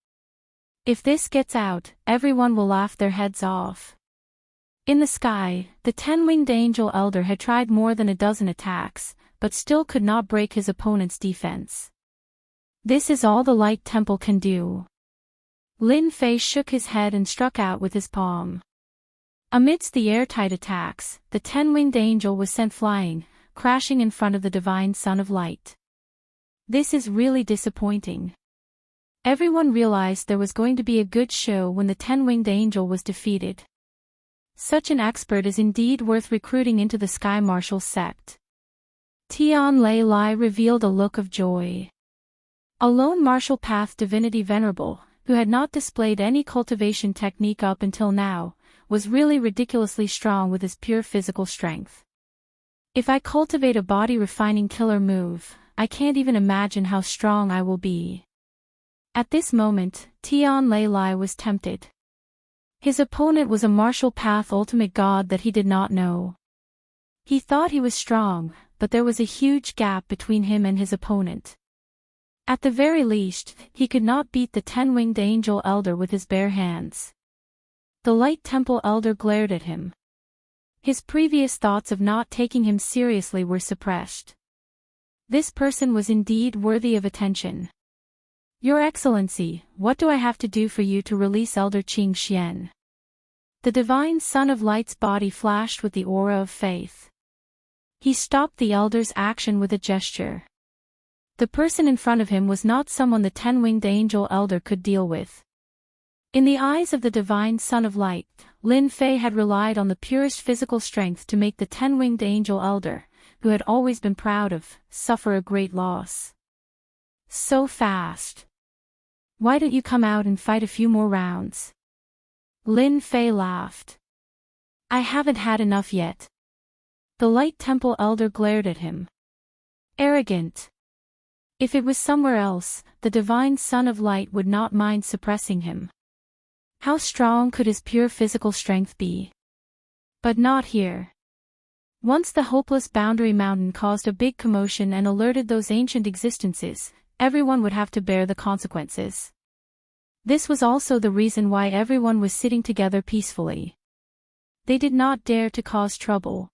If this gets out, everyone will laugh their heads off. In the sky, the 10-winged angel elder had tried more than a dozen attacks, but still could not break his opponent's defense. This is all the Light Temple can do. Lin Fei shook his head and struck out with his palm. Amidst the airtight attacks, the 10-winged angel was sent flying, crashing in front of the Divine Son of Light. This is really disappointing. Everyone realized there was going to be a good show when the 10-winged angel was defeated. Such an expert is indeed worth recruiting into the Sky Marshal sect. Tian Lei Lai revealed a look of joy. A lone martial path divinity venerable, who had not displayed any cultivation technique up until now, was really ridiculously strong with his pure physical strength. If I cultivate a body-refining killer move, I can't even imagine how strong I will be. At this moment, Tian Lei Lai was tempted. His opponent was a martial path ultimate god that he did not know. He thought he was strong, but there was a huge gap between him and his opponent. At the very least, he could not beat the 10-winged angel elder with his bare hands. The Light Temple elder glared at him. His previous thoughts of not taking him seriously were suppressed. This person was indeed worthy of attention. Your Excellency, what do I have to do for you to release Elder Qing Xian? The divine Son of Light's body flashed with the aura of faith. He stopped the elder's action with a gesture. The person in front of him was not someone the 10-winged angel elder could deal with. In the eyes of the divine Son of Light, Lin Fei had relied on the purest physical strength to make the 10-winged angel elder, who had always been proud of, suffer a great loss. So fast. Why don't you come out and fight a few more rounds? Lin Fei laughed. I haven't had enough yet. The Light Temple elder glared at him. Arrogant. If it was somewhere else, the divine Son of Light would not mind suppressing him. How strong could his pure physical strength be? But not here. Once the hopeless boundary mountain caused a big commotion and alerted those ancient existences, everyone would have to bear the consequences. This was also the reason why everyone was sitting together peacefully. They did not dare to cause trouble.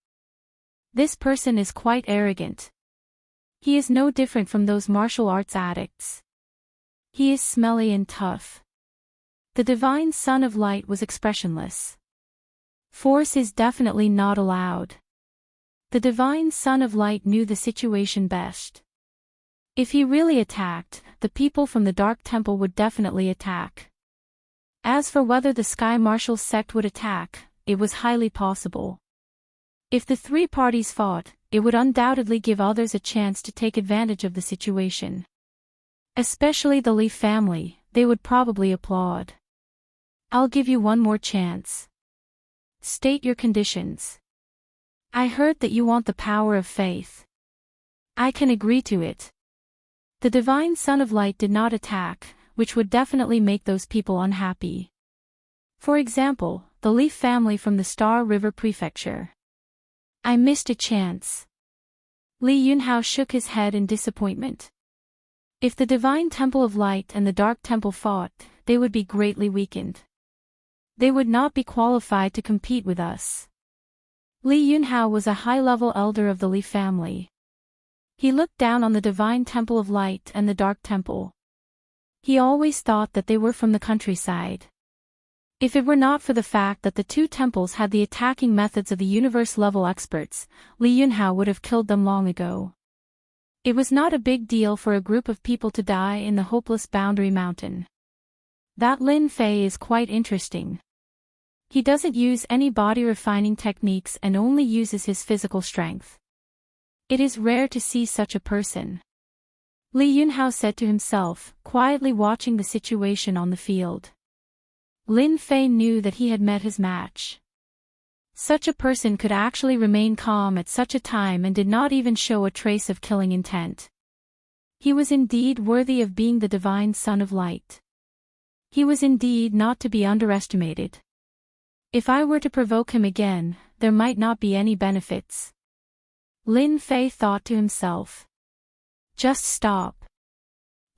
This person is quite arrogant. He is no different from those martial arts addicts. He is smelly and tough. The divine Son of Light was expressionless. Force is definitely not allowed. The divine Son of Light knew the situation best. If he really attacked, the people from the Dark Temple would definitely attack. As for whether the Sky Marshal sect would attack, it was highly possible. If the three parties fought, it would undoubtedly give others a chance to take advantage of the situation. Especially the Li family, they would probably applaud. I'll give you one more chance. State your conditions. I heard that you want the power of faith. I can agree to it. The divine Son of Light did not attack, which would definitely make those people unhappy. For example, the Li family from the Star River Prefecture. I missed a chance. Li Yunhao shook his head in disappointment. If the Divine Temple of Light and the Dark Temple fought, they would be greatly weakened. They would not be qualified to compete with us. Li Yunhao was a high-level elder of the Li family. He looked down on the Divine Temple of Light and the Dark Temple. He always thought that they were from the countryside. If it were not for the fact that the two temples had the attacking methods of the universe-level experts, Li Yunhao would have killed them long ago. It was not a big deal for a group of people to die in the hopeless boundary mountain. That Lin Fei is quite interesting. He doesn't use any body-refining techniques and only uses his physical strength. It is rare to see such a person. Li Yunhao said to himself, quietly watching the situation on the field. Lin Fei knew that he had met his match. Such a person could actually remain calm at such a time and did not even show a trace of killing intent. He was indeed worthy of being the divine Son of Light. He was indeed not to be underestimated. If I were to provoke him again, there might not be any benefits. Lin Fei thought to himself. Just stop.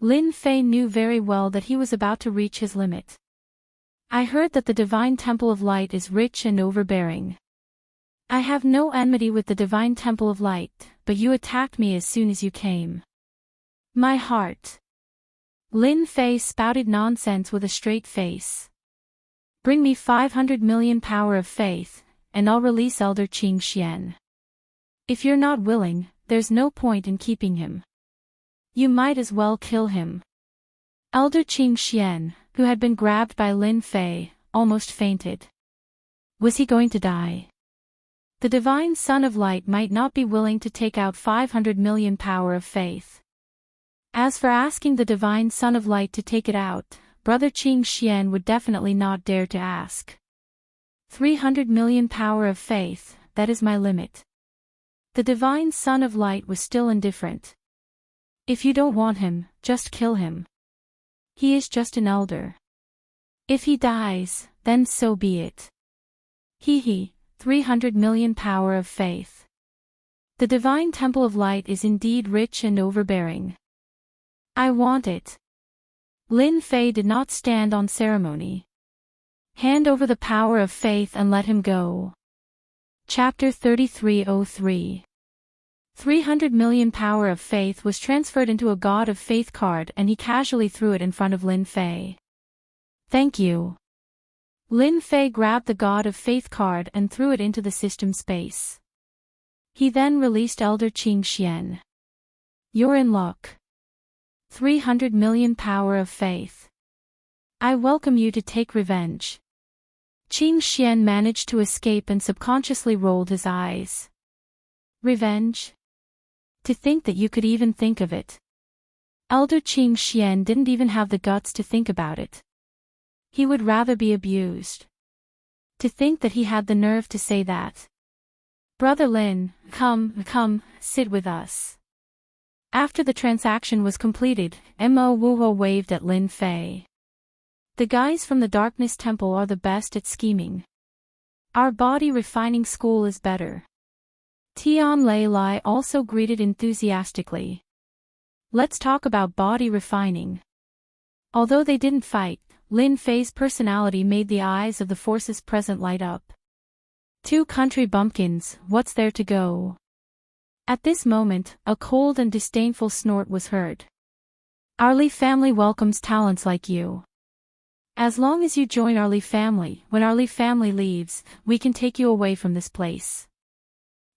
Lin Fei knew very well that he was about to reach his limit. I heard that the Divine Temple of Light is rich and overbearing. I have no enmity with the Divine Temple of Light, but you attacked me as soon as you came. My heart. Lin Fei spouted nonsense with a straight face. Bring me 500 million power of faith, and I'll release Elder Qing Xian. If you're not willing, there's no point in keeping him. You might as well kill him. Elder Qing Xian, who had been grabbed by Lin Fei, almost fainted. Was he going to die? The divine Son of Light might not be willing to take out 500 million power of faith. As for asking the divine Son of Light to take it out, Brother Qing Xian would definitely not dare to ask. 300 million power of faith, that is my limit. The divine Son of Light was still indifferent. If you don't want him, just kill him. He is just an elder. If he dies, then so be it. 300 million power of faith. The divine Temple of Light is indeed rich and overbearing. I want it. Lin Fei did not stand on ceremony. Hand over the power of faith and let him go. Chapter 3303. 300 million power of faith was transferred into a God of Faith card and he casually threw it in front of Lin Fei. Thank you. Lin Fei grabbed the God of Faith card and threw it into the system space. He then released Elder Qing Xian. You're in luck. 300 million power of faith. I welcome you to take revenge. Qing Xian managed to escape and subconsciously rolled his eyes. Revenge? To think that you could even think of it. Elder Qing Xian didn't even have the guts to think about it. He would rather be abused. To think that he had the nerve to say that. Brother Lin, come, sit with us. After the transaction was completed, Mo Wuho waved at Lin Fei. The guys from the Darkness Temple are the best at scheming. Our body refining school is better. Tian Lei Lai also greeted enthusiastically. Let's talk about body refining. Although they didn't fight, Lin Fei's personality made the eyes of the forces present light up. Two country bumpkins, what's there to go? At this moment, a cold and disdainful snort was heard. Our Li family welcomes talents like you. As long as you join our Li family, when our Li family leaves, we can take you away from this place.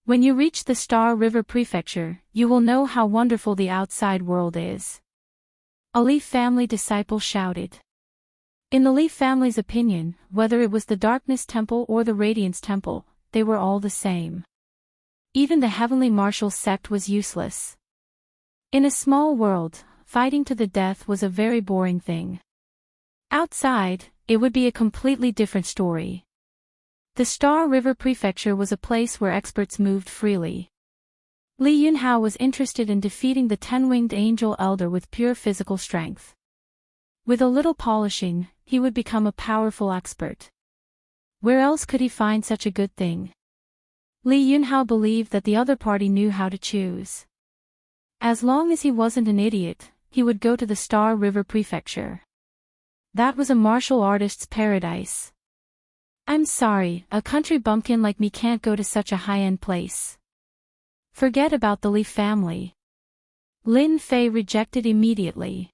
When you reach the Star River Prefecture, you will know how wonderful the outside world is. A Li family disciple shouted. In the Li family's opinion, whether it was the Darkness Temple or the Radiance Temple, they were all the same. Even the Heavenly Martial sect was useless. In a small world, fighting to the death was a very boring thing. Outside, it would be a completely different story. The Star River Prefecture was a place where experts moved freely. Li Yunhao was interested in defeating the 10-winged angel elder with pure physical strength. With a little polishing, he would become a powerful expert. Where else could he find such a good thing? Li Yunhao believed that the other party knew how to choose. As long as he wasn't an idiot, he would go to the Star River Prefecture. That was a martial artist's paradise. I'm sorry, a country bumpkin like me can't go to such a high-end place. Forget about the Li family. Lin Fei rejected immediately.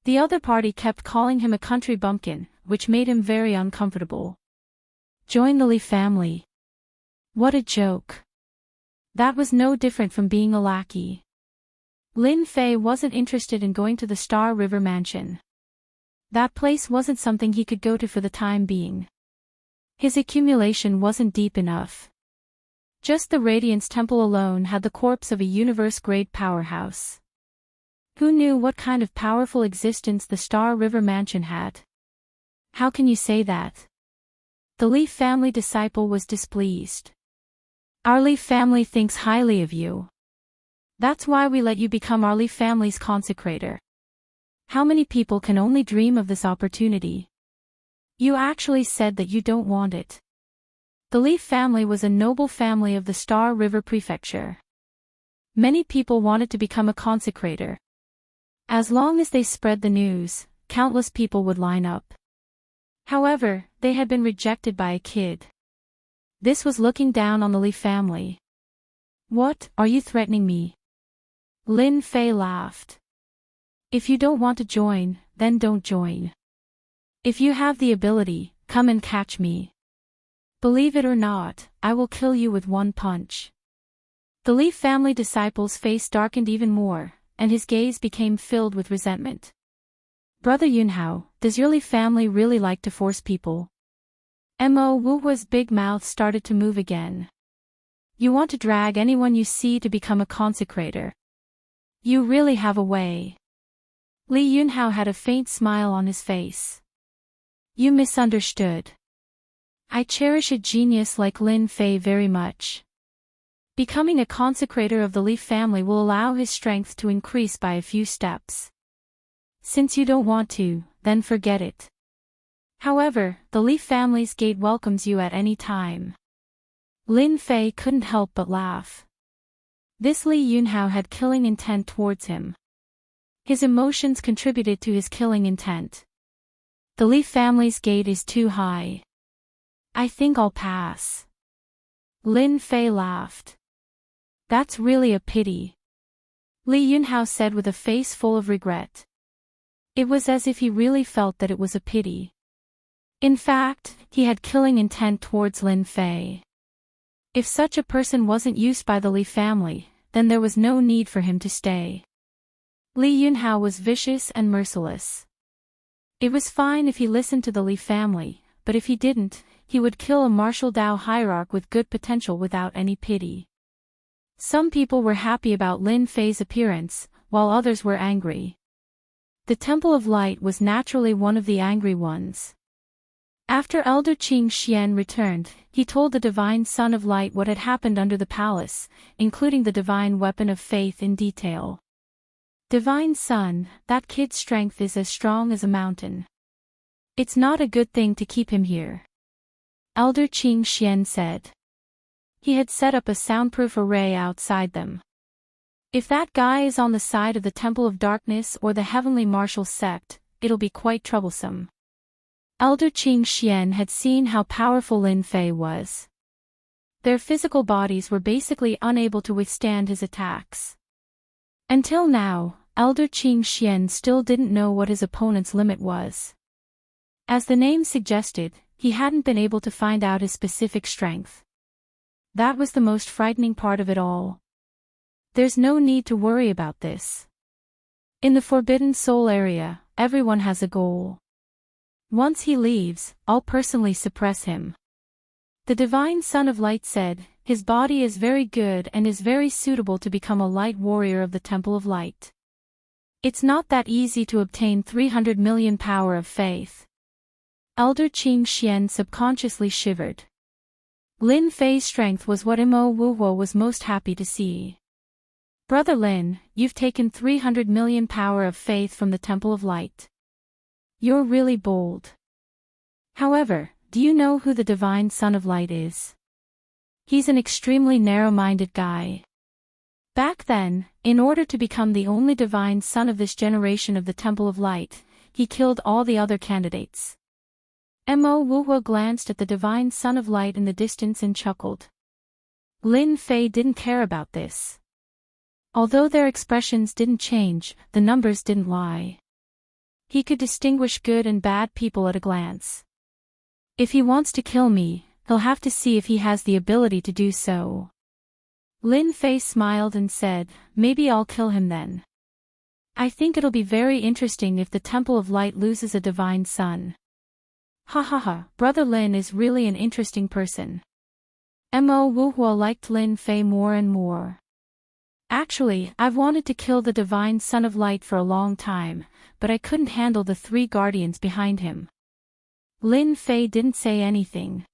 The other party kept calling him a country bumpkin, which made him very uncomfortable. Join the Li family. What a joke. That was no different from being a lackey. Lin Fei wasn't interested in going to the Star River Mansion. That place wasn't something he could go to for the time being. His accumulation wasn't deep enough. Just the Radiance Temple alone had the corpse of a universe-grade powerhouse. Who knew what kind of powerful existence the Star River Mansion had? How can you say that? The Li family disciple was displeased. Our Li family thinks highly of you. That's why we let you become our Li family's consecrator. How many people can only dream of this opportunity? You actually said that you don't want it. The Li family was a noble family of the Star River Prefecture. Many people wanted to become a consecrator. As long as they spread the news, countless people would line up. However, they had been rejected by a kid. This was looking down on the Li family. What, are you threatening me? Lin Fei laughed. If you don't want to join, then don't join. If you have the ability, come and catch me. Believe it or not, I will kill you with one punch. The Li family disciple's face darkened even more, and his gaze became filled with resentment. Brother Yunhao, does your Li family really like to force people? Mo Wuhua's big mouth started to move again. You want to drag anyone you see to become a consecrator. You really have a way. Li Yunhao had a faint smile on his face. You misunderstood. I cherish a genius like Lin Fei very much. Becoming a consecrator of the Li family will allow his strength to increase by a few steps. Since you don't want to, then forget it. However, the Li family's gate welcomes you at any time. Lin Fei couldn't help but laugh. This Li Yunhao had killing intent towards him. His emotions contributed to his killing intent. The Li family's gate is too high. I think I'll pass. Lin Fei laughed. That's really a pity. Li Yunhao said with a face full of regret. It was as if he really felt that it was a pity. In fact, he had killing intent towards Lin Fei. If such a person wasn't used by the Li family, then there was no need for him to stay. Li Yunhao was vicious and merciless. It was fine if he listened to the Li family, but if he didn't, he would kill a martial Dao hierarch with good potential without any pity. Some people were happy about Lin Fei's appearance, while others were angry. The Temple of Light was naturally one of the angry ones. After Elder Qing Xian returned, he told the Divine Son of Light what had happened under the palace, including the Divine Weapon of Faith in detail. Divine Son, that kid's strength is as strong as a mountain. It's not a good thing to keep him here. Elder Qing Xian said. He had set up a soundproof array outside them. If that guy is on the side of the Temple of Darkness or the Heavenly Martial Sect, it'll be quite troublesome. Elder Qing Xian had seen how powerful Lin Fei was. Their physical bodies were basically unable to withstand his attacks. Until now, Elder Qing Xian still didn't know what his opponent's limit was. As the name suggested, he hadn't been able to find out his specific strength. That was the most frightening part of it all. There's no need to worry about this. In the Forbidden Soul area, everyone has a goal. Once he leaves, I'll personally suppress him. The Divine Son of Light said, his body is very good and is very suitable to become a light warrior of the Temple of Light. It's not that easy to obtain 300 million power of faith. Elder Qing Xian subconsciously shivered. Lin Fei's strength was what Mo Wuhuo was most happy to see. Brother Lin, you've taken 300 million power of faith from the Temple of Light. You're really bold. However, do you know who the Divine Son of Light is? He's an extremely narrow-minded guy. Back then, in order to become the only Divine Son of this generation of the Temple of Light, he killed all the other candidates. Mo Wuhuo glanced at the Divine Son of Light in the distance and chuckled. Lin Fei didn't care about this. Although their expressions didn't change, the numbers didn't lie. He could distinguish good and bad people at a glance. If he wants to kill me, he'll have to see if he has the ability to do so. Lin Fei smiled and said, maybe I'll kill him then. I think it'll be very interesting if the Temple of Light loses a Divine Son. Ha ha ha, Brother Lin is really an interesting person. Mo Wuhuo liked Lin Fei more and more. Actually, I've wanted to kill the Divine Son of Light for a long time, but I couldn't handle the 3 guardians behind him. Lin Fei didn't say anything.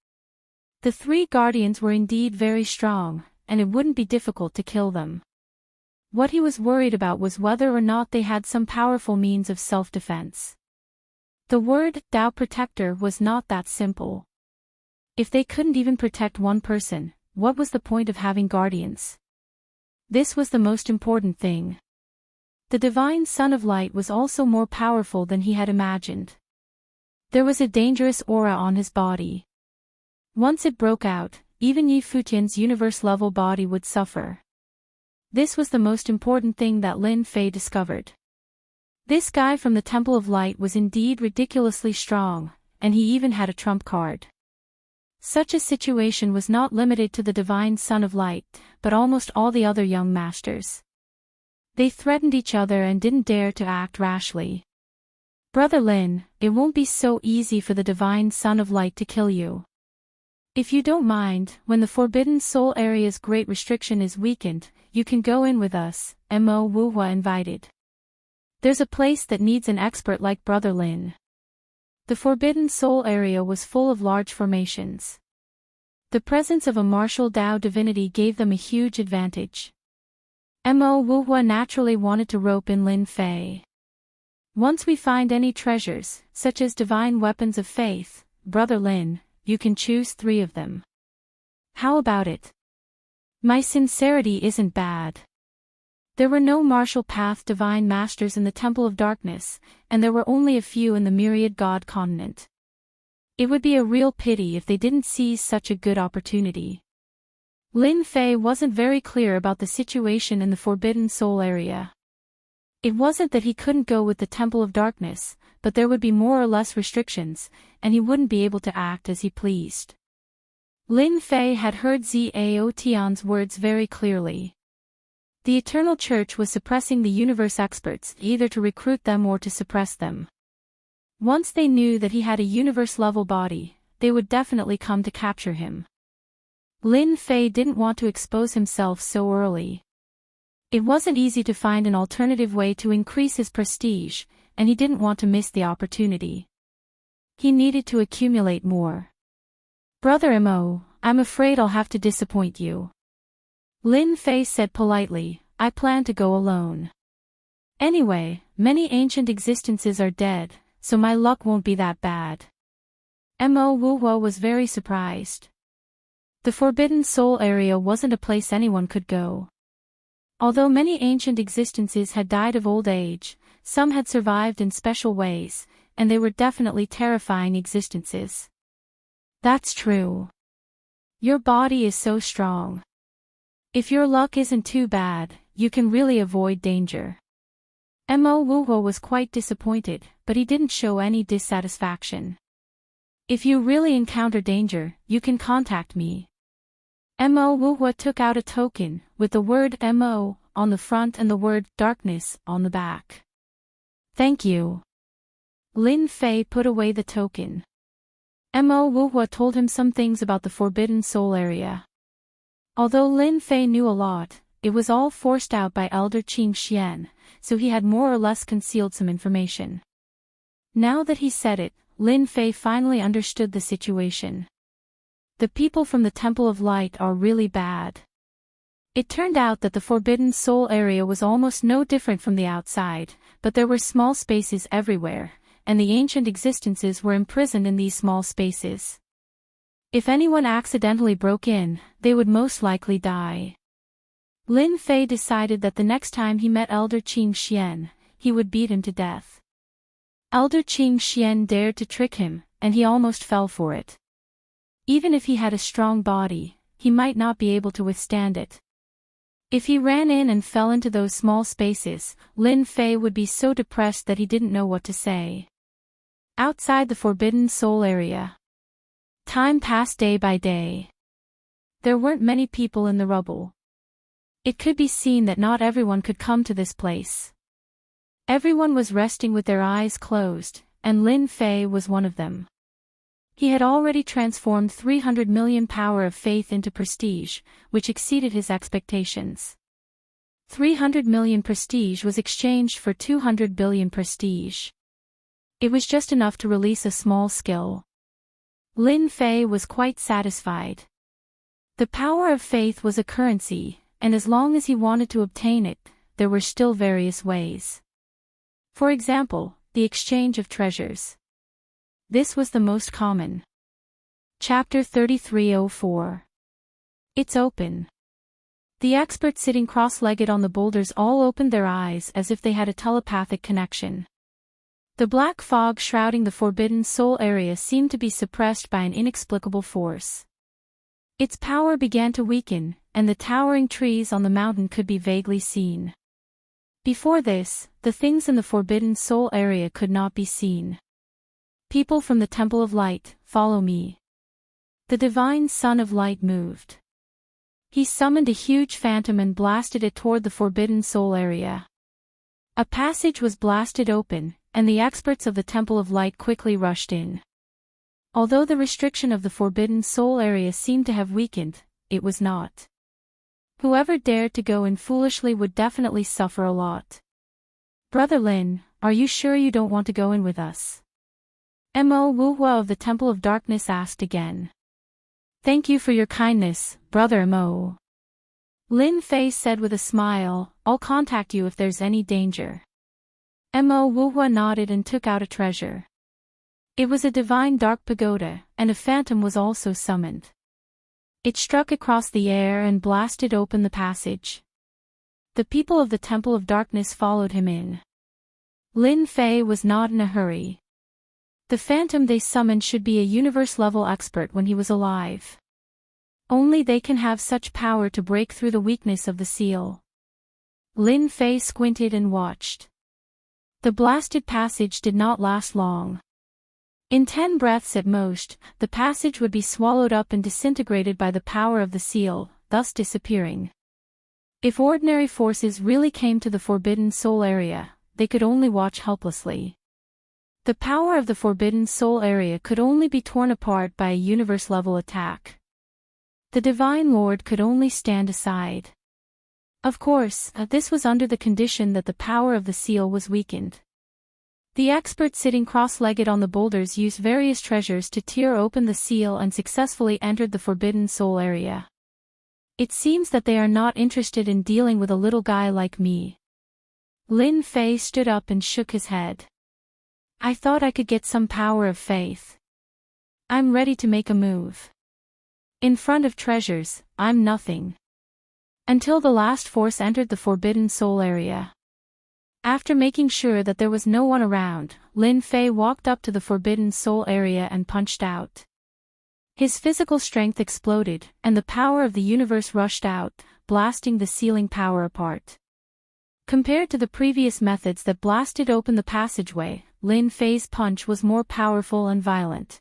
The 3 guardians were indeed very strong, and it wouldn't be difficult to kill them. What he was worried about was whether or not they had some powerful means of self-defense. The word, Dao Protector, was not that simple. If they couldn't even protect one person, what was the point of having guardians? This was the most important thing. The Divine Son of Light was also more powerful than he had imagined. There was a dangerous aura on his body. Once it broke out, even Yi Futian's universe-level body would suffer. This was the most important thing that Lin Fei discovered. This guy from the Temple of Light was indeed ridiculously strong, and he even had a trump card. Such a situation was not limited to the Divine Son of Light, but almost all the other young masters. They threatened each other and didn't dare to act rashly. Brother Lin, it won't be so easy for the Divine Son of Light to kill you. If you don't mind, when the Forbidden Soul Area's great restriction is weakened, you can go in with us, Mo Wuhua invited. There's a place that needs an expert like Brother Lin. The Forbidden Soul Area was full of large formations. The presence of a martial Dao divinity gave them a huge advantage. Mo Wuhua naturally wanted to rope in Lin Fei. Once we find any treasures, such as divine weapons of faith, Brother Lin, you can choose 3 of them. How about it? My sincerity isn't bad. There were no martial path divine masters in the Temple of Darkness, and there were only a few in the Myriad God continent. It would be a real pity if they didn't seize such a good opportunity. Lin Fei wasn't very clear about the situation in the Forbidden Soul Area. It wasn't that he couldn't go with the Temple of Darkness, but there would be more or less restrictions, and he wouldn't be able to act as he pleased. Lin Fei had heard Zhao Tian's words very clearly. The Eternal Church was suppressing the universe experts, either to recruit them or to suppress them. Once they knew that he had a universe-level body, they would definitely come to capture him. Lin Fei didn't want to expose himself so early. It wasn't easy to find an alternative way to increase his prestige, and he didn't want to miss the opportunity. He needed to accumulate more. Brother Mo, I'm afraid I'll have to disappoint you. Lin Fei said politely, I plan to go alone. Anyway, many ancient existences are dead, so my luck won't be that bad. Mo Wuhua was very surprised. The Forbidden Soul Area wasn't a place anyone could go. Although many ancient existences had died of old age, some had survived in special ways, and they were definitely terrifying existences. That's true. Your body is so strong. If your luck isn't too bad, you can really avoid danger. Mo Wuhua was quite disappointed, but he didn't show any dissatisfaction. If you really encounter danger, you can contact me. Mo Wuhua took out a token, with the word Mo on the front and the word darkness on the back. Thank you. Lin Fei put away the token. Mo Wuhua told him some things about the Forbidden Soul Area. Although Lin Fei knew a lot, it was all forced out by Elder Qing Xian, so he had more or less concealed some information. Now that he said it, Lin Fei finally understood the situation. The people from the Temple of Light are really bad. It turned out that the Forbidden Soul Area was almost no different from the outside, but there were small spaces everywhere, and the ancient existences were imprisoned in these small spaces. If anyone accidentally broke in, they would most likely die. Lin Fei decided that the next time he met Elder Qing Xian, he would beat him to death. Elder Qing Xian dared to trick him, and he almost fell for it. Even if he had a strong body, he might not be able to withstand it. If he ran in and fell into those small spaces, Lin Fei would be so depressed that he didn't know what to say. Outside the Forbidden Soul Area, time passed day by day. There weren't many people in the rubble. It could be seen that not everyone could come to this place. Everyone was resting with their eyes closed, and Lin Fei was one of them. He had already transformed 300 million power of faith into prestige, which exceeded his expectations. 300 million prestige was exchanged for 200 billion prestige. It was just enough to release a small skill. Lin Fei was quite satisfied. The power of faith was a currency, and as long as he wanted to obtain it, there were still various ways. For example, the exchange of treasures. This was the most common. Chapter 3304. It's open. The experts sitting cross-legged on the boulders all opened their eyes as if they had a telepathic connection. The black fog shrouding the Forbidden Soul Area seemed to be suppressed by an inexplicable force. Its power began to weaken, and the towering trees on the mountain could be vaguely seen. Before this, the things in the Forbidden Soul Area could not be seen. People from the Temple of Light, follow me. The Divine Son of Light moved. He summoned a huge phantom and blasted it toward the Forbidden Soul Area. A passage was blasted open, and the experts of the Temple of Light quickly rushed in. Although the restriction of the Forbidden Soul area seemed to have weakened, it was not. Whoever dared to go in foolishly would definitely suffer a lot. Brother Lin, are you sure you don't want to go in with us? Mo Wuhua of the Temple of Darkness asked again. Thank you for your kindness, Brother Mo. Lin Fei said with a smile, I'll contact you if there's any danger. Mo Wuhua nodded and took out a treasure. It was a divine dark pagoda, and a phantom was also summoned. It struck across the air and blasted open the passage. The people of the Temple of Darkness followed him in. Lin Fei was not in a hurry. The phantom they summoned should be a universe-level expert when he was alive. Only they can have such power to break through the weakness of the seal. Lin Fei squinted and watched. The blasted passage did not last long. In 10 breaths at most, the passage would be swallowed up and disintegrated by the power of the seal, thus disappearing. If ordinary forces really came to the Forbidden Soul area, they could only watch helplessly. The power of the Forbidden Soul area could only be torn apart by a universe-level attack. The Divine Lord could only stand aside. Of course, this was under the condition that the power of the seal was weakened. The experts sitting cross-legged on the boulders used various treasures to tear open the seal and successfully entered the Forbidden Soul area. It seems that they are not interested in dealing with a little guy like me. Lin Fei stood up and shook his head. I thought I could get some power of faith. I'm ready to make a move. In front of treasures, I'm nothing. Until the last force entered the Forbidden Soul area. After making sure that there was no one around, Lin Fei walked up to the Forbidden Soul area and punched out. His physical strength exploded, and the power of the universe rushed out, blasting the sealing power apart. Compared to the previous methods that blasted open the passageway, Lin Fei's punch was more powerful and violent.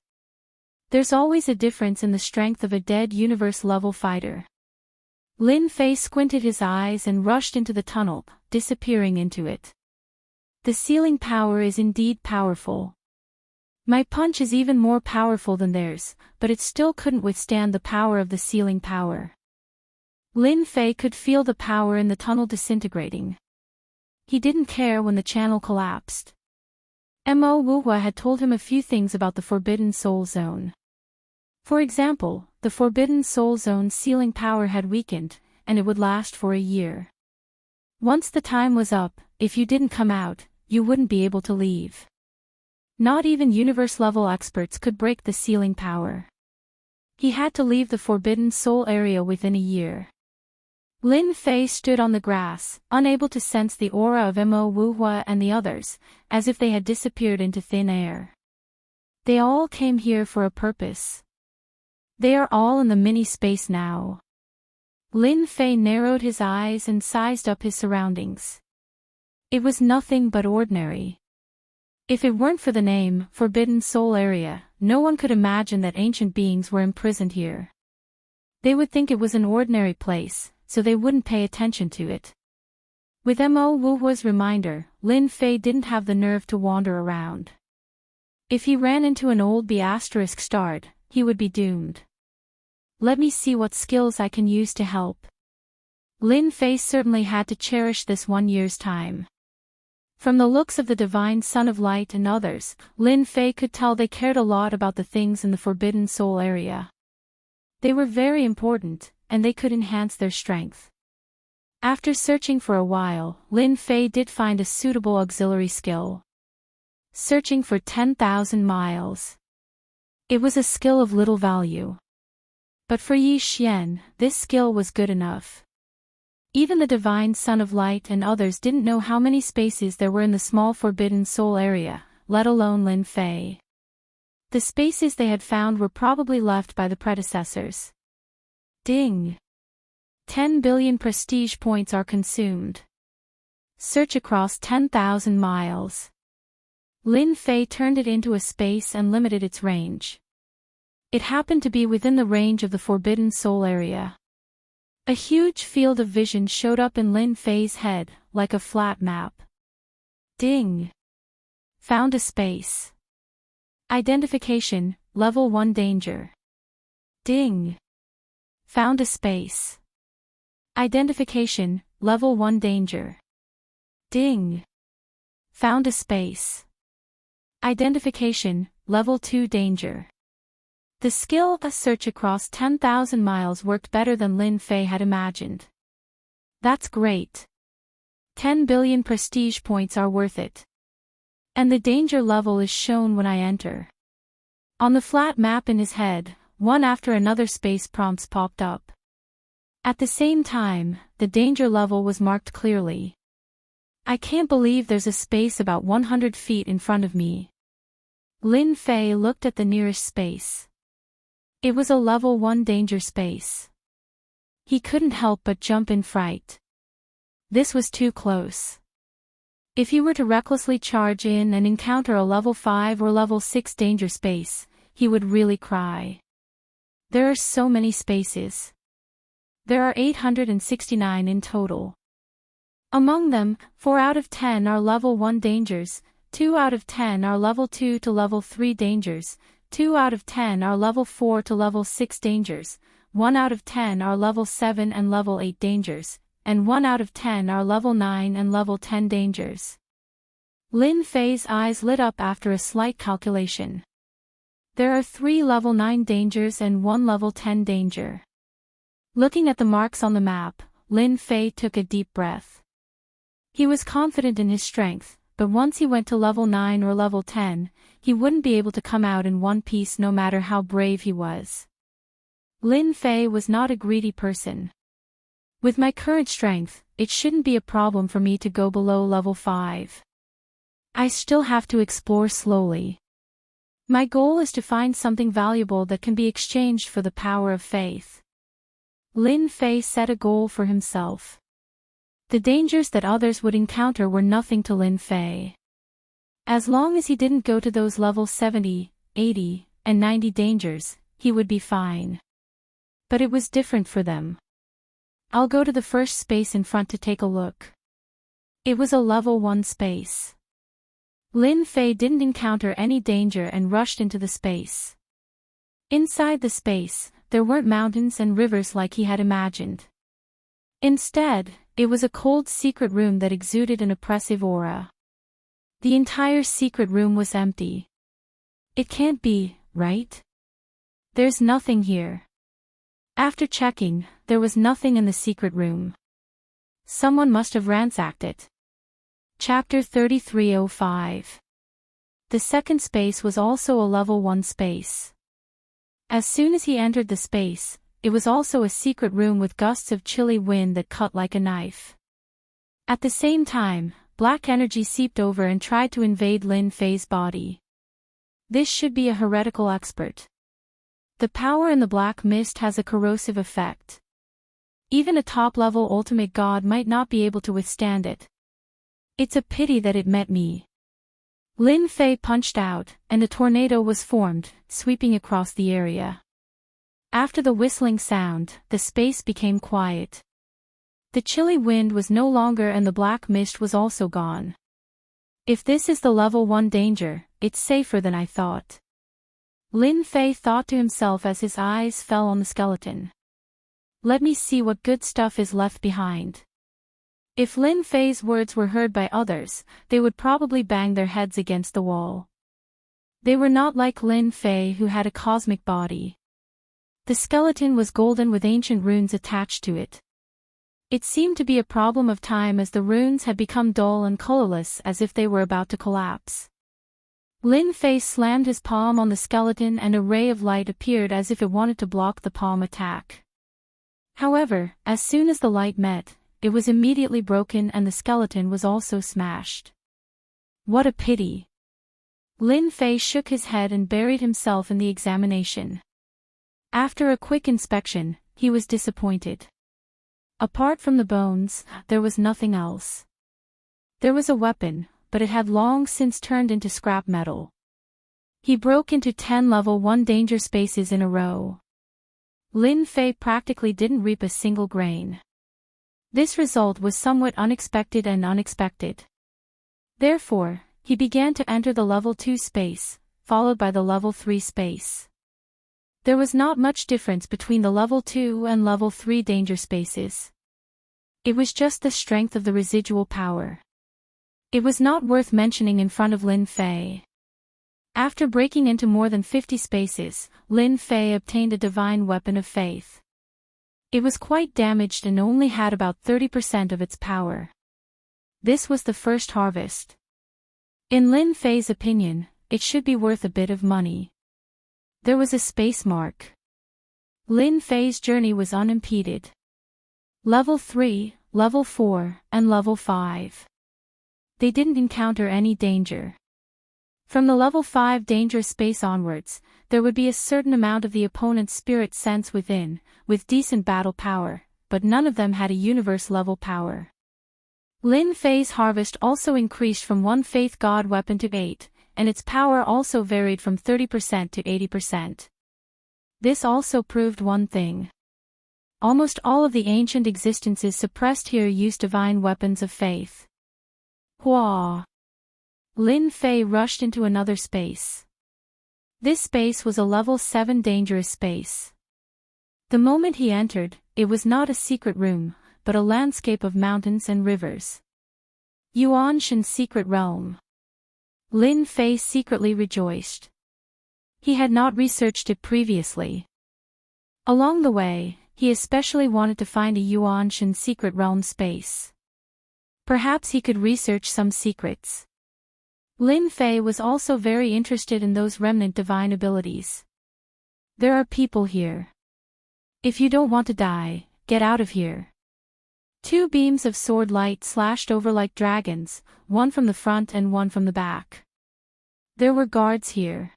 There's always a difference in the strength of a dead universe-level fighter. Lin Fei squinted his eyes and rushed into the tunnel, disappearing into it. The sealing power is indeed powerful. My punch is even more powerful than theirs, but it still couldn't withstand the power of the sealing power. Lin Fei could feel the power in the tunnel disintegrating. He didn't care when the channel collapsed. Mo Wuhua had told him a few things about the Forbidden Soul Zone. For example, the Forbidden Soul Zone's sealing power had weakened, and it would last for a year. Once the time was up, if you didn't come out, you wouldn't be able to leave. Not even universe-level experts could break the sealing power. He had to leave the Forbidden Soul area within a year. Lin Fei stood on the grass, unable to sense the aura of Mo Wuhua and the others, as if they had disappeared into thin air. They all came here for a purpose. They are all in the mini-space now. Lin Fei narrowed his eyes and sized up his surroundings. It was nothing but ordinary. If it weren't for the name, Forbidden Soul Area, no one could imagine that ancient beings were imprisoned here. They would think it was an ordinary place, so they wouldn't pay attention to it. With Mo Wuhua's reminder, Lin Fei didn't have the nerve to wander around. If he ran into an old B****, he would be doomed. Let me see what skills I can use to help. Lin Fei certainly had to cherish this 1 year's time. From the looks of the Divine Son of Light and others, Lin Fei could tell they cared a lot about the things in the Forbidden Soul area. They were very important, and they could enhance their strength. After searching for a while, Lin Fei did find a suitable auxiliary skill. Searching for 10,000 miles. It was a skill of little value. But for Yi Xian, this skill was good enough. Even the Divine Son of Light and others didn't know how many spaces there were in the small Forbidden Soul area, let alone Lin Fei. The spaces they had found were probably left by the predecessors. Ding! 10 billion prestige points are consumed. Search across 10,000 miles. Lin Fei turned it into a space and limited its range. It happened to be within the range of the Forbidden Soul area. A huge field of vision showed up in Lin Fei's head, like a flat map. Ding! Found a space. Identification, level 1 danger. Ding. Found a space. Identification, level 1 danger. Ding. Found a space. Identification, level 2 danger. The skill A search across 10,000 miles worked better than Lin Fei had imagined. That's great. 10 billion prestige points are worth it. And the danger level is shown when I enter. On the flat map in his head, one after another space prompts popped up. At the same time, the danger level was marked clearly. I can't believe there's a space about 100 feet in front of me. Lin Fei looked at the nearest space. It was a level 1 danger space. He couldn't help but jump in fright. This was too close. If he were to recklessly charge in and encounter a level 5 or level 6 danger space, he would really cry. There are so many spaces. There are 869 in total. Among them, 4 out of 10 are level 1 dangers, 2 out of 10 are level 2 to level 3 dangers, 2 out of 10 are level 4 to level 6 dangers, 1 out of 10 are level 7 and level 8 dangers, and 1 out of 10 are level 9 and level 10 dangers. Lin Fei's eyes lit up after a slight calculation. There are 3 level 9 dangers and 1 level 10 danger. Looking at the marks on the map, Lin Fei took a deep breath. He was confident in his strength, but once he went to level 9 or level 10, he wouldn't be able to come out in one piece no matter how brave he was. Lin Fei was not a greedy person. With my current strength, it shouldn't be a problem for me to go below level 5. I still have to explore slowly. My goal is to find something valuable that can be exchanged for the power of faith. Lin Fei set a goal for himself. The dangers that others would encounter were nothing to Lin Fei. As long as he didn't go to those level 70, 80, and 90 dangers, he would be fine. But it was different for them. I'll go to the first space in front to take a look. It was a level 1 space. Lin Fei didn't encounter any danger and rushed into the space. Inside the space, there weren't mountains and rivers like he had imagined. Instead, it was a cold secret room that exuded an oppressive aura. The entire secret room was empty. It can't be, right? There's nothing here. After checking, there was nothing in the secret room. Someone must have ransacked it. Chapter 3305. The second space was also a level 1 space. As soon as he entered the space, it was also a secret room with gusts of chilly wind that cut like a knife. At the same time, black energy seeped over and tried to invade Lin Fei's body. This should be a heretical expert. The power in the black mist has a corrosive effect. Even a top-level ultimate god might not be able to withstand it. It's a pity that it met me. Lin Fei punched out, and a tornado was formed, sweeping across the area. After the whistling sound, the space became quiet. The chilly wind was no longer and the black mist was also gone. If this is the level 1 danger, it's safer than I thought. Lin Fei thought to himself as his eyes fell on the skeleton. Let me see what good stuff is left behind. If Lin Fei's words were heard by others, they would probably bang their heads against the wall. They were not like Lin Fei, who had a cosmic body. The skeleton was golden with ancient runes attached to it. It seemed to be a problem of time as the runes had become dull and colorless as if they were about to collapse. Lin Fei slammed his palm on the skeleton and a ray of light appeared as if it wanted to block the palm attack. However, as soon as the light met, it was immediately broken and the skeleton was also smashed. What a pity. Lin Fei shook his head and buried himself in the examination. After a quick inspection, he was disappointed. Apart from the bones, there was nothing else. There was a weapon, but it had long since turned into scrap metal. He broke into 10 level 1 danger spaces in a row. Lin Fei practically didn't reap a single grain. This result was somewhat unexpected. Therefore, He began to enter the level 2 space, followed by the level 3 space. There was not much difference between the level 2 and level 3 danger spaces. It was just the strength of the residual power. It was not worth mentioning in front of Lin Fei. After breaking into more than 50 spaces, Lin Fei obtained a divine weapon of faith. It was quite damaged and only had about 30% of its power. This was the first harvest. In Lin Fei's opinion, it should be worth a bit of money. There was a space mark. Lin Fei's journey was unimpeded. Level 3, Level 4, and Level 5. They didn't encounter any danger. From the Level 5 dangerous space onwards, there would be a certain amount of the opponent's spirit sense within, with decent battle power, but none of them had a universe-level power. Lin Fei's harvest also increased from 1 faith god weapon to 8, and its power also varied from 30% to 80%. This also proved one thing. Almost all of the ancient existences suppressed here used divine weapons of faith. Hua! Lin Fei rushed into another space. This space was a level 7 dangerous space. The moment he entered, it was not a secret room, but a landscape of mountains and rivers. Yuanshan's secret realm. Lin Fei secretly rejoiced. He had not researched it previously. Along the way, he especially wanted to find a Yuanshan secret realm space. Perhaps he could research some secrets. Lin Fei was also very interested in those remnant divine abilities. There are people here. If you don't want to die, get out of here. 2 beams of sword light slashed over like dragons, one from the front and one from the back. There were guards here.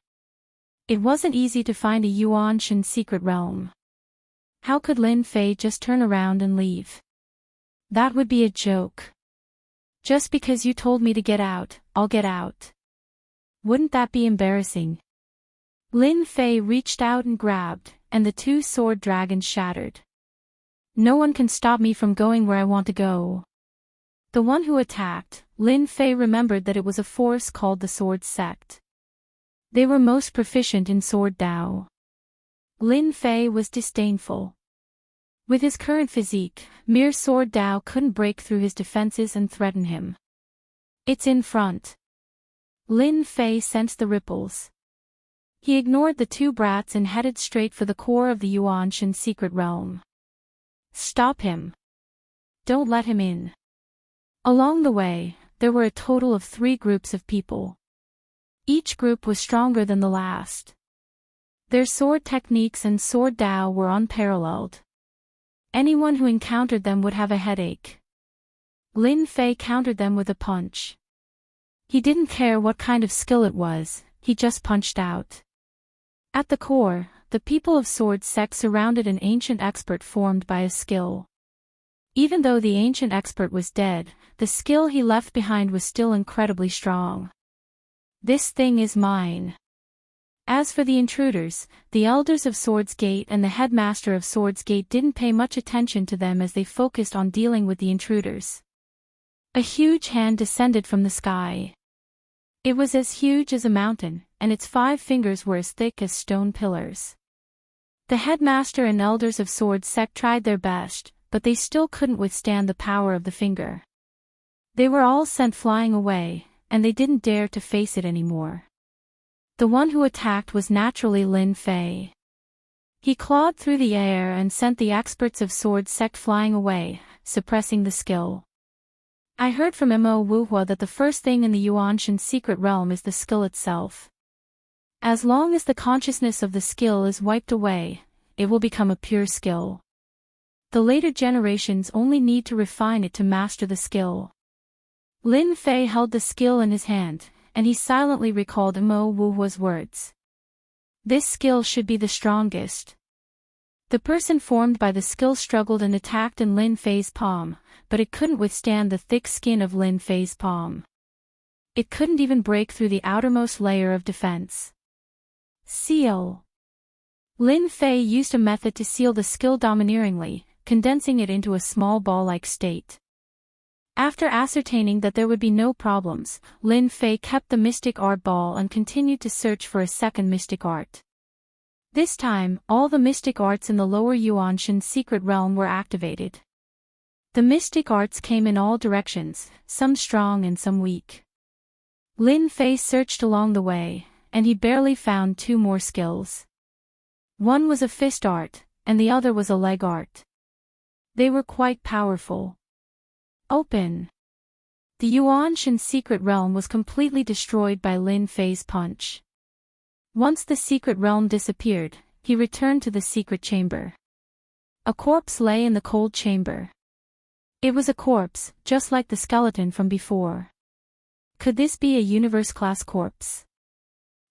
It wasn't easy to find a Yuanshan secret realm. How could Lin Fei just turn around and leave? That would be a joke. Just because you told me to get out, I'll get out. Wouldn't that be embarrassing? Lin Fei reached out and grabbed, and the 2 sword dragons shattered. No one can stop me from going where I want to go. The one who attacked, Lin Fei remembered that it was a force called the Sword Sect. They were most proficient in sword Dao. Lin Fei was disdainful. With his current physique, mere sword Dao couldn't break through his defenses and threaten him. It's in front. Lin Fei sensed the ripples. He ignored the 2 brats and headed straight for the core of the Yuanshan secret realm. Stop him. Don't let him in. Along the way, there were a total of 3 groups of people. Each group was stronger than the last. Their sword techniques and sword Dao were unparalleled. Anyone who encountered them would have a headache. Lin Fei countered them with a punch. He didn't care what kind of skill it was, he just punched out. At the core, the people of Sword Sect surrounded an ancient expert formed by a skill. Even though the ancient expert was dead, the skill he left behind was still incredibly strong. This thing is mine. As for the intruders, the elders of Swords Gate and the headmaster of Swords Gate didn't pay much attention to them as they focused on dealing with the intruders. A huge hand descended from the sky. It was as huge as a mountain, and its 5 fingers were as thick as stone pillars. The headmaster and elders of Sword Sect tried their best, but they still couldn't withstand the power of the finger. They were all sent flying away, and they didn't dare to face it anymore. The one who attacked was naturally Lin Fei. He clawed through the air and sent the experts of Sword Sect flying away, suppressing the skill. I heard from Mo Wuhua that the first thing in the Yuanshan secret realm is the skill itself. As long as the consciousness of the skill is wiped away, it will become a pure skill. The later generations only need to refine it to master the skill. Lin Fei held the skill in his hand, and he silently recalled Mo Wuhua's words. This skill should be the strongest. The person formed by the skill struggled and attacked in Lin Fei's palm, but it couldn't withstand the thick skin of Lin Fei's palm. It couldn't even break through the outermost layer of defense. Seal. Lin Fei used a method to seal the skill domineeringly, condensing it into a small ball-like state. After ascertaining that there would be no problems, Lin Fei kept the mystic art ball and continued to search for a second mystic art. This time, all the mystic arts in the lower Yuanshan secret realm were activated. The mystic arts came in all directions, some strong and some weak. Lin Fei searched along the way, and he barely found two more skills. One was a fist art, and the other was a leg art. They were quite powerful. Open. The Yuanshan secret realm was completely destroyed by Lin Fei's punch. Once the secret realm disappeared, he returned to the secret chamber. A corpse lay in the cold chamber. It was a corpse, just like the skeleton from before. Could this be a universe-class corpse?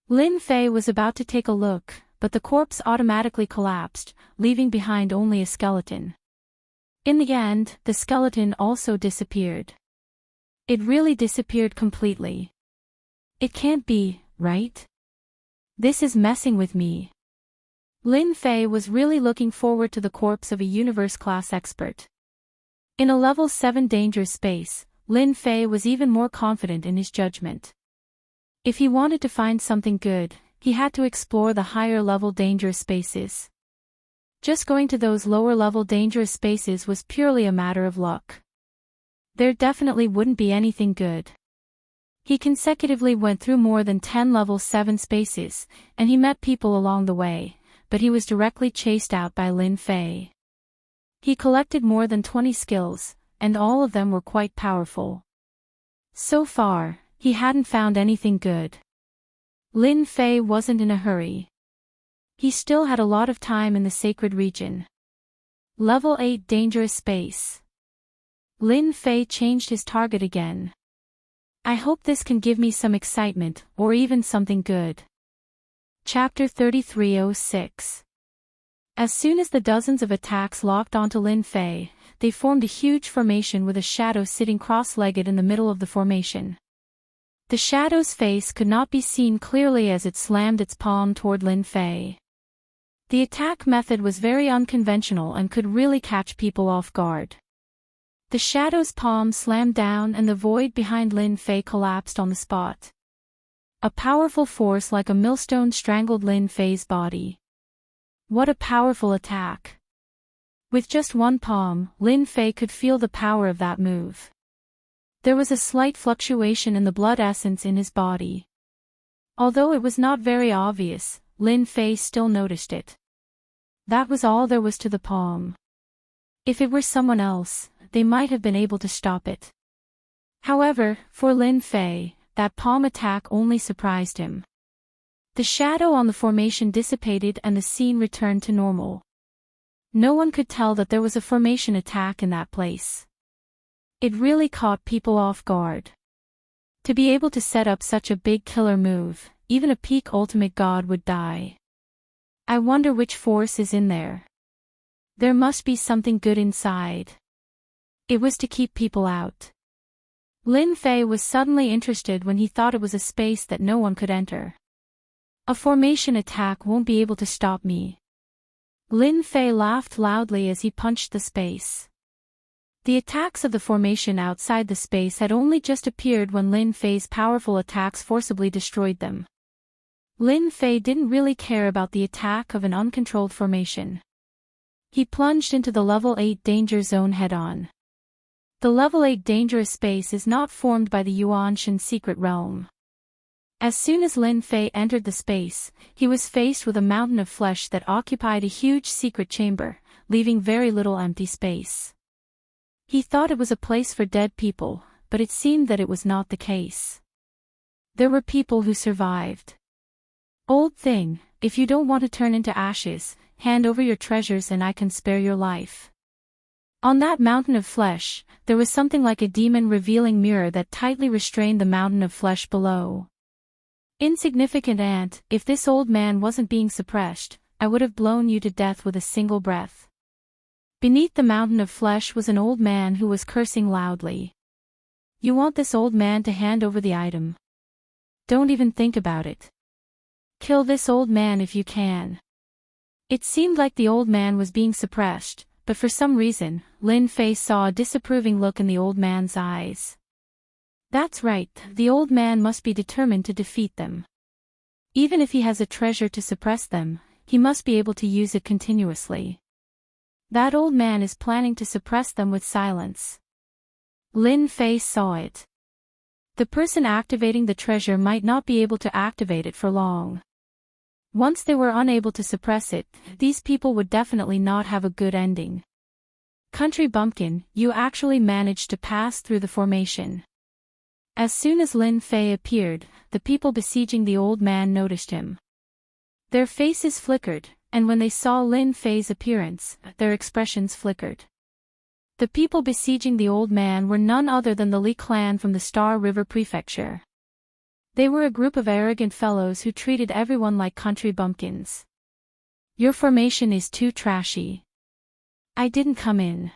Lin Fei was about to take a look, but the corpse automatically collapsed, leaving behind only a skeleton. In the end, the skeleton also disappeared. It really disappeared completely. It can't be, right? This is messing with me. Lin Fei was really looking forward to the corpse of a universe-class expert. In a level 7 dangerous space, Lin Fei was even more confident in his judgment. If he wanted to find something good, he had to explore the higher-level dangerous spaces. Just going to those lower-level dangerous spaces was purely a matter of luck. There definitely wouldn't be anything good. He consecutively went through more than 10 level 7 spaces, and he met people along the way, but he was directly chased out by Lin Fei. He collected more than 20 skills, and all of them were quite powerful. So far, he hadn't found anything good. Lin Fei wasn't in a hurry. He still had a lot of time in the sacred region. Level 8 dangerous space. Lin Fei changed his target again. I hope this can give me some excitement, or even something good. Chapter 3306. As soon as the dozens of attacks locked onto Lin Fei, they formed a huge formation with a shadow sitting cross-legged in the middle of the formation. The shadow's face could not be seen clearly as it slammed its palm toward Lin Fei. The attack method was very unconventional and could really catch people off guard. The shadow's palm slammed down and the void behind Lin Fei collapsed on the spot. A powerful force like a millstone strangled Lin Fei's body. What a powerful attack! With just one palm, Lin Fei could feel the power of that move. There was a slight fluctuation in the blood essence in his body. Although it was not very obvious, Lin Fei still noticed it. That was all there was to the palm. If it were someone else, they might have been able to stop it. However, for Lin Fei, that palm attack only surprised him. The shadow on the formation dissipated and the scene returned to normal. No one could tell that there was a formation attack in that place. It really caught people off guard. To be able to set up such a big killer move, even a peak ultimate god would die. I wonder which force is in there. There must be something good inside. It was to keep people out. Lin Fei was suddenly interested when he thought it was a space that no one could enter. A formation attack won't be able to stop me. Lin Fei laughed loudly as he punched the space. The attacks of the formation outside the space had only just appeared when Lin Fei's powerful attacks forcibly destroyed them. Lin Fei didn't really care about the attack of an uncontrolled formation. He plunged into the level 8 danger zone head-on. The level 8 dangerous space is not formed by the Yuanshan secret realm. As soon as Lin Fei entered the space, he was faced with a mountain of flesh that occupied a huge secret chamber, leaving very little empty space. He thought it was a place for dead people, but it seemed that it was not the case. There were people who survived. Old thing, if you don't want to turn into ashes, hand over your treasures and I can spare your life. On that mountain of flesh, there was something like a demon-revealing mirror that tightly restrained the mountain of flesh below. Insignificant ant, if this old man wasn't being suppressed, I would have blown you to death with a single breath. Beneath the mountain of flesh was an old man who was cursing loudly. You want this old man to hand over the item? Don't even think about it. Kill this old man if you can. It seemed like the old man was being suppressed, but for some reason, Lin Fei saw a disapproving look in the old man's eyes. That's right, the old man must be determined to defeat them. Even if he has a treasure to suppress them, he must be able to use it continuously. That old man is planning to suppress them with silence. Lin Fei saw it. The person activating the treasure might not be able to activate it for long. Once they were unable to suppress it, these people would definitely not have a good ending. Country Bumpkin, you actually managed to pass through the formation. As soon as Lin Fei appeared, the people besieging the old man noticed him. Their faces flickered, and when they saw Lin Fei's appearance, their expressions flickered. The people besieging the old man were none other than the Li clan from the Star River Prefecture. They were a group of arrogant fellows who treated everyone like country bumpkins. Your formation is too trashy. I didn't come in.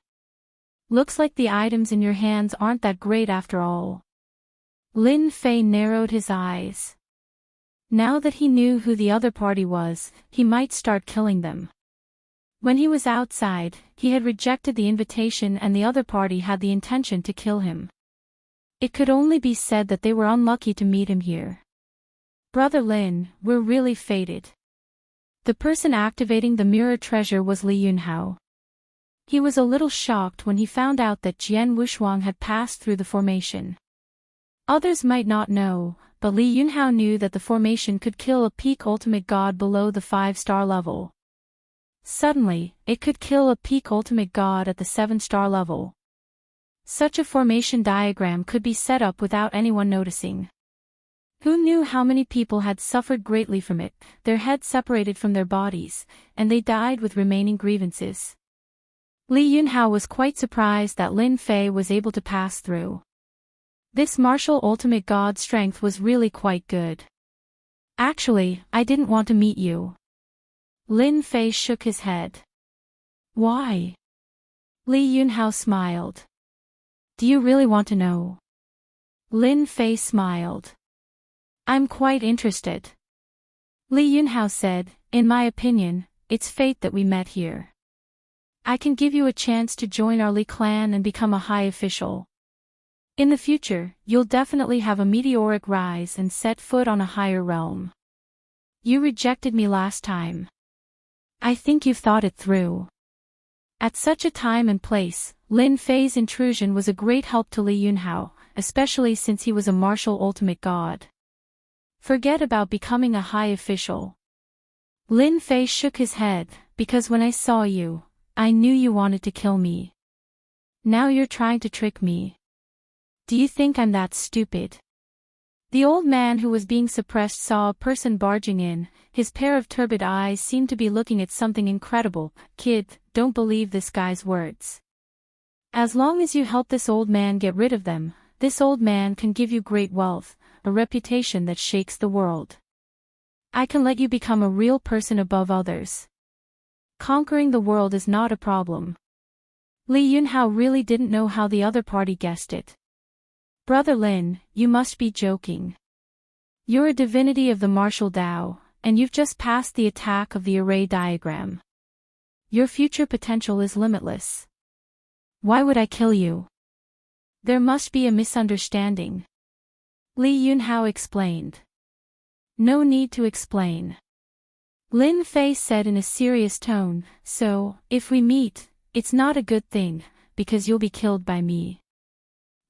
Looks like the items in your hands aren't that great after all. Lin Fei narrowed his eyes. Now that he knew who the other party was, he might start killing them. When he was outside, he had rejected the invitation and the other party had the intention to kill him. It could only be said that they were unlucky to meet him here. Brother Lin, we're really fated. The person activating the mirror treasure was Li Yunhao. He was a little shocked when he found out that Jian Wushuang had passed through the formation. Others might not know, but Li Yunhao knew that the formation could kill a peak ultimate god below the 5-star level. Suddenly, it could kill a peak ultimate god at the 7-star level. Such a formation diagram could be set up without anyone noticing. Who knew how many people had suffered greatly from it, their heads separated from their bodies, and they died with remaining grievances. Li Yunhao was quite surprised that Lin Fei was able to pass through. This martial ultimate god strength was really quite good. Actually, I didn't want to meet you. Lin Fei shook his head. Why? Li Yunhao smiled. Do you really want to know? Lin Fei smiled. I'm quite interested. Li Yunhao said, in my opinion, it's fate that we met here. I can give you a chance to join our Li clan and become a high official. In the future, you'll definitely have a meteoric rise and set foot on a higher realm. You rejected me last time. I think you've thought it through. At such a time and place, Lin Fei's intrusion was a great help to Li Yunhao, especially since he was a martial ultimate god. Forget about becoming a high official. Lin Fei shook his head, because when I saw you, I knew you wanted to kill me. Now you're trying to trick me. Do you think I'm that stupid? The old man who was being suppressed saw a person barging in, his pair of turbid eyes seemed to be looking at something incredible. Kid, don't believe this guy's words. As long as you help this old man get rid of them, this old man can give you great wealth, a reputation that shakes the world. I can let you become a real person above others. Conquering the world is not a problem. Li Yunhao really didn't know how the other party guessed it. Brother Lin, you must be joking. You're a divinity of the martial Tao, and you've just passed the attack of the array diagram. Your future potential is limitless. Why would I kill you? There must be a misunderstanding. Li Yunhao explained. No need to explain. Lin Fei said in a serious tone, so, if we meet, it's not a good thing, because you'll be killed by me.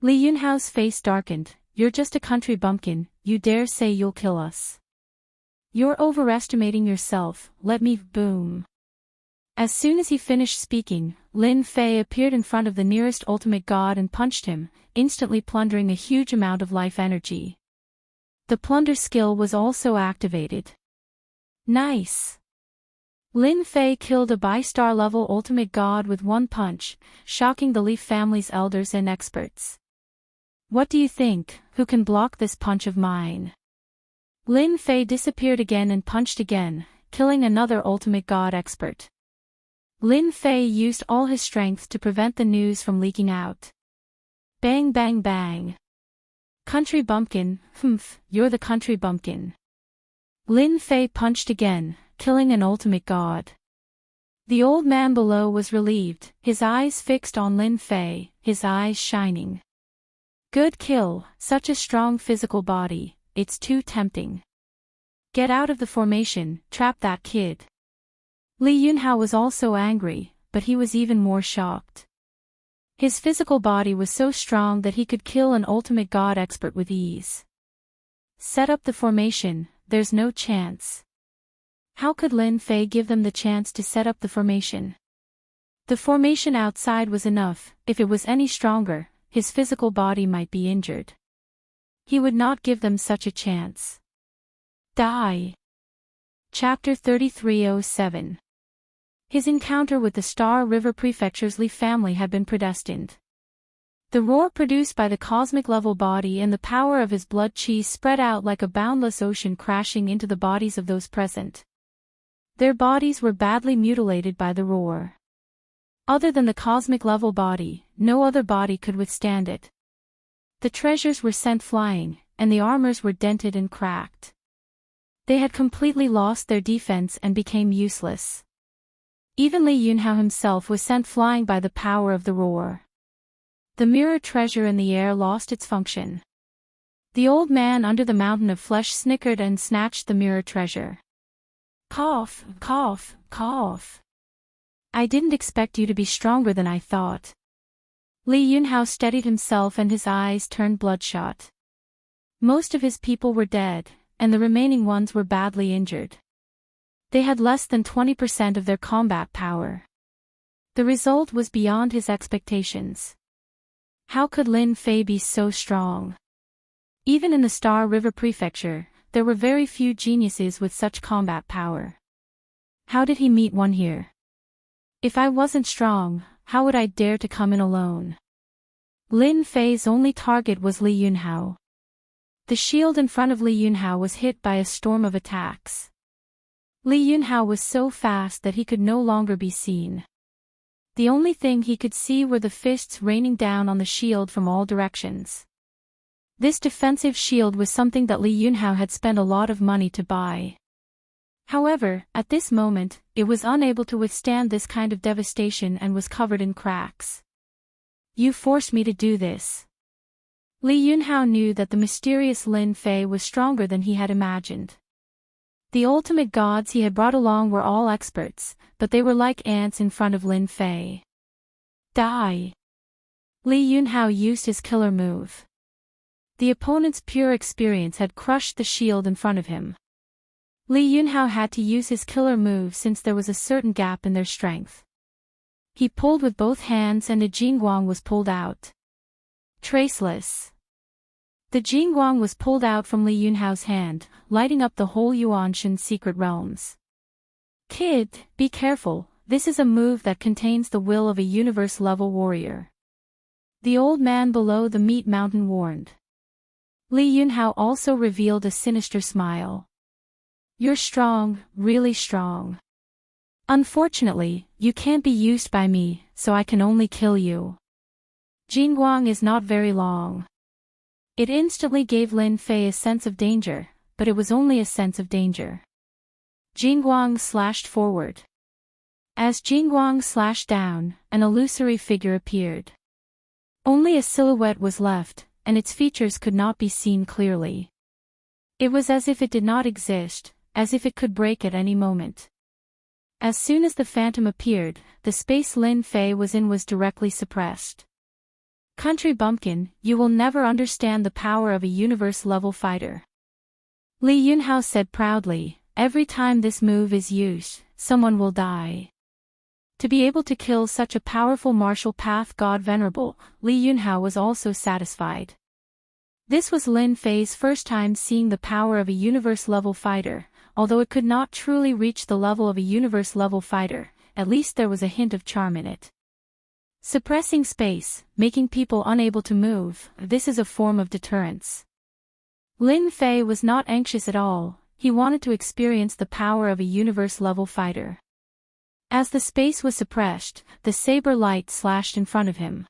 Li Yunhao's face darkened. You're just a country bumpkin, you dare say you'll kill us. You're overestimating yourself, let me boom. As soon as he finished speaking, Lin Fei appeared in front of the nearest ultimate god and punched him, instantly plundering a huge amount of life energy. The plunder skill was also activated. Nice. Lin Fei killed a bi-star level ultimate god with one punch, shocking the Li family's elders and experts. What do you think, who can block this punch of mine? Lin Fei disappeared again and punched again, killing another ultimate god expert. Lin Fei used all his strength to prevent the news from leaking out. Bang bang bang. Country bumpkin, you're the country bumpkin. Lin Fei punched again, killing an ultimate god. The old man below was relieved, his eyes fixed on Lin Fei, his eyes shining. Good kill, such a strong physical body, it's too tempting. Get out of the formation, trap that kid. Li Yunhao was also angry, but he was even more shocked. His physical body was so strong that he could kill an ultimate god expert with ease. Set up the formation, there's no chance. How could Lin Fei give them the chance to set up the formation? The formation outside was enough, if it was any stronger, his physical body might be injured. He would not give them such a chance. Die. Chapter 3307. His encounter with the Star River Prefecture's Li family had been predestined. The roar produced by the cosmic level body and the power of his blood chi spread out like a boundless ocean crashing into the bodies of those present. Their bodies were badly mutilated by the roar. Other than the cosmic level body, no other body could withstand it. The treasures were sent flying, and the armors were dented and cracked. They had completely lost their defense and became useless. Even Li Yunhao himself was sent flying by the power of the roar. The mirror treasure in the air lost its function. The old man under the mountain of flesh snickered and snatched the mirror treasure. Cough, cough, cough. I didn't expect you to be stronger than I thought. Li Yunhao steadied himself and his eyes turned bloodshot. Most of his people were dead, and the remaining ones were badly injured. They had less than 20% of their combat power. The result was beyond his expectations. How could Lin Fei be so strong? Even in the Star River Prefecture, there were very few geniuses with such combat power. How did he meet one here? If I wasn't strong, how would I dare to come in alone? Lin Fei's only target was Li Yunhao. The shield in front of Li Yunhao was hit by a storm of attacks. Li Yunhao was so fast that he could no longer be seen. The only thing he could see were the fists raining down on the shield from all directions. This defensive shield was something that Li Yunhao had spent a lot of money to buy. However, at this moment, it was unable to withstand this kind of devastation and was covered in cracks. You forced me to do this. Li Yunhao knew that the mysterious Lin Fei was stronger than he had imagined. The ultimate gods he had brought along were all experts, but they were like ants in front of Lin Fei. Die! Li Yunhao used his killer move. The opponent's pure experience had crushed the shield in front of him. Li Yunhao had to use his killer move since there was a certain gap in their strength. He pulled with both hands and a Jingguang was pulled out. Traceless. The Jingguang was pulled out from Li Yunhao's hand, lighting up the whole Yuanshan secret realms. Kid, be careful, this is a move that contains the will of a universe-level warrior. The old man below the meat mountain warned. Li Yunhao also revealed a sinister smile. You're strong, really strong. Unfortunately, you can't be used by me, so I can only kill you. Jingguang is not very long. It instantly gave Lin Fei a sense of danger, but it was only a sense of danger. Jingguang slashed forward. As Jingguang slashed down, an illusory figure appeared. Only a silhouette was left, and its features could not be seen clearly. It was as if it did not exist, as if it could break at any moment. As soon as the phantom appeared, the space Lin Fei was in was directly suppressed. Country bumpkin, you will never understand the power of a universe-level fighter. Li Yunhao said proudly, every time this move is used, someone will die. To be able to kill such a powerful martial path god venerable, Li Yunhao was also satisfied. This was Lin Fei's first time seeing the power of a universe-level fighter, although it could not truly reach the level of a universe-level fighter, at least there was a hint of charm in it. Suppressing space, making people unable to move, this is a form of deterrence. Lin Fei was not anxious at all, he wanted to experience the power of a universe-level fighter. As the space was suppressed, the saber light slashed in front of him.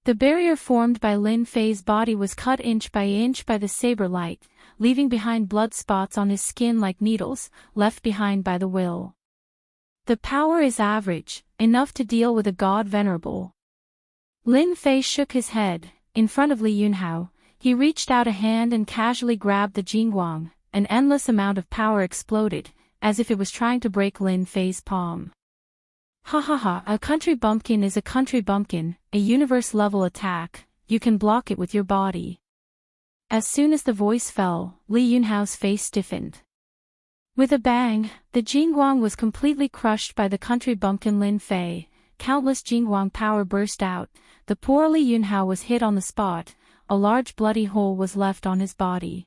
The barrier formed by Lin Fei's body was cut inch by the saber light, leaving behind blood spots on his skin like needles, left behind by the will. The power is average, enough to deal with a god venerable. Lin Fei shook his head. In front of Li Yunhao, he reached out a hand and casually grabbed the Jingguang. An endless amount of power exploded, as if it was trying to break Lin Fei's palm. Ha ha ha, a country bumpkin is a country bumpkin, a universe-level attack, you can block it with your body. As soon as the voice fell, Li Yunhao's face stiffened. With a bang, the Jingguang was completely crushed by the country bumpkin Lin Fei. Countless Jingguang power burst out. The poor Li Yunhao was hit on the spot. A large bloody hole was left on his body.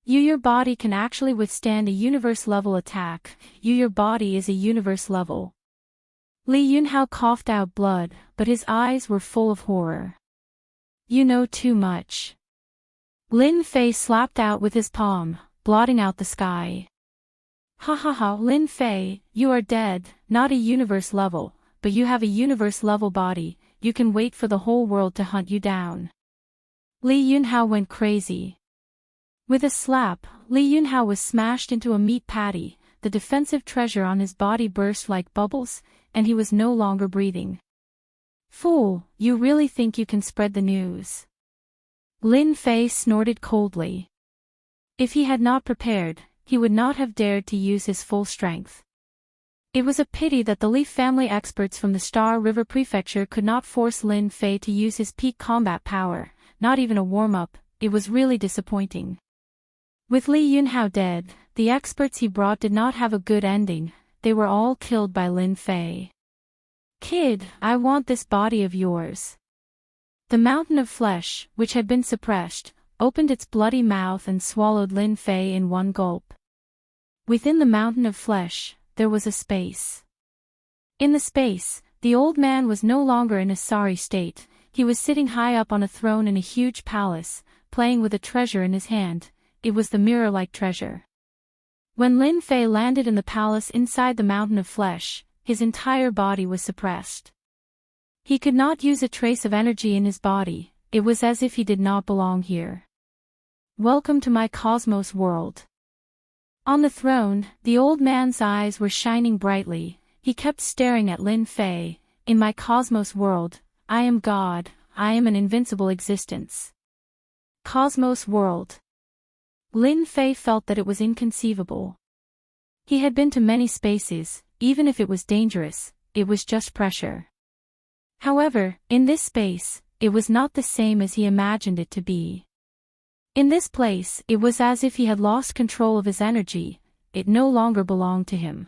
Your body can actually withstand a universe-level attack. Your body is a universe level. Li Yunhao coughed out blood, but his eyes were full of horror. You know too much. Lin Fei slapped out with his palm, blotting out the sky. Ha ha ha, Lin Fei, you are dead, not a universe level, but you have a universe level body, you can wait for the whole world to hunt you down. Li Yunhao went crazy. With a slap, Li Yunhao was smashed into a meat patty, the defensive treasure on his body burst like bubbles, and he was no longer breathing. Fool, you really think you can spread the news? Lin Fei snorted coldly. If he had not prepared, he would not have dared to use his full strength. It was a pity that the Li family experts from the Star River Prefecture could not force Lin Fei to use his peak combat power, not even a warm-up. It was really disappointing. With Li Yunhao dead, the experts he brought did not have a good ending, they were all killed by Lin Fei. Kid, I want this body of yours. The mountain of flesh, which had been suppressed, opened its bloody mouth and swallowed Lin Fei in one gulp. Within the mountain of flesh, there was a space. In the space, the old man was no longer in a sorry state, he was sitting high up on a throne in a huge palace, playing with a treasure in his hand. It was the mirror-like treasure. When Lin Fei landed in the palace inside the mountain of flesh, his entire body was suppressed. He could not use a trace of energy in his body, it was as if he did not belong here. Welcome to my cosmos world. On the throne, the old man's eyes were shining brightly, he kept staring at Lin Fei. In my cosmos world, I am God, I am an invincible existence. Cosmos world. Lin Fei felt that it was inconceivable. He had been to many spaces, even if it was dangerous, it was just pressure. However, in this space, it was not the same as he imagined it to be. In this place, it was as if he had lost control of his energy, it no longer belonged to him.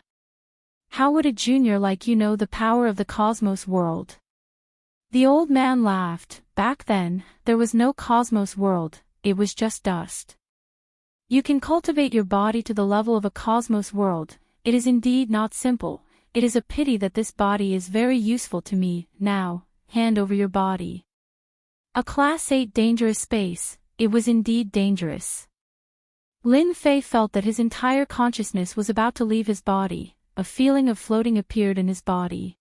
How would a junior like you know the power of the cosmos world? The old man laughed. Back then, there was no cosmos world, it was just dust. You can cultivate your body to the level of a cosmos world, it is indeed not simple, it is a pity that this body is very useful to me. Now, hand over your body. A Class 8 dangerous space, it was indeed dangerous. Lin Fei felt that his entire consciousness was about to leave his body, a feeling of floating appeared in his body.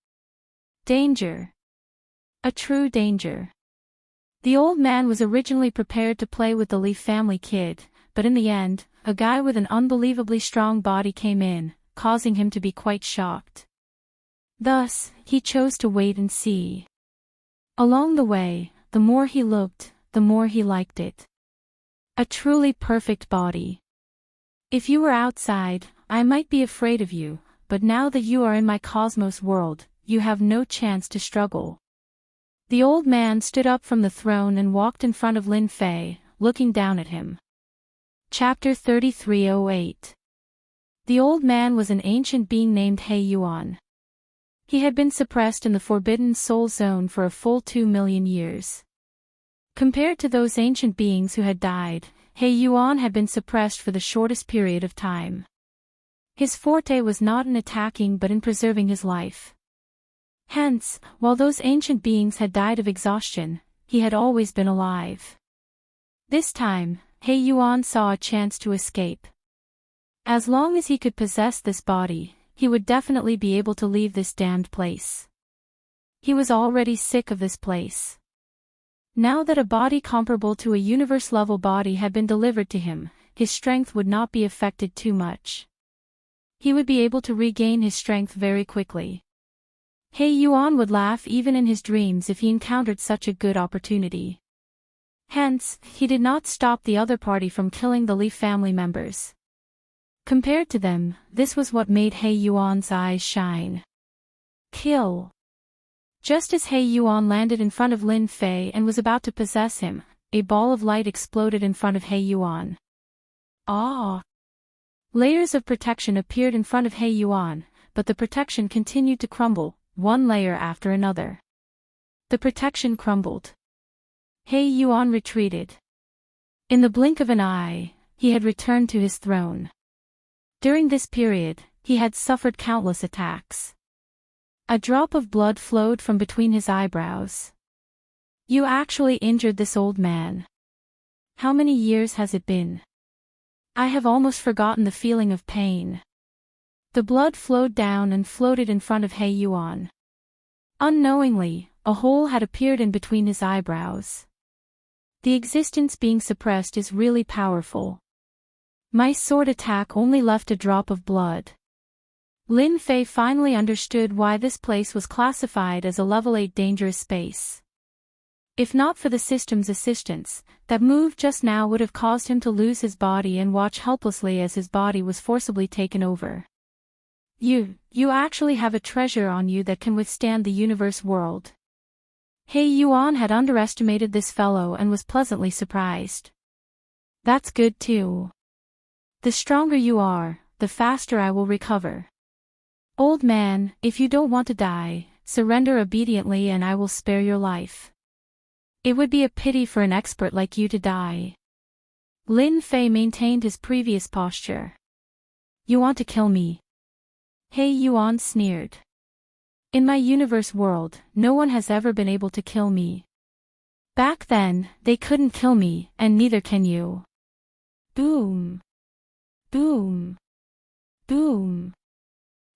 Danger. A true danger. The old man was originally prepared to play with the Li family kid, but in the end, a guy with an unbelievably strong body came in, causing him to be quite shocked. Thus, he chose to wait and see. Along the way, the more he looked, the more he liked it. A truly perfect body. If you were outside, I might be afraid of you, but now that you are in my cosmos world, you have no chance to struggle. The old man stood up from the throne and walked in front of Lin Fei, looking down at him. Chapter 3308. The old man was an ancient being named He Yuan. He had been suppressed in the Forbidden Soul Zone for a full 2 million years. Compared to those ancient beings who had died, He Yuan had been suppressed for the shortest period of time. His forte was not in attacking but in preserving his life. Hence, while those ancient beings had died of exhaustion, he had always been alive. This time, He Yuan saw a chance to escape. As long as he could possess this body, he would definitely be able to leave this damned place. He was already sick of this place. Now that a body comparable to a universe-level body had been delivered to him, his strength would not be affected too much. He would be able to regain his strength very quickly. He Yuan would laugh even in his dreams if he encountered such a good opportunity. Hence, he did not stop the other party from killing the Li family members. Compared to them, this was what made He Yuan's eyes shine. Kill. Just as He Yuan landed in front of Lin Fei and was about to possess him, a ball of light exploded in front of He Yuan. Ah! Layers of protection appeared in front of He Yuan, but the protection continued to crumble, one layer after another. The protection crumbled. He Yuan retreated. In the blink of an eye, he had returned to his throne. During this period, he had suffered countless attacks. A drop of blood flowed from between his eyebrows. You actually injured this old man. How many years has it been? I have almost forgotten the feeling of pain. The blood flowed down and floated in front of He Yuan. Unknowingly, a hole had appeared in between his eyebrows. The existence being suppressed is really powerful. My sword attack only left a drop of blood. Lin Fei finally understood why this place was classified as a level 8 dangerous space. If not for the system's assistance, that move just now would have caused him to lose his body and watch helplessly as his body was forcibly taken over. You actually have a treasure on you that can withstand the universe world. He Yuan had underestimated this fellow and was pleasantly surprised. That's good too. The stronger you are, the faster I will recover. Old man, if you don't want to die, surrender obediently and I will spare your life. It would be a pity for an expert like you to die. Lin Fei maintained his previous posture. You want to kill me? He Yuan sneered. In my universe world, no one has ever been able to kill me. Back then, they couldn't kill me, and neither can you. Boom. Boom. Boom.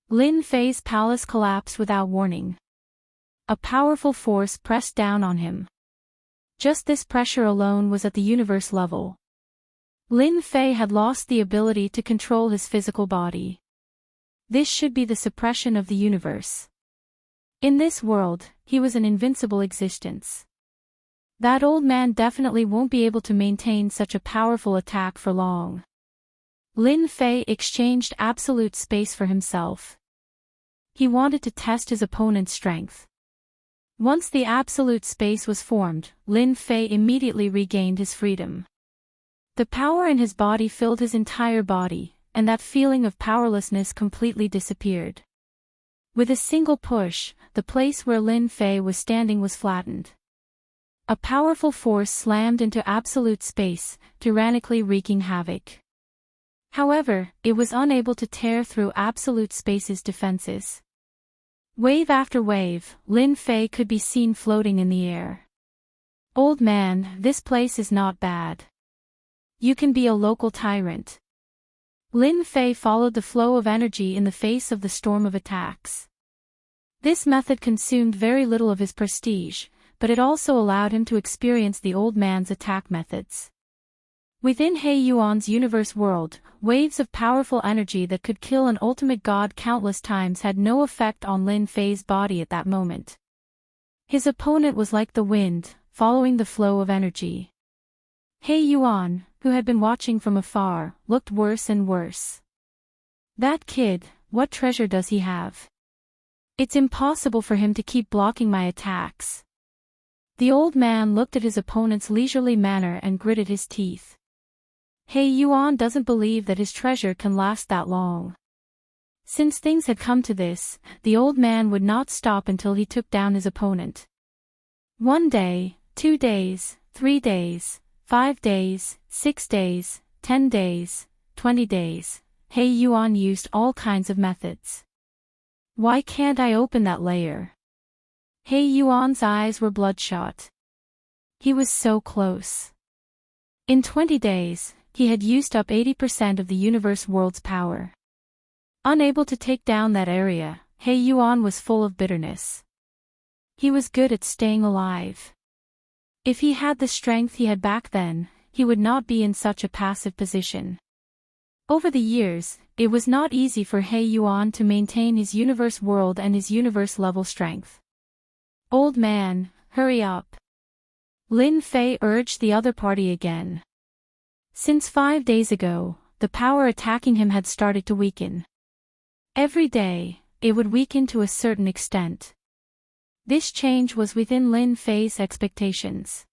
Lin Fei's palace collapsed without warning. A powerful force pressed down on him. Just this pressure alone was at the universe level. Lin Fei had lost the ability to control his physical body. This should be the suppression of the universe. In this world, he was an invincible existence. That old man definitely won't be able to maintain such a powerful attack for long. Lin Fei exchanged absolute space for himself. He wanted to test his opponent's strength. Once the absolute space was formed, Lin Fei immediately regained his freedom. The power in his body filled his entire body, and that feeling of powerlessness completely disappeared. With a single push, the place where Lin Fei was standing was flattened. A powerful force slammed into absolute space, tyrannically wreaking havoc. However, it was unable to tear through absolute space's defenses. Wave after wave, Lin Fei could be seen floating in the air. Old man, this place is not bad. You can be a local tyrant. Lin Fei followed the flow of energy in the face of the storm of attacks. This method consumed very little of his prestige, but it also allowed him to experience the old man's attack methods. Within He Yuan's universe world, waves of powerful energy that could kill an ultimate god countless times had no effect on Lin Fei's body at that moment. His opponent was like the wind, following the flow of energy. He Yuan, who had been watching from afar, looked worse and worse. That kid, what treasure does he have? It's impossible for him to keep blocking my attacks. The old man looked at his opponent's leisurely manner and gritted his teeth. He Yuan doesn't believe that his treasure can last that long. Since things had come to this, the old man would not stop until he took down his opponent. 1 day, 2 days, 3 days, 5 days, 6 days, 10 days, 20 days, He Yuan used all kinds of methods. Why can't I open that layer? He Yuan's eyes were bloodshot. He was so close. In 20 days, he had used up 80% of the universe world's power. Unable to take down that area, He Yuan was full of bitterness. He was good at staying alive. If he had the strength he had back then, he would not be in such a passive position. Over the years, it was not easy for He Yuan to maintain his universe world and his universe level strength. Old man, hurry up. Lin Fei urged the other party again. Since 5 days ago, the power attacking him had started to weaken. Every day, it would weaken to a certain extent. This change was within Lin Fei's expectations.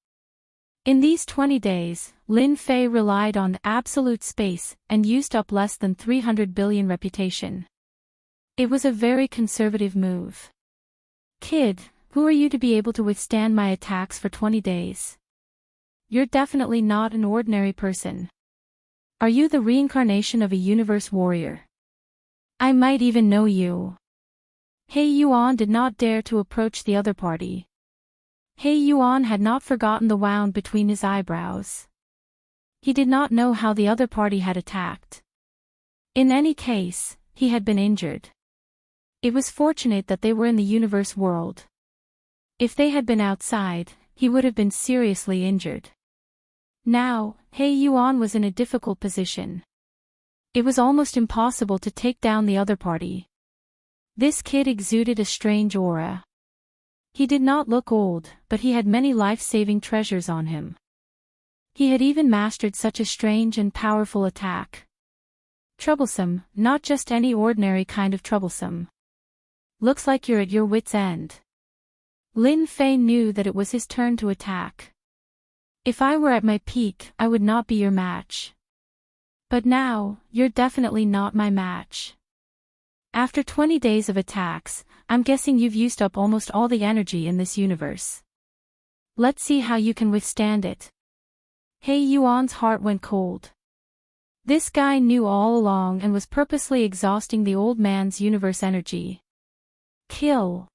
In these 20 days, Lin Fei relied on absolute space and used up less than 300 billion reputation. It was a very conservative move. Kid, who are you to be able to withstand my attacks for 20 days? You're definitely not an ordinary person. Are you the reincarnation of a universe warrior? I might even know you. He Yuan did not dare to approach the other party. He Yuan had not forgotten the wound between his eyebrows. He did not know how the other party had attacked. In any case, he had been injured. It was fortunate that they were in the universe world. If they had been outside, he would have been seriously injured. Now, He Yuan was in a difficult position. It was almost impossible to take down the other party. This kid exuded a strange aura. He did not look old, but he had many life-saving treasures on him. He had even mastered such a strange and powerful attack. Troublesome, not just any ordinary kind of troublesome. Looks like you're at your wit's end. Lin Fei knew that it was his turn to attack. If I were at my peak, I would not be your match. But now, you're definitely not my match. After 20 days of attacks, I'm guessing you've used up almost all the energy in this universe. Let's see how you can withstand it. He Yuan's heart went cold. This guy knew all along and was purposely exhausting the old man's universe energy. Kill.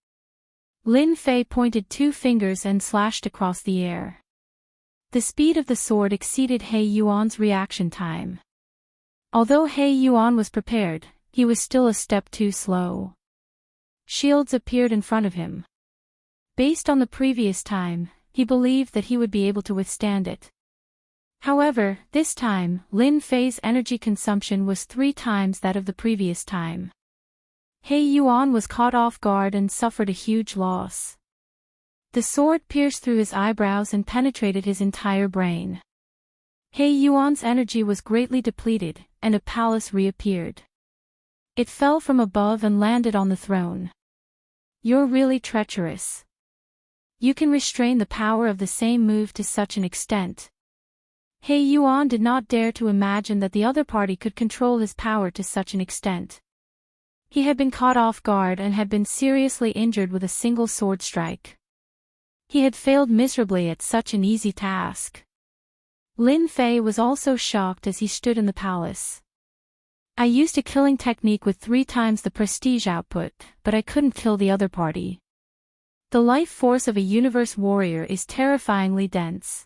Lin Fei pointed 2 fingers and slashed across the air. The speed of the sword exceeded He Yuan's reaction time. Although He Yuan was prepared, he was still a step too slow. Shields appeared in front of him. Based on the previous time, he believed that he would be able to withstand it. However, this time, Lin Fei's energy consumption was 3 times that of the previous time. He Yuan was caught off guard and suffered a huge loss. The sword pierced through his eyebrows and penetrated his entire brain. He Yuan's energy was greatly depleted, and a palace reappeared. It fell from above and landed on the throne. You're really treacherous. You can restrain the power of the same move to such an extent. He Yuan did not dare to imagine that the other party could control his power to such an extent. He had been caught off guard and had been seriously injured with a single sword strike. He had failed miserably at such an easy task. Lin Fei was also shocked as he stood in the palace. I used a killing technique with 3 times the prestige output, but I couldn't kill the other party. The life force of a universe warrior is terrifyingly dense.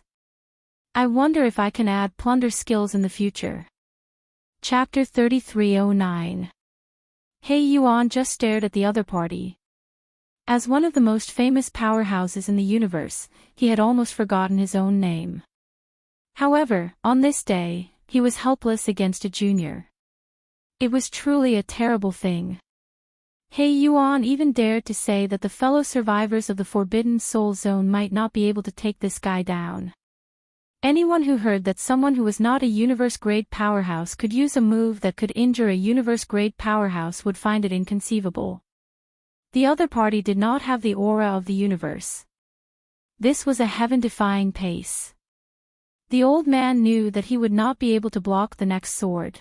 I wonder if I can add plunder skills in the future. Chapter 3309. He Yuan just stared at the other party. As one of the most famous powerhouses in the universe, he had almost forgotten his own name. However, on this day, he was helpless against a junior. It was truly a terrible thing. He Yuan even dared to say that the fellow survivors of the Forbidden Soul Zone might not be able to take this guy down. Anyone who heard that someone who was not a universe-grade powerhouse could use a move that could injure a universe-grade powerhouse would find it inconceivable. The other party did not have the aura of the universe. This was a heaven-defying pace. The old man knew that he would not be able to block the next sword.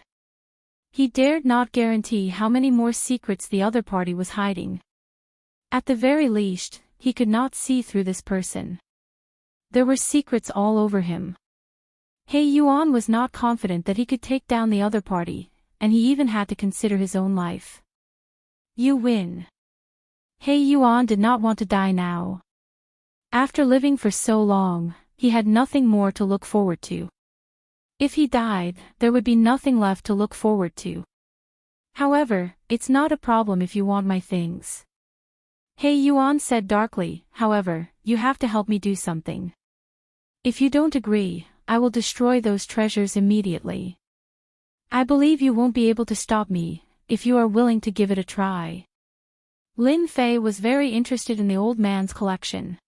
He dared not guarantee how many more secrets the other party was hiding. At the very least, he could not see through this person. There were secrets all over him. He Yuan was not confident that he could take down the other party, and he even had to consider his own life. You win. He Yuan did not want to die now. After living for so long, he had nothing more to look forward to. If he died, there would be nothing left to look forward to. However, it's not a problem if you want my things. He Yuan said darkly, however, you have to help me do something. If you don't agree, I will destroy those treasures immediately. I believe you won't be able to stop me, if you are willing to give it a try. Lin Fei was very interested in the old man's collection.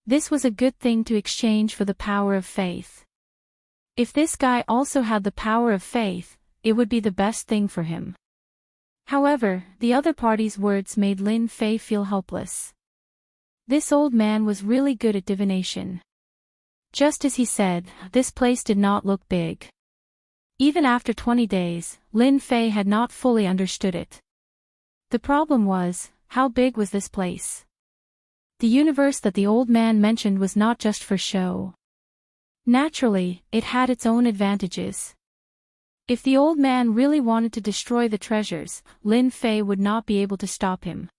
This was a good thing to exchange for the power of faith. If this guy also had the power of faith, it would be the best thing for him. However, the other party's words made Lin Fei feel helpless. This old man was really good at divination. Just as he said, this place did not look big. Even after 20 days, Lin Fei had not fully understood it. The problem was, how big was this place? The universe that the old man mentioned was not just for show. Naturally, it had its own advantages. If the old man really wanted to destroy the treasures, Lin Fei would not be able to stop him.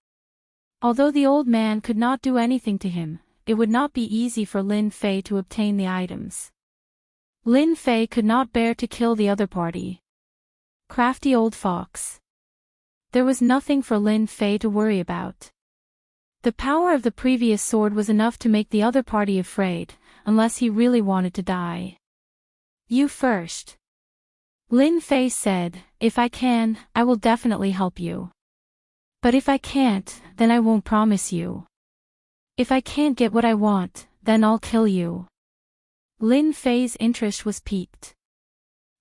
Although the old man could not do anything to him, it would not be easy for Lin Fei to obtain the items. Lin Fei could not bear to kill the other party. Crafty old fox. There was nothing for Lin Fei to worry about. The power of the previous sword was enough to make the other party afraid, unless he really wanted to die. You first. Lin Fei said, if I can, I will definitely help you. But if I can't, then I won't promise you. If I can't get what I want, then I'll kill you. Lin Fei's interest was piqued.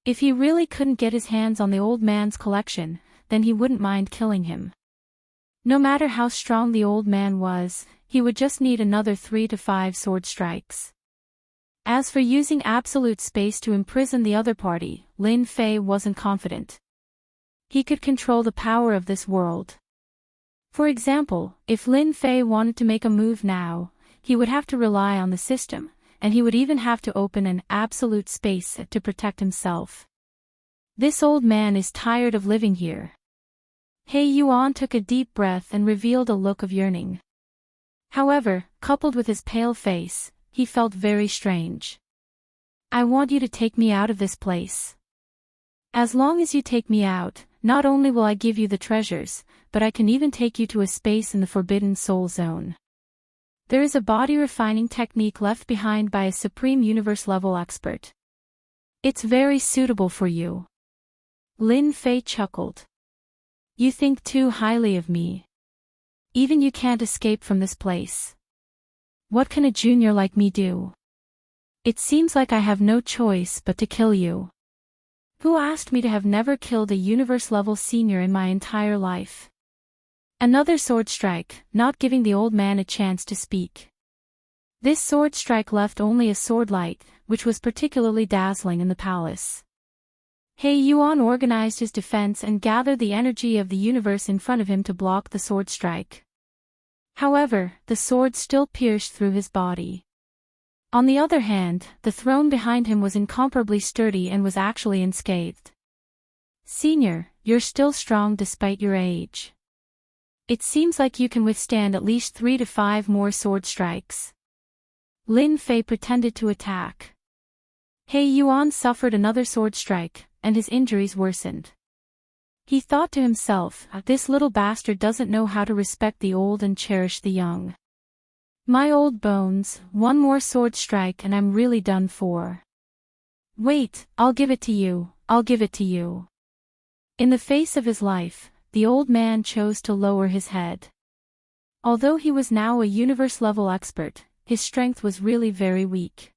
If he really couldn't get his hands on the old man's collection, then he wouldn't mind killing him. No matter how strong the old man was, he would just need another 3 to 5 sword strikes. As for using absolute space to imprison the other party, Lin Fei wasn't confident. He could control the power of this world. For example, if Lin Fei wanted to make a move now, he would have to rely on the system, and he would even have to open an absolute space to protect himself. This old man is tired of living here. He Yuan took a deep breath and revealed a look of yearning. However, coupled with his pale face, he felt very strange. I want you to take me out of this place. As long as you take me out, not only will I give you the treasures, but I can even take you to a space in the Forbidden Soul Zone. There is a body refining technique left behind by a Supreme Universe level expert. It's very suitable for you. Lin Fei chuckled. You think too highly of me. Even you can't escape from this place. What can a junior like me do? It seems like I have no choice but to kill you. Who asked me to have never killed a universe-level senior in my entire life? Another sword strike, not giving the old man a chance to speak. This sword strike left only a sword light, which was particularly dazzling in the palace. He Yuan organized his defense and gathered the energy of the universe in front of him to block the sword strike. However, the sword still pierced through his body. On the other hand, the throne behind him was incomparably sturdy and was actually unscathed. Senior, you're still strong despite your age. It seems like you can withstand at least 3 to 5 more sword strikes. Lin Fei pretended to attack. He Yuan suffered another sword strike, and his injuries worsened. He thought to himself, this little bastard doesn't know how to respect the old and cherish the young. My old bones, one more sword strike and I'm really done for. Wait, I'll give it to you, I'll give it to you. In the face of his life, the old man chose to lower his head. Although he was now a universe-level expert, his strength was really very weak.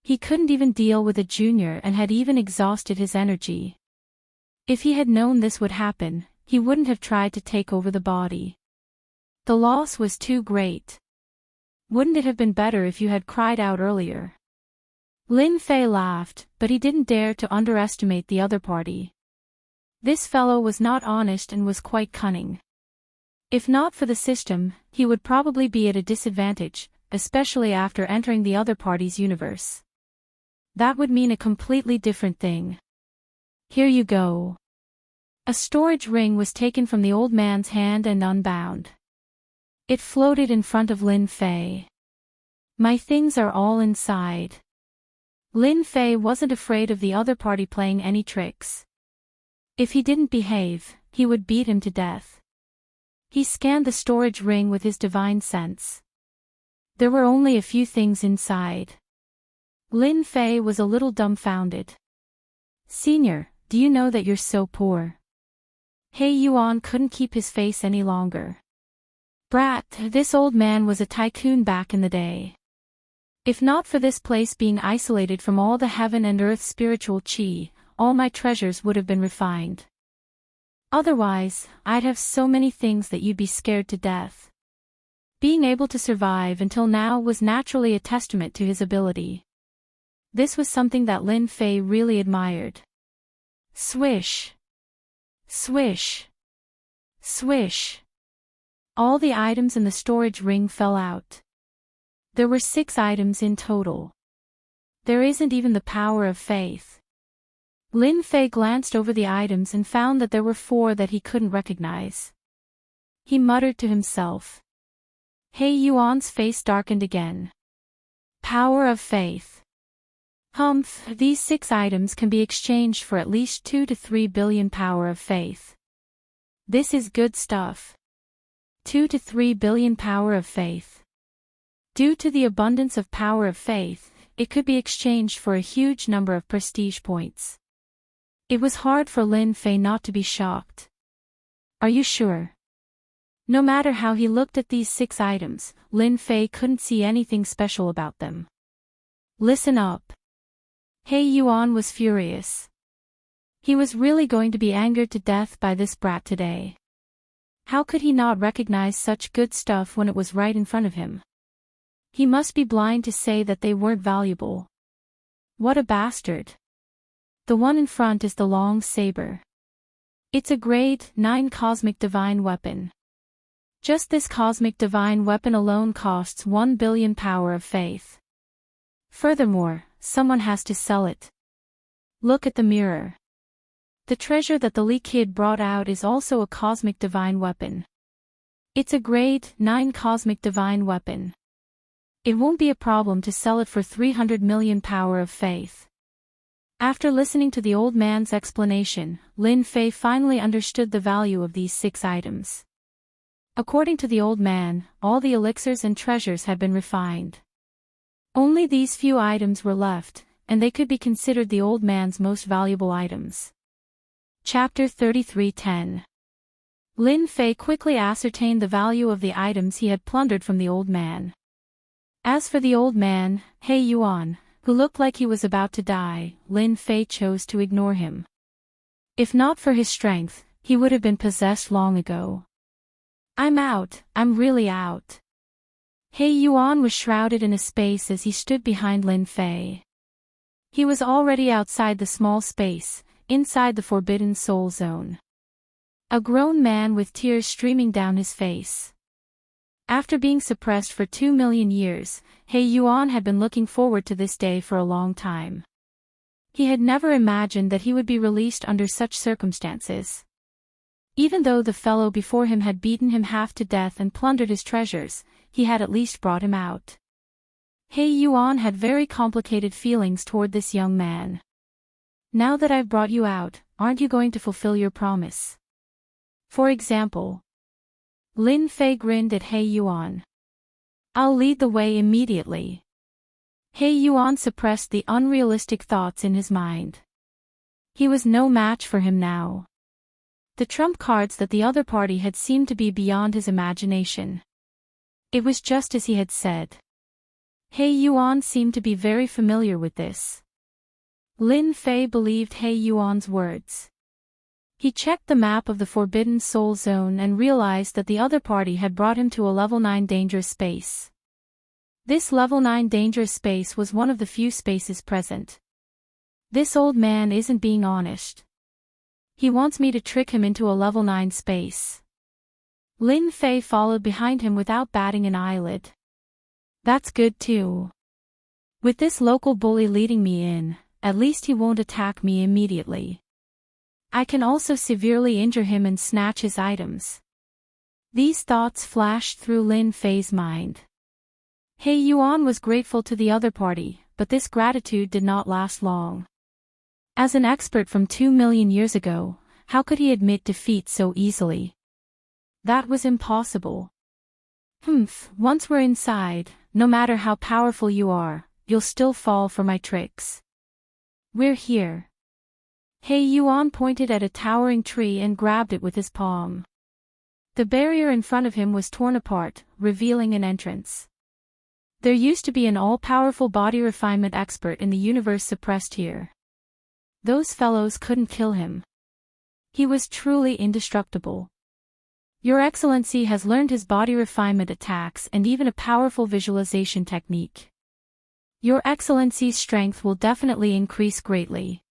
He couldn't even deal with a junior and had even exhausted his energy. If he had known this would happen, he wouldn't have tried to take over the body. The loss was too great. Wouldn't it have been better if you had cried out earlier? Lin Fei laughed, but he didn't dare to underestimate the other party. This fellow was not honest and was quite cunning. If not for the system, he would probably be at a disadvantage, especially after entering the other party's universe. That would mean a completely different thing. Here you go. A storage ring was taken from the old man's hand and unbound. It floated in front of Lin Fei. My things are all inside. Lin Fei wasn't afraid of the other party playing any tricks. If he didn't behave, he would beat him to death. He scanned the storage ring with his divine sense. There were only a few things inside. Lin Fei was a little dumbfounded. Senior, do you know that you're so poor? He Yuan couldn't keep his face any longer. Brat, this old man was a tycoon back in the day. If not for this place being isolated from all the heaven and earth spiritual chi, all my treasures would have been refined. Otherwise, I'd have so many things that you'd be scared to death. Being able to survive until now was naturally a testament to his ability. This was something that Lin Fei really admired. Swish. Swish. Swish. All the items in the storage ring fell out. There were 6 items in total. There isn't even the power of faith. Lin Fei glanced over the items and found that there were 4 that he couldn't recognize. He muttered to himself. He Yuan's face darkened again. Power of faith. Humph, these 6 items can be exchanged for at least 2 to 3 billion power of faith. This is good stuff. 2 to 3 billion power of faith. Due to the abundance of power of faith, it could be exchanged for a huge number of prestige points. It was hard for Lin Fei not to be shocked. Are you sure? No matter how he looked at these 6 items, Lin Fei couldn't see anything special about them. Listen up. He Yuan was furious. He was really going to be angered to death by this brat today. How could he not recognize such good stuff when it was right in front of him? He must be blind to say that they weren't valuable. What a bastard. The one in front is the long saber. It's a grade 9 cosmic divine weapon. Just this cosmic divine weapon alone costs 1 billion power of faith. Furthermore, someone has to sell it. Look at the mirror. The treasure that the Li kid brought out is also a cosmic divine weapon. It's a grade 9 cosmic divine weapon. It won't be a problem to sell it for 300 million power of faith. After listening to the old man's explanation, Lin Fei finally understood the value of these 6 items. According to the old man, all the elixirs and treasures had been refined. Only these few items were left, and they could be considered the old man's most valuable items. Chapter 33:10. Lin Fei quickly ascertained the value of the items he had plundered from the old man. As for the old man, He Yuan, who looked like he was about to die, Lin Fei chose to ignore him. If not for his strength, he would have been possessed long ago. I'm out, I'm really out. He Yuan was shrouded in a space as he stood behind Lin Fei. He was already outside the small space, inside the Forbidden Soul Zone. A grown man with tears streaming down his face. After being suppressed for 2 million years, He Yuan had been looking forward to this day for a long time. He had never imagined that he would be released under such circumstances. Even though the fellow before him had beaten him half to death and plundered his treasures, he had at least brought him out. He Yuan had very complicated feelings toward this young man. Now that I've brought you out, aren't you going to fulfill your promise? For example. Lin Fei grinned at He Yuan. I'll lead the way immediately. He Yuan suppressed the unrealistic thoughts in his mind. He was no match for him now. The trump cards that the other party had seemed to be beyond his imagination. It was just as he had said. He Yuan seemed to be very familiar with this. Lin Fei believed He Yuan's words. He checked the map of the Forbidden Soul Zone and realized that the other party had brought him to a level 9 dangerous space. This level 9 dangerous space was one of the few spaces present. This old man isn't being honest. He wants me to trick him into a level 9 space. Lin Fei followed behind him without batting an eyelid. That's good too. With this local bully leading me in, at least he won't attack me immediately. I can also severely injure him and snatch his items. These thoughts flashed through Lin Fei's mind. He Yuan was grateful to the other party, but this gratitude did not last long. As an expert from 2 million years ago, how could he admit defeat so easily? That was impossible. Once we're inside, no matter how powerful you are, you'll still fall for my tricks. We're here. He Yuan pointed at a towering tree and grabbed it with his palm. The barrier in front of him was torn apart, revealing an entrance. There used to be an all-powerful body refinement expert in the universe suppressed here. Those fellows couldn't kill him. He was truly indestructible. Your Excellency has learned his body refinement attacks and even a powerful visualization technique. Your Excellency's strength will definitely increase greatly.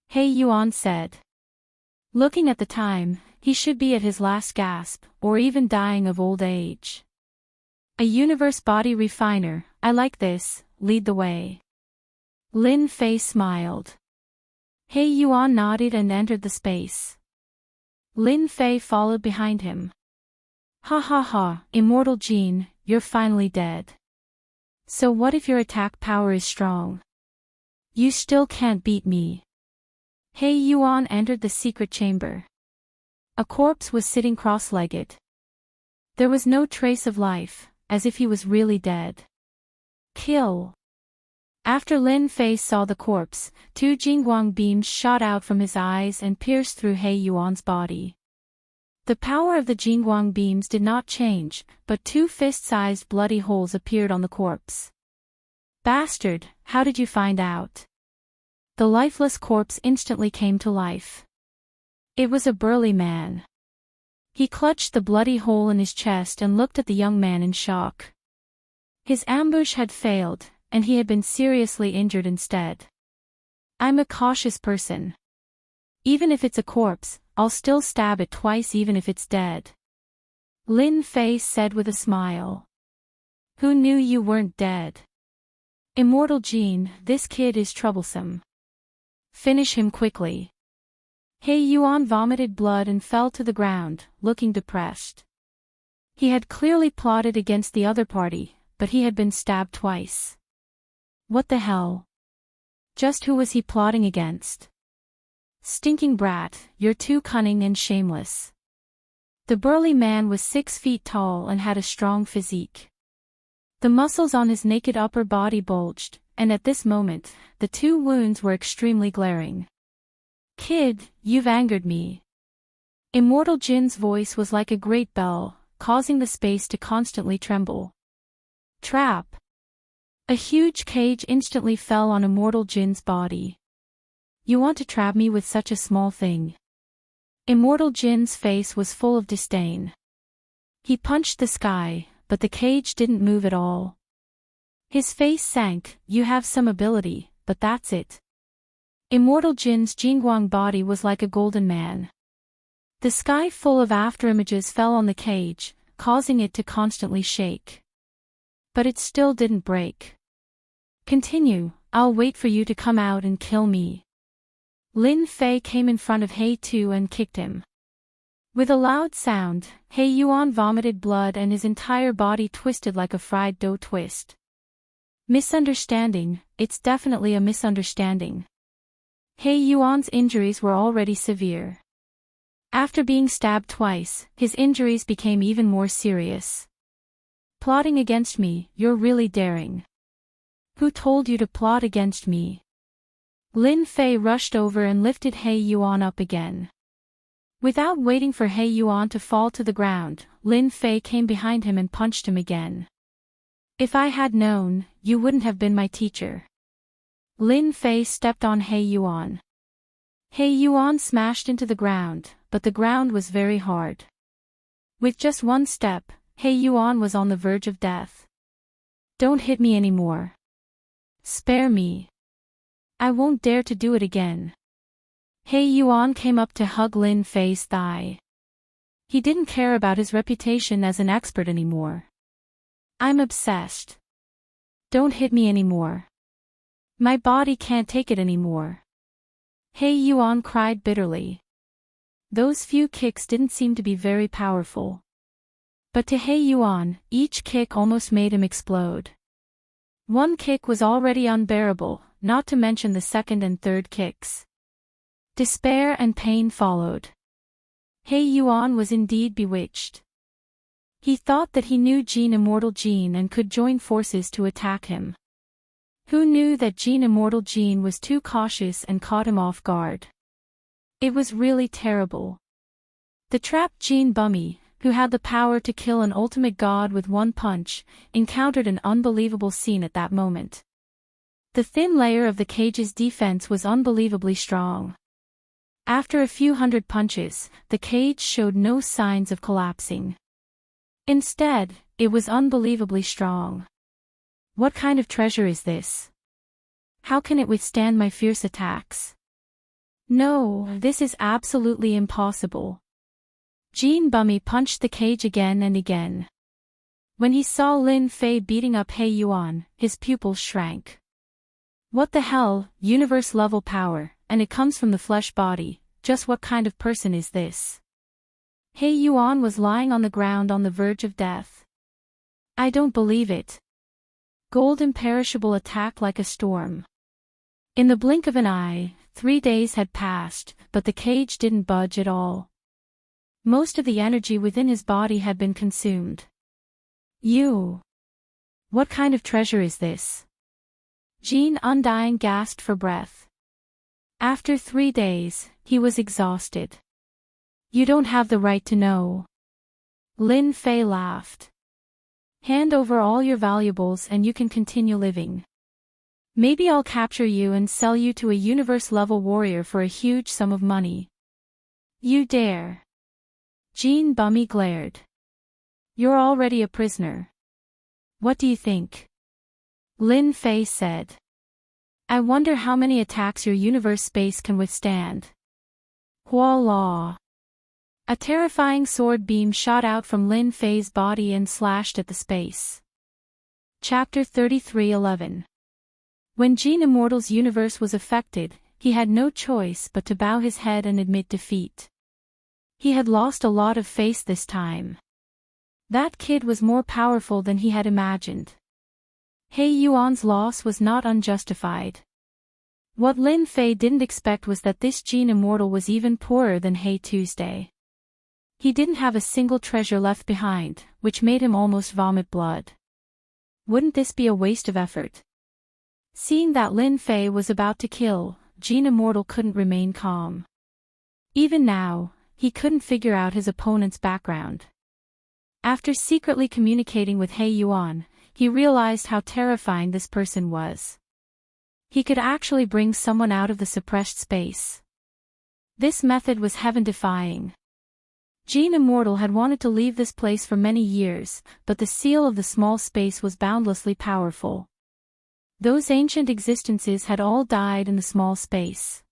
He Yuan said. Looking at the time, he should be at his last gasp, or even dying of old age. A universe body refiner, I like this, lead the way. Lin Fei smiled. He Yuan nodded and entered the space. Lin Fei followed behind him. Ha ha ha, Immortal Jean, you're finally dead. So what if your attack power is strong? You still can't beat me. He Yuan entered the secret chamber. A corpse was sitting cross-legged. There was no trace of life, as if he was really dead. Kill. After Lin Fei saw the corpse, 2 Jingguang beams shot out from his eyes and pierced through He Yuan's body. The power of the Jingguang beams did not change, but 2 fist-sized bloody holes appeared on the corpse. Bastard, how did you find out? The lifeless corpse instantly came to life. It was a burly man. He clutched the bloody hole in his chest and looked at the young man in shock. His ambush had failed, and he had been seriously injured instead. I'm a cautious person. Even if it's a corpse, I'll still stab it twice even if it's dead. Lin Fei said with a smile. Who knew you weren't dead? Immortal Jean, this kid is troublesome. Finish him quickly. He Yuan vomited blood and fell to the ground, looking depressed. He had clearly plotted against the other party, but he had been stabbed twice. What the hell? Just who was he plotting against? Stinking brat, you're too cunning and shameless. The burly man was 6 feet tall and had a strong physique. The muscles on his naked upper body bulged, and at this moment, the 2 wounds were extremely glaring. Kid, you've angered me. Immortal Jin's voice was like a great bell, causing the space to constantly tremble. Trap. A huge cage instantly fell on Immortal Jin's body. You want to trap me with such a small thing? Immortal Jin's face was full of disdain. He punched the sky, but the cage didn't move at all. His face sank. You have some ability, but that's it. Immortal Jin's Jingguang body was like a golden man. The sky full of afterimages fell on the cage, causing it to constantly shake. But it still didn't break. Continue, I'll wait for you to come out and kill me. Lin Fei came in front of He Tu and kicked him. With a loud sound, He Yuan vomited blood and his entire body twisted like a fried dough twist. Misunderstanding, it's definitely a misunderstanding. He Yuan's injuries were already severe. After being stabbed twice, his injuries became even more serious. Plotting against me, you're really daring. Who told you to plot against me? Lin Fei rushed over and lifted He Yuan up again. Without waiting for He Yuan to fall to the ground, Lin Fei came behind him and punched him again. If I had known, you wouldn't have been my teacher. Lin Fei stepped on He Yuan. He Yuan smashed into the ground, but the ground was very hard. With just one step, He Yuan was on the verge of death. Don't hit me anymore. Spare me. I won't dare to do it again. He Yuan came up to hug Lin Fei's thigh. He didn't care about his reputation as an expert anymore. I'm obsessed. Don't hit me anymore. My body can't take it anymore. He Yuan cried bitterly. Those few kicks didn't seem to be very powerful. But to He Yuan, each kick almost made him explode. One kick was already unbearable, not to mention the second and third kicks. Despair and pain followed. He Yuan was indeed bewitched. He thought that he knew Immortal Jean and could join forces to attack him. Who knew that Immortal Jean was too cautious and caught him off guard? It was really terrible. The trapped Gene Bummy, who had the power to kill an ultimate god with one punch, encountered an unbelievable scene at that moment. The thin layer of the cage's defense was unbelievably strong. After a few hundred punches, the cage showed no signs of collapsing. Instead, it was unbelievably strong. What kind of treasure is this? How can it withstand my fierce attacks? No, this is absolutely impossible. Gene Bummy punched the cage again and again. When he saw Lin Fei beating up He Yuan, his pupils shrank. What the hell, universe-level power, and it comes from the flesh body, just what kind of person is this? He Yuan was lying on the ground on the verge of death. I don't believe it. Gold Imperishable attacked like a storm. In the blink of an eye, 3 days had passed, but the cage didn't budge at all. Most of the energy within his body had been consumed. What kind of treasure is this? Gene Undying gasped for breath. After 3 days, he was exhausted. You don't have the right to know. Lin Fei laughed. Hand over all your valuables and you can continue living. Maybe I'll capture you and sell you to a universe-level warrior for a huge sum of money. You dare? Gene Bummy glared. You're already a prisoner. What do you think? Lin Fei said. I wonder how many attacks your universe space can withstand. Voila! A terrifying sword beam shot out from Lin Fei's body and slashed at the space. Chapter 33:11. When Gene Immortal's universe was affected, he had no choice but to bow his head and admit defeat. He had lost a lot of face this time. That kid was more powerful than he had imagined. He Yuan's loss was not unjustified. What Lin Fei didn't expect was that this Gene Immortal was even poorer than He Tuesday. He didn't have a single treasure left behind, which made him almost vomit blood. Wouldn't this be a waste of effort? Seeing that Lin Fei was about to kill, Gene Immortal couldn't remain calm. Even now, he couldn't figure out his opponent's background. After secretly communicating with He Yuan, he realized how terrifying this person was. He could actually bring someone out of the suppressed space. This method was heaven-defying. Gene Immortal had wanted to leave this place for many years, but the seal of the small space was boundlessly powerful. Those ancient existences had all died in the small space.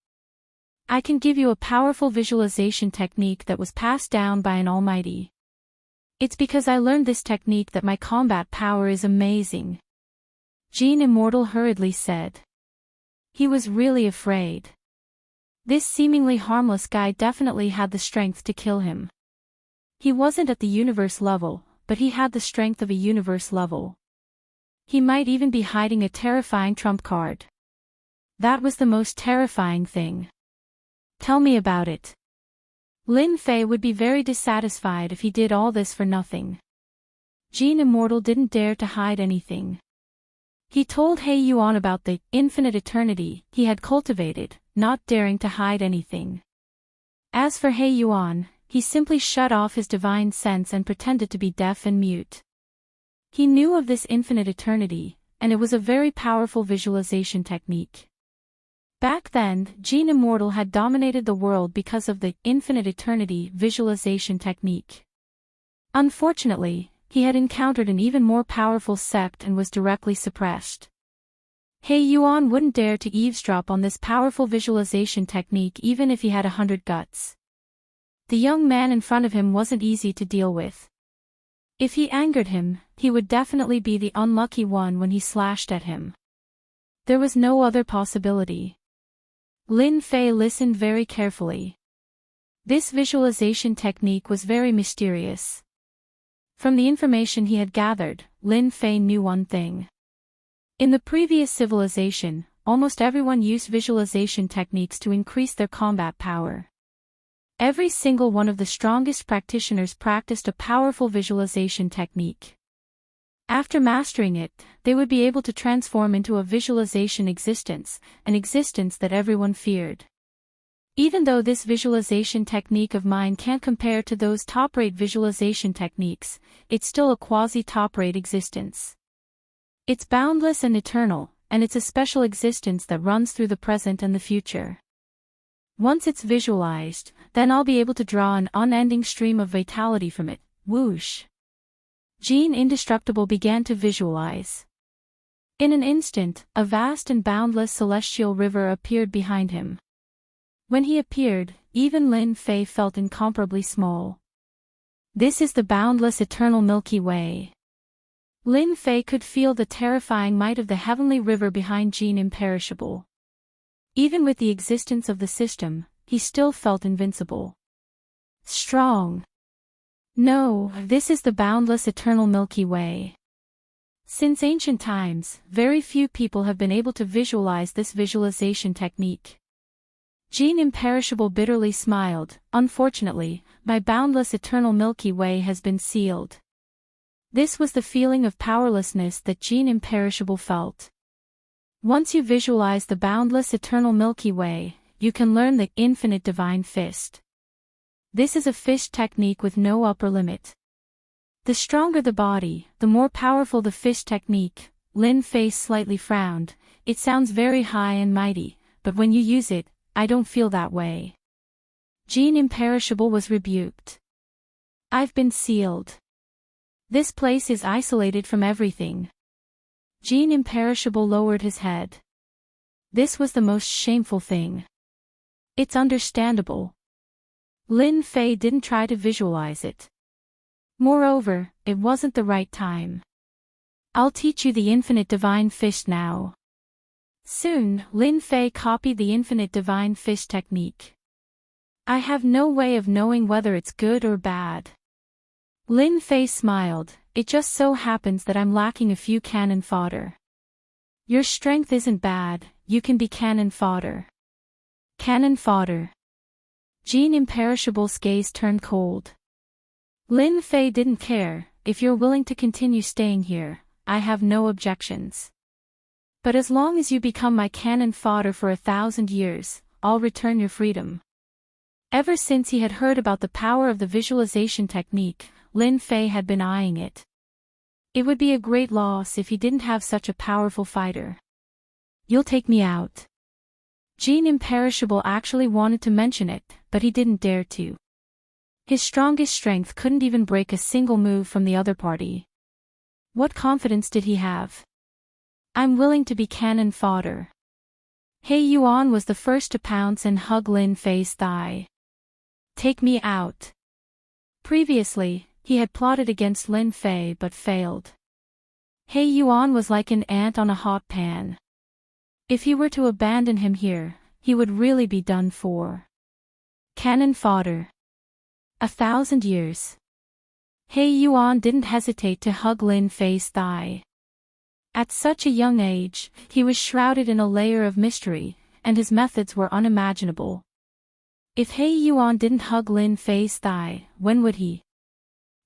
I can give you a powerful visualization technique that was passed down by an almighty. It's because I learned this technique that my combat power is amazing. Gene Immortal hurriedly said. He was really afraid. This seemingly harmless guy definitely had the strength to kill him. He wasn't at the universe level, but he had the strength of a universe level. He might even be hiding a terrifying trump card. That was the most terrifying thing. Tell me about it. Lin Fei would be very dissatisfied if he did all this for nothing. Gene Immortal didn't dare to hide anything. He told He Yuan about the infinite eternity he had cultivated, not daring to hide anything. As for He Yuan, he simply shut off his divine sense and pretended to be deaf and mute. He knew of this infinite eternity, and it was a very powerful visualization technique. Back then, Gene Immortal had dominated the world because of the infinite eternity visualization technique. Unfortunately, he had encountered an even more powerful sept and was directly suppressed. He Yuan wouldn't dare to eavesdrop on this powerful visualization technique even if he had 100 guts. The young man in front of him wasn't easy to deal with. If he angered him, he would definitely be the unlucky one when he slashed at him. There was no other possibility. Lin Fei listened very carefully. This visualization technique was very mysterious. From the information he had gathered, Lin Fei knew one thing. In the previous civilization, almost everyone used visualization techniques to increase their combat power. Every single one of the strongest practitioners practiced a powerful visualization technique. After mastering it, they would be able to transform into a visualization existence, an existence that everyone feared. Even though this visualization technique of mine can't compare to those top-rate visualization techniques, it's still a quasi-top-rate existence. It's boundless and eternal, and it's a special existence that runs through the present and the future. Once it's visualized, then I'll be able to draw an unending stream of vitality from it. Whoosh! Jean Indestructible began to visualize. In an instant, a vast and boundless celestial river appeared behind him. When he appeared, even Lin Fei felt incomparably small. This is the boundless eternal Milky Way. Lin Fei could feel the terrifying might of the heavenly river behind Jean Imperishable. Even with the existence of the system, he still felt invincible. Strong. No, this is the boundless eternal Milky Way. Since ancient times, very few people have been able to visualize this visualization technique. Jean Imperishable bitterly smiled. Unfortunately, my boundless eternal Milky Way has been sealed. This was the feeling of powerlessness that Jean Imperishable felt. Once you visualize the boundless eternal Milky Way, you can learn the infinite divine fist. This is a fist technique with no upper limit. The stronger the body, the more powerful the fist technique. Lin Fei slightly frowned. It sounds very high and mighty, but when you use it, I don't feel that way. Jean Imperishable was rebuked. I've been sealed. This place is isolated from everything. Jean Imperishable lowered his head. This was the most shameful thing. It's understandable. Lin Fei didn't try to visualize it. Moreover, it wasn't the right time. I'll teach you the infinite divine fist now. Soon, Lin Fei copied the infinite divine fist technique. I have no way of knowing whether it's good or bad. Lin Fei smiled. It just so happens that I'm lacking a few cannon fodder. Your strength isn't bad, you can be cannon fodder. Cannon fodder. Jean Imperishable's gaze turned cold. Lin Fei didn't care. If you're willing to continue staying here, I have no objections. But as long as you become my cannon fodder for 1,000 years, I'll return your freedom. Ever since he had heard about the power of the visualization technique, Lin Fei had been eyeing it. It would be a great loss if he didn't have such a powerful fighter. You'll take me out. Jean Imperishable actually wanted to mention it, but he didn't dare to. His strongest strength couldn't even break a single move from the other party. What confidence did he have? I'm willing to be cannon fodder. He Yuan was the first to pounce and hug Lin Fei's thigh. Take me out. Previously, he had plotted against Lin Fei but failed. He Yuan was like an ant on a hot pan. If he were to abandon him here, he would really be done for. Cannon fodder. 1,000 years. He Yuan didn't hesitate to hug Lin Fei's thigh. At such a young age, he was shrouded in a layer of mystery, and his methods were unimaginable. If He Yuan didn't hug Lin Fei's thigh, when would he?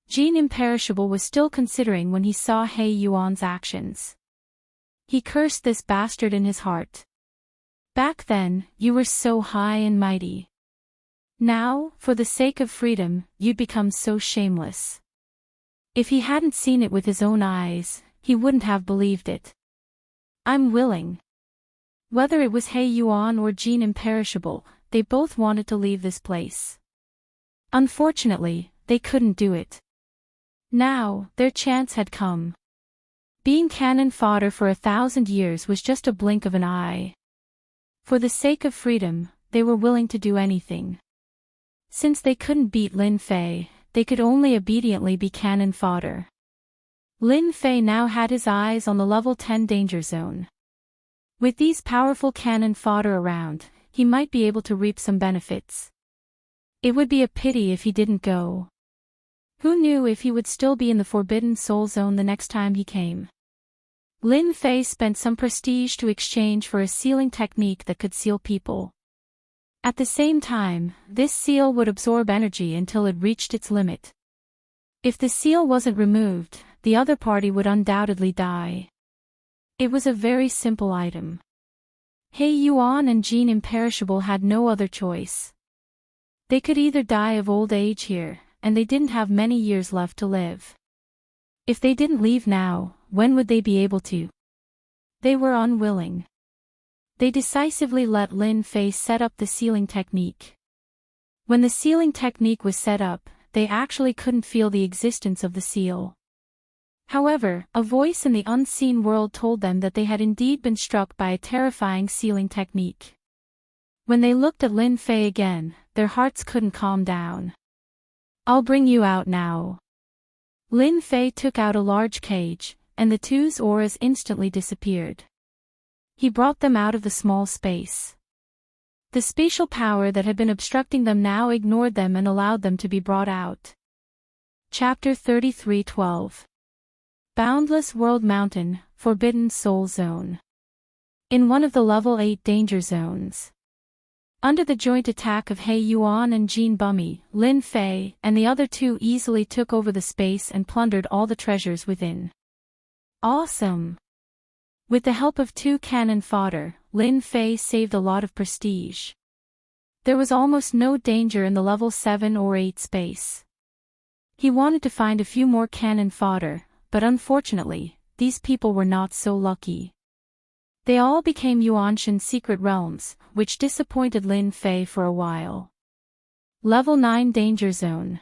Jean Imperishable was still considering when he saw He Yuan's actions. He cursed this bastard in his heart. Back then, you were so high and mighty. Now, for the sake of freedom, you'd become so shameless. If he hadn't seen it with his own eyes, he wouldn't have believed it. I'm willing. Whether it was He Yuan or Jean Imperishable, they both wanted to leave this place. Unfortunately, they couldn't do it. Now, their chance had come. Being cannon fodder for 1,000 years was just a blink of an eye. For the sake of freedom, they were willing to do anything. Since they couldn't beat Lin Fei, they could only obediently be cannon fodder. Lin Fei now had his eyes on the level 10 danger zone. With these powerful cannon fodder around, he might be able to reap some benefits. It would be a pity if he didn't go. Who knew if he would still be in the Forbidden Soul Zone the next time he came? Lin Fei spent some prestige to exchange for a sealing technique that could seal people. At the same time, this seal would absorb energy until it reached its limit. If the seal wasn't removed, the other party would undoubtedly die. It was a very simple item. He Yuan and Jean Imperishable had no other choice. They could either die of old age here, and they didn't have many years left to live. If they didn't leave now, when would they be able to? They were unwilling. They decisively let Lin Fei set up the sealing technique. When the sealing technique was set up, they actually couldn't feel the existence of the seal. However, a voice in the unseen world told them that they had indeed been struck by a terrifying sealing technique. When they looked at Lin Fei again, their hearts couldn't calm down. "I'll bring you out now." Lin Fei took out a large cage, and the two's auras instantly disappeared. He brought them out of the small space. The spatial power that had been obstructing them now ignored them and allowed them to be brought out. Chapter 33:12. Boundless World Mountain, Forbidden Soul Zone. In one of the level 8 danger zones. Under the joint attack of He Yuan and Jean Bummy, Lin Fei and the other two easily took over the space and plundered all the treasures within. Awesome! With the help of 2 cannon fodder, Lin Fei saved a lot of prestige. There was almost no danger in the level 7 or 8 space. He wanted to find a few more cannon fodder, but unfortunately, these people were not so lucky. They all became Yuanshan secret realms, which disappointed Lin Fei for a while. Level 9 Danger Zone.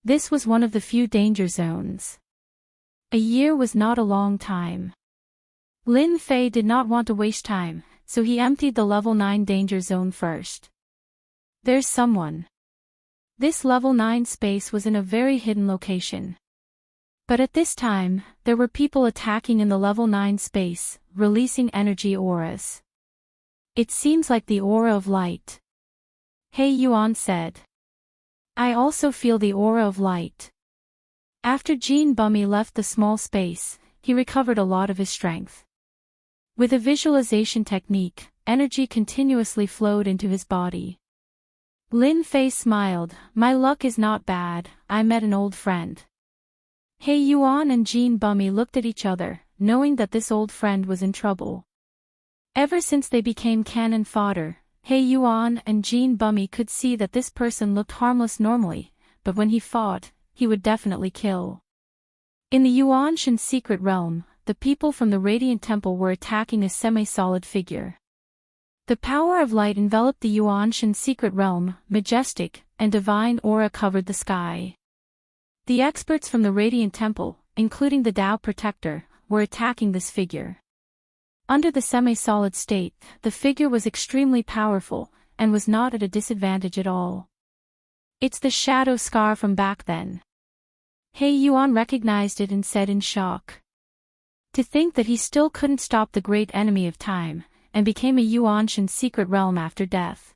This was one of the few danger zones. A year was not a long time. Lin Fei did not want to waste time, so he emptied the level 9 danger zone first. There's someone. This level 9 space was in a very hidden location. But at this time, there were people attacking in the level 9 space, releasing energy auras. "It seems like the aura of light," He Yuan said. "I also feel the aura of light." After Jean Bummy left the small space, he recovered a lot of his strength. With a visualization technique, energy continuously flowed into his body. Lin Fei smiled. "My luck is not bad, I met an old friend." He Yuan and Jean Bummy looked at each other, knowing that this old friend was in trouble. Ever since they became cannon fodder, He Yuan and Jean Bummy could see that this person looked harmless normally, but when he fought, he would definitely kill. In the Yuanshan secret realm, the people from the Radiant Temple were attacking a semi-solid figure. The power of light enveloped the Yuanshan secret realm, majestic and divine aura covered the sky. The experts from the Radiant Temple, including the Tao Protector, were attacking this figure. Under the semi-solid state, the figure was extremely powerful, and was not at a disadvantage at all. "It's the shadow scar from back then." He Yuan recognized it and said in shock. To think that he still couldn't stop the great enemy of time, and became a Yuanshan secret realm after death.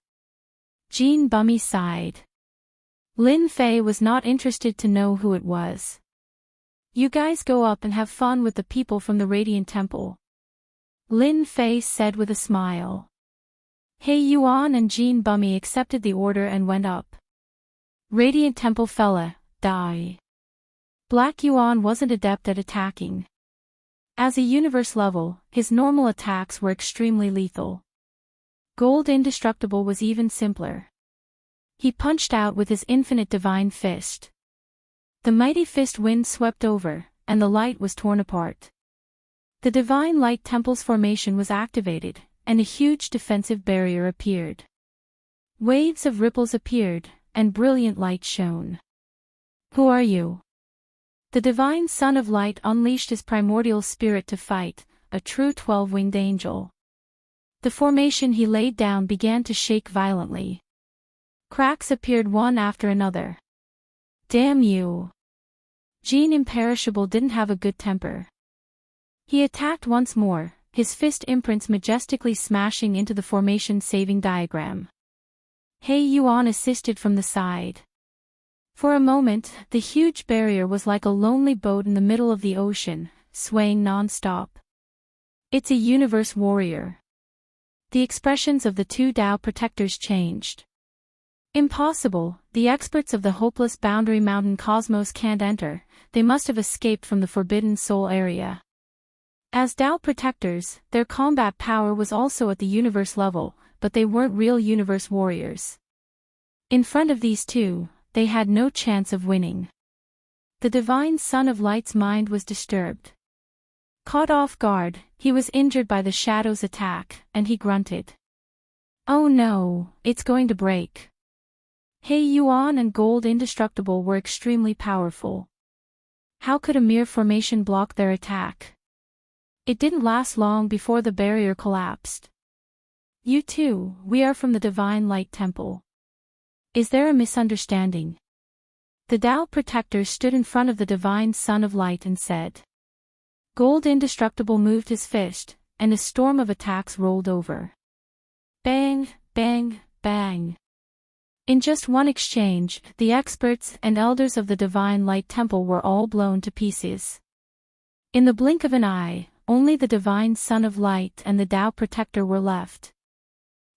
Jean Bummy sighed. Lin Fei was not interested to know who it was. "You guys go up and have fun with the people from the Radiant Temple," Lin Fei said with a smile. He Yuan and Jean Bummy accepted the order and went up. Radiant Temple fella, die. Black Yuan wasn't adept at attacking. As a universe level, his normal attacks were extremely lethal. Gold Indestructible was even simpler. He punched out with his infinite divine fist. The mighty fist wind swept over, and the light was torn apart. The Divine Light Temple's formation was activated, and a huge defensive barrier appeared. Waves of ripples appeared, and brilliant light shone. "Who are you?" The Divine Son of Light unleashed his primordial spirit to fight, a true 12-winged angel. The formation he laid down began to shake violently. Cracks appeared one after another. "Damn you!" Jean Imperishable didn't have a good temper. He attacked once more, his fist imprints majestically smashing into the formation saving diagram. He Yuan assisted from the side. For a moment, the huge barrier was like a lonely boat in the middle of the ocean, swaying non-stop. "It's a universe warrior." The expressions of the two Tao protectors changed. "Impossible, the experts of the hopeless boundary mountain cosmos can't enter, they must have escaped from the Forbidden Soul area." As Tao protectors, their combat power was also at the universe level, but they weren't real universe warriors. In front of these two, they had no chance of winning. The divine Son of Light's mind was disturbed. Caught off guard, he was injured by the shadow's attack, and he grunted. "Oh no, it's going to break." Hei Yuan and Gold Indestructible were extremely powerful. How could a mere formation block their attack? It didn't last long before the barrier collapsed. "You two, we are from the Divine Light Temple. Is there a misunderstanding?" The Tao Protector stood in front of the Divine Son of Light and said. Gold Indestructible moved his fist, and a storm of attacks rolled over. Bang, bang, bang. In just one exchange, the experts and elders of the Divine Light Temple were all blown to pieces. In the blink of an eye, only the Divine Son of Light and the Tao Protector were left.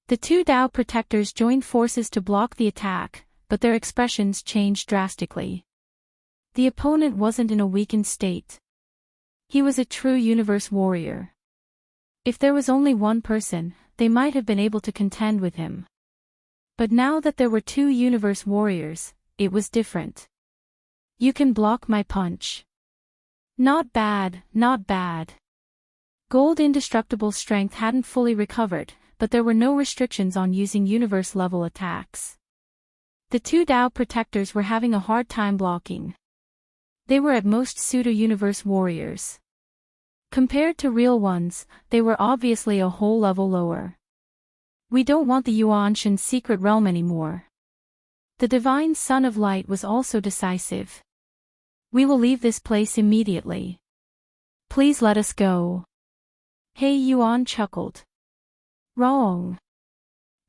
The two Tao Protectors joined forces to block the attack, but their expressions changed drastically. The opponent wasn't in a weakened state. He was a true universe warrior. If there was only one person, they might have been able to contend with him. But now that there were two universe warriors, it was different. "You can block my punch." Not bad, not bad. Gold Indestructible's strength hadn't fully recovered, but there were no restrictions on using universe-level attacks. The two Tao Protectors were having a hard time blocking. They were at most pseudo-universe warriors. Compared to real ones, they were obviously a whole level lower. "We don't want the Yuanshan secret realm anymore." The Divine Son of Light was also decisive. "We will leave this place immediately. Please let us go." Hei Yuan chuckled. "Wrong.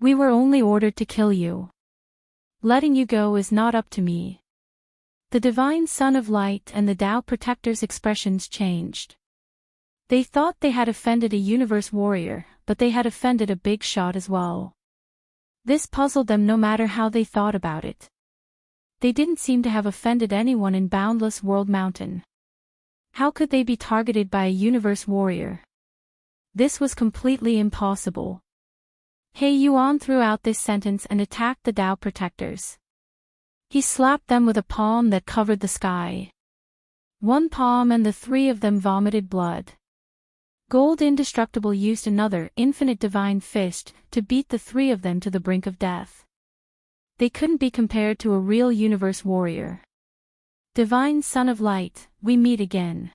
We were only ordered to kill you. Letting you go is not up to me." The Divine Son of Light and the Tao Protector's expressions changed. They thought they had offended a universe warrior, but they had offended a big shot as well. This puzzled them no matter how they thought about it. They didn't seem to have offended anyone in Boundless World Mountain. How could they be targeted by a universe warrior? This was completely impossible. Hei Yuan threw out this sentence and attacked the Tao Protectors. He slapped them with a palm that covered the sky. One palm and the three of them vomited blood. Gold Indestructible used another infinite divine fist to beat the three of them to the brink of death. They couldn't be compared to a real universe warrior. "Divine Son of Light, we meet again."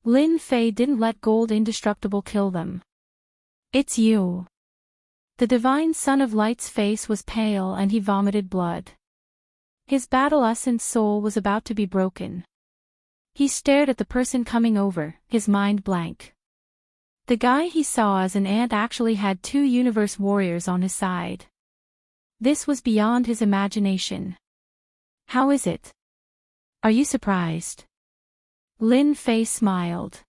Lin Fei didn't let Gold Indestructible kill them. "It's you." The Divine Son of Light's face was pale and he vomited blood. His battle-essence soul was about to be broken. He stared at the person coming over, his mind blank. The guy he saw as an ant actually had two universe warriors on his side. This was beyond his imagination. "How is it? Are you surprised?" Lin Fei smiled.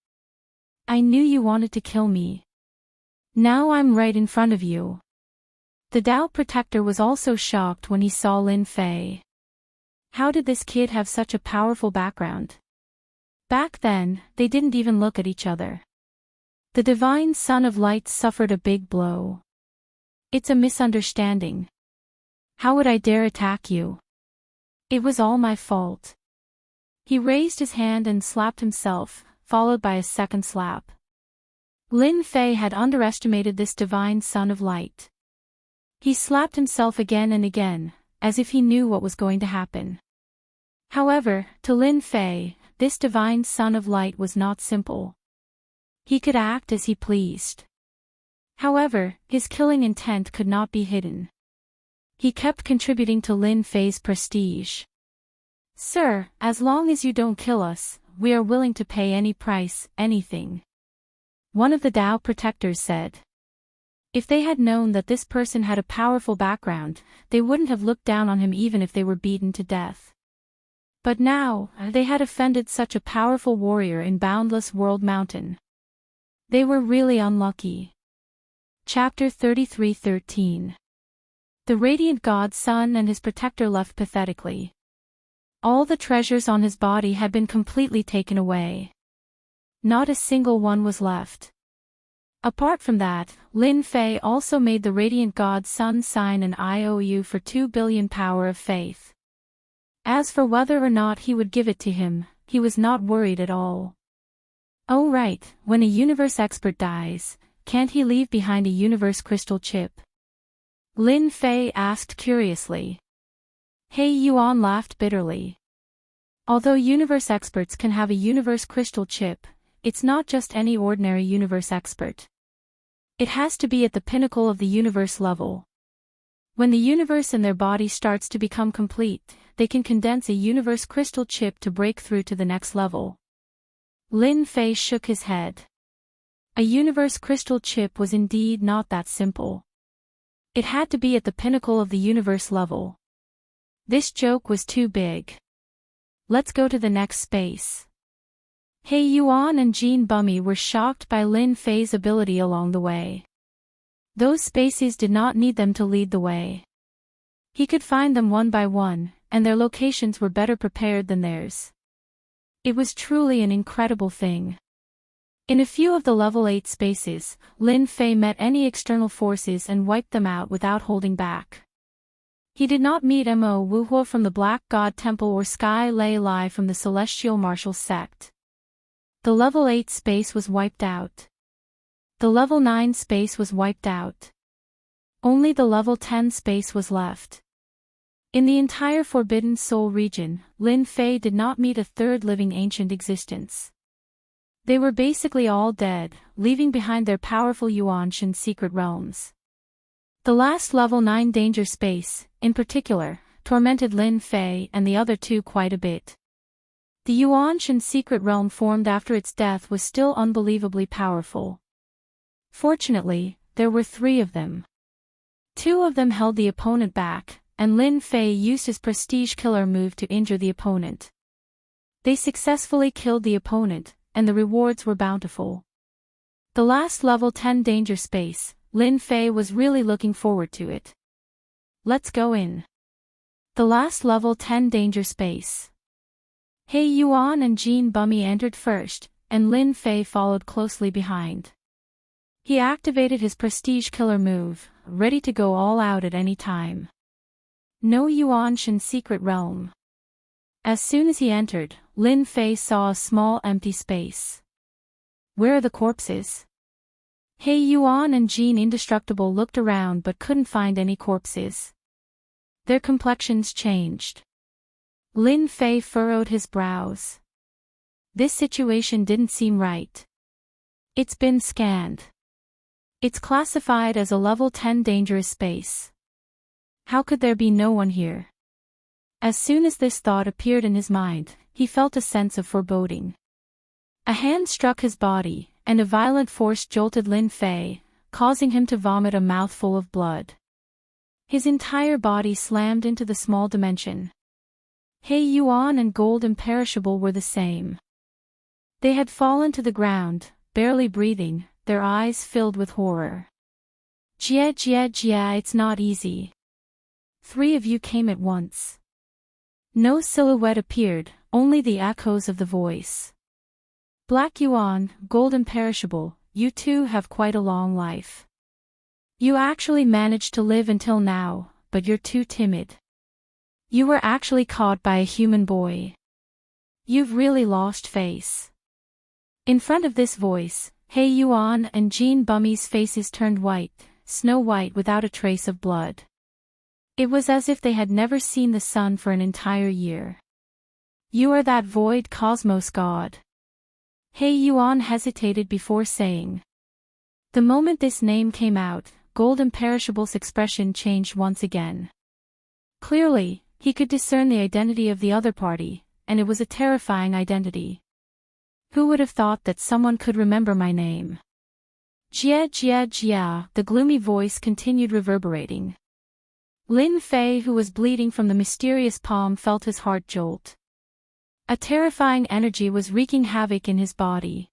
"I knew you wanted to kill me. Now I'm right in front of you." The Tao Protector was also shocked when he saw Lin Fei. How did this kid have such a powerful background? Back then, they didn't even look at each other. The Divine Son of Light suffered a big blow. "It's a misunderstanding. How would I dare attack you? It was all my fault." He raised his hand and slapped himself, followed by a second slap. Lin Fei had underestimated this Divine Son of Light. He slapped himself again and again, as if he knew what was going to happen. However, to Lin Fei, this Divine Son of Light was not simple. He could act as he pleased. However, his killing intent could not be hidden. He kept contributing to Lin Fei's prestige. "Sir, as long as you don't kill us, we are willing to pay any price, anything," one of the Tao Protectors said. If they had known that this person had a powerful background, they wouldn't have looked down on him even if they were beaten to death. But now, they had offended such a powerful warrior in Boundless World Mountain. They were really unlucky. Chapter 33:13. The radiant god Sun and his protector left pathetically. All the treasures on his body had been completely taken away. Not a single one was left. Apart from that, Lin Fei also made the radiant god Sun sign an IOU for 2 billion power of faith. As for whether or not he would give it to him, he was not worried at all. Oh right, when a universe expert dies, can't he leave behind a universe crystal chip? Lin Fei asked curiously. He Yuan laughed bitterly. Although universe experts can have a universe crystal chip, it's not just any ordinary universe expert. It has to be at the pinnacle of the universe level. When the universe in their body starts to become complete, they can condense a universe crystal chip to break through to the next level. Lin Fei shook his head. A universe crystal chip was indeed not that simple. It had to be at the pinnacle of the universe level. This joke was too big. Let's go to the next space. He Yuan and Jean Bummy were shocked by Lin Fei's ability along the way. Those spaces did not need them to lead the way. He could find them one by one, and their locations were better prepared than theirs. It was truly an incredible thing. In a few of the level 8 spaces, Lin Fei met any external forces and wiped them out without holding back. He did not meet Mo Wuhuo from the Black God Temple or Sky Lei Lai from the Celestial Martial Sect. The level 8 space was wiped out. The level 9 space was wiped out. Only the level 10 space was left. In the entire Forbidden Soul region, Lin Fei did not meet a third living ancient existence. They were basically all dead, leaving behind their powerful Yuanshan secret realms. The last level 9 danger space, in particular, tormented Lin Fei and the other two quite a bit. The Yuanshan secret realm formed after its death was still unbelievably powerful. Fortunately, there were 3 of them. 2 of them held the opponent back, and Lin Fei used his prestige killer move to injure the opponent. They successfully killed the opponent, and the rewards were bountiful. The last level 10 danger space, Lin Fei was really looking forward to it. Let's go in. The last level 10 danger space. He Yuan and Jean Bummy entered first, and Lin Fei followed closely behind. He activated his prestige killer move, ready to go all out at any time. No Yuanshan secret realm. As soon as he entered, Lin Fei saw a small empty space. Where are the corpses? He Yuan and Jean Indestructible looked around but couldn't find any corpses. Their complexions changed. Lin Fei furrowed his brows. This situation didn't seem right. It's been scanned. It's classified as a level 10 dangerous space. How could there be no one here? As soon as this thought appeared in his mind, he felt a sense of foreboding. A hand struck his body, and a violent force jolted Lin Fei, causing him to vomit a mouthful of blood. His entire body slammed into the small dimension. He Yuan and Gold Imperishable were the same. They had fallen to the ground, barely breathing, their eyes filled with horror. Jia, it's not easy. 3 of you came at once. No silhouette appeared, only the echoes of the voice. Black Yuan, Gold Imperishable, you two have quite a long life. You actually managed to live until now, but you're too timid. You were actually caught by a human boy. You've really lost face. In front of this voice, He Yuan and Jean Bummy's faces turned white, snow white without a trace of blood. It was as if they had never seen the sun for an entire year. You are that void cosmos god. He Yuan hesitated before saying. The moment this name came out, Gold Imperishable's expression changed once again. Clearly, he could discern the identity of the other party, and it was a terrifying identity. Who would have thought that someone could remember my name? Jia, the gloomy voice continued reverberating. Lin Fei, who was bleeding from the mysterious palm, felt his heart jolt. A terrifying energy was wreaking havoc in his body.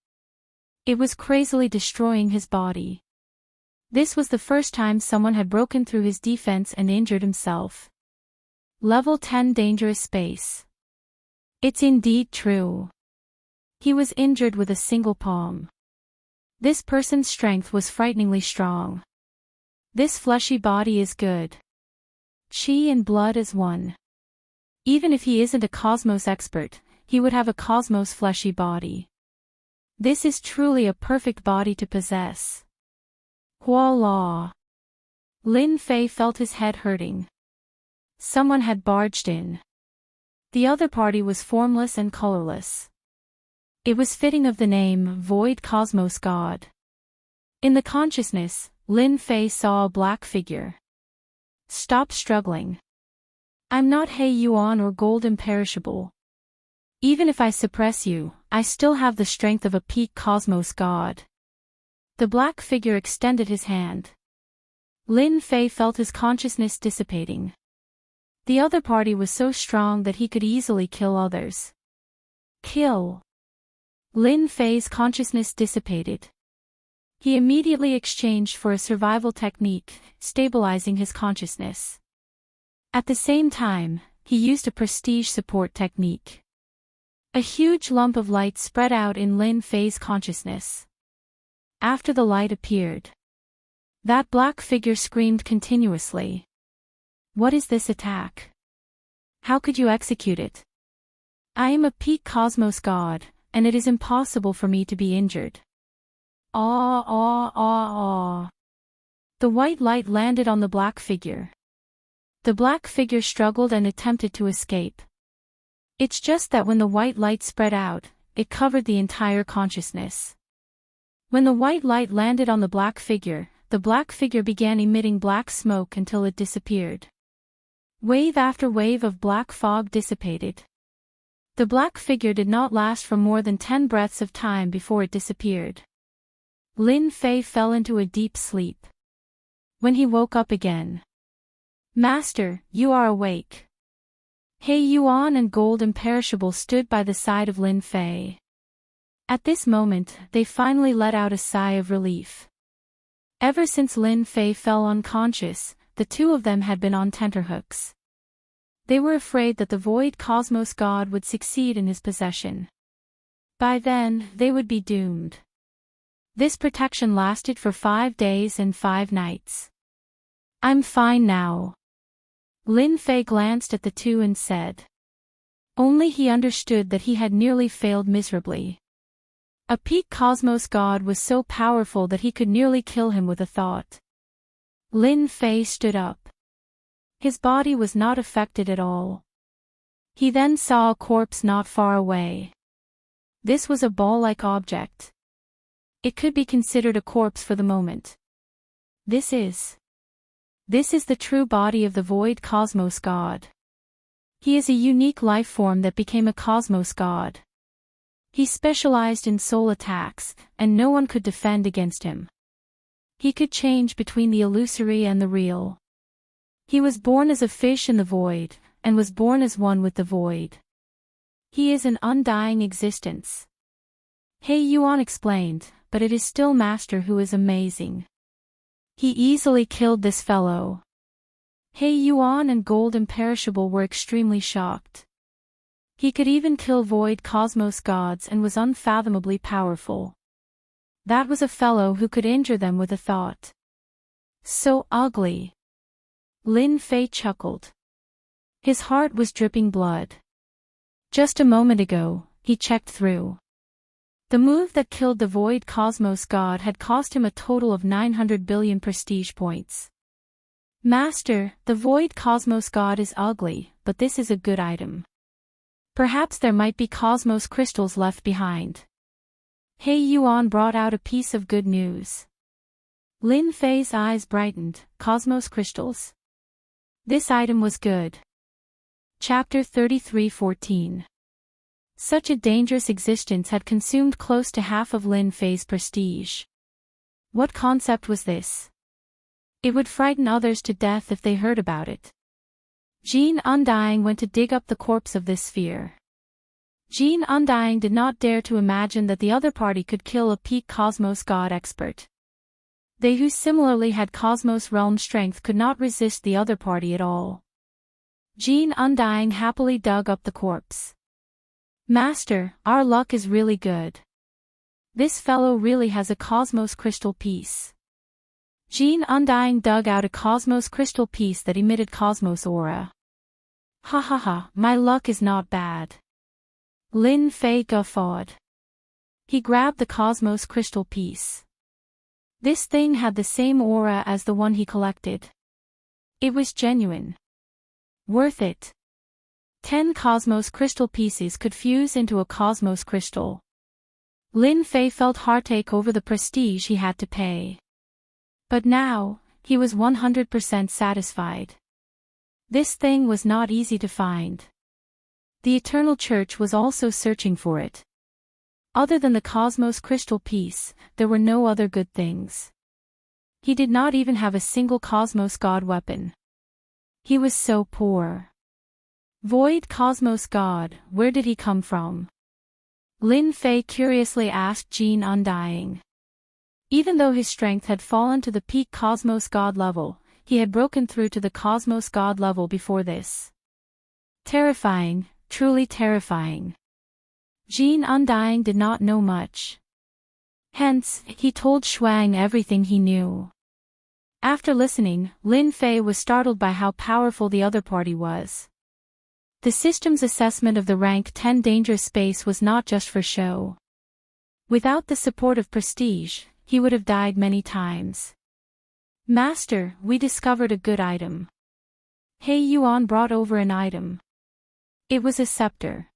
It was crazily destroying his body. This was the first time someone had broken through his defense and injured himself. Level 10 dangerous space. It's indeed true. He was injured with a single palm. This person's strength was frighteningly strong. This fleshy body is good. Chi and blood is one. Even if he isn't a cosmos expert, he would have a cosmos fleshy body. This is truly a perfect body to possess. Voila! Lin Fei felt his head hurting. Someone had barged in. The other party was formless and colorless. It was fitting of the name Void Cosmos God. In the consciousness, Lin Fei saw a black figure. Stop struggling. I'm not He Yuan or gold imperishable. Even if I suppress you, I still have the strength of a peak cosmos god. The black figure extended his hand. Lin Fei felt his consciousness dissipating. The other party was so strong that he could easily kill others. Kill. Lin Fei's consciousness dissipated. He immediately exchanged for a survival technique, stabilizing his consciousness. At the same time, he used a prestige support technique. A huge lump of light spread out in Lin Fei's consciousness. After the light appeared, that black figure screamed continuously. What is this attack? How could you execute it? I am a peak cosmos god, and it is impossible for me to be injured. Ah ah ah ah. The white light landed on the black figure. The black figure struggled and attempted to escape. It's just that when the white light spread out, it covered the entire consciousness. When the white light landed on the black figure began emitting black smoke until it disappeared. Wave after wave of black fog dissipated. The black figure did not last for more than 10 breaths of time before it disappeared. Lin Fei fell into a deep sleep. When he woke up again. Master, you are awake. He Yuan and Gold Imperishable stood by the side of Lin Fei. At this moment, they finally let out a sigh of relief. Ever since Lin Fei fell unconscious, the two of them had been on tenterhooks. They were afraid that the Void Cosmos God would succeed in his possession. By then, they would be doomed. This protection lasted for 5 days and 5 nights. I'm fine now. Lin Fei glanced at the two and said. Only he understood that he had nearly failed miserably. A peak cosmos god was so powerful that he could nearly kill him with a thought. Lin Fei stood up. His body was not affected at all. He then saw a corpse not far away. This was a ball-like object. It could be considered a corpse for the moment. This is the true body of the Void Cosmos God. He is a unique life form that became a cosmos god. He specialized in soul attacks, and no one could defend against him. He could change between the illusory and the real. He was born as a fish in the void, and was born as one with the void. He is an undying existence. He Yuan explained, but it is still Master who is amazing. He easily killed this fellow. He Yuan and Gold Imperishable were extremely shocked. He could even kill Void Cosmos gods and was unfathomably powerful. That was a fellow who could injure them with a thought. So ugly. Lin Fei chuckled. His heart was dripping blood. Just a moment ago, he checked through. The move that killed the Void Cosmos god had cost him a total of 900 billion prestige points. Master, the Void Cosmos god is ugly, but this is a good item. Perhaps there might be cosmos crystals left behind. He Yuan brought out a piece of good news. Lin Fei's eyes brightened. Cosmos crystals? This item was good. Chapter 33:14. Such a dangerous existence had consumed close to half of Lin Fei's prestige. What concept was this? It would frighten others to death if they heard about it. Jean Undying went to dig up the corpse of this sphere. Jean Undying did not dare to imagine that the other party could kill a peak cosmos god expert. They who similarly had cosmos realm strength could not resist the other party at all. Jean Undying happily dug up the corpse. Master, our luck is really good. This fellow really has a cosmos crystal piece. Jean Undying dug out a cosmos crystal piece that emitted cosmos aura. Ha ha ha, my luck is not bad. Lin Fei guffawed. He grabbed the cosmos crystal piece. This thing had the same aura as the one he collected. It was genuine. Worth it. 10 cosmos crystal pieces could fuse into a cosmos crystal. Lin Fei felt heartache over the prestige he had to pay. But now, he was 100% satisfied. This thing was not easy to find. The Eternal Church was also searching for it. Other than the cosmos crystal piece, there were no other good things. He did not even have a single cosmos god weapon. He was so poor. Void Cosmos God, where did he come from? Lin Fei curiously asked Jean Undying. Even though his strength had fallen to the peak Cosmos God level, he had broken through to the Cosmos God level before this. Terrifying, truly terrifying. Jean Undying did not know much. Hence, he told Shuang everything he knew. After listening, Lin Fei was startled by how powerful the other party was. The system's assessment of the rank 10 danger space was not just for show. Without the support of prestige, he would have died many times. Master, we discovered a good item. He Yuan brought over an item. It was a scepter.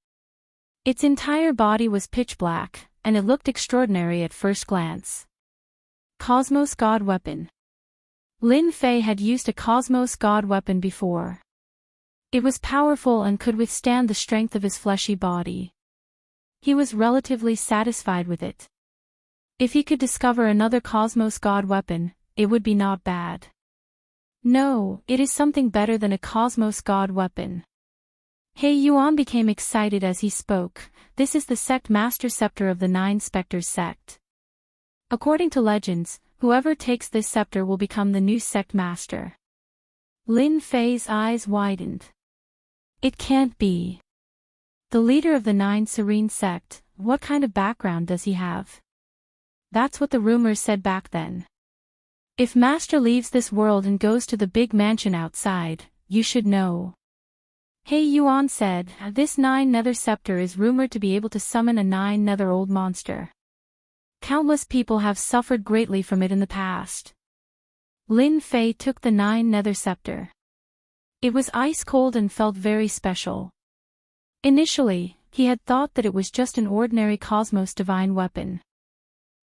Its entire body was pitch black, and it looked extraordinary at first glance. Cosmos God Weapon. Lin Fei had used a Cosmos God Weapon before. It was powerful and could withstand the strength of his fleshy body. He was relatively satisfied with it. If he could discover another Cosmos God Weapon, it would be not bad. No, it is something better than a Cosmos God Weapon. He Yuan became excited as he spoke. This is the sect master scepter of the 9 Spectres sect. According to legends, whoever takes this scepter will become the new sect master. Lin Fei's eyes widened. It can't be. The leader of the 9 Serene sect, what kind of background does he have? That's what the rumors said back then. If Master leaves this world and goes to the big mansion outside, you should know. He Yuan said, this 9 Nether scepter is rumored to be able to summon a 9 Nether old monster. Countless people have suffered greatly from it in the past. Lin Fei took the 9 Nether scepter. It was ice cold and felt very special. Initially, he had thought that it was just an ordinary Cosmos divine weapon.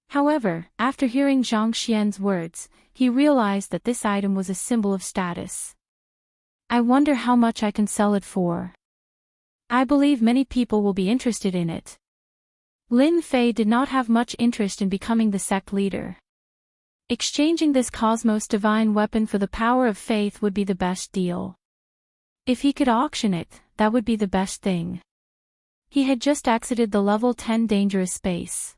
However, after hearing Zhang Xian's words, he realized that this item was a symbol of status. I wonder how much I can sell it for. I believe many people will be interested in it. Lin Fei did not have much interest in becoming the sect leader. Exchanging this Cosmos divine weapon for the power of faith would be the best deal. If he could auction it, that would be the best thing. He had just exited the level 10 dangerous space.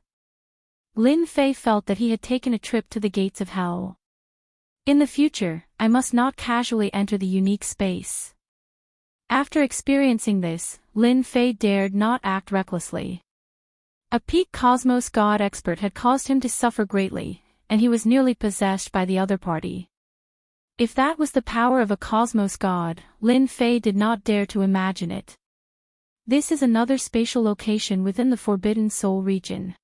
Lin Fei felt that he had taken a trip to the gates of hell. In the future, I must not casually enter the unique space. After experiencing this, Lin Fei dared not act recklessly. A peak Cosmos God expert had caused him to suffer greatly, and he was nearly possessed by the other party. If that was the power of a Cosmos God, Lin Fei did not dare to imagine it. This is another spatial location within the Forbidden Soul region.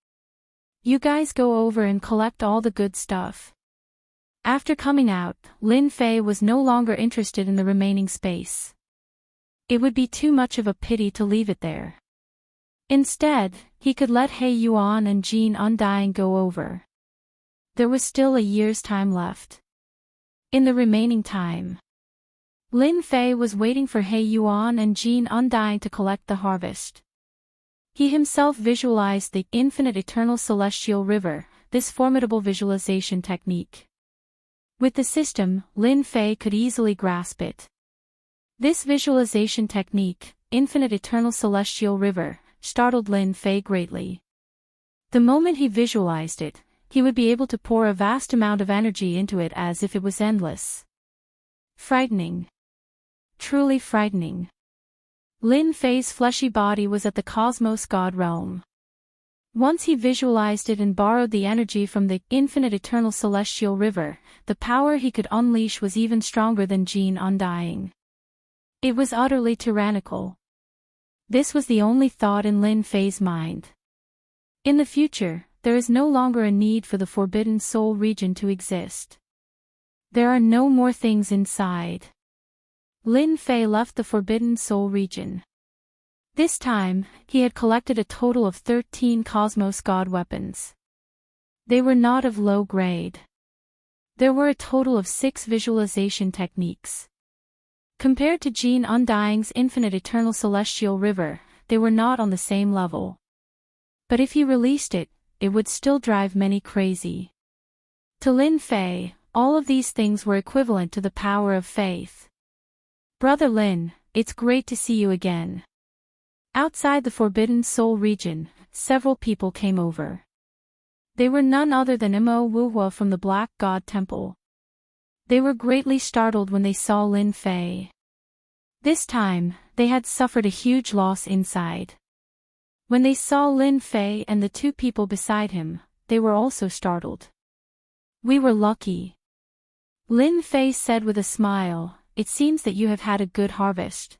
You guys go over and collect all the good stuff. After coming out, Lin Fei was no longer interested in the remaining space. It would be too much of a pity to leave it there. Instead, he could let He Yuan and Jean Undying go over. There was still a year's time left. In the remaining time, Lin Fei was waiting for He Yuan and Jean Undying to collect the harvest. He himself visualized the infinite eternal celestial river, this formidable visualization technique. With the system, Lin Fei could easily grasp it. This visualization technique, infinite eternal celestial river, startled Lin Fei greatly. The moment he visualized it, he would be able to pour a vast amount of energy into it as if it was endless. Frightening. Truly frightening. Lin Fei's fleshy body was at the cosmos god realm. Once he visualized it and borrowed the energy from the infinite eternal celestial river, the power he could unleash was even stronger than Jean Undying. It was utterly tyrannical. This was the only thought in Lin Fei's mind. In the future, there is no longer a need for the Forbidden Soul region to exist. There are no more things inside. Lin Fei left the Forbidden Soul region. This time, he had collected a total of 13 Cosmos God weapons. They were not of low grade. There were a total of 6 visualization techniques. Compared to Jean Undying's infinite eternal celestial river, they were not on the same level. But if he released it, it would still drive many crazy. To Lin Fei, all of these things were equivalent to the power of faith. Brother Lin, it's great to see you again. Outside the Forbidden Soul region, several people came over. They were none other than Mo Wuhua from the Black God Temple. They were greatly startled when they saw Lin Fei. This time, they had suffered a huge loss inside. When they saw Lin Fei and the 2 people beside him, they were also startled. We were lucky. Lin Fei said with a smile, it seems that you have had a good harvest.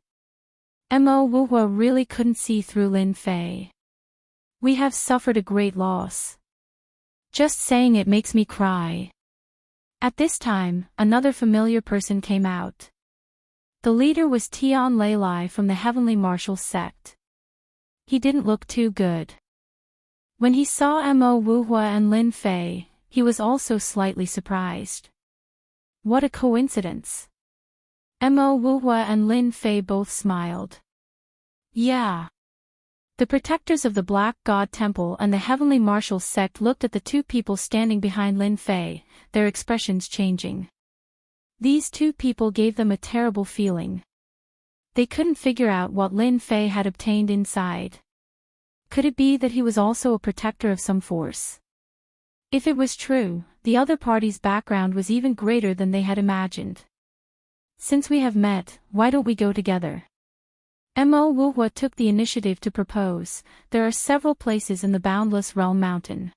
Mo Wuhua really couldn't see through Lin Fei. We have suffered a great loss. Just saying it makes me cry. At this time, another familiar person came out. The leader was Tian Leilai from the Heavenly Martial sect. He didn't look too good. When he saw Mo Wuhua and Lin Fei, he was also slightly surprised. What a coincidence. Mo Wuhua and Lin Fei both smiled. Yeah. The protectors of the Black God Temple and the Heavenly Martial sect looked at the 2 people standing behind Lin Fei, their expressions changing. These 2 people gave them a terrible feeling. They couldn't figure out what Lin Fei had obtained inside. Could it be that he was also a protector of some force? If it was true, the other party's background was even greater than they had imagined. Since we have met, why don't we go together? Mo Wuhua took the initiative to propose. There are several places in the Boundless Realm Mountain.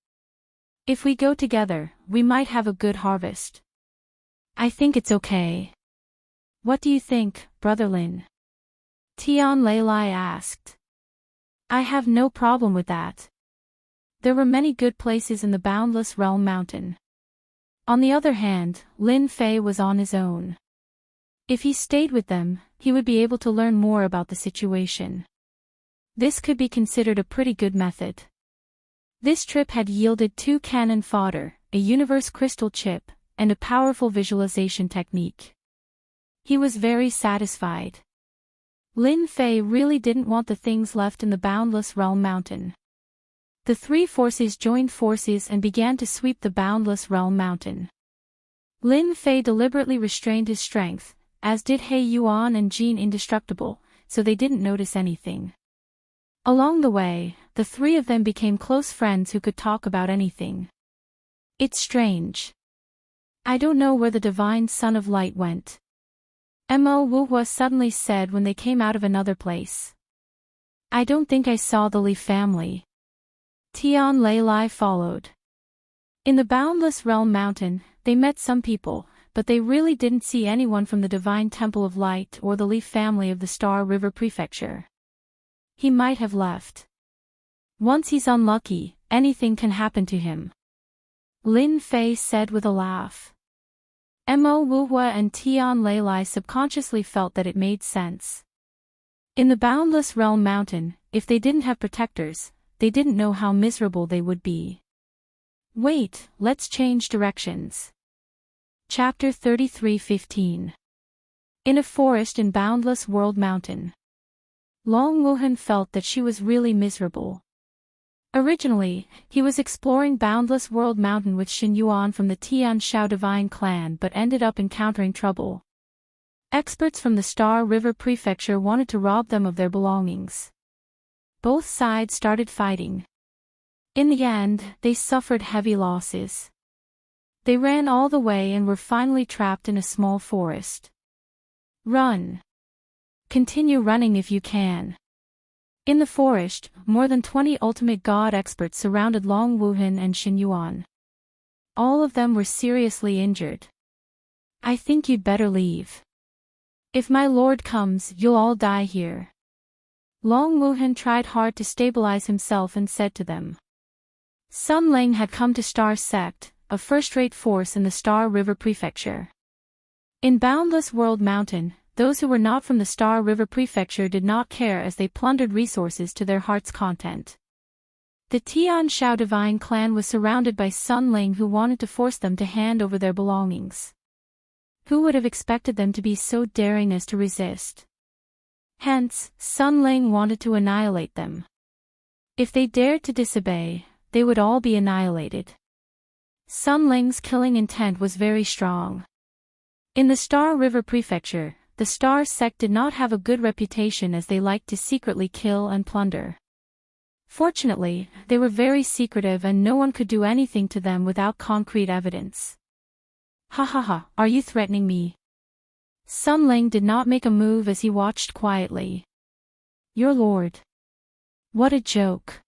If we go together, we might have a good harvest. I think it's okay. What do you think, Brother Lin? Tian Leilai asked. I have no problem with that. There were many good places in the Boundless Realm Mountain. On the other hand, Lin Fei was on his own. If he stayed with them, he would be able to learn more about the situation. This could be considered a pretty good method. This trip had yielded 2 cannon fodder, a universe crystal chip, and a powerful visualization technique. He was very satisfied. Lin Fei really didn't want the things left in the Boundless Realm Mountain. The 3 forces joined forces and began to sweep the Boundless Realm Mountain. Lin Fei deliberately restrained his strength, as did He Yuan and Jean Indestructible, so they didn't notice anything. Along the way, the 3 of them became close friends who could talk about anything. It's strange. I don't know where the Divine Son of Light went. Mo Wuhua suddenly said when they came out of another place. I don't think I saw the Li family. Tian Leilai followed. In the Boundless Realm Mountain, they met some people, but they really didn't see anyone from the Divine Temple of Light or the Li family of the Star River Prefecture. He might have left. Once he's unlucky, anything can happen to him. Lin Fei said with a laugh. Mo Wuhua and Tian Leilai subconsciously felt that it made sense. In the Boundless Realm Mountain, if they didn't have protectors, they didn't know how miserable they would be. Wait, let's change directions. Chapter 33:15. In a forest in Boundless World Mountain. Long Wuhan felt that she was really miserable. Originally, he was exploring Boundless World Mountain with Xin Yuan from the Tian Shao Divine Clan but ended up encountering trouble. Experts from the Star River Prefecture wanted to rob them of their belongings. Both sides started fighting. In the end, they suffered heavy losses. They ran all the way and were finally trapped in a small forest. Run! Continue running if you can. In the forest, more than 20 ultimate god experts surrounded Long Wuhan and Xin Yuan. All of them were seriously injured. I think you'd better leave. If my lord comes, you'll all die here. Long Wuhan tried hard to stabilize himself and said to them. Sun Ling had come to Star Sect, a first-rate force in the Star River Prefecture. In Boundless World Mountain, those who were not from the Star River Prefecture did not care as they plundered resources to their heart's content. The Tian Shao Divine clan was surrounded by Sun Ling who wanted to force them to hand over their belongings. Who would have expected them to be so daring as to resist? Hence, Sun Ling wanted to annihilate them. If they dared to disobey, they would all be annihilated. Sun Ling's killing intent was very strong. In the Star River Prefecture, the Star Sect did not have a good reputation as they liked to secretly kill and plunder. Fortunately, they were very secretive and no one could do anything to them without concrete evidence. Ha ha ha, are you threatening me? Sun Ling did not make a move as he watched quietly. Your lord. What a joke.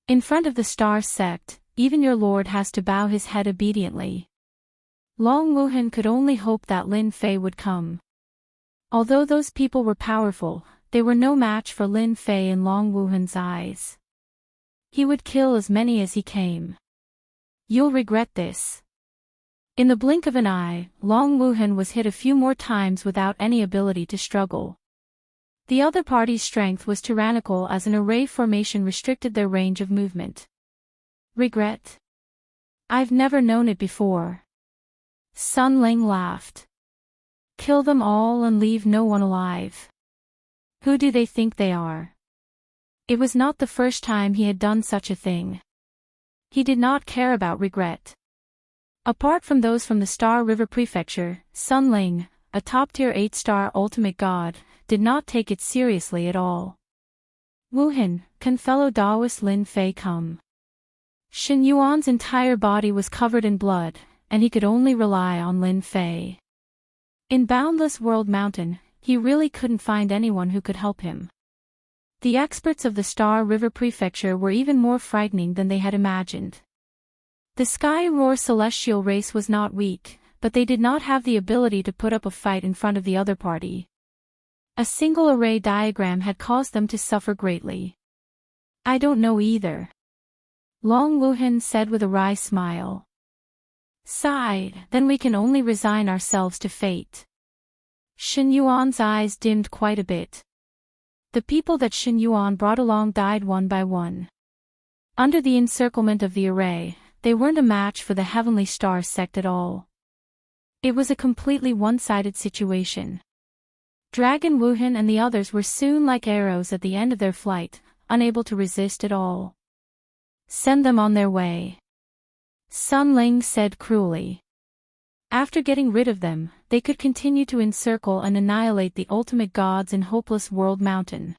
In front of the Star Sect, even your lord has to bow his head obediently. Long Wuhan could only hope that Lin Fei would come. Although those people were powerful, they were no match for Lin Fei in Long Wuhan's eyes. He would kill as many as he came. You'll regret this. In the blink of an eye, Long Wuhan was hit a few more times without any ability to struggle. The other party's strength was tyrannical as an array formation restricted their range of movement. Regret? I've never known it before. Sun Ling laughed. Kill them all and leave no one alive. Who do they think they are? It was not the first time he had done such a thing. He did not care about regret. Apart from those from the Star River Prefecture, Sun Ling, a top-tier 8-star ultimate god, did not take it seriously at all. Wuhan, can fellow Taoist Lin Fei come? Xin Yuan's entire body was covered in blood, and he could only rely on Lin Fei. In Boundless World Mountain, he really couldn't find anyone who could help him. The experts of the Star River Prefecture were even more frightening than they had imagined. The Sky Roar celestial race was not weak, but they did not have the ability to put up a fight in front of the other party. A single array diagram had caused them to suffer greatly. I don't know either. Long Wuhan said with a wry smile. Sighed, then we can only resign ourselves to fate. Xin Yuan's eyes dimmed quite a bit. The people that Xin Yuan brought along died one by one. Under the encirclement of the array, they weren't a match for the Heavenly Star Sect at all. It was a completely one-sided situation. Dragon Wuhan and the others were soon like arrows at the end of their flight, unable to resist at all. Send them on their way. Sun Ling said cruelly. After getting rid of them, they could continue to encircle and annihilate the ultimate gods in Hopeless World Mountain.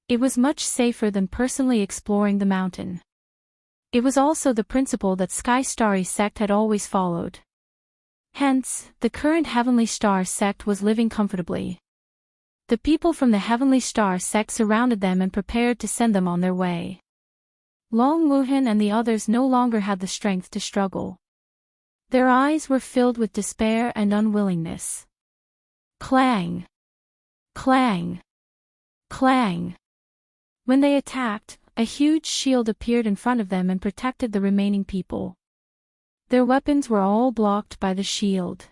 It was much safer than personally exploring the mountain. It was also the principle that Sky Starry Sect had always followed. Hence, the current Heavenly Star Sect was living comfortably. The people from the Heavenly Star Sect surrounded them and prepared to send them on their way. Long Wuhan and the others no longer had the strength to struggle. Their eyes were filled with despair and unwillingness. Clang! Clang! Clang! When they attacked, a huge shield appeared in front of them and protected the remaining people. Their weapons were all blocked by the shield.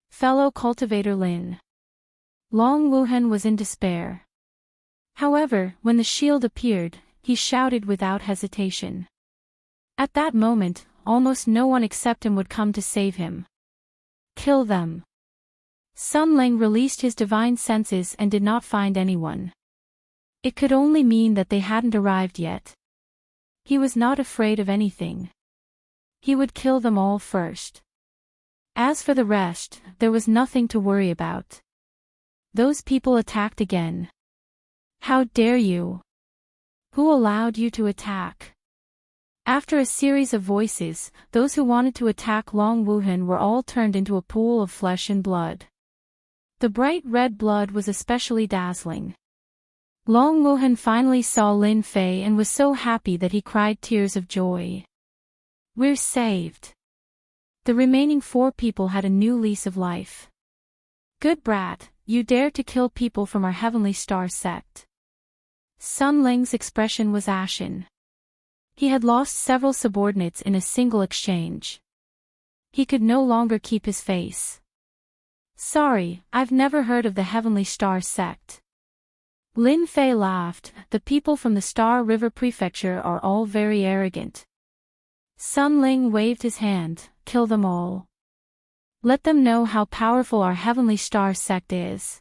Fellow cultivator Lin. Long Wuhan was in despair. However, when the shield appeared, he shouted without hesitation. At that moment, almost no one except him would come to save him. Kill them. Sun Ling released his divine senses and did not find anyone. It could only mean that they hadn't arrived yet. He was not afraid of anything. He would kill them all first. As for the rest, there was nothing to worry about. Those people attacked again. How dare you? Who allowed you to attack? After a series of voices, those who wanted to attack Long Wuhan were all turned into a pool of flesh and blood. The bright red blood was especially dazzling. Long Wuhan finally saw Lin Fei and was so happy that he cried tears of joy. We're saved. The remaining 4 people had a new lease of life. Good brat, you dare to kill people from our Heavenly Star sect. Sun Ling's expression was ashen. He had lost several subordinates in a single exchange. He could no longer keep his face. Sorry, I've never heard of the Heavenly Star sect. Lin Fei laughed. The people from the Star River Prefecture are all very arrogant. Sun Ling waved his hand. Kill them all. Let them know how powerful our Heavenly Star sect is.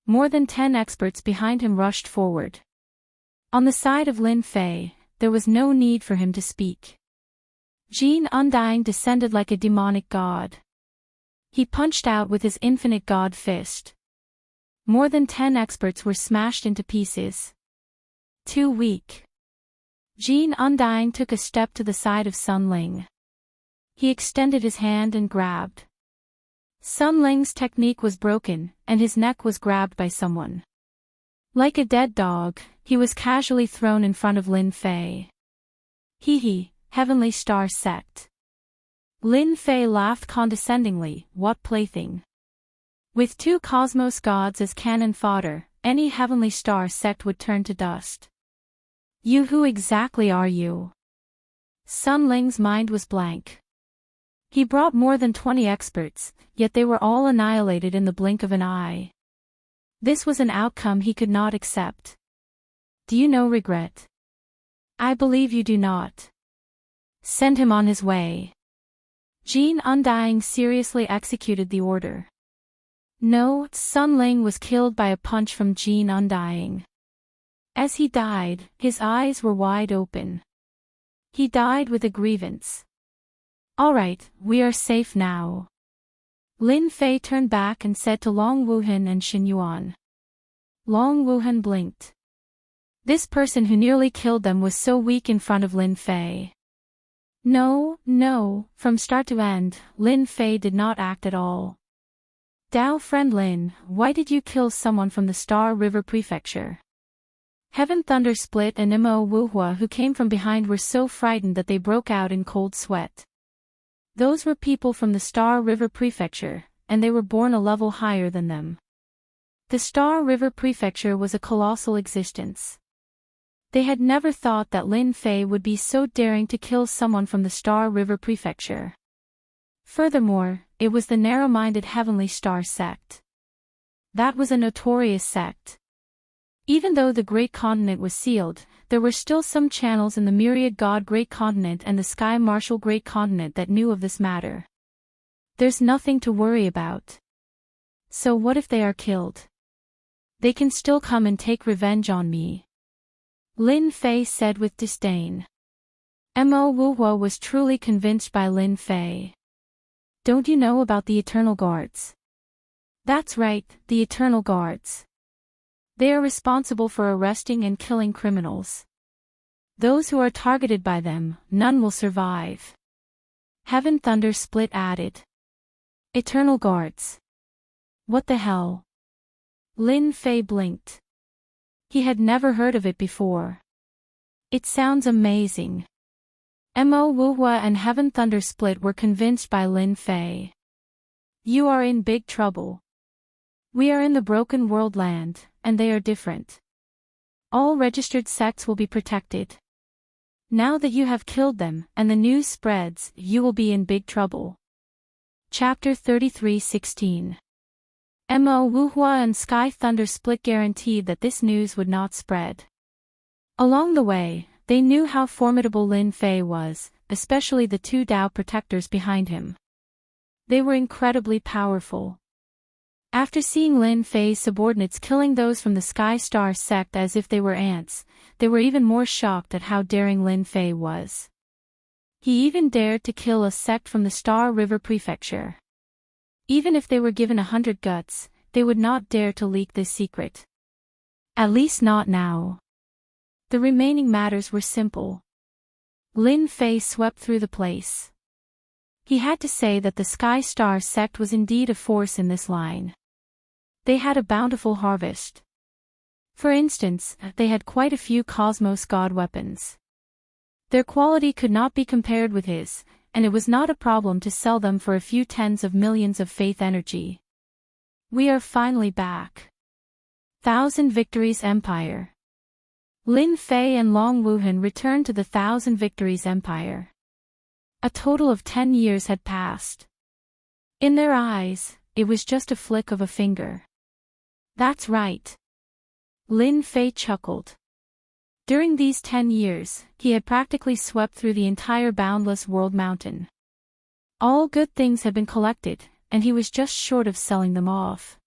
More than 10 experts behind him rushed forward. On the side of Lin Fei, there was no need for him to speak. Jin Undying descended like a demonic god. He punched out with his infinite god fist. More than 10 experts were smashed into pieces. Too weak. Jin Undying took a step to the side of Sun Ling. He extended his hand and grabbed. Sun Ling's technique was broken, and his neck was grabbed by someone. Like a dead dog, he was casually thrown in front of Lin Fei. Hee, Heavenly Star sect. Lin Fei laughed condescendingly. What plaything. With 2 cosmos gods as cannon fodder, any Heavenly Star sect would turn to dust. You, who exactly are you? Sun Ling's mind was blank. He brought more than 20 experts, yet they were all annihilated in the blink of an eye. This was an outcome he could not accept. Do you know regret? I believe you do not. Send him on his way. Jin Undying seriously executed the order. No, Sun Ling was killed by a punch from Jin Undying. As he died, his eyes were wide open. He died with a grievance. All right, we are safe now. Lin Fei turned back and said to Long Wuhan and Xin Yuan. Long Wuhan blinked. This person who nearly killed them was so weak in front of Lin Fei. No, from start to end, Lin Fei did not act at all. Dao friend Lin, why did you kill someone from the Star River Prefecture? Heaven Thunder Split and Mo Wuhua who came from behind were so frightened that they broke out in cold sweat. Those were people from the Star River Prefecture, and they were born a level higher than them. The Star River Prefecture was a colossal existence. They had never thought that Lin Fei would be so daring to kill someone from the Star River Prefecture. Furthermore, it was the narrow-minded Heavenly Star sect. That was a notorious sect. Even though the Great Continent was sealed, there were still some channels in the Myriad God Great Continent and the Sky Marshal Great Continent that knew of this matter. There's nothing to worry about. So what if they are killed? They can still come and take revenge on me. Lin Fei said with disdain. Mo Wuhua was truly convinced by Lin Fei. Don't you know about the Eternal Guards? That's right, the Eternal Guards. They are responsible for arresting and killing criminals. Those who are targeted by them, none will survive. Heaven Thunder Split added. Eternal Guards. What the hell? Lin Fei blinked. He had never heard of it before. It sounds amazing. Mo Wuhua and Heaven Thunder Split were convinced by Lin Fei. You are in big trouble. We are in the Broken World land, and they are different. All registered sects will be protected. Now that you have killed them, and the news spreads, you will be in big trouble. Chapter 33:16. Mo Wuhua and Sky Thunder Split guaranteed that this news would not spread. Along the way, they knew how formidable Lin Fei was, especially the 2 Dao protectors behind him. They were incredibly powerful. After seeing Lin Fei's subordinates killing those from the Sky Star sect as if they were ants, they were even more shocked at how daring Lin Fei was. He even dared to kill a sect from the Star River Prefecture. Even if they were given 100 guts, they would not dare to leak this secret. At least not now. The remaining matters were simple. Lin Fei swept through the place. He had to say that the Sky Star sect was indeed a force in this line. They had a bountiful harvest. For instance, they had quite a few Cosmos God weapons. Their quality could not be compared with his, and it was not a problem to sell them for a few tens of millions of faith energy. We are finally back. Thousand Victories Empire. Lin Fei and Long Wuhan returned to the Thousand Victories Empire. A total of 10 years had passed. In their eyes, it was just a flick of a finger. That's right. Lin Fei chuckled. During these 10 years, he had practically swept through the entire Boundless World Mountain. All good things had been collected, and he was just short of selling them off.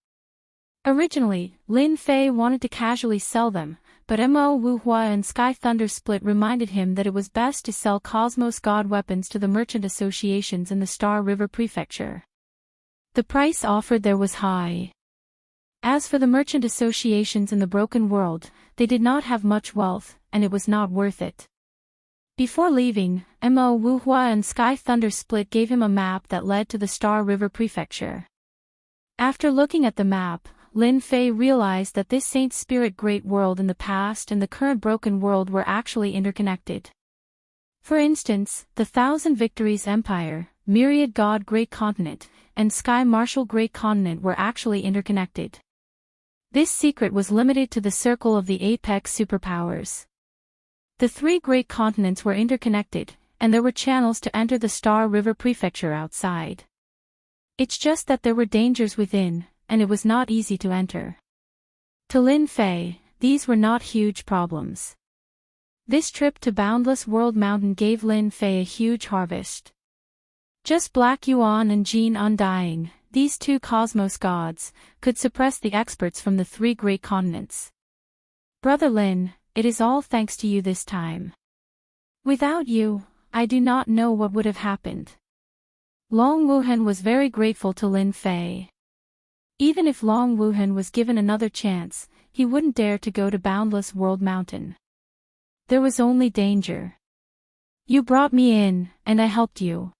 Originally, Lin Fei wanted to casually sell them, but Mo Wuhua and Sky Thunder Split reminded him that it was best to sell Cosmos God weapons to the merchant associations in the Star River Prefecture. The price offered there was high. As for the merchant associations in the Broken World, they did not have much wealth, and it was not worth it. Before leaving, Mo Wuhua and Sky Thunder Split gave him a map that led to the Star River Prefecture. After looking at the map, Lin Fei realized that this Saint Spirit Great World in the past and the current Broken World were actually interconnected. For instance, the Thousand Victories Empire, Myriad God Great Continent, and Sky Marshal Great Continent were actually interconnected. This secret was limited to the circle of the apex superpowers. The 3 great continents were interconnected, and there were channels to enter the Star River Prefecture outside. It's just that there were dangers within, and it was not easy to enter. To Lin Fei, these were not huge problems. This trip to Boundless World Mountain gave Lin Fei a huge harvest. Just Black Yuan and Jean Undying, these 2 cosmos gods, could suppress the experts from the 3 great continents. Brother Lin, it is all thanks to you this time. Without you, I do not know what would have happened. Long Wuhan was very grateful to Lin Fei. Even if Long Wuhan was given another chance, he wouldn't dare to go to Boundless World Mountain. There was only danger. You brought me in, and I helped you.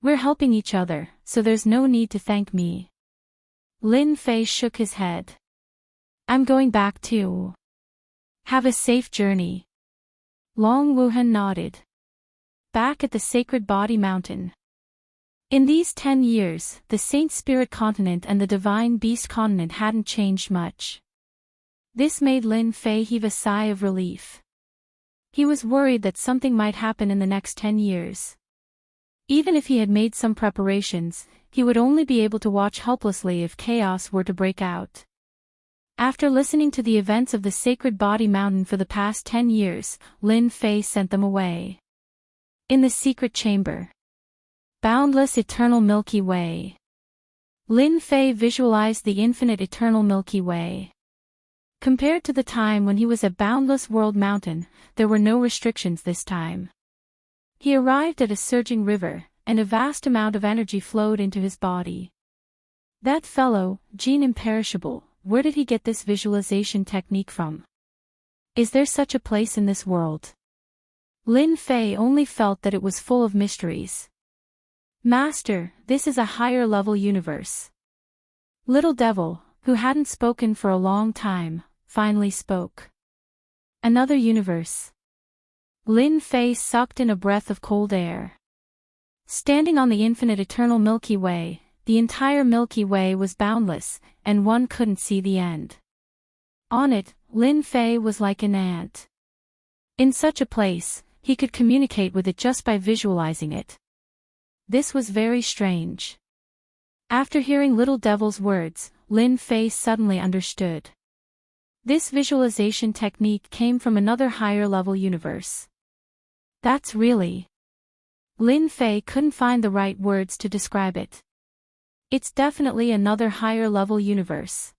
We're helping each other, so there's no need to thank me. Lin Fei shook his head. I'm going back too. Have a safe journey. Long Wuhan nodded. Back at the Sacred Body Mountain. In these 10 years, the Saint Spirit Continent and the Divine Beast Continent hadn't changed much. This made Lin Fei heave a sigh of relief. He was worried that something might happen in the next 10 years. Even if he had made some preparations, he would only be able to watch helplessly if chaos were to break out. After listening to the events of the Sacred Body Mountain for the past 10 years, Lin Fei sent them away. In the secret chamber. Boundless Eternal Milky Way. Lin Fei visualized the infinite eternal Milky Way. Compared to the time when he was at Boundless World Mountain, there were no restrictions this time. He arrived at a surging river, and a vast amount of energy flowed into his body. That fellow, Jean Imperishable, where did he get this visualization technique from? Is there such a place in this world? Lin Fei only felt that it was full of mysteries. Master, this is a higher level universe. Little Devil, who hadn't spoken for a long time, finally spoke. Another universe. Lin Fei sucked in a breath of cold air. Standing on the infinite eternal Milky Way, the entire Milky Way was boundless, and one couldn't see the end. On it, Lin Fei was like an ant. In such a place, he could communicate with it just by visualizing it. This was very strange. After hearing Little Devil's words, Lin Fei suddenly understood. This visualization technique came from another higher level universe. That's really... Lin Fei couldn't find the right words to describe it. It's definitely another higher level universe.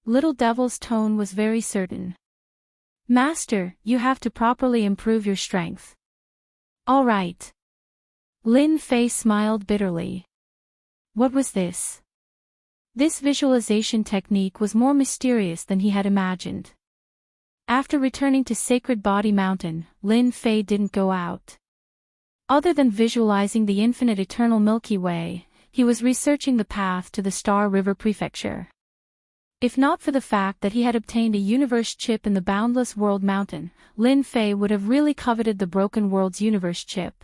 Little Devil's tone was very certain. Master, you have to properly improve your strength. All right. Lin Fei smiled bitterly. What was this? This visualization technique was more mysterious than he had imagined. After returning to Sacred Body Mountain, Lin Fei didn't go out. Other than visualizing the infinite eternal Milky Way, he was researching the path to the Star River Prefecture. If not for the fact that he had obtained a universe chip in the Boundless World Mountain, Lin Fei would have really coveted the Broken World's universe chip.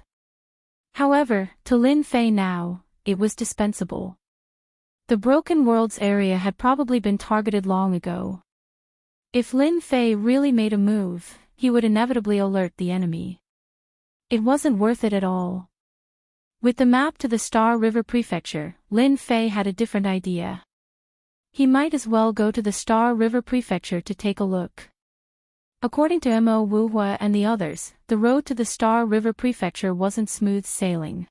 However, to Lin Fei now, it was dispensable. The Broken Worlds area had probably been targeted long ago. If Lin Fei really made a move, he would inevitably alert the enemy. It wasn't worth it at all. With the map to the Star River Prefecture, Lin Fei had a different idea. He might as well go to the Star River Prefecture to take a look. According to Mo Wuhua and the others, the road to the Star River Prefecture wasn't smooth sailing.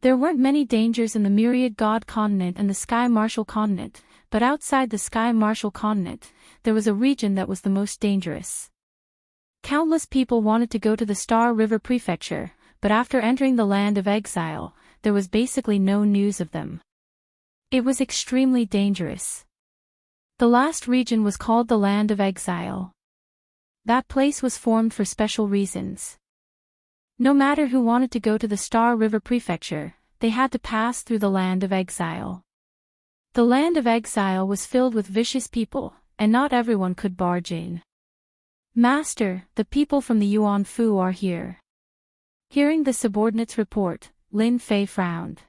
There weren't many dangers in the Myriad God Continent and the Sky Marshal Continent, but outside the Sky Marshal Continent, there was a region that was the most dangerous. Countless people wanted to go to the Star River Prefecture, but after entering the Land of Exile, there was basically no news of them. It was extremely dangerous. The last region was called the Land of Exile. That place was formed for special reasons. No matter who wanted to go to the Star River Prefecture, they had to pass through the Land of Exile. The Land of Exile was filled with vicious people, and not everyone could barge in. Master, the people from the Yuan Fu are here. Hearing the subordinate's report, Lin Fei frowned.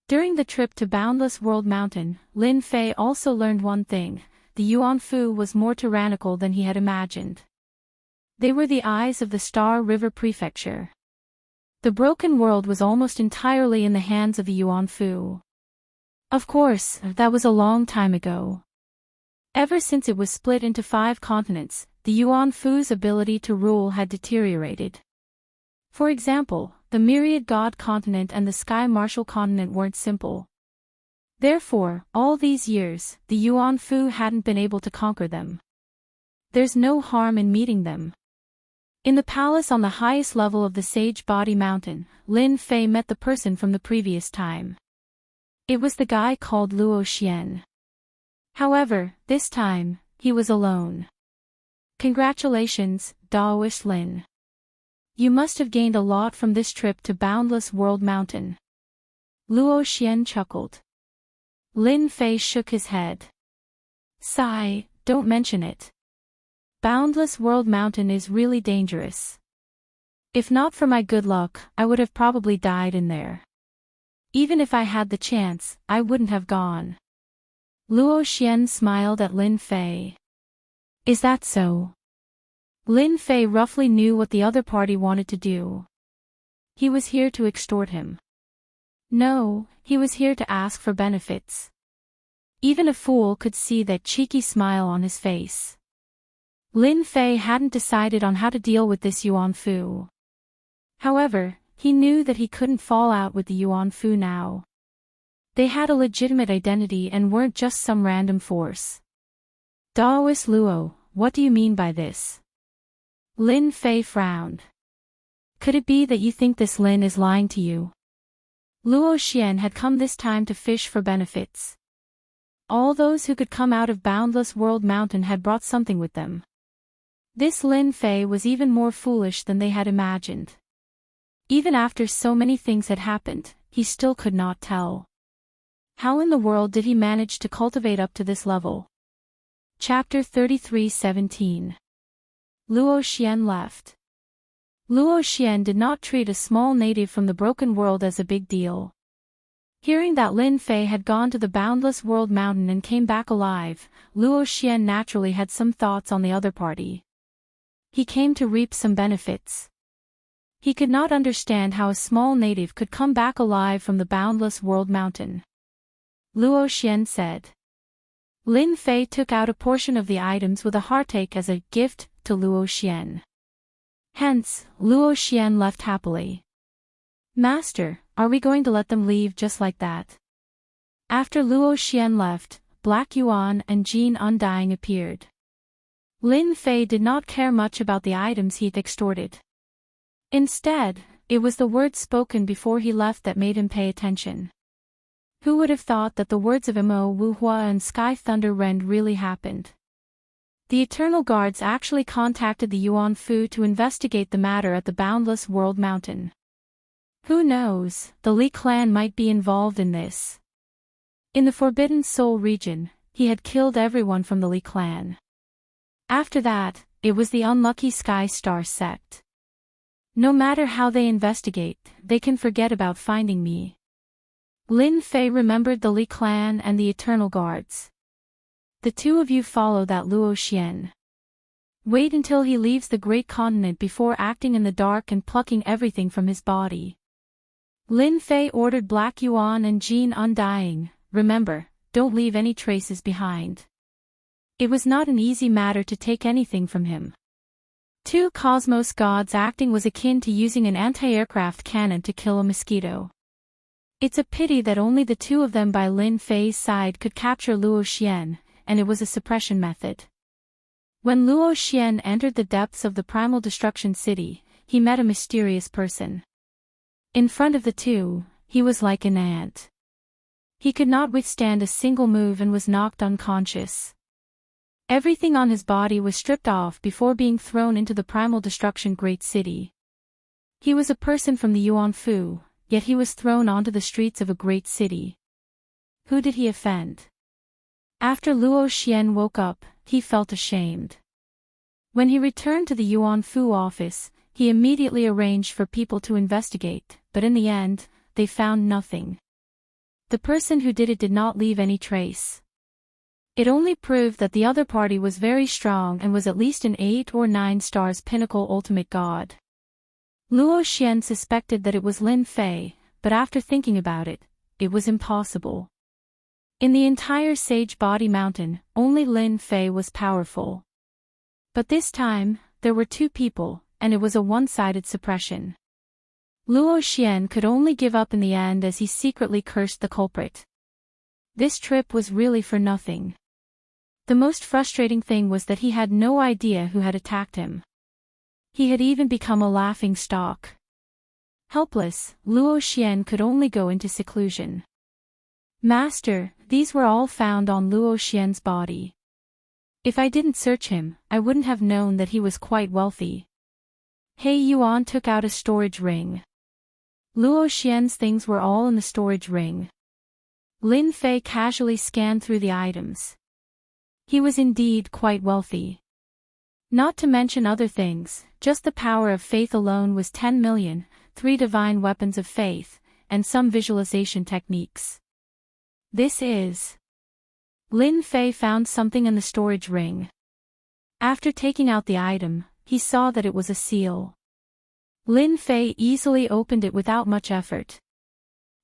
During the trip to Boundless World Mountain, Lin Fei also learned one thing: the Yuan Fu was more tyrannical than he had imagined. They were the eyes of the Star River Prefecture. The Broken World was almost entirely in the hands of the Yuan Fu. Of course, that was a long time ago. Ever since it was split into 5 continents, the Yuan Fu's ability to rule had deteriorated. For example, the Myriad God Continent and the Sky Marshal Continent weren't simple. Therefore, all these years, the Yuan Fu hadn't been able to conquer them. There's no harm in meeting them. In the palace on the highest level of the Sage Body Mountain, Lin Fei met the person from the previous time. It was the guy called Luo Xian. However, this time, he was alone. Congratulations, Daoist Lin. You must have gained a lot from this trip to Boundless World Mountain. Luo Xian chuckled. Lin Fei shook his head. Sigh, don't mention it. Boundless World Mountain is really dangerous. If not for my good luck, I would have probably died in there. Even if I had the chance, I wouldn't have gone. Luo Xian smiled at Lin Fei. Is that so? Lin Fei roughly knew what the other party wanted to do. He was here to extort him. No, he was here to ask for benefits. Even a fool could see that cheeky smile on his face. Lin Fei hadn't decided on how to deal with this Yuan Fu. However, he knew that he couldn't fall out with the Yuan Fu now. They had a legitimate identity and weren't just some random force. Daoist Luo, what do you mean by this? Lin Fei frowned. Could it be that you think this Lin is lying to you? Luo Xian had come this time to fish for benefits. All those who could come out of Boundless World Mountain had brought something with them. This Lin Fei was even more foolish than they had imagined. Even after so many things had happened, he still could not tell. How in the world did he manage to cultivate up to this level? Chapter 33:17. Luo Xian left. Luo Xian did not treat a small native from the Broken World as a big deal. Hearing that Lin Fei had gone to the Boundless World Mountain and came back alive, Luo Xian naturally had some thoughts on the other party. He came to reap some benefits. He could not understand how a small native could come back alive from the Boundless World Mountain. Luo Xian said. Lin Fei took out a portion of the items with a heartache as a gift to Luo Xian. Hence, Luo Xian left happily. Master, are we going to let them leave just like that? After Luo Xian left, Black Yuan and Jean Undying appeared. Lin Fei did not care much about the items he'd extorted. Instead, it was the words spoken before he left that made him pay attention. Who would have thought that the words of Mo Wuhua and Sky Thunder Rend really happened? The Eternal Guards actually contacted the Yuan Fu to investigate the matter at the Boundless World Mountain. Who knows, the Li clan might be involved in this. In the Forbidden Soul region, he had killed everyone from the Li clan. After that, it was the unlucky Sky Star sect. No matter how they investigate, they can forget about finding me. Lin Fei remembered the Li clan and the Eternal Guards. The two of you follow that Luo Xian. Wait until he leaves the Great Continent before acting in the dark and plucking everything from his body. Lin Fei ordered Black Yuan and Jean Undying, remember, don't leave any traces behind. It was not an easy matter to take anything from him. Two cosmos gods acting was akin to using an anti-aircraft cannon to kill a mosquito. It's a pity that only the two of them by Lin Fei's side could capture Luo Xian, and it was a suppression method. When Luo Xian entered the depths of the Primal Destruction City, he met a mysterious person. In front of the two, he was like an ant. He could not withstand a single move and was knocked unconscious. Everything on his body was stripped off before being thrown into the Primal Destruction Great City. He was a person from the Yuanfu, yet he was thrown onto the streets of a great city. Who did he offend? After Luo Xian woke up, he felt ashamed. When he returned to the Yuanfu office, he immediately arranged for people to investigate, but in the end, they found nothing. The person who did it did not leave any trace. It only proved that the other party was very strong and was at least an 8 or 9 stars pinnacle ultimate god. Luo Xian suspected that it was Lin Fei, but after thinking about it, it was impossible. In the entire Sage Body Mountain, only Lin Fei was powerful. But this time, there were two people, and it was a one-sided suppression. Luo Xian could only give up in the end as he secretly cursed the culprit. This trip was really for nothing. The most frustrating thing was that he had no idea who had attacked him. He had even become a laughing stock. Helpless, Luo Xian could only go into seclusion. Master, these were all found on Luo Xian's body. If I didn't search him, I wouldn't have known that he was quite wealthy. He Yuan took out a storage ring. Luo Xian's things were all in the storage ring. Lin Fei casually scanned through the items. He was indeed quite wealthy. Not to mention other things, just the power of faith alone was 10 million, 3 divine weapons of faith, and some visualization techniques. This is... Lin Fei found something in the storage ring. After taking out the item, he saw that it was a seal. Lin Fei easily opened it without much effort.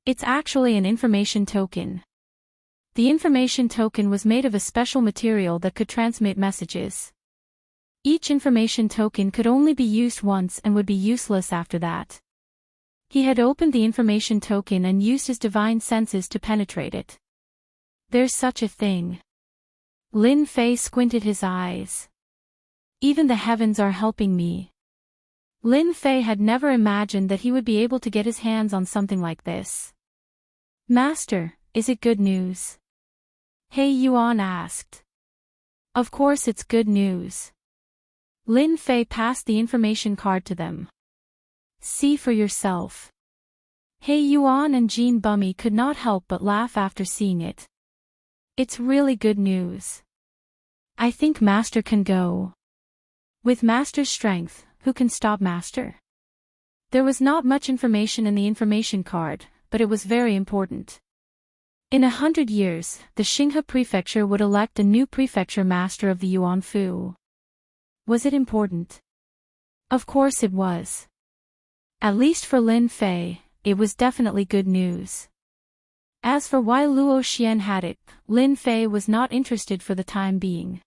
It's actually an information token. The information token was made of a special material that could transmit messages. Each information token could only be used once and would be useless after that. He had opened the information token and used his divine senses to penetrate it. There's such a thing. Lin Fei squinted his eyes. Even the heavens are helping me. Lin Fei had never imagined that he would be able to get his hands on something like this. Master, is it good news? He Yuan asked. Of course it's good news. Lin Fei passed the information card to them. See for yourself. He Yuan and Jean Bummy could not help but laugh after seeing it. It's really good news. I think Master can go. With Master's strength, who can stop Master? There was not much information in the information card, but it was very important. In 100 years, the Xinghe Prefecture would elect a new prefecture master of the Yuanfu. Was it important? Of course it was. At least for Lin Fei, it was definitely good news. As for why Luo Xian had it, Lin Fei was not interested for the time being.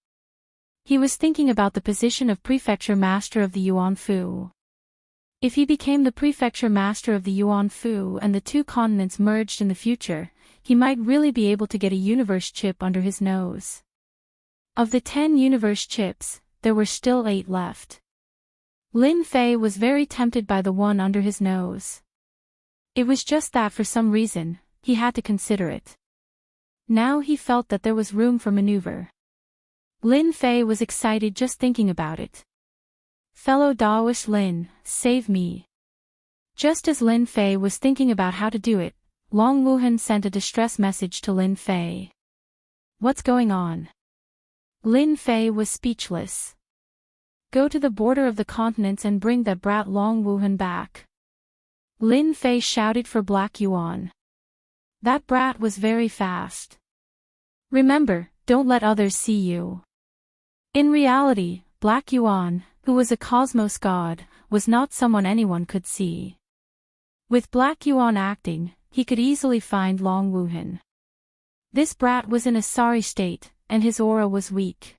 He was thinking about the position of prefecture master of the Yuanfu. If he became the prefecture master of the Yuanfu and the two continents merged in the future, he might really be able to get a universe chip under his nose. Of the 10 universe chips, there were still 8 left. Lin Fei was very tempted by the one under his nose. It was just that for some reason, he had to consider it. Now he felt that there was room for maneuver. Lin Fei was excited just thinking about it. Fellow Daoist Lin, save me. Just as Lin Fei was thinking about how to do it, Long Wuhan sent a distress message to Lin Fei. What's going on? Lin Fei was speechless. Go to the border of the continents and bring that brat Long Wuhan back. Lin Fei shouted for Black Yuan. That brat was very fast. Remember, don't let others see you. In reality, Black Yuan, who was a cosmos god, was not someone anyone could see. With Black Yuan acting, he could easily find Long Wuhan. This brat was in a sorry state, and his aura was weak.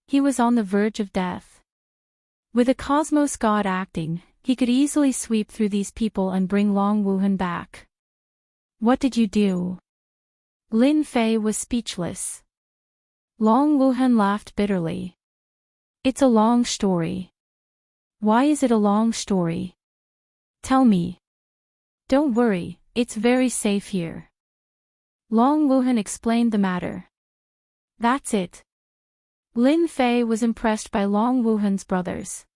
He was on the verge of death. With a cosmos god acting, he could easily sweep through these people and bring Long Wuhan back. What did you do? Lin Fei was speechless. Long Wuhan laughed bitterly. It's a long story. Why is it a long story? Tell me. Don't worry, it's very safe here. Long Wuhan explained the matter. That's it. Lin Fei was impressed by Long Wuhan's brothers.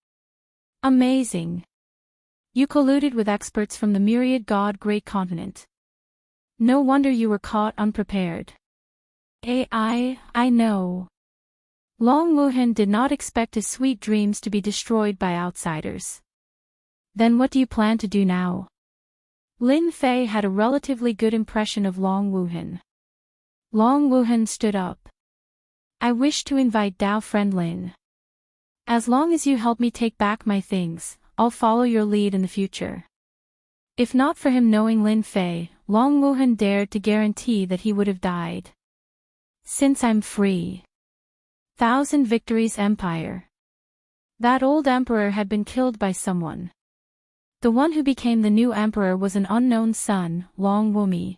Amazing. You colluded with experts from the myriad god great continent. No wonder you were caught unprepared. I know. Long Wuhan did not expect his sweet dreams to be destroyed by outsiders. Then what do you plan to do now? Lin Fei had a relatively good impression of Long Wuhan. Long Wuhan stood up. I wish to invite Dao friend Lin. As long as you help me take back my things, I'll follow your lead in the future. If not for him knowing Lin Fei, Long Wuhan dared to guarantee that he would have died. Since I'm free. Thousand Victories Empire. That old emperor had been killed by someone. The one who became the new emperor was an unknown son, Long Wumi.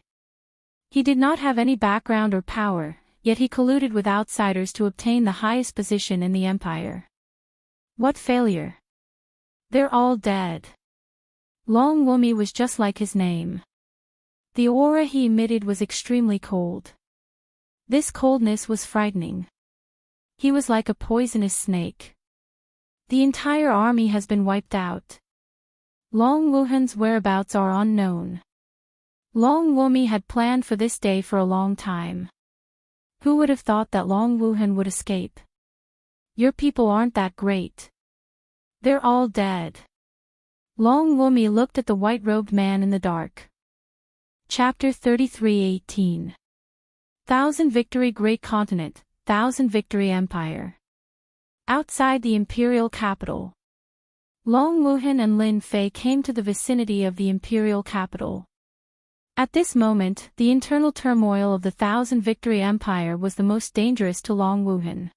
He did not have any background or power, yet he colluded with outsiders to obtain the highest position in the empire. What failure! They're all dead. Long Wumi was just like his name. The aura he emitted was extremely cold. This coldness was frightening. He was like a poisonous snake. The entire army has been wiped out. Long Wuhan's whereabouts are unknown. Long Wumi had planned for this day for a long time. Who would have thought that Long Wuhan would escape? Your people aren't that great. They're all dead. Long Wumi looked at the white-robed man in the dark. Chapter 33:18. Thousand Victory Great Continent, Thousand Victory Empire. Outside the imperial capital. Long Wuhan and Lin Fei came to the vicinity of the imperial capital. At this moment, the internal turmoil of the Thousand Victory Empire was the most dangerous to Long Wuhan.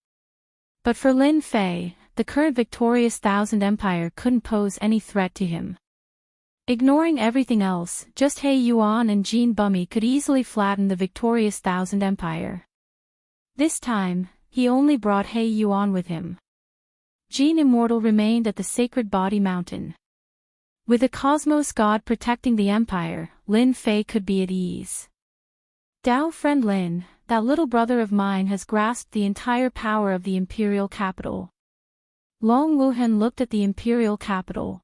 But for Lin Fei, the current victorious Thousand Empire couldn't pose any threat to him. Ignoring everything else, just He Yuan and Jin Bummy could easily flatten the victorious Thousand Empire. This time, he only brought He Yuan with him. Jin Immortal remained at the Sacred Body Mountain. With a cosmos god protecting the empire, Lin Fei could be at ease. Dao friend Lin, that little brother of mine has grasped the entire power of the imperial capital. Long Wuhan looked at the imperial capital.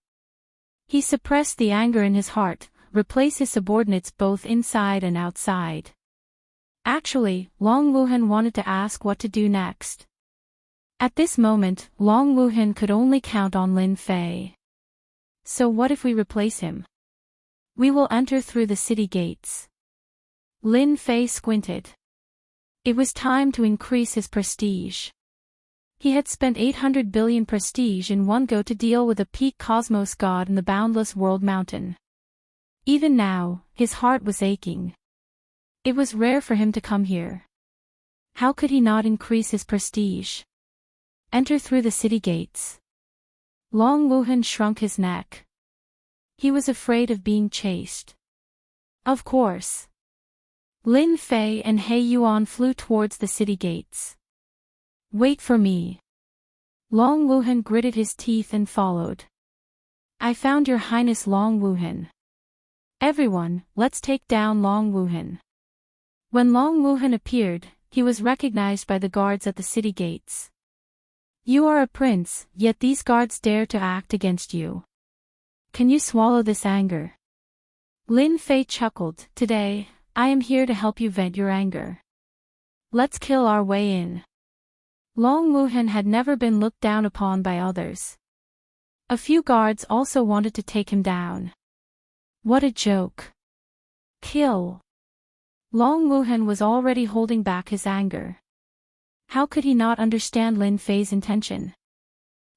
He suppressed the anger in his heart, replaced his subordinates both inside and outside. Actually, Long Wuhan wanted to ask what to do next. At this moment, Long Wuhan could only count on Lin Fei. So what if we replace him? We will enter through the city gates. Lin Fei squinted. It was time to increase his prestige. He had spent 800 billion prestige in one go to deal with a peak cosmos god in the Boundless World Mountain. Even now, his heart was aching. It was rare for him to come here. How could he not increase his prestige? Enter through the city gates. Long Wuhan shrunk his neck. He was afraid of being chased. Of course. Lin Fei and He Yuan flew towards the city gates. Wait for me. Long Wuhan gritted his teeth and followed. I found your highness Long Wuhan. Everyone, let's take down Long Wuhan. When Long Wuhan appeared, he was recognized by the guards at the city gates. You are a prince, yet these guards dare to act against you. Can you swallow this anger? Lin Fei chuckled. Today, I am here to help you vent your anger. Let's kill our way in. Long Wuhan had never been looked down upon by others. A few guards also wanted to take him down. What a joke. Kill. Long Wuhan was already holding back his anger. How could he not understand Lin Fei's intention?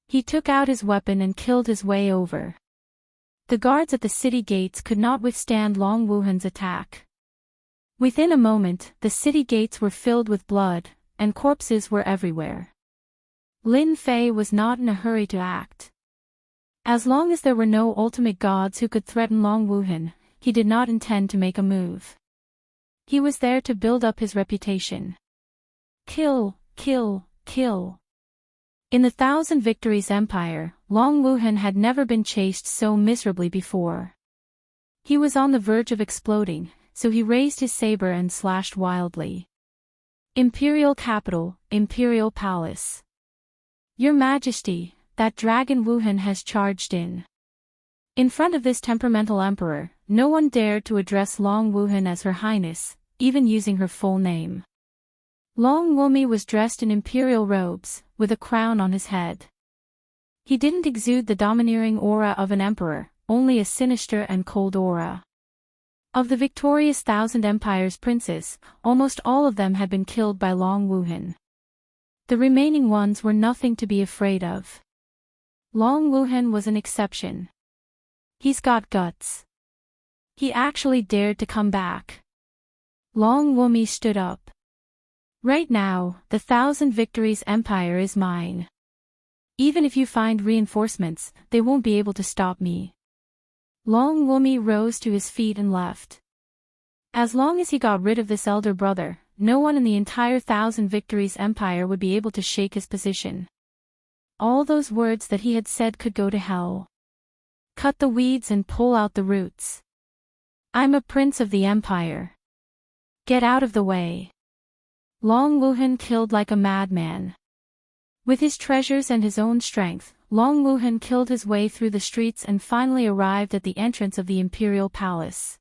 He took out his weapon and killed his way over. The guards at the city gates could not withstand Long Wuhan's attack. Within a moment, the city gates were filled with blood, and corpses were everywhere. Lin Fei was not in a hurry to act. As long as there were no ultimate gods who could threaten Long Wuhan, he did not intend to make a move. He was there to build up his reputation. Kill, kill, kill. In the Thousand Victories Empire, Long Wuhan had never been chased so miserably before. He was on the verge of exploding, so he raised his saber and slashed wildly. Imperial capital, Imperial palace. Your Majesty, that dragon Wuhan has charged in. In front of this temperamental emperor, no one dared to address Long Wuhan as Her Highness, even using her full name. Long Wumi was dressed in imperial robes, with a crown on his head. He didn't exude the domineering aura of an emperor, only a sinister and cold aura. Of the victorious Thousand Empires princes, almost all of them had been killed by Long Wuhan. The remaining ones were nothing to be afraid of. Long Wuhan was an exception. He's got guts. He actually dared to come back. Long Wumi stood up. Right now, the Thousand Victories Empire is mine. Even if you find reinforcements, they won't be able to stop me. Long Wumi rose to his feet and left. As long as he got rid of this elder brother, no one in the entire Thousand Victories Empire would be able to shake his position. All those words that he had said could go to hell. Cut the weeds and pull out the roots. I'm a prince of the empire. Get out of the way. Long Wuhan killed like a madman. With his treasures and his own strength, Long Wuhan killed his way through the streets and finally arrived at the entrance of the imperial palace.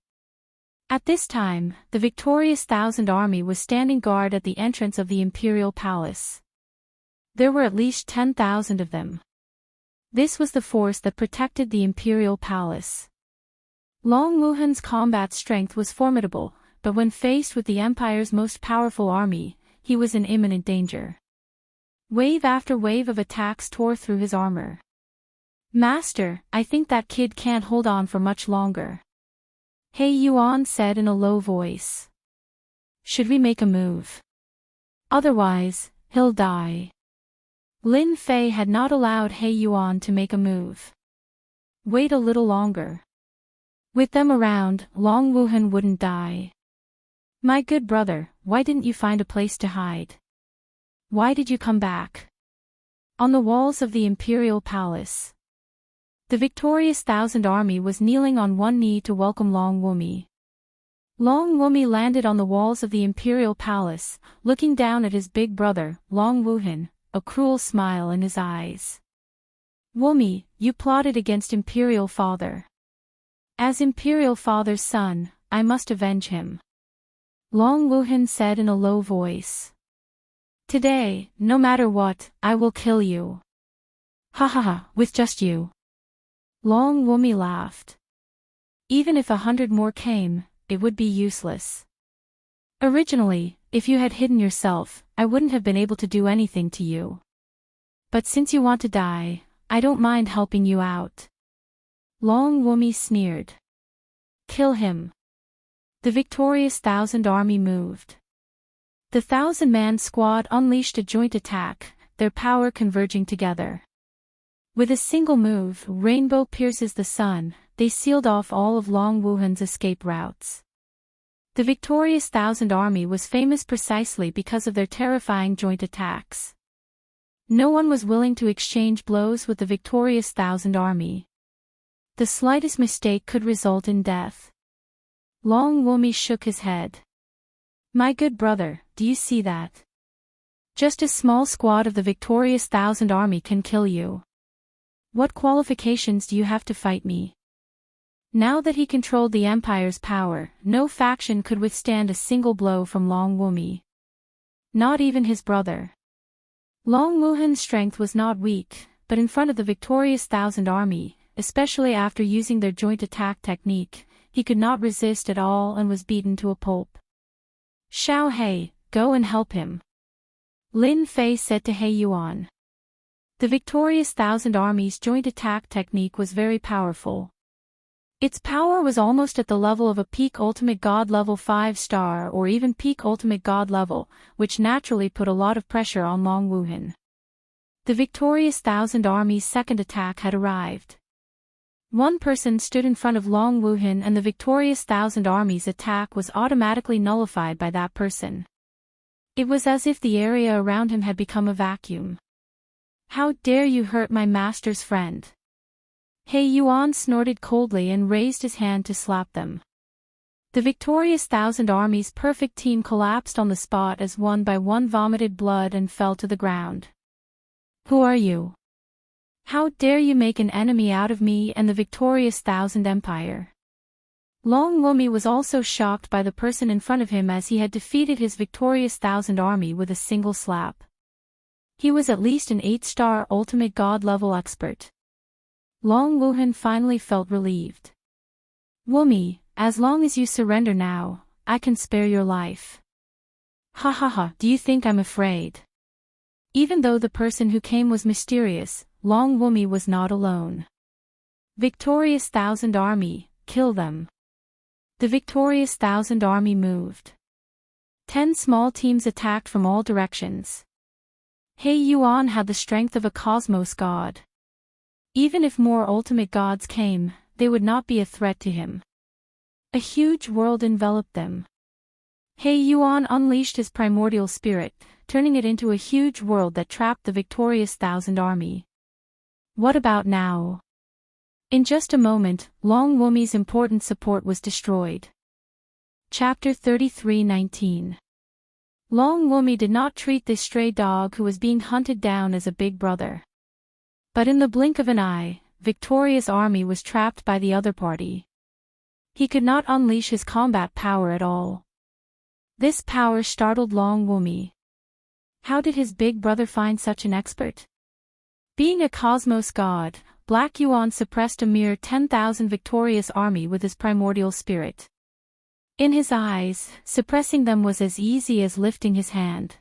At this time, the victorious Thousand Army was standing guard at the entrance of the imperial palace. There were at least 10,000 of them. This was the force that protected the imperial palace. Long Wuhan's combat strength was formidable, but when faced with the empire's most powerful army, he was in imminent danger. Wave after wave of attacks tore through his armor. Master, I think that kid can't hold on for much longer. He Yuan said in a low voice. Should we make a move? Otherwise, he'll die. Lin Fei had not allowed He Yuan to make a move. Wait a little longer. With them around, Long Wuhan wouldn't die. My good brother, why didn't you find a place to hide? Why did you come back? On the walls of the imperial palace, the victorious Thousand Army was kneeling on one knee to welcome Long Wumi. Long Wumi landed on the walls of the imperial palace, looking down at his big brother, Long Wuhan, a cruel smile in his eyes. Wumi, you plotted against imperial father. As imperial father's son, I must avenge him. Long Wuhan said in a low voice. Today, no matter what, I will kill you. Ha ha ha, with just you. Long Wumi laughed. Even if 100 more came, it would be useless. Originally, if you had hidden yourself, I wouldn't have been able to do anything to you. But since you want to die, I don't mind helping you out. Long Wumi sneered. Kill him. The victorious Thousand Army moved. The 1,000-man squad unleashed a joint attack, their power converging together. With a single move, Rainbow pierces the sun, they sealed off all of Long Wuhan's escape routes. The victorious Thousand Army was famous precisely because of their terrifying joint attacks. No one was willing to exchange blows with the victorious Thousand Army. The slightest mistake could result in death. Long Wumi shook his head. My good brother, do you see that? Just a small squad of the victorious Thousand Army can kill you. What qualifications do you have to fight me? Now that he controlled the Empire's power, no faction could withstand a single blow from Long Wumi. Not even his brother. Long Wuhan's strength was not weak, but in front of the victorious Thousand Army, especially after using their joint attack technique, he could not resist at all and was beaten to a pulp. Xiao He, go and help him. Lin Fei said to He Yuan. The victorious Thousand Army's joint attack technique was very powerful. Its power was almost at the level of a peak ultimate god level 5-star or even peak ultimate god level, which naturally put a lot of pressure on Long Wuhan. The victorious Thousand Army's second attack had arrived. One person stood in front of Long Wuhan and the victorious Thousand Army's attack was automatically nullified by that person. It was as if the area around him had become a vacuum. How dare you hurt my master's friend? He Yuan snorted coldly and raised his hand to slap them. The victorious Thousand Army's perfect team collapsed on the spot as one by one vomited blood and fell to the ground. Who are you? How dare you make an enemy out of me and the victorious Thousand Empire? Long Wumi was also shocked by the person in front of him as he had defeated his victorious Thousand Army with a single slap. He was at least an 8-star ultimate god level expert. Long Wuhan finally felt relieved. Wumi, as long as you surrender now, I can spare your life. Ha ha ha, do you think I'm afraid? Even though the person who came was mysterious, Long Wumi was not alone. Victorious Thousand Army, kill them. The victorious Thousand Army moved. 10 small teams attacked from all directions. He Yuan had the strength of a cosmos god. Even if more ultimate gods came, they would not be a threat to him. A huge world enveloped them. He Yuan unleashed his primordial spirit, turning it into a huge world that trapped the victorious Thousand Army. What about now? In just a moment, Long Wumi's important support was destroyed. Chapter 33:19. Long Wumi did not treat this stray dog who was being hunted down as a big brother. But in the blink of an eye, Victoria's army was trapped by the other party. He could not unleash his combat power at all. This power startled Long Wumi. How did his big brother find such an expert? Being a cosmos god, Black Yuan suppressed a mere 10,000 victorious army with his primordial spirit. In his eyes, suppressing them was as easy as lifting his hand.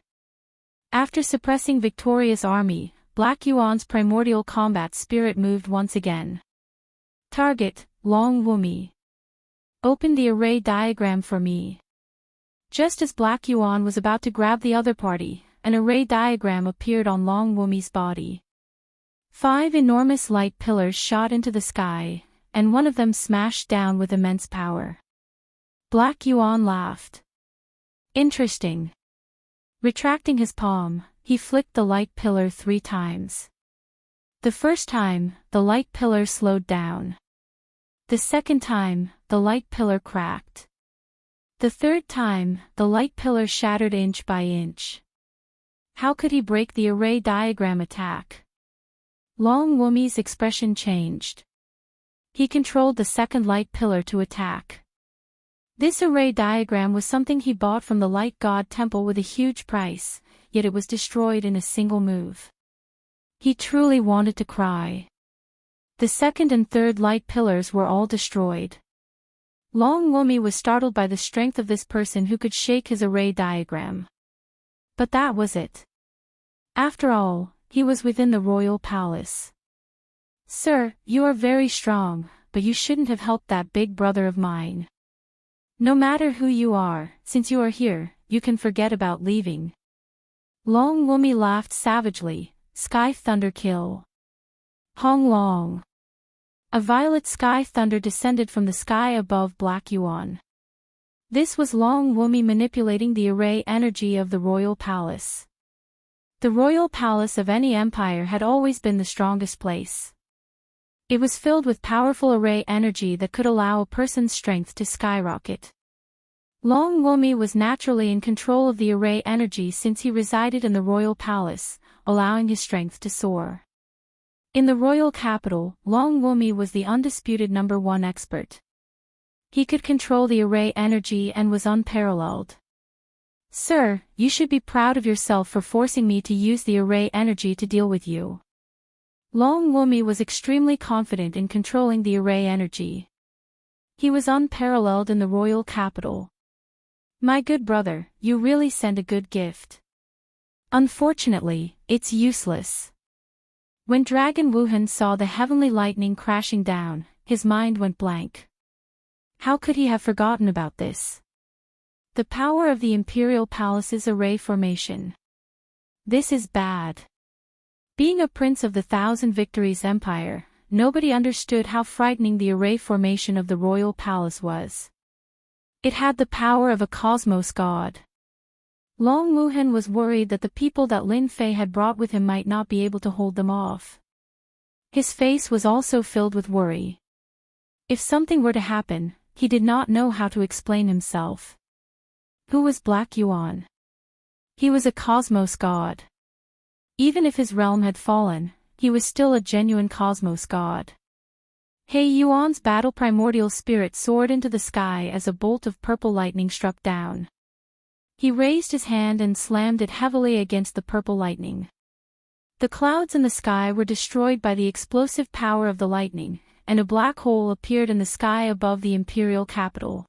After suppressing victorious army, Black Yuan's primordial combat spirit moved once again. Target, Long Wumi. Open the array diagram for me. Just as Black Yuan was about to grab the other party, an array diagram appeared on Long Wumi's body. 5 enormous light pillars shot into the sky, and one of them smashed down with immense power. Black Yuan laughed. Interesting. Retracting his palm, he flicked the light pillar 3 times. The first time, the light pillar slowed down. The second time, the light pillar cracked. The third time, the light pillar shattered inch by inch. How could he break the array diagram attack? Long Wumi's expression changed. He controlled the second light pillar to attack. This array diagram was something he bought from the Light God Temple with a huge price, yet it was destroyed in a single move. He truly wanted to cry. The second and third light pillars were all destroyed. Long Wumi was startled by the strength of this person who could shake his array diagram. But that was it. After all, he was within the royal palace. Sir, you are very strong, but you shouldn't have helped that big brother of mine. No matter who you are, since you are here, you can forget about leaving. Long Wumi laughed savagely. Sky Thunder kill. Hong Long. A violet sky thunder descended from the sky above Black Yuan. This was Long Wumi manipulating the array energy of the royal palace. The royal palace of any empire had always been the strongest place. It was filled with powerful array energy that could allow a person's strength to skyrocket. Long Wumi was naturally in control of the array energy since he resided in the royal palace, allowing his strength to soar. In the royal capital, Long Wumi was the undisputed #1 expert. He could control the array energy and was unparalleled. Sir, you should be proud of yourself for forcing me to use the array energy to deal with you. Long Wumi was extremely confident in controlling the array energy. He was unparalleled in the royal capital. My good brother, you really sent a good gift. Unfortunately, it's useless. When Dragon Wuhan saw the heavenly lightning crashing down, his mind went blank. How could he have forgotten about this? The power of the Imperial Palace's array formation. This is bad. Being a prince of the Thousand Victories Empire, nobody understood how frightening the array formation of the royal palace was. It had the power of a cosmos god. Long Wuhan was worried that the people that Lin Fei had brought with him might not be able to hold them off. His face was also filled with worry. If something were to happen, he did not know how to explain himself. Who was Black Yuan? He was a cosmos god. Even if his realm had fallen, he was still a genuine cosmos god. He Yuan's battle primordial spirit soared into the sky as a bolt of purple lightning struck down. He raised his hand and slammed it heavily against the purple lightning. The clouds in the sky were destroyed by the explosive power of the lightning, and a black hole appeared in the sky above the imperial capital.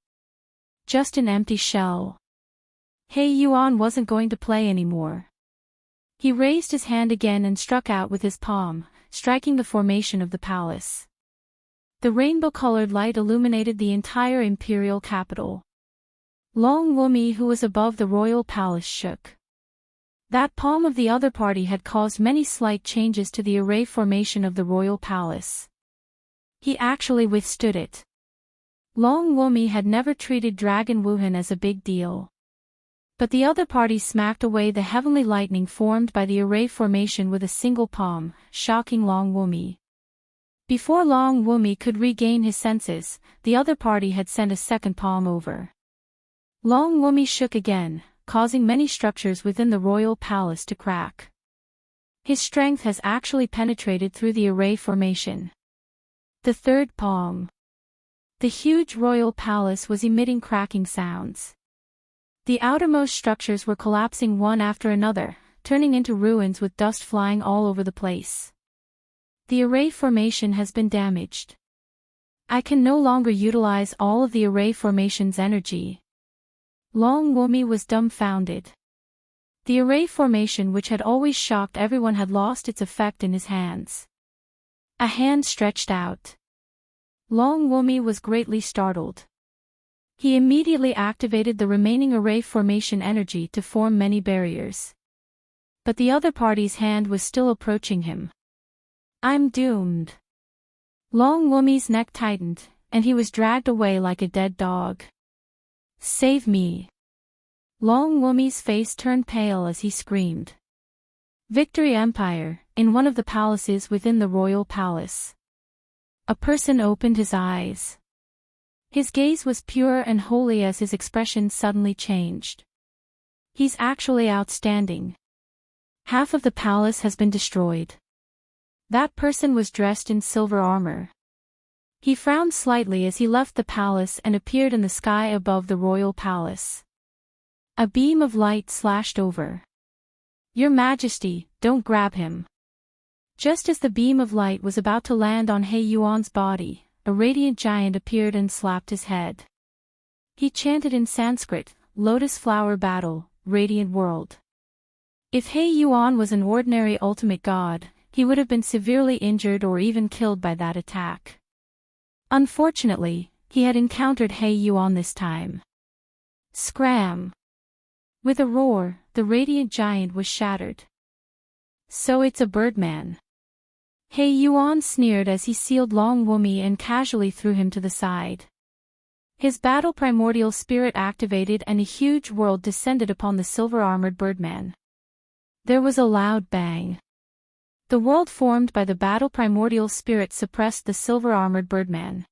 Just an empty shell. He Yuan wasn't going to play anymore. He raised his hand again and struck out with his palm, striking the formation of the palace. The rainbow-colored light illuminated the entire imperial capital. Long Wumi, who was above the royal palace, shook. That palm of the other party had caused many slight changes to the array formation of the royal palace. He actually withstood it. Long Wumi had never treated Dragon Wuhan as a big deal. But the other party smacked away the heavenly lightning formed by the array formation with a single palm, shocking Long Wumi. Before Long Wumi could regain his senses, the other party had sent a second palm over. Long Wumi shook again, causing many structures within the royal palace to crack. His strength has actually penetrated through the array formation. The third palm. The huge royal palace was emitting cracking sounds. The outermost structures were collapsing one after another, turning into ruins with dust flying all over the place. The array formation has been damaged. I can no longer utilize all of the array formation's energy. Long Wumi was dumbfounded. The array formation, which had always shocked everyone, had lost its effect in his hands. A hand stretched out. Long Wumi was greatly startled. He immediately activated the remaining array formation energy to form many barriers. But the other party's hand was still approaching him. I'm doomed. Long Wumi's neck tightened, and he was dragged away like a dead dog. Save me. Long Wumi's face turned pale as he screamed. Victory Empire, in one of the palaces within the royal palace. A person opened his eyes. His gaze was pure and holy as his expression suddenly changed. He's actually outstanding. Half of the palace has been destroyed. That person was dressed in silver armor. He frowned slightly as he left the palace and appeared in the sky above the royal palace. A beam of light slashed over. Your Majesty, don't grab him. Just as the beam of light was about to land on He Yuan's body, a radiant giant appeared and slapped his head. He chanted in Sanskrit, Lotus Flower Battle, Radiant World. If He Yuan was an ordinary ultimate god, he would have been severely injured or even killed by that attack. Unfortunately, he had encountered He Yuan this time. Scram! With a roar, the radiant giant was shattered. So it's a birdman. He Yuan sneered as he sealed Long Wumi and casually threw him to the side. His battle primordial spirit activated and a huge world descended upon the silver-armored birdman. There was a loud bang. The world formed by the battle primordial spirit suppressed the silver-armored birdman.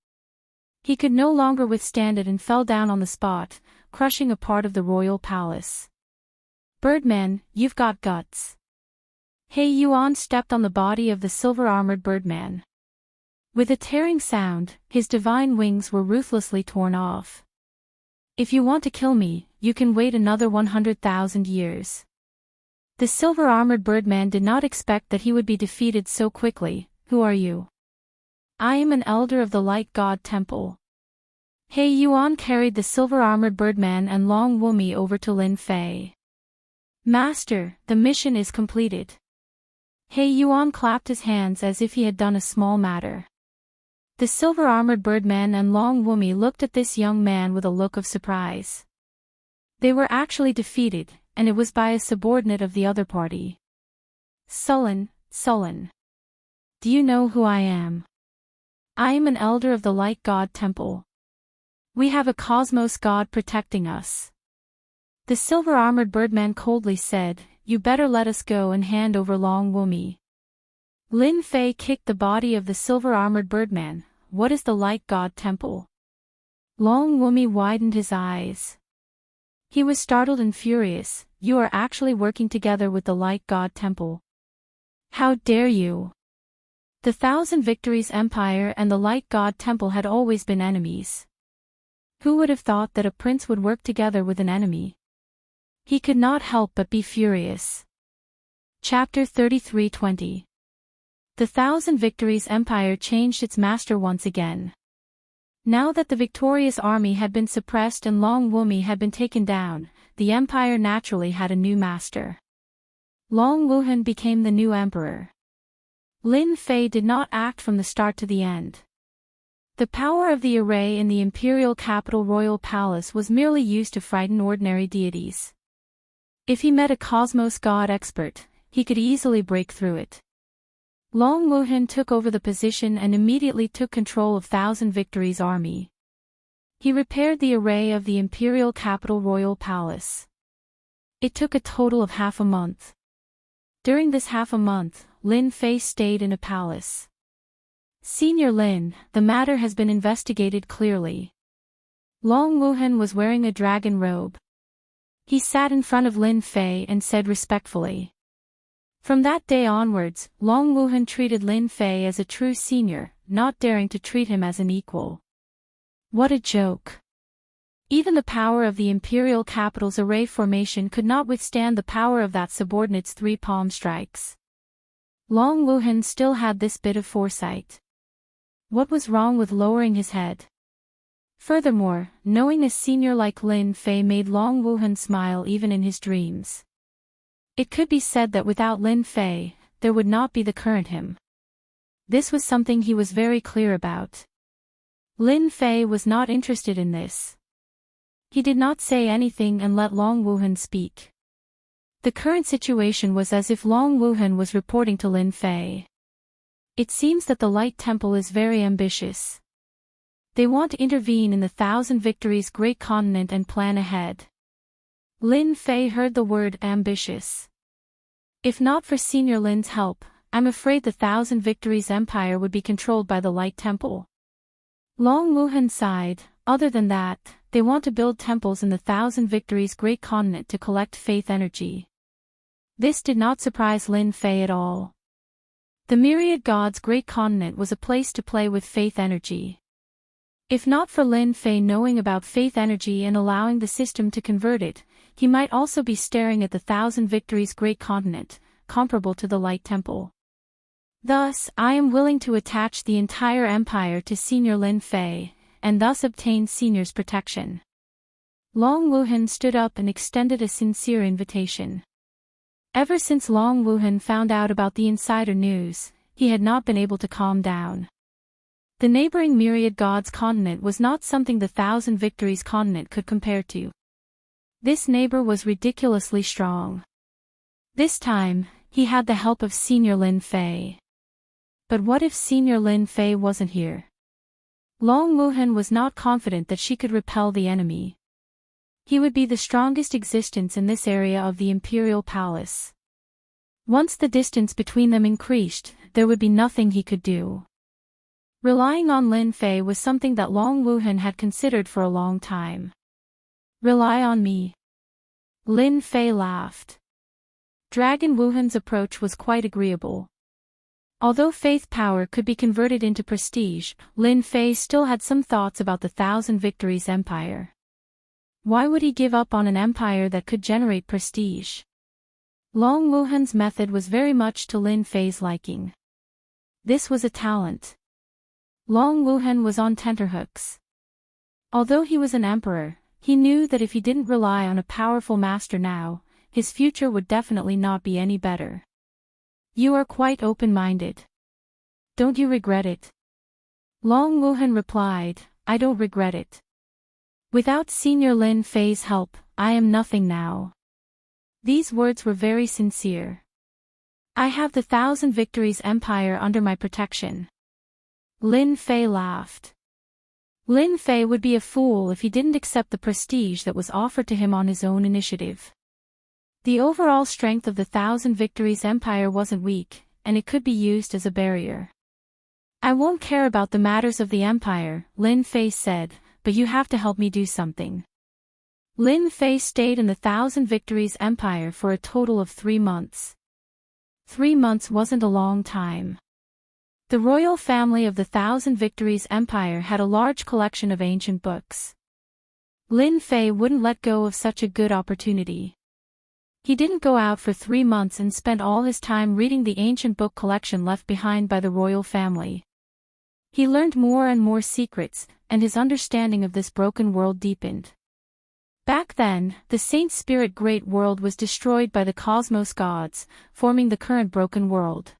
He could no longer withstand it and fell down on the spot, crushing a part of the royal palace. Birdman, you've got guts. He Yuan stepped on the body of the silver-armored birdman. With a tearing sound, his divine wings were ruthlessly torn off. If you want to kill me, you can wait another 100,000 years. The silver-armored birdman did not expect that he would be defeated so quickly. Who are you? I am an elder of the Light God Temple. He Yuan carried the silver-armored birdman and Long Wumi over to Lin Fei. Master, the mission is completed. He Yuan clapped his hands as if he had done a small matter. The silver-armored birdman and Long Wumi looked at this young man with a look of surprise. They were actually defeated, and it was by a subordinate of the other party. Sullen. Do you know who I am? I am an elder of the Light God Temple. We have a cosmos god protecting us. The silver-armored birdman coldly said, you better let us go and hand over Long Wumi. Lin Fei kicked the body of the silver-armored birdman. What is the Light God Temple? Long Wumi widened his eyes. He was startled and furious. You are actually working together with the Light God Temple. How dare you? The Thousand Victories Empire and the Light God Temple had always been enemies. Who would have thought that a prince would work together with an enemy? He could not help but be furious. Chapter 33:20. The Thousand Victories Empire changed its master once again. Now that the victorious army had been suppressed and Long Wumi had been taken down, the empire naturally had a new master. Long Wuhan became the new emperor. Lin Fei did not act from the start to the end. The power of the array in the imperial capital royal palace was merely used to frighten ordinary deities. If he met a cosmos god expert, he could easily break through it. Long Wuhan took over the position and immediately took control of Thousand Victories' army. He repaired the array of the imperial capital royal palace. It took a total of half a month. During this half a month, Lin Fei stayed in a palace. Senior Lin, the matter has been investigated clearly. Long Wuhan was wearing a dragon robe. He sat in front of Lin Fei and said respectfully. From that day onwards, Long Wuhan treated Lin Fei as a true senior, not daring to treat him as an equal. What a joke. Even the power of the imperial capital's array formation could not withstand the power of that subordinate's 3 palm strikes. Long Wuhan still had this bit of foresight. What was wrong with lowering his head? Furthermore, knowing a senior like Lin Fei made Long Wuhan smile even in his dreams. It could be said that without Lin Fei, there would not be the current him. This was something he was very clear about. Lin Fei was not interested in this. He did not say anything and let Long Wuhan speak. The current situation was as if Long Wuhan was reporting to Lin Fei. It seems that the Light Temple is very ambitious. They want to intervene in the Thousand Victories' great continent and plan ahead. Lin Fei heard the word ambitious. If not for Senior Lin's help, I'm afraid the Thousand Victories Empire would be controlled by the Light Temple. Long Wuhan sighed. Other than that, they want to build temples in the Thousand Victories' great continent to collect faith energy. This did not surprise Lin Fei at all. The Myriad Gods' great continent was a place to play with faith energy. If not for Lin Fei knowing about faith energy and allowing the system to convert it, he might also be staring at the Thousand Victories' great continent, comparable to the Light Temple. Thus, I am willing to attach the entire empire to Senior Lin Fei, and thus obtain Senior's protection. Long Wuhan stood up and extended a sincere invitation. Ever since Long Wuhan found out about the insider news, he had not been able to calm down. The neighboring Myriad Gods continent was not something the Thousand Victories continent could compare to. This neighbor was ridiculously strong. This time, he had the help of Senior Lin Fei. But what if Senior Lin Fei wasn't here? Long Wuhan was not confident that she could repel the enemy. He would be the strongest existence in this area of the Imperial Palace. Once the distance between them increased, there would be nothing he could do. Relying on Lin Fei was something that Long Wuhan had considered for a long time. Rely on me. Lin Fei laughed. Dragon Wuhan's approach was quite agreeable. Although faith power could be converted into prestige, Lin Fei still had some thoughts about the Thousand Victories Empire. Why would he give up on an empire that could generate prestige? Long Wuhan's method was very much to Lin Fei's liking. This was a talent. Long Wuhan was on tenterhooks. Although he was an emperor, he knew that if he didn't rely on a powerful master now, his future would definitely not be any better. You are quite open-minded. Don't you regret it? Long Wuhan replied, I don't regret it. Without Senior Lin Fei's help, I am nothing now. These words were very sincere. I have the Thousand Victories Empire under my protection. Lin Fei laughed. Lin Fei would be a fool if he didn't accept the prestige that was offered to him on his own initiative. The overall strength of the Thousand Victories Empire wasn't weak, and it could be used as a barrier. I won't care about the matters of the empire, Lin Fei said, but you have to help me do something. Lin Fei stayed in the Thousand Victories Empire for a total of 3 months. 3 months wasn't a long time. The royal family of the Thousand Victories Empire had a large collection of ancient books. Lin Fei wouldn't let go of such a good opportunity. He didn't go out for 3 months and spent all his time reading the ancient book collection left behind by the royal family. He learned more and more secrets, and his understanding of this broken world deepened. Back then, the Saint Spirit Great World was destroyed by the cosmos gods, forming the current broken world.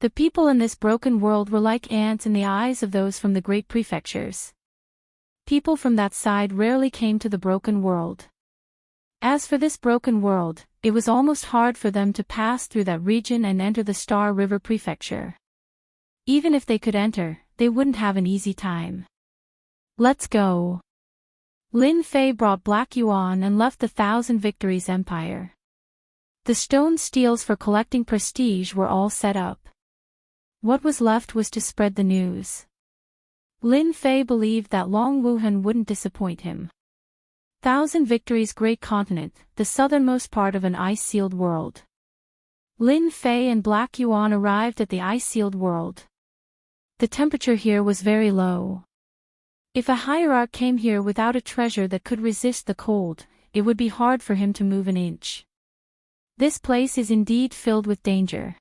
The people in this broken world were like ants in the eyes of those from the great prefectures. People from that side rarely came to the broken world. As for this broken world, it was almost hard for them to pass through that region and enter the Star River Prefecture. Even if they could enter, they wouldn't have an easy time. Let's go. Lin Fei brought Black Yuan and left the Thousand Victories Empire. The stone steels for collecting prestige were all set up. What was left was to spread the news. Lin Fei believed that Long Wuhan wouldn't disappoint him. Thousand Victories Great Continent, the southernmost part of an ice-sealed world. Lin Fei and Black Yuan arrived at the ice-sealed world. The temperature here was very low. If a hierarch came here without a treasure that could resist the cold, it would be hard for him to move an inch. This place is indeed filled with danger.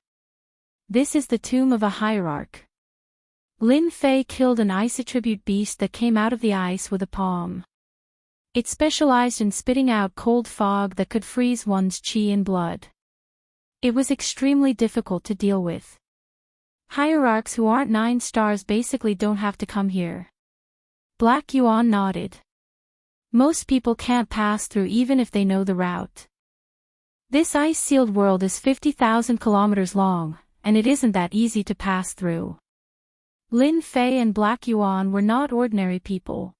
This is the tomb of a hierarch. Lin Fei killed an ice attribute beast that came out of the ice with a palm. It specialized in spitting out cold fog that could freeze one's chi and blood. It was extremely difficult to deal with. Hierarchs who aren't 9 stars basically don't have to come here. Black Yuan nodded. Most people can't pass through even if they know the route. This ice-sealed world is 50,000 kilometers long, and it isn't that easy to pass through. Lin Fei and Black Yuan were not ordinary people.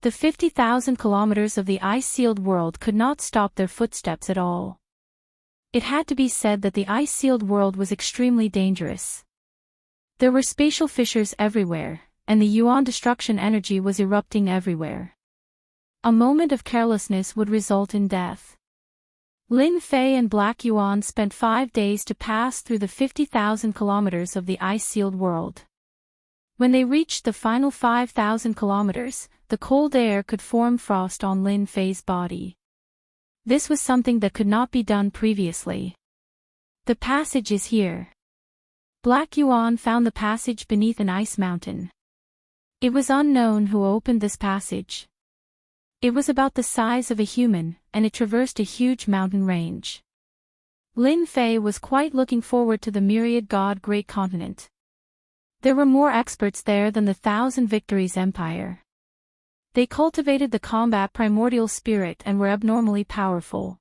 The 50,000 kilometers of the ice-sealed world could not stop their footsteps at all. It had to be said that the ice-sealed world was extremely dangerous. There were spatial fissures everywhere, and the Yuan destruction energy was erupting everywhere. A moment of carelessness would result in death. Lin Fei and Black Yuan spent 5 days to pass through the 50,000 kilometers of the ice-sealed world. When they reached the final 5,000 kilometers, the cold air could form frost on Lin Fei's body. This was something that could not be done previously. The passage is here. Black Yuan found the passage beneath an ice mountain. It was unknown who opened this passage. It was about the size of a human, and it traversed a huge mountain range. Lin Fei was quite looking forward to the myriad god Great Continent. There were more experts there than the Thousand Victories Empire. They cultivated the combat primordial spirit and were abnormally powerful.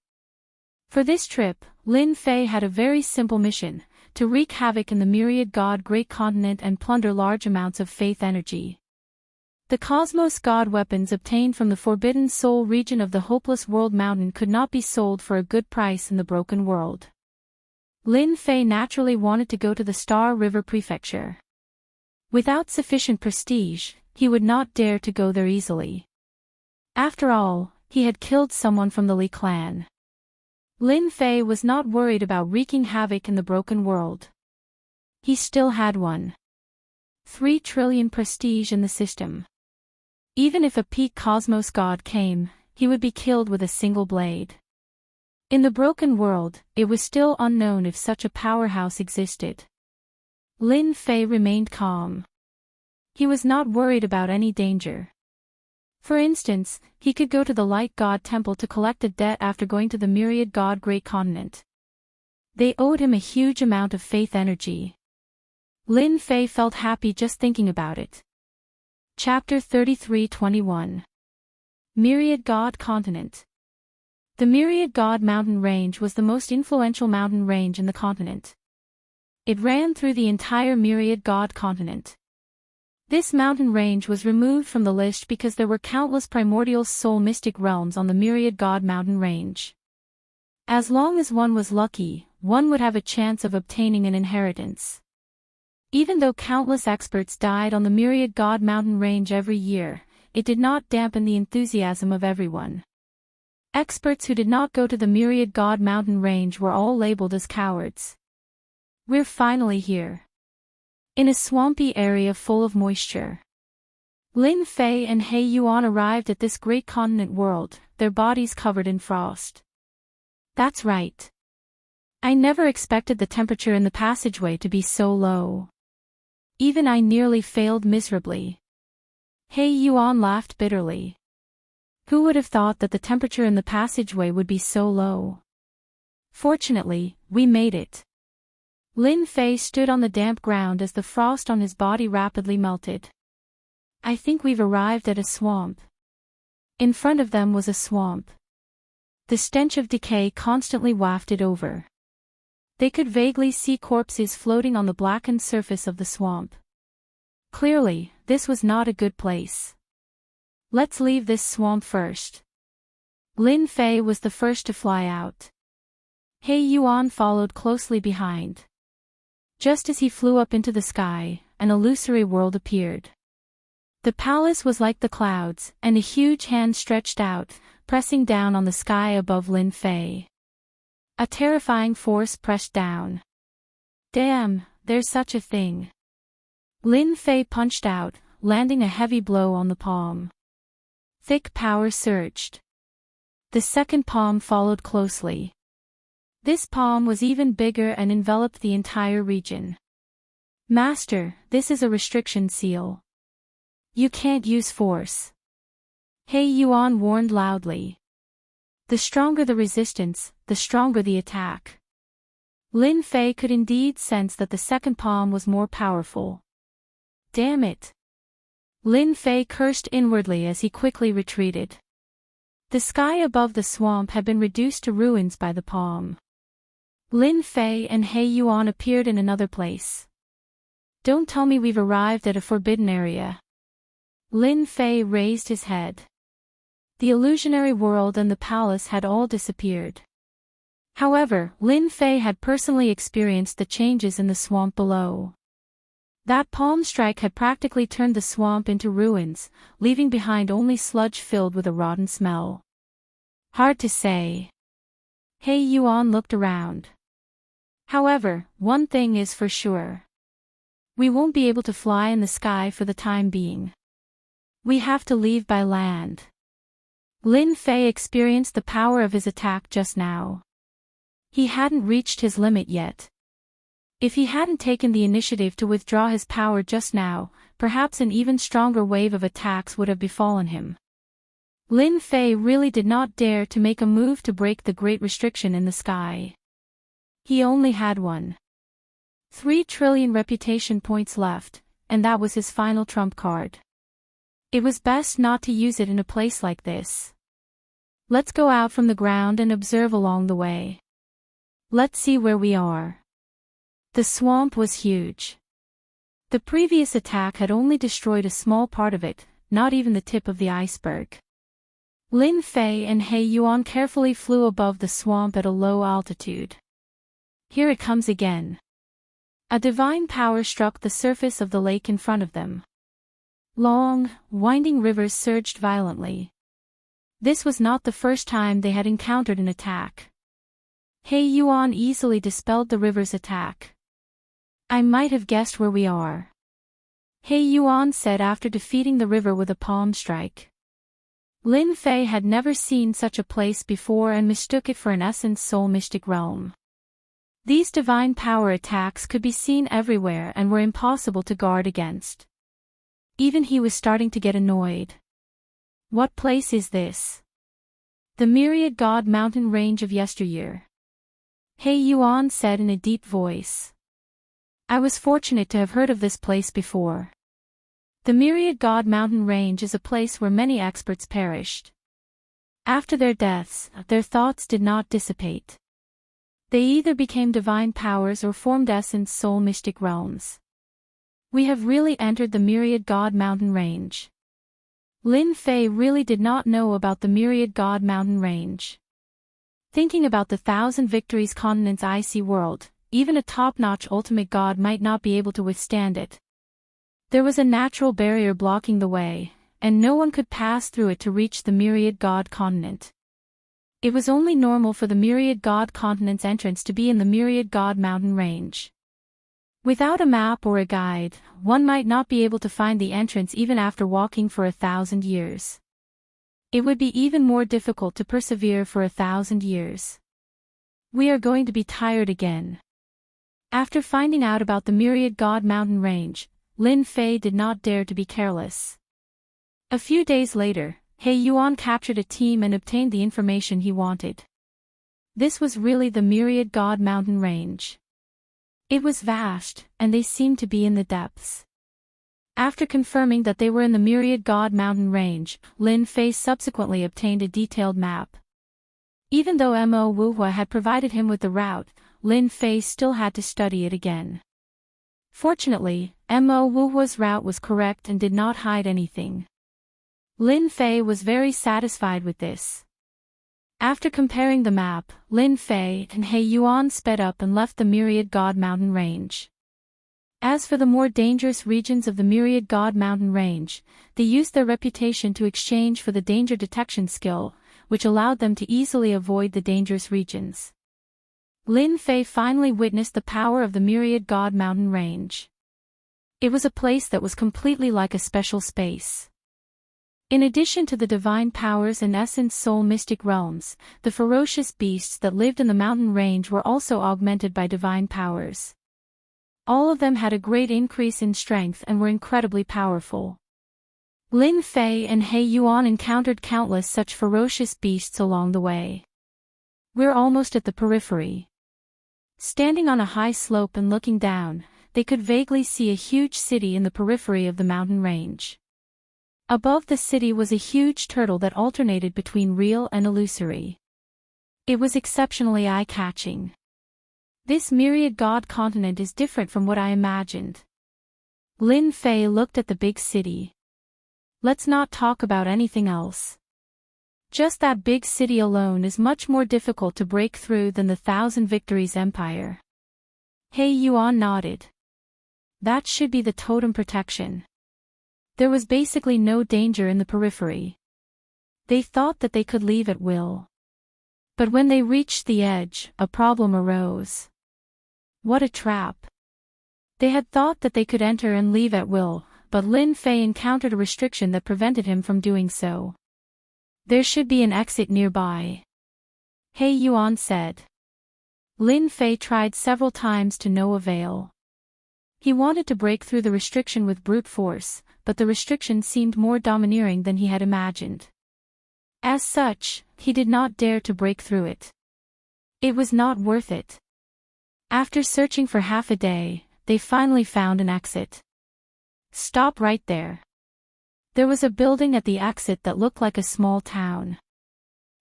For this trip, Lin Fei had a very simple mission, to wreak havoc in the myriad god Great Continent and plunder large amounts of faith energy. The Cosmos God weapons obtained from the Forbidden Soul region of the Hopeless World Mountain could not be sold for a good price in the Broken World. Lin Fei naturally wanted to go to the Star River Prefecture. Without sufficient prestige, he would not dare to go there easily. After all, he had killed someone from the Li clan. Lin Fei was not worried about wreaking havoc in the Broken World. He still had 1.3 trillion prestige in the system. Even if a peak Cosmos God came, he would be killed with a single blade. In the broken world, it was still unknown if such a powerhouse existed. Lin Fei remained calm. He was not worried about any danger. For instance, he could go to the Light God Temple to collect a debt after going to the Myriad God Great Continent. They owed him a huge amount of faith energy. Lin Fei felt happy just thinking about it. Chapter 33-21. Myriad God Continent. The Myriad God Mountain Range was the most influential mountain range in the continent. It ran through the entire Myriad God Continent. This mountain range was removed from the list because there were countless primordial soul mystic realms on the Myriad God Mountain Range. As long as one was lucky, one would have a chance of obtaining an inheritance. Even though countless experts died on the Myriad God Mountain Range every year, it did not dampen the enthusiasm of everyone. Experts who did not go to the Myriad God Mountain Range were all labeled as cowards. We're finally here. In a swampy area full of moisture. Lin Fei and He Yuan arrived at this great continent world, their bodies covered in frost. That's right. I never expected the temperature in the passageway to be so low. Even I nearly failed miserably. He Yuan laughed bitterly. Who would have thought that the temperature in the passageway would be so low? Fortunately, we made it. Lin Fei stood on the damp ground as the frost on his body rapidly melted. I think we've arrived at a swamp. In front of them was a swamp. The stench of decay constantly wafted over. They could vaguely see corpses floating on the blackened surface of the swamp. Clearly, this was not a good place. Let's leave this swamp first. Lin Fei was the first to fly out. He Yuan followed closely behind. Just as he flew up into the sky, an illusory world appeared. The palace was like the clouds, and a huge hand stretched out, pressing down on the sky above Lin Fei. A terrifying force pressed down. Damn, there's such a thing. Lin Fei punched out, landing a heavy blow on the palm. Thick power surged. The second palm followed closely. This palm was even bigger and enveloped the entire region. Master, this is a restriction seal. You can't use force. He Yuan warned loudly. The stronger the resistance, the stronger the attack. Lin Fei could indeed sense that the second palm was more powerful. Damn it. Lin Fei cursed inwardly as he quickly retreated. The sky above the swamp had been reduced to ruins by the palm. Lin Fei and He Yuan appeared in another place. Don't tell me we've arrived at a forbidden area. Lin Fei raised his head. The illusionary world and the palace had all disappeared. However, Lin Fei had personally experienced the changes in the swamp below. That palm strike had practically turned the swamp into ruins, leaving behind only sludge filled with a rotten smell. Hard to say. He Yuan looked around. However, one thing is for sure. We won't be able to fly in the sky for the time being. We have to leave by land. Lin Fei experienced the power of his attack just now. He hadn't reached his limit yet. If he hadn't taken the initiative to withdraw his power just now, perhaps an even stronger wave of attacks would have befallen him. Lin Fei really did not dare to make a move to break the great restriction in the sky. He only had one. 3 trillion reputation points left, and that was his final trump card. It was best not to use it in a place like this. Let's go out from the ground and observe along the way. Let's see where we are. The swamp was huge. The previous attack had only destroyed a small part of it, not even the tip of the iceberg. Lin Fei and He Yuan carefully flew above the swamp at a low altitude. Here it comes again. A divine power struck the surface of the lake in front of them. Long, winding rivers surged violently. This was not the first time they had encountered an attack. He Yuan easily dispelled the river's attack. I might have guessed where we are. He Yuan said after defeating the river with a palm strike. Lin Fei had never seen such a place before and mistook it for an Essence Soul mystic realm. These divine power attacks could be seen everywhere and were impossible to guard against. Even he was starting to get annoyed. What place is this? The myriad god mountain range of yesteryear. He Yuan said in a deep voice. I was fortunate to have heard of this place before. The myriad god mountain range is a place where many experts perished. After their deaths, their thoughts did not dissipate. They either became divine powers or formed essence soul mystic realms. We have really entered the myriad god mountain range. Lin Fei really did not know about the myriad god mountain range. Thinking about the 1,000 victories continent's icy world, even a top-notch ultimate god might not be able to withstand it. There was a natural barrier blocking the way, and no one could pass through it to reach the myriad god continent. It was only normal for the myriad god continent's entrance to be in the myriad god mountain range. Without a map or a guide, one might not be able to find the entrance even after walking for 1,000 years. It would be even more difficult to persevere for 1,000 years. We are going to be tired again. After finding out about the myriad god mountain range, Lin Fei did not dare to be careless. A few days later, He Yuan captured a team and obtained the information he wanted. This was really the myriad god mountain range. It was vast, and they seemed to be in the depths. After confirming that they were in the myriad god mountain range, Lin Fei subsequently obtained a detailed map. Even though Mo Wuhua had provided him with the route, Lin Fei still had to study it again. Fortunately, Mo Wuhua's route was correct and did not hide anything. Lin Fei was very satisfied with this. After comparing the map, Lin Fei and He Yuan sped up and left the myriad god mountain range. As for the more dangerous regions of the myriad god mountain range, they used their reputation to exchange for the danger detection skill, which allowed them to easily avoid the dangerous regions. Lin Fei finally witnessed the power of the myriad god mountain range. It was a place that was completely like a special space. In addition to the divine powers and essence soul mystic realms, the ferocious beasts that lived in the mountain range were also augmented by divine powers. All of them had a great increase in strength and were incredibly powerful. Lin Fei and He Yuan encountered countless such ferocious beasts along the way. We're almost at the periphery. Standing on a high slope and looking down, they could vaguely see a huge city in the periphery of the mountain range. Above the city was a huge turtle that alternated between real and illusory. It was exceptionally eye-catching. This myriad god continent is different from what I imagined. Lin Fei looked at the big city. Let's not talk about anything else. Just that big city alone is much more difficult to break through than the 1,000 Victories Empire. He Yuan nodded. That should be the totem protection. There was basically no danger in the periphery. They thought that they could leave at will. But when they reached the edge, a problem arose. What a trap. They had thought that they could enter and leave at will, but Lin Fei encountered a restriction that prevented him from doing so. There should be an exit nearby. He Yuan said. Lin Fei tried several times to no avail. He wanted to break through the restriction with brute force, but the restriction seemed more domineering than he had imagined. As such, he did not dare to break through it. It was not worth it. After searching for half a day, they finally found an exit. Stop right there. There was a building at the exit that looked like a small town.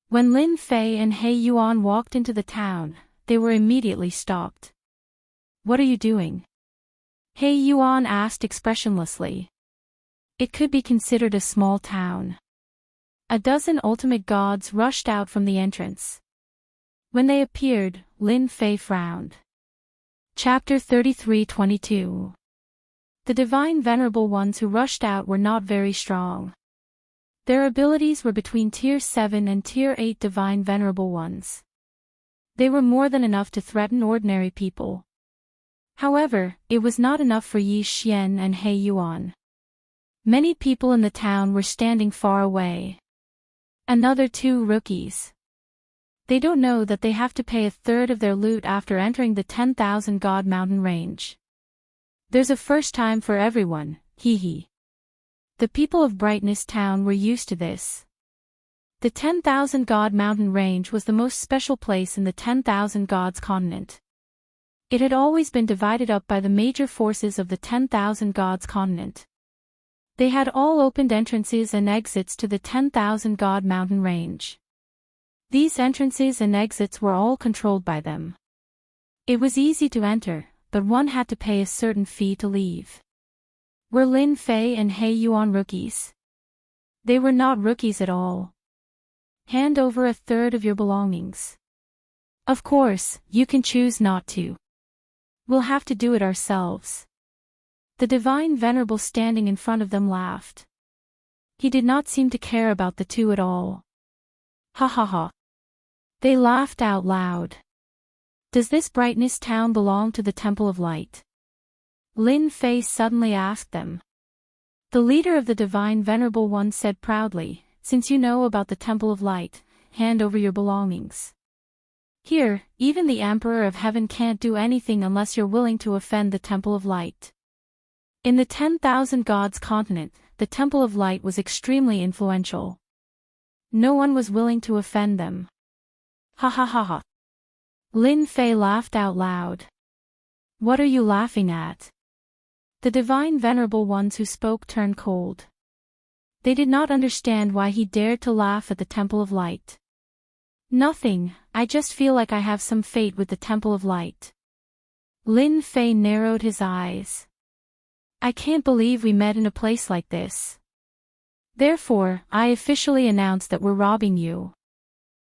When Lin Fei and He Yuan walked into the town, they were immediately stopped. What are you doing? He Yuan asked expressionlessly. It could be considered a small town. A dozen ultimate gods rushed out from the entrance. When they appeared, Lin Fei frowned. Chapter 33-22. The divine venerable ones who rushed out were not very strong. Their abilities were between Tier 7 and Tier 8 divine venerable ones. They were more than enough to threaten ordinary people. However, it was not enough for Yi Xian and He Yuan. Many people in the town were standing far away. Another 2 rookies. They don't know that they have to pay a third of their loot after entering the 10,000 God mountain range. There's a first time for everyone, hee hee. The people of Brightness Town were used to this. The 10,000 God mountain range was the most special place in the 10,000 Gods continent. It had always been divided up by the major forces of the 10,000 Gods continent. They had all opened entrances and exits to the 10,000 God mountain range. These entrances and exits were all controlled by them. It was easy to enter, but one had to pay a certain fee to leave. Were Lin Fei and He Yuan rookies? They were not rookies at all. Hand over a third of your belongings. Of course, you can choose not to. We'll have to do it ourselves. The divine venerable standing in front of them laughed. He did not seem to care about the two at all. Ha ha ha. They laughed out loud. Does this Brightness Town belong to the Temple of Light? Lin Fei suddenly asked them. The leader of the Divine Venerable One said proudly, since you know about the Temple of Light, hand over your belongings. Here, even the Emperor of Heaven can't do anything unless you're willing to offend the Temple of Light. In the 10,000 Gods continent, the Temple of Light was extremely influential. No one was willing to offend them. Ha ha ha ha. Lin Fei laughed out loud. What are you laughing at? The Divine Venerable Ones who spoke turned cold. They did not understand why he dared to laugh at the Temple of Light. Nothing, I just feel like I have some fate with the Temple of Light. Lin Fei narrowed his eyes. I can't believe we met in a place like this. Therefore, I officially announce that we're robbing you.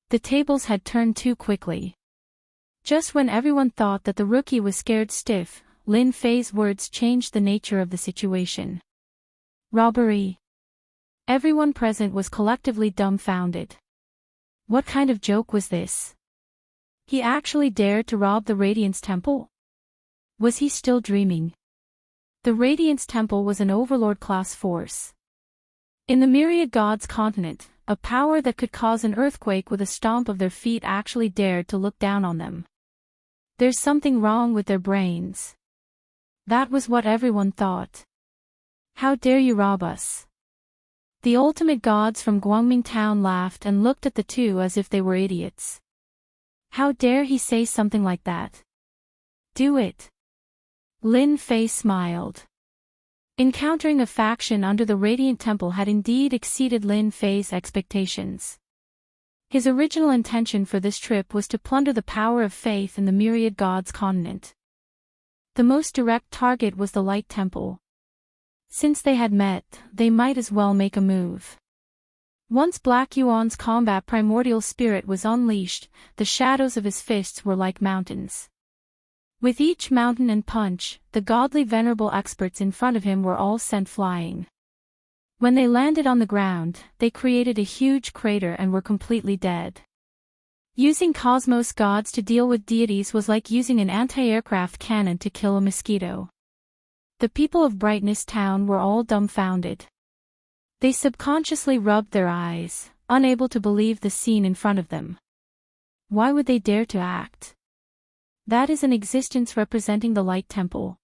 The tables had turned too quickly. Just when everyone thought that the rookie was scared stiff, Lin Fei's words changed the nature of the situation. Robbery. Everyone present was collectively dumbfounded. What kind of joke was this? He actually dared to rob the Radiance Temple? Was he still dreaming? The Radiance Temple was an Overlord-class force. In the Myriad Gods continent, a power that could cause an earthquake with a stomp of their feet actually dared to look down on them. There's something wrong with their brains. That was what everyone thought. How dare you rob us? The ultimate gods from Guangming Town laughed and looked at the two as if they were idiots. How dare he say something like that? Do it. Lin Fei smiled. Encountering a faction under the Radiant Temple had indeed exceeded Lin Fei's expectations. His original intention for this trip was to plunder the power of faith in the Myriad Gods continent. The most direct target was the Light Temple. Since they had met, they might as well make a move. Once Black Yuan's combat primordial spirit was unleashed, the shadows of his fists were like mountains. With each mountain and punch, the godly venerable experts in front of him were all sent flying. When they landed on the ground, they created a huge crater and were completely dead. Using cosmos gods to deal with deities was like using an anti-aircraft cannon to kill a mosquito. The people of Brightness Town were all dumbfounded. They subconsciously rubbed their eyes, unable to believe the scene in front of them. Why would they dare to act? That is an existence representing the Light Temple.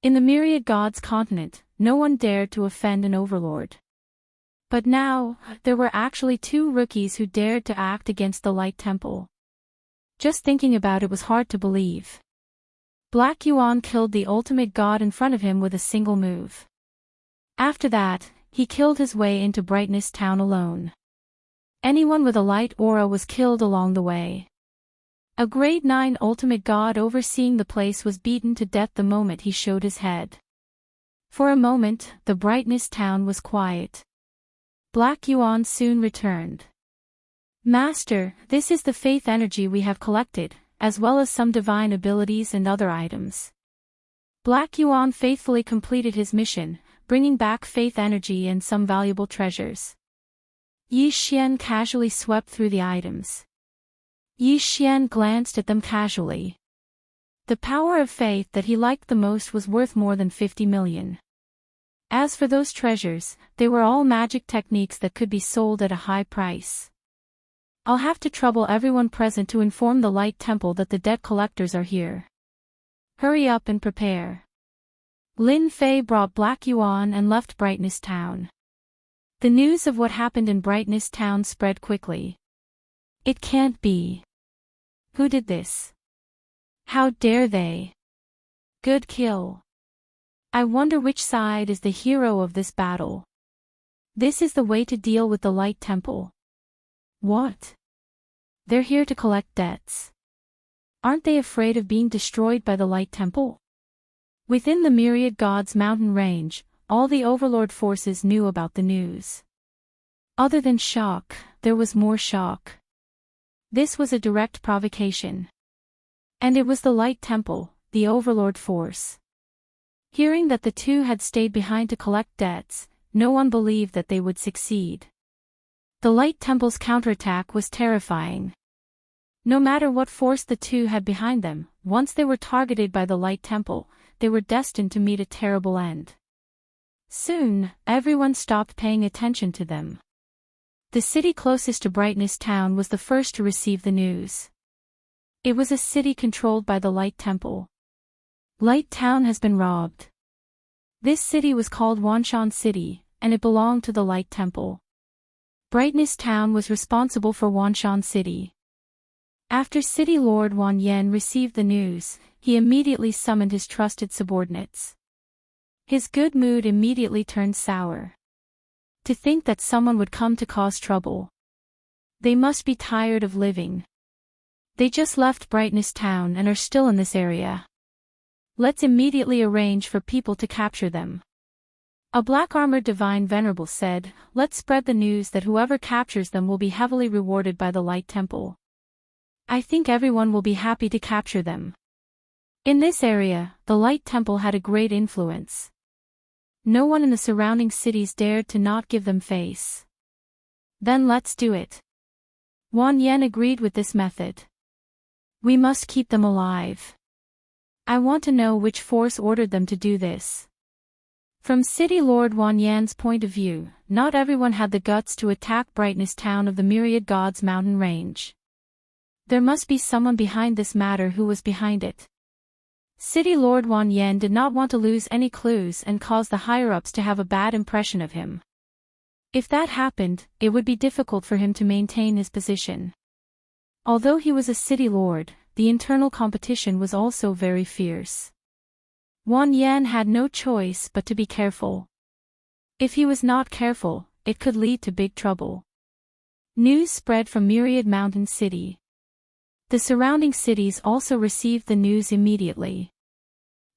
In the Myriad Gods continent, no one dared to offend an overlord. But now, there were actually two rookies who dared to act against the Light Temple. Just thinking about it was hard to believe. Black Yuan killed the ultimate god in front of him with a single move. After that, he killed his way into Brightness Town alone. Anyone with a light aura was killed along the way. A grade 9 ultimate god overseeing the place was beaten to death the moment he showed his head. For a moment, the Brightness Town was quiet. Black Yuan soon returned. Master, this is the faith energy we have collected, as well as some divine abilities and other items. Black Yuan faithfully completed his mission, bringing back faith energy and some valuable treasures. Yi Xian casually swept through the items. Yi Xian glanced at them casually. The power of faith that he liked the most was worth more than 50 million. As for those treasures, they were all magic techniques that could be sold at a high price. I'll have to trouble everyone present to inform the Light Temple that the debt collectors are here. Hurry up and prepare. Lin Fei brought Black Yuan and left Brightness Town. The news of what happened in Brightness Town spread quickly. It can't be. Who did this? How dare they? Good kill. I wonder which side is the hero of this battle. This is the way to deal with the Light Temple. What? They're here to collect debts. Aren't they afraid of being destroyed by the Light Temple? Within the Myriad Gods mountain range, all the Overlord forces knew about the news. Other than shock, there was more shock. This was a direct provocation. And it was the Light Temple, the Overlord force. Hearing that the two had stayed behind to collect debts, no one believed that they would succeed. The Light Temple's counterattack was terrifying. No matter what force the two had behind them, once they were targeted by the Light Temple, they were destined to meet a terrible end. Soon, everyone stopped paying attention to them. The city closest to Brightness Town was the first to receive the news. It was a city controlled by the Light Temple. Light Town has been robbed. This city was called Wanshan City, and it belonged to the Light Temple. Brightness Town was responsible for Wanshan City. After City Lord Wan Yen received the news, he immediately summoned his trusted subordinates. His good mood immediately turned sour. To think that someone would come to cause trouble. They must be tired of living. They just left Brightness Town and are still in this area. Let's immediately arrange for people to capture them. A black-armored divine venerable said, let's spread the news that whoever captures them will be heavily rewarded by the Light Temple. I think everyone will be happy to capture them. In this area, the Light Temple had a great influence. No one in the surrounding cities dared to not give them face. Then let's do it. Wan Yen agreed with this method. We must keep them alive. I want to know which force ordered them to do this. From City Lord Wan Yan's point of view, not everyone had the guts to attack Brightness Town of the Myriad Gods mountain range. There must be someone behind this matter who was behind it. City Lord Wan Yen did not want to lose any clues and cause the higher-ups to have a bad impression of him. If that happened, it would be difficult for him to maintain his position. Although he was a city lord, the internal competition was also very fierce. Wan Yen had no choice but to be careful. If he was not careful, it could lead to big trouble. News spread from Myriad Mountain City. The surrounding cities also received the news immediately.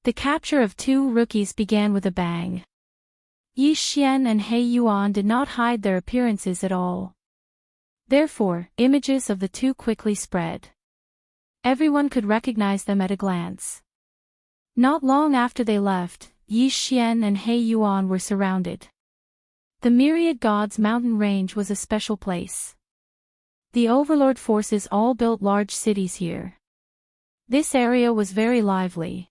The capture of two rookies began with a bang. Yi Xian and He Yuan did not hide their appearances at all. Therefore, images of the two quickly spread. Everyone could recognize them at a glance. Not long after they left, Yi Xian and He Yuan were surrounded. The Myriad Gods mountain range was a special place. The Overlord forces all built large cities here. This area was very lively.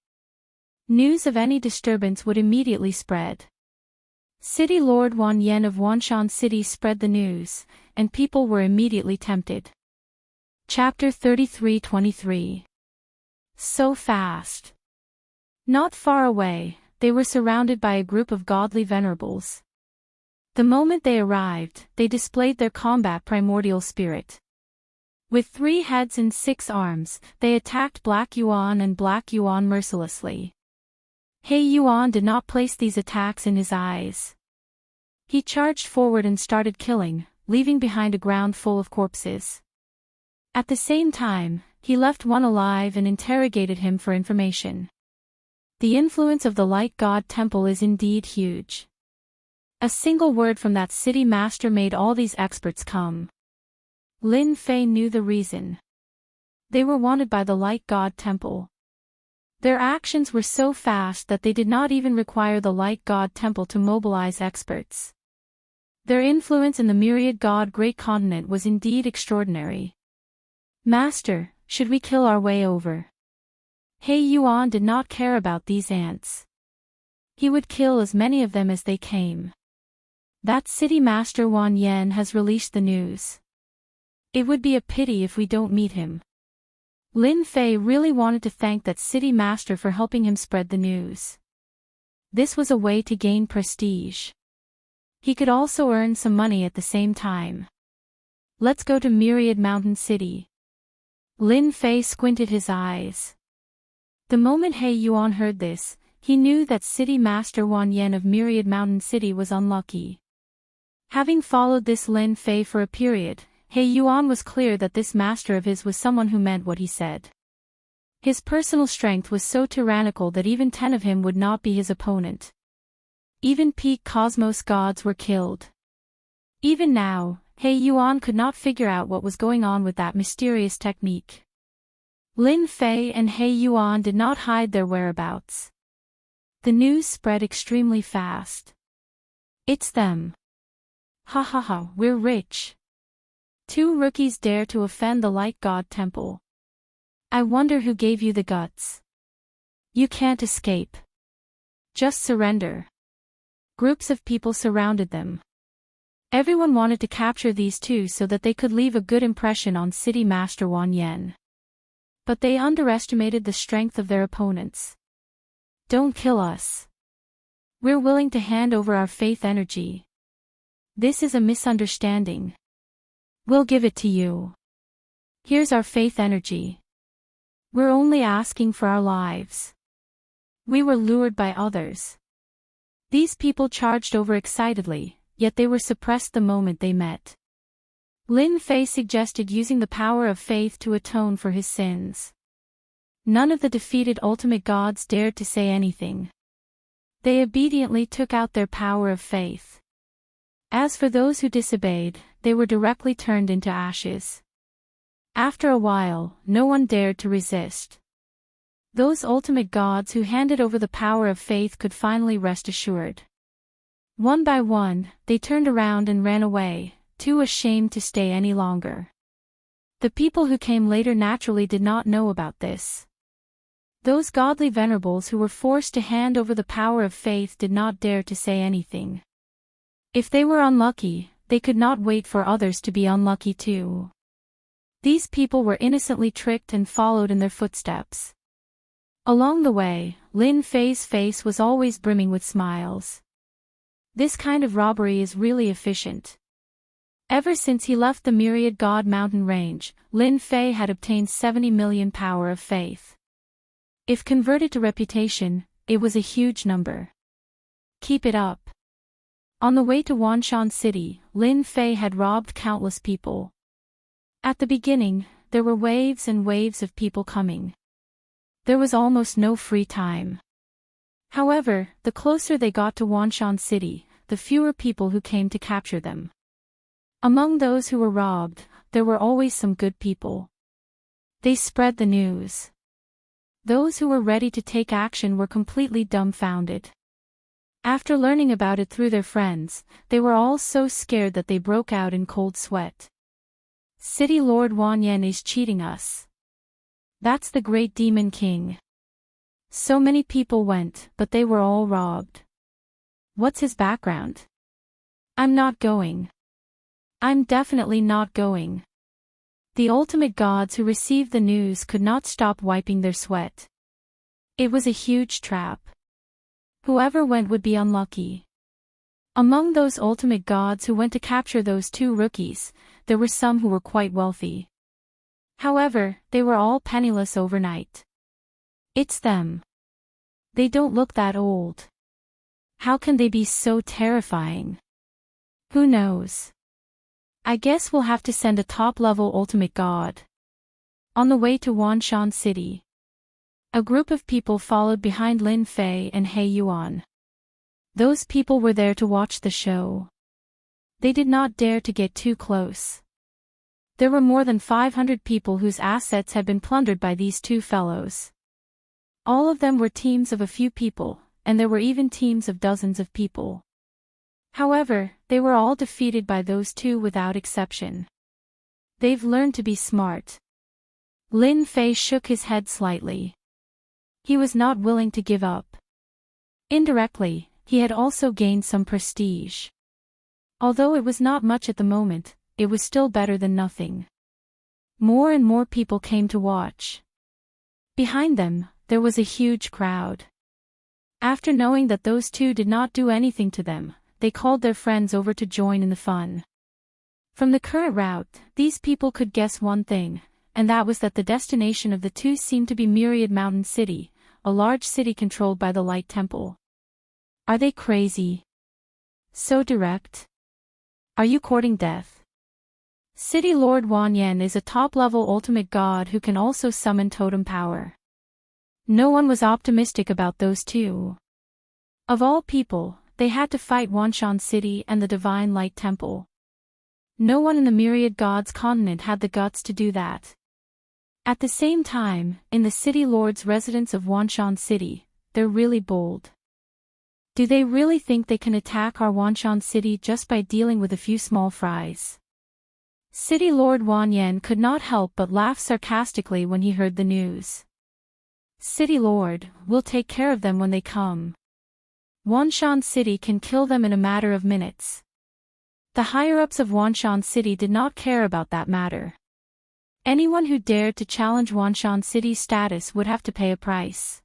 News of any disturbance would immediately spread. City Lord Wan Yen of Wanshan City spread the news, and people were immediately tempted. Chapter 33-23. So fast. Not far away, they were surrounded by a group of godly venerables. The moment they arrived, they displayed their combat primordial spirit. With 3 heads and 6 arms, they attacked Black Yuan and Black Yuan mercilessly. He Yuan did not place these attacks in his eyes. He charged forward and started killing, leaving behind a ground full of corpses. At the same time, he left one alive and interrogated him for information. The influence of the Light God Temple is indeed huge. A single word from that city master made all these experts come. Lin Fei knew the reason. They were wanted by the Light God Temple. Their actions were so fast that they did not even require the Light God Temple to mobilize experts. Their influence in the Myriad God Great Continent was indeed extraordinary. Master, should we kill our way over? He Yuan did not care about these ants. He would kill as many of them as they came. That city master Wan Yen has released the news. It would be a pity if we don't meet him. Lin Fei really wanted to thank that city master for helping him spread the news. This was a way to gain prestige. He could also earn some money at the same time. Let's go to Myriad Mountain City. Lin Fei squinted his eyes. The moment He Yuan heard this, he knew that city master Wan Yen of Myriad Mountain City was unlucky. Having followed this Lin Fei for a period, He Yuan was clear that this master of his was someone who meant what he said. His personal strength was so tyrannical that even 10 of him would not be his opponent. Even peak cosmos gods were killed. Even now, He Yuan could not figure out what was going on with that mysterious technique. Lin Fei and He Yuan did not hide their whereabouts. The news spread extremely fast. It's them. Ha ha ha, we're rich. 2 rookies dare to offend the Light God Temple. I wonder who gave you the guts. You can't escape. Just surrender. Groups of people surrounded them. Everyone wanted to capture these 2 so that they could leave a good impression on City Master Wan Yen. But they underestimated the strength of their opponents. Don't kill us. We're willing to hand over our faith energy. This is a misunderstanding. We'll give it to you. Here's our faith energy. We're only asking for our lives. We were lured by others. These people charged over excitedly, yet they were suppressed the moment they met. Lin Fei suggested using the power of faith to atone for his sins. None of the defeated ultimate gods dared to say anything. They obediently took out their power of faith. As for those who disobeyed, they were directly turned into ashes. After a while, no one dared to resist. Those ultimate gods who handed over the power of faith could finally rest assured. One by one, they turned around and ran away, too ashamed to stay any longer. The people who came later naturally did not know about this. Those godly venerables who were forced to hand over the power of faith did not dare to say anything. If they were unlucky, they could not wait for others to be unlucky too. These people were innocently tricked and followed in their footsteps. Along the way, Lin Fei's face was always brimming with smiles. This kind of robbery is really efficient. Ever since he left the Myriad God Mountain Range, Lin Fei had obtained 70 million power of faith. If converted to reputation, it was a huge number. Keep it up. On the way to Wanshan City, Lin Fei had robbed countless people. At the beginning, there were waves and waves of people coming. There was almost no free time. However, the closer they got to Wanshan City, the fewer people who came to capture them. Among those who were robbed, there were always some good people. They spread the news. Those who were ready to take action were completely dumbfounded. After learning about it through their friends, they were all so scared that they broke out in cold sweat. City Lord Wan Yen is cheating us. That's the great demon king. So many people went, but they were all robbed. What's his background? I'm not going. I'm definitely not going. The ultimate gods who received the news could not stop wiping their sweat. It was a huge trap. Whoever went would be unlucky. Among those ultimate gods who went to capture those 2 rookies, there were some who were quite wealthy. However, they were all penniless overnight. It's them. They don't look that old. How can they be so terrifying? Who knows? I guess we'll have to send a top-level ultimate god. On the way to Wanshan City, a group of people followed behind Lin Fei and He Yuan. Those people were there to watch the show. They did not dare to get too close. There were more than 500 people whose assets had been plundered by these 2 fellows. All of them were teams of a few people, and there were even teams of dozens of people. However, they were all defeated by those 2 without exception. They've learned to be smart. Lin Fei shook his head slightly. He was not willing to give up. Indirectly, he had also gained some prestige. Although it was not much at the moment, it was still better than nothing. More and more people came to watch. Behind them, there was a huge crowd. After knowing that those two did not do anything to them, they called their friends over to join in the fun. From the current route, these people could guess one thing, and that was that the destination of the two seemed to be Myriad Mountain City, a large city controlled by the Light Temple. Are they crazy? So direct? Are you courting death? City Lord Wan Yen is a top-level ultimate god who can also summon totem power. No one was optimistic about those two. Of all people, they had to fight Wanshan City and the Divine Light Temple. No one in the Myriad Gods continent had the guts to do that. At the same time, in the City Lord's residence of Wanshan City, they're really bold. Do they really think they can attack our Wanshan City just by dealing with a few small fries? City Lord Wan Yen could not help but laugh sarcastically when he heard the news. City Lord, we'll take care of them when they come. Wanshan City can kill them in a matter of minutes. The higher-ups of Wanshan City did not care about that matter. Anyone who dared to challenge Wanshan City's status would have to pay a price.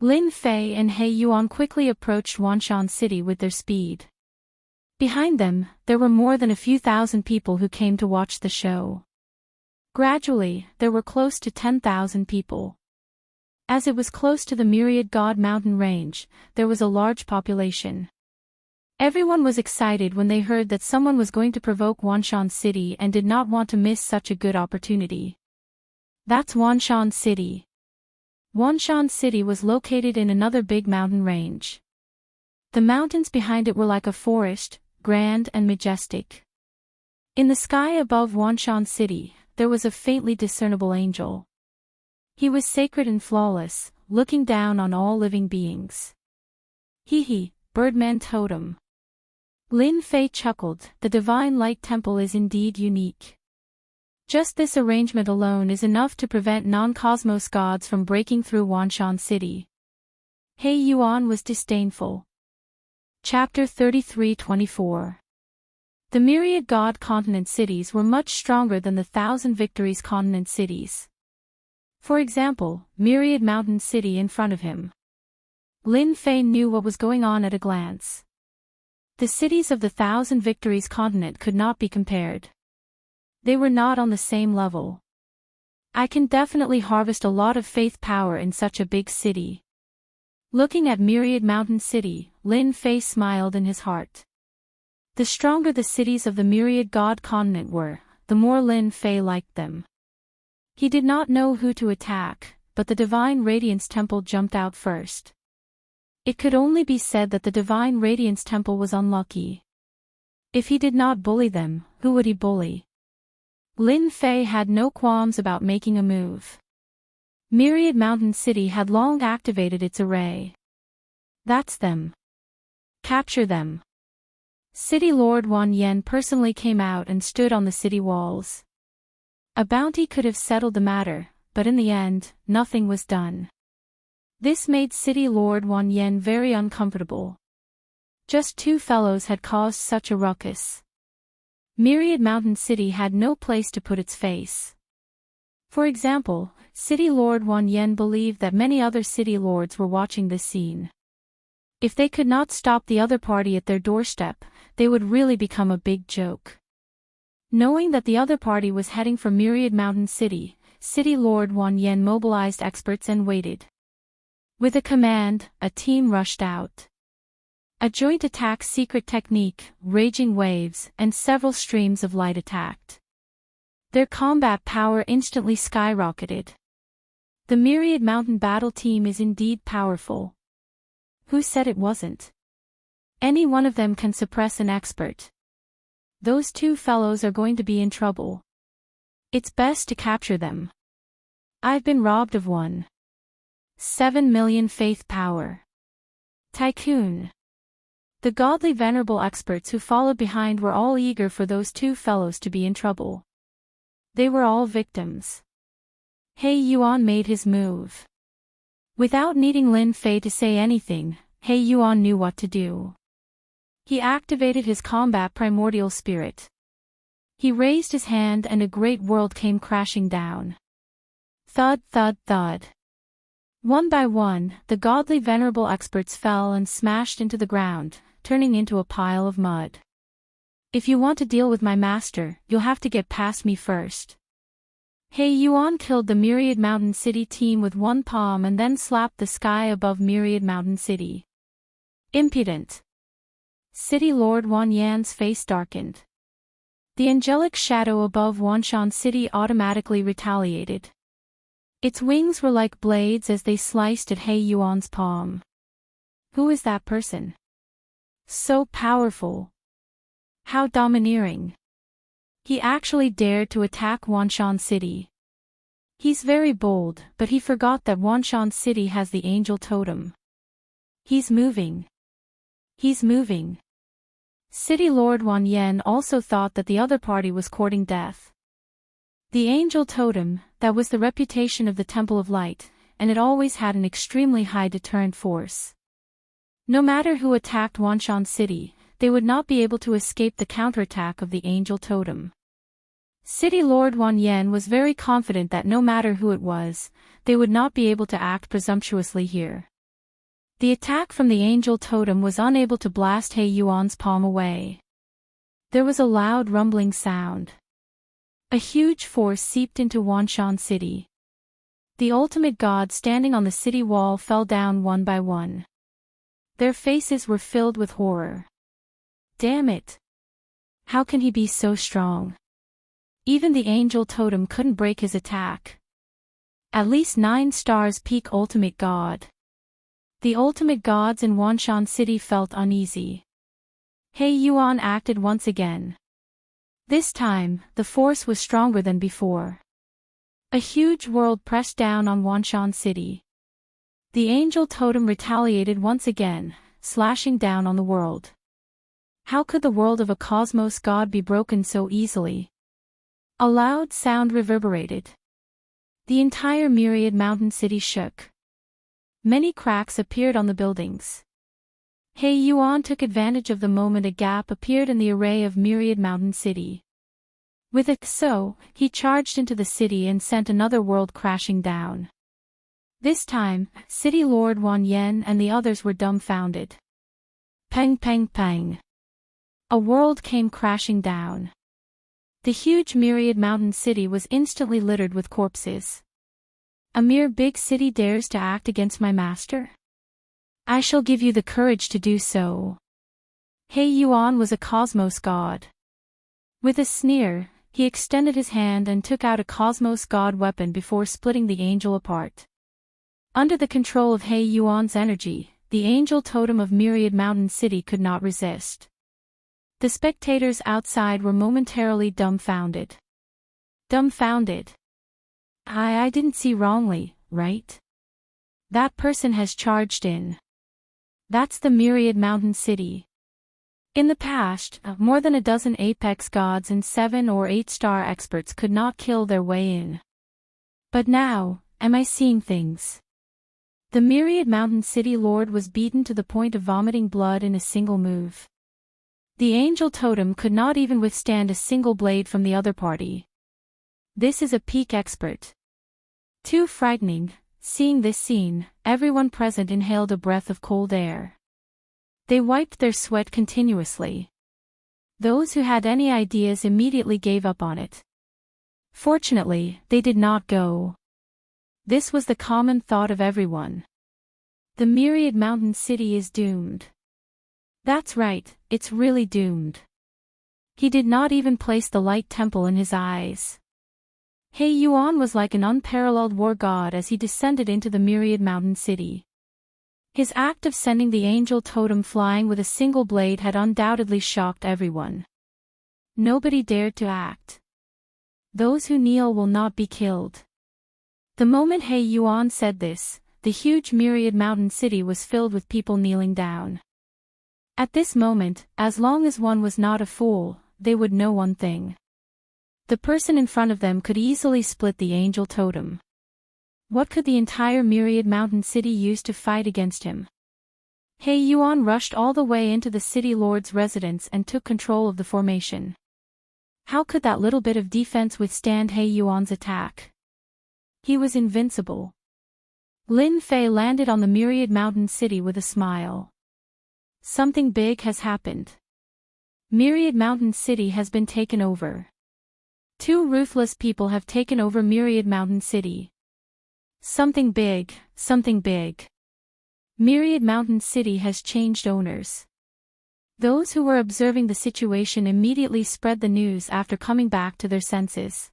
Lin Fei and He Yuan quickly approached Wanshan City with their speed. Behind them, there were more than a few thousand people who came to watch the show. Gradually, there were close to 10,000 people. As it was close to the Myriad God mountain range, there was a large population. Everyone was excited when they heard that someone was going to provoke Wanshan City and did not want to miss such a good opportunity. That's Wanshan City. Wanshan City was located in another big mountain range. The mountains behind it were like a forest, grand and majestic. In the sky above Wanshan City, there was a faintly discernible angel. He was sacred and flawless, looking down on all living beings. Hee, Birdman Totem. Lin Fei chuckled, the Divine Light Temple is indeed unique. Just this arrangement alone is enough to prevent non-cosmos gods from breaking through Wanshan City. He Yuan was disdainful. Chapter 33-24. The Myriad God continent cities were much stronger than the Thousand Victories continent cities. For example, Myriad Mountain City in front of him. Lin Fei knew what was going on at a glance. The cities of the Thousand Victories continent could not be compared. They were not on the same level. I can definitely harvest a lot of faith power in such a big city. Looking at Myriad Mountain City, Lin Fei smiled in his heart. The stronger the cities of the Myriad God continent were, the more Lin Fei liked them. He did not know who to attack, but the Divine Radiance Temple jumped out first. It could only be said that the Divine Radiance Temple was unlucky. If he did not bully them, who would he bully? Lin Fei had no qualms about making a move. Myriad Mountain City had long activated its array. That's them. Capture them. City Lord Wan Yen personally came out and stood on the city walls. A bounty could have settled the matter, but in the end, nothing was done. This made City Lord Wan Yen very uncomfortable. Just two fellows had caused such a ruckus. Myriad Mountain City had no place to put its face. For example, City Lord Wan Yen believed that many other city lords were watching this scene. If they could not stop the other party at their doorstep, they would really become a big joke. Knowing that the other party was heading for Myriad Mountain City, City Lord Wan Yen mobilized experts and waited. With a command, a team rushed out. A joint attack secret technique, raging waves, and several streams of light attacked. Their combat power instantly skyrocketed. The Myriad Mountain battle team is indeed powerful. Who said it wasn't? Any one of them can suppress an expert. Those two fellows are going to be in trouble. It's best to capture them. I've been robbed of one. 7 million faith power. Tycoon. The godly venerable experts who followed behind were all eager for those two fellows to be in trouble. They were all victims. He Yuan made his move. Without needing Lin Fei to say anything, He Yuan knew what to do. He activated his combat primordial spirit. He raised his hand and a great world came crashing down. Thud, thud, thud. One by one, the godly venerable experts fell and smashed into the ground, turning into a pile of mud. If you want to deal with my master, you'll have to get past me first. He Yuan killed the Myriad Mountain City team with one palm and then slapped the sky above Myriad Mountain City. Impudent. City Lord Wan Yan's face darkened. The angelic shadow above Wanshan City automatically retaliated. Its wings were like blades as they sliced at He Yuan's palm. Who is that person? So powerful. How domineering. He actually dared to attack Wanshan City. He's very bold, but he forgot that Wanshan City has the angel totem. He's moving. He's moving. City Lord Wan Yan also thought that the other party was courting death. The angel totem, that was the reputation of the Temple of Light, and it always had an extremely high deterrent force. No matter who attacked Wanshan City, they would not be able to escape the counterattack of the angel totem. City Lord Wan Yan was very confident that no matter who it was, they would not be able to act presumptuously here. The attack from the angel totem was unable to blast He Yuan's palm away. There was a loud rumbling sound. A huge force seeped into Wanshan City. The ultimate god standing on the city wall fell down one by one. Their faces were filled with horror. Damn it! How can he be so strong? Even the angel totem couldn't break his attack. At least 9 stars peak ultimate god. The ultimate gods in Wanshan City felt uneasy. He Yuan acted once again. This time, the force was stronger than before. A huge world pressed down on Wanshan City. The angel totem retaliated once again, slashing down on the world. How could the world of a cosmos god be broken so easily? A loud sound reverberated. The entire Myriad Mountain City shook. Many cracks appeared on the buildings. He Yuan took advantage of the moment a gap appeared in the array of Myriad Mountain City. With it so, he charged into the city and sent another world crashing down. This time, City Lord Wan Yan and the others were dumbfounded. Pang pang pang. A world came crashing down. The huge Myriad Mountain City was instantly littered with corpses. A mere big city dares to act against my master? I shall give you the courage to do so. He Yuan was a cosmos god. With a sneer, he extended his hand and took out a cosmos god weapon before splitting the angel apart. Under the control of He Yuan's energy, the angel totem of Myriad Mountain City could not resist. The spectators outside were momentarily dumbfounded. Dumbfounded. I didn't see wrongly, right? That person has charged in. That's the Myriad Mountain City. In the past, more than a dozen apex gods and 7 or 8-star experts could not kill their way in. But now, am I seeing things? The Myriad Mountain City Lord was beaten to the point of vomiting blood in a single move. The angel totem could not even withstand a single blade from the other party. This is a peak expert. Too frightening. Seeing this scene, everyone present inhaled a breath of cold air. They wiped their sweat continuously. Those who had any ideas immediately gave up on it. Fortunately, they did not go. This was the common thought of everyone. The Myriad Mountain City is doomed. That's right, it's really doomed. He did not even place the light temple in his eyes. He Yuan was like an unparalleled war god as he descended into the Myriad Mountain City. His act of sending the angel totem flying with a single blade had undoubtedly shocked everyone. Nobody dared to act. Those who kneel will not be killed. The moment He Yuan said this, the huge Myriad Mountain City was filled with people kneeling down. At this moment, as long as one was not a fool, they would know one thing. The person in front of them could easily split the angel totem. What could the entire Myriad Mountain City use to fight against him? He Yuan rushed all the way into the city lord's residence and took control of the formation. How could that little bit of defense withstand He Yuan's attack? He was invincible. Lin Fei landed on the Myriad Mountain City with a smile. Something big has happened. Myriad Mountain City has been taken over. 2 ruthless people have taken over Myriad Mountain City. Something big, something big. Myriad Mountain City has changed owners. Those who were observing the situation immediately spread the news after coming back to their senses.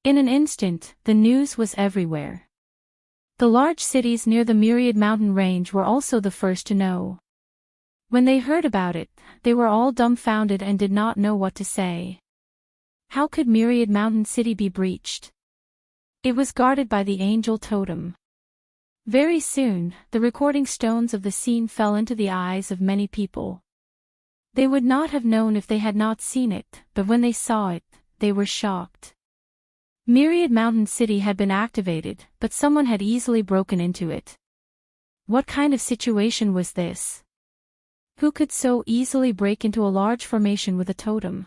In an instant, the news was everywhere. The large cities near the Myriad Mountain Range were also the first to know. When they heard about it, they were all dumbfounded and did not know what to say. How could Myriad Mountain City be breached? It was guarded by the Angel Totem. Very soon, the recording stones of the scene fell into the eyes of many people. They would not have known if they had not seen it, but when they saw it, they were shocked. Myriad Mountain City had been activated, but someone had easily broken into it. What kind of situation was this? Who could so easily break into a large formation with a totem?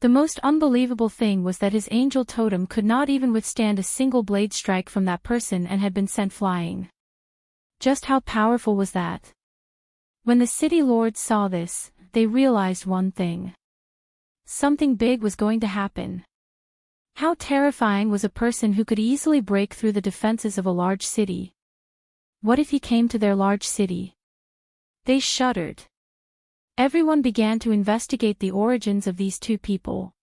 The most unbelievable thing was that his angel totem could not even withstand a single blade strike from that person and had been sent flying. Just how powerful was that? When the city lords saw this, they realized one thing. Something big was going to happen. How terrifying was a person who could easily break through the defenses of a large city? What if he came to their large city? They shuddered. Everyone began to investigate the origins of these 2 people.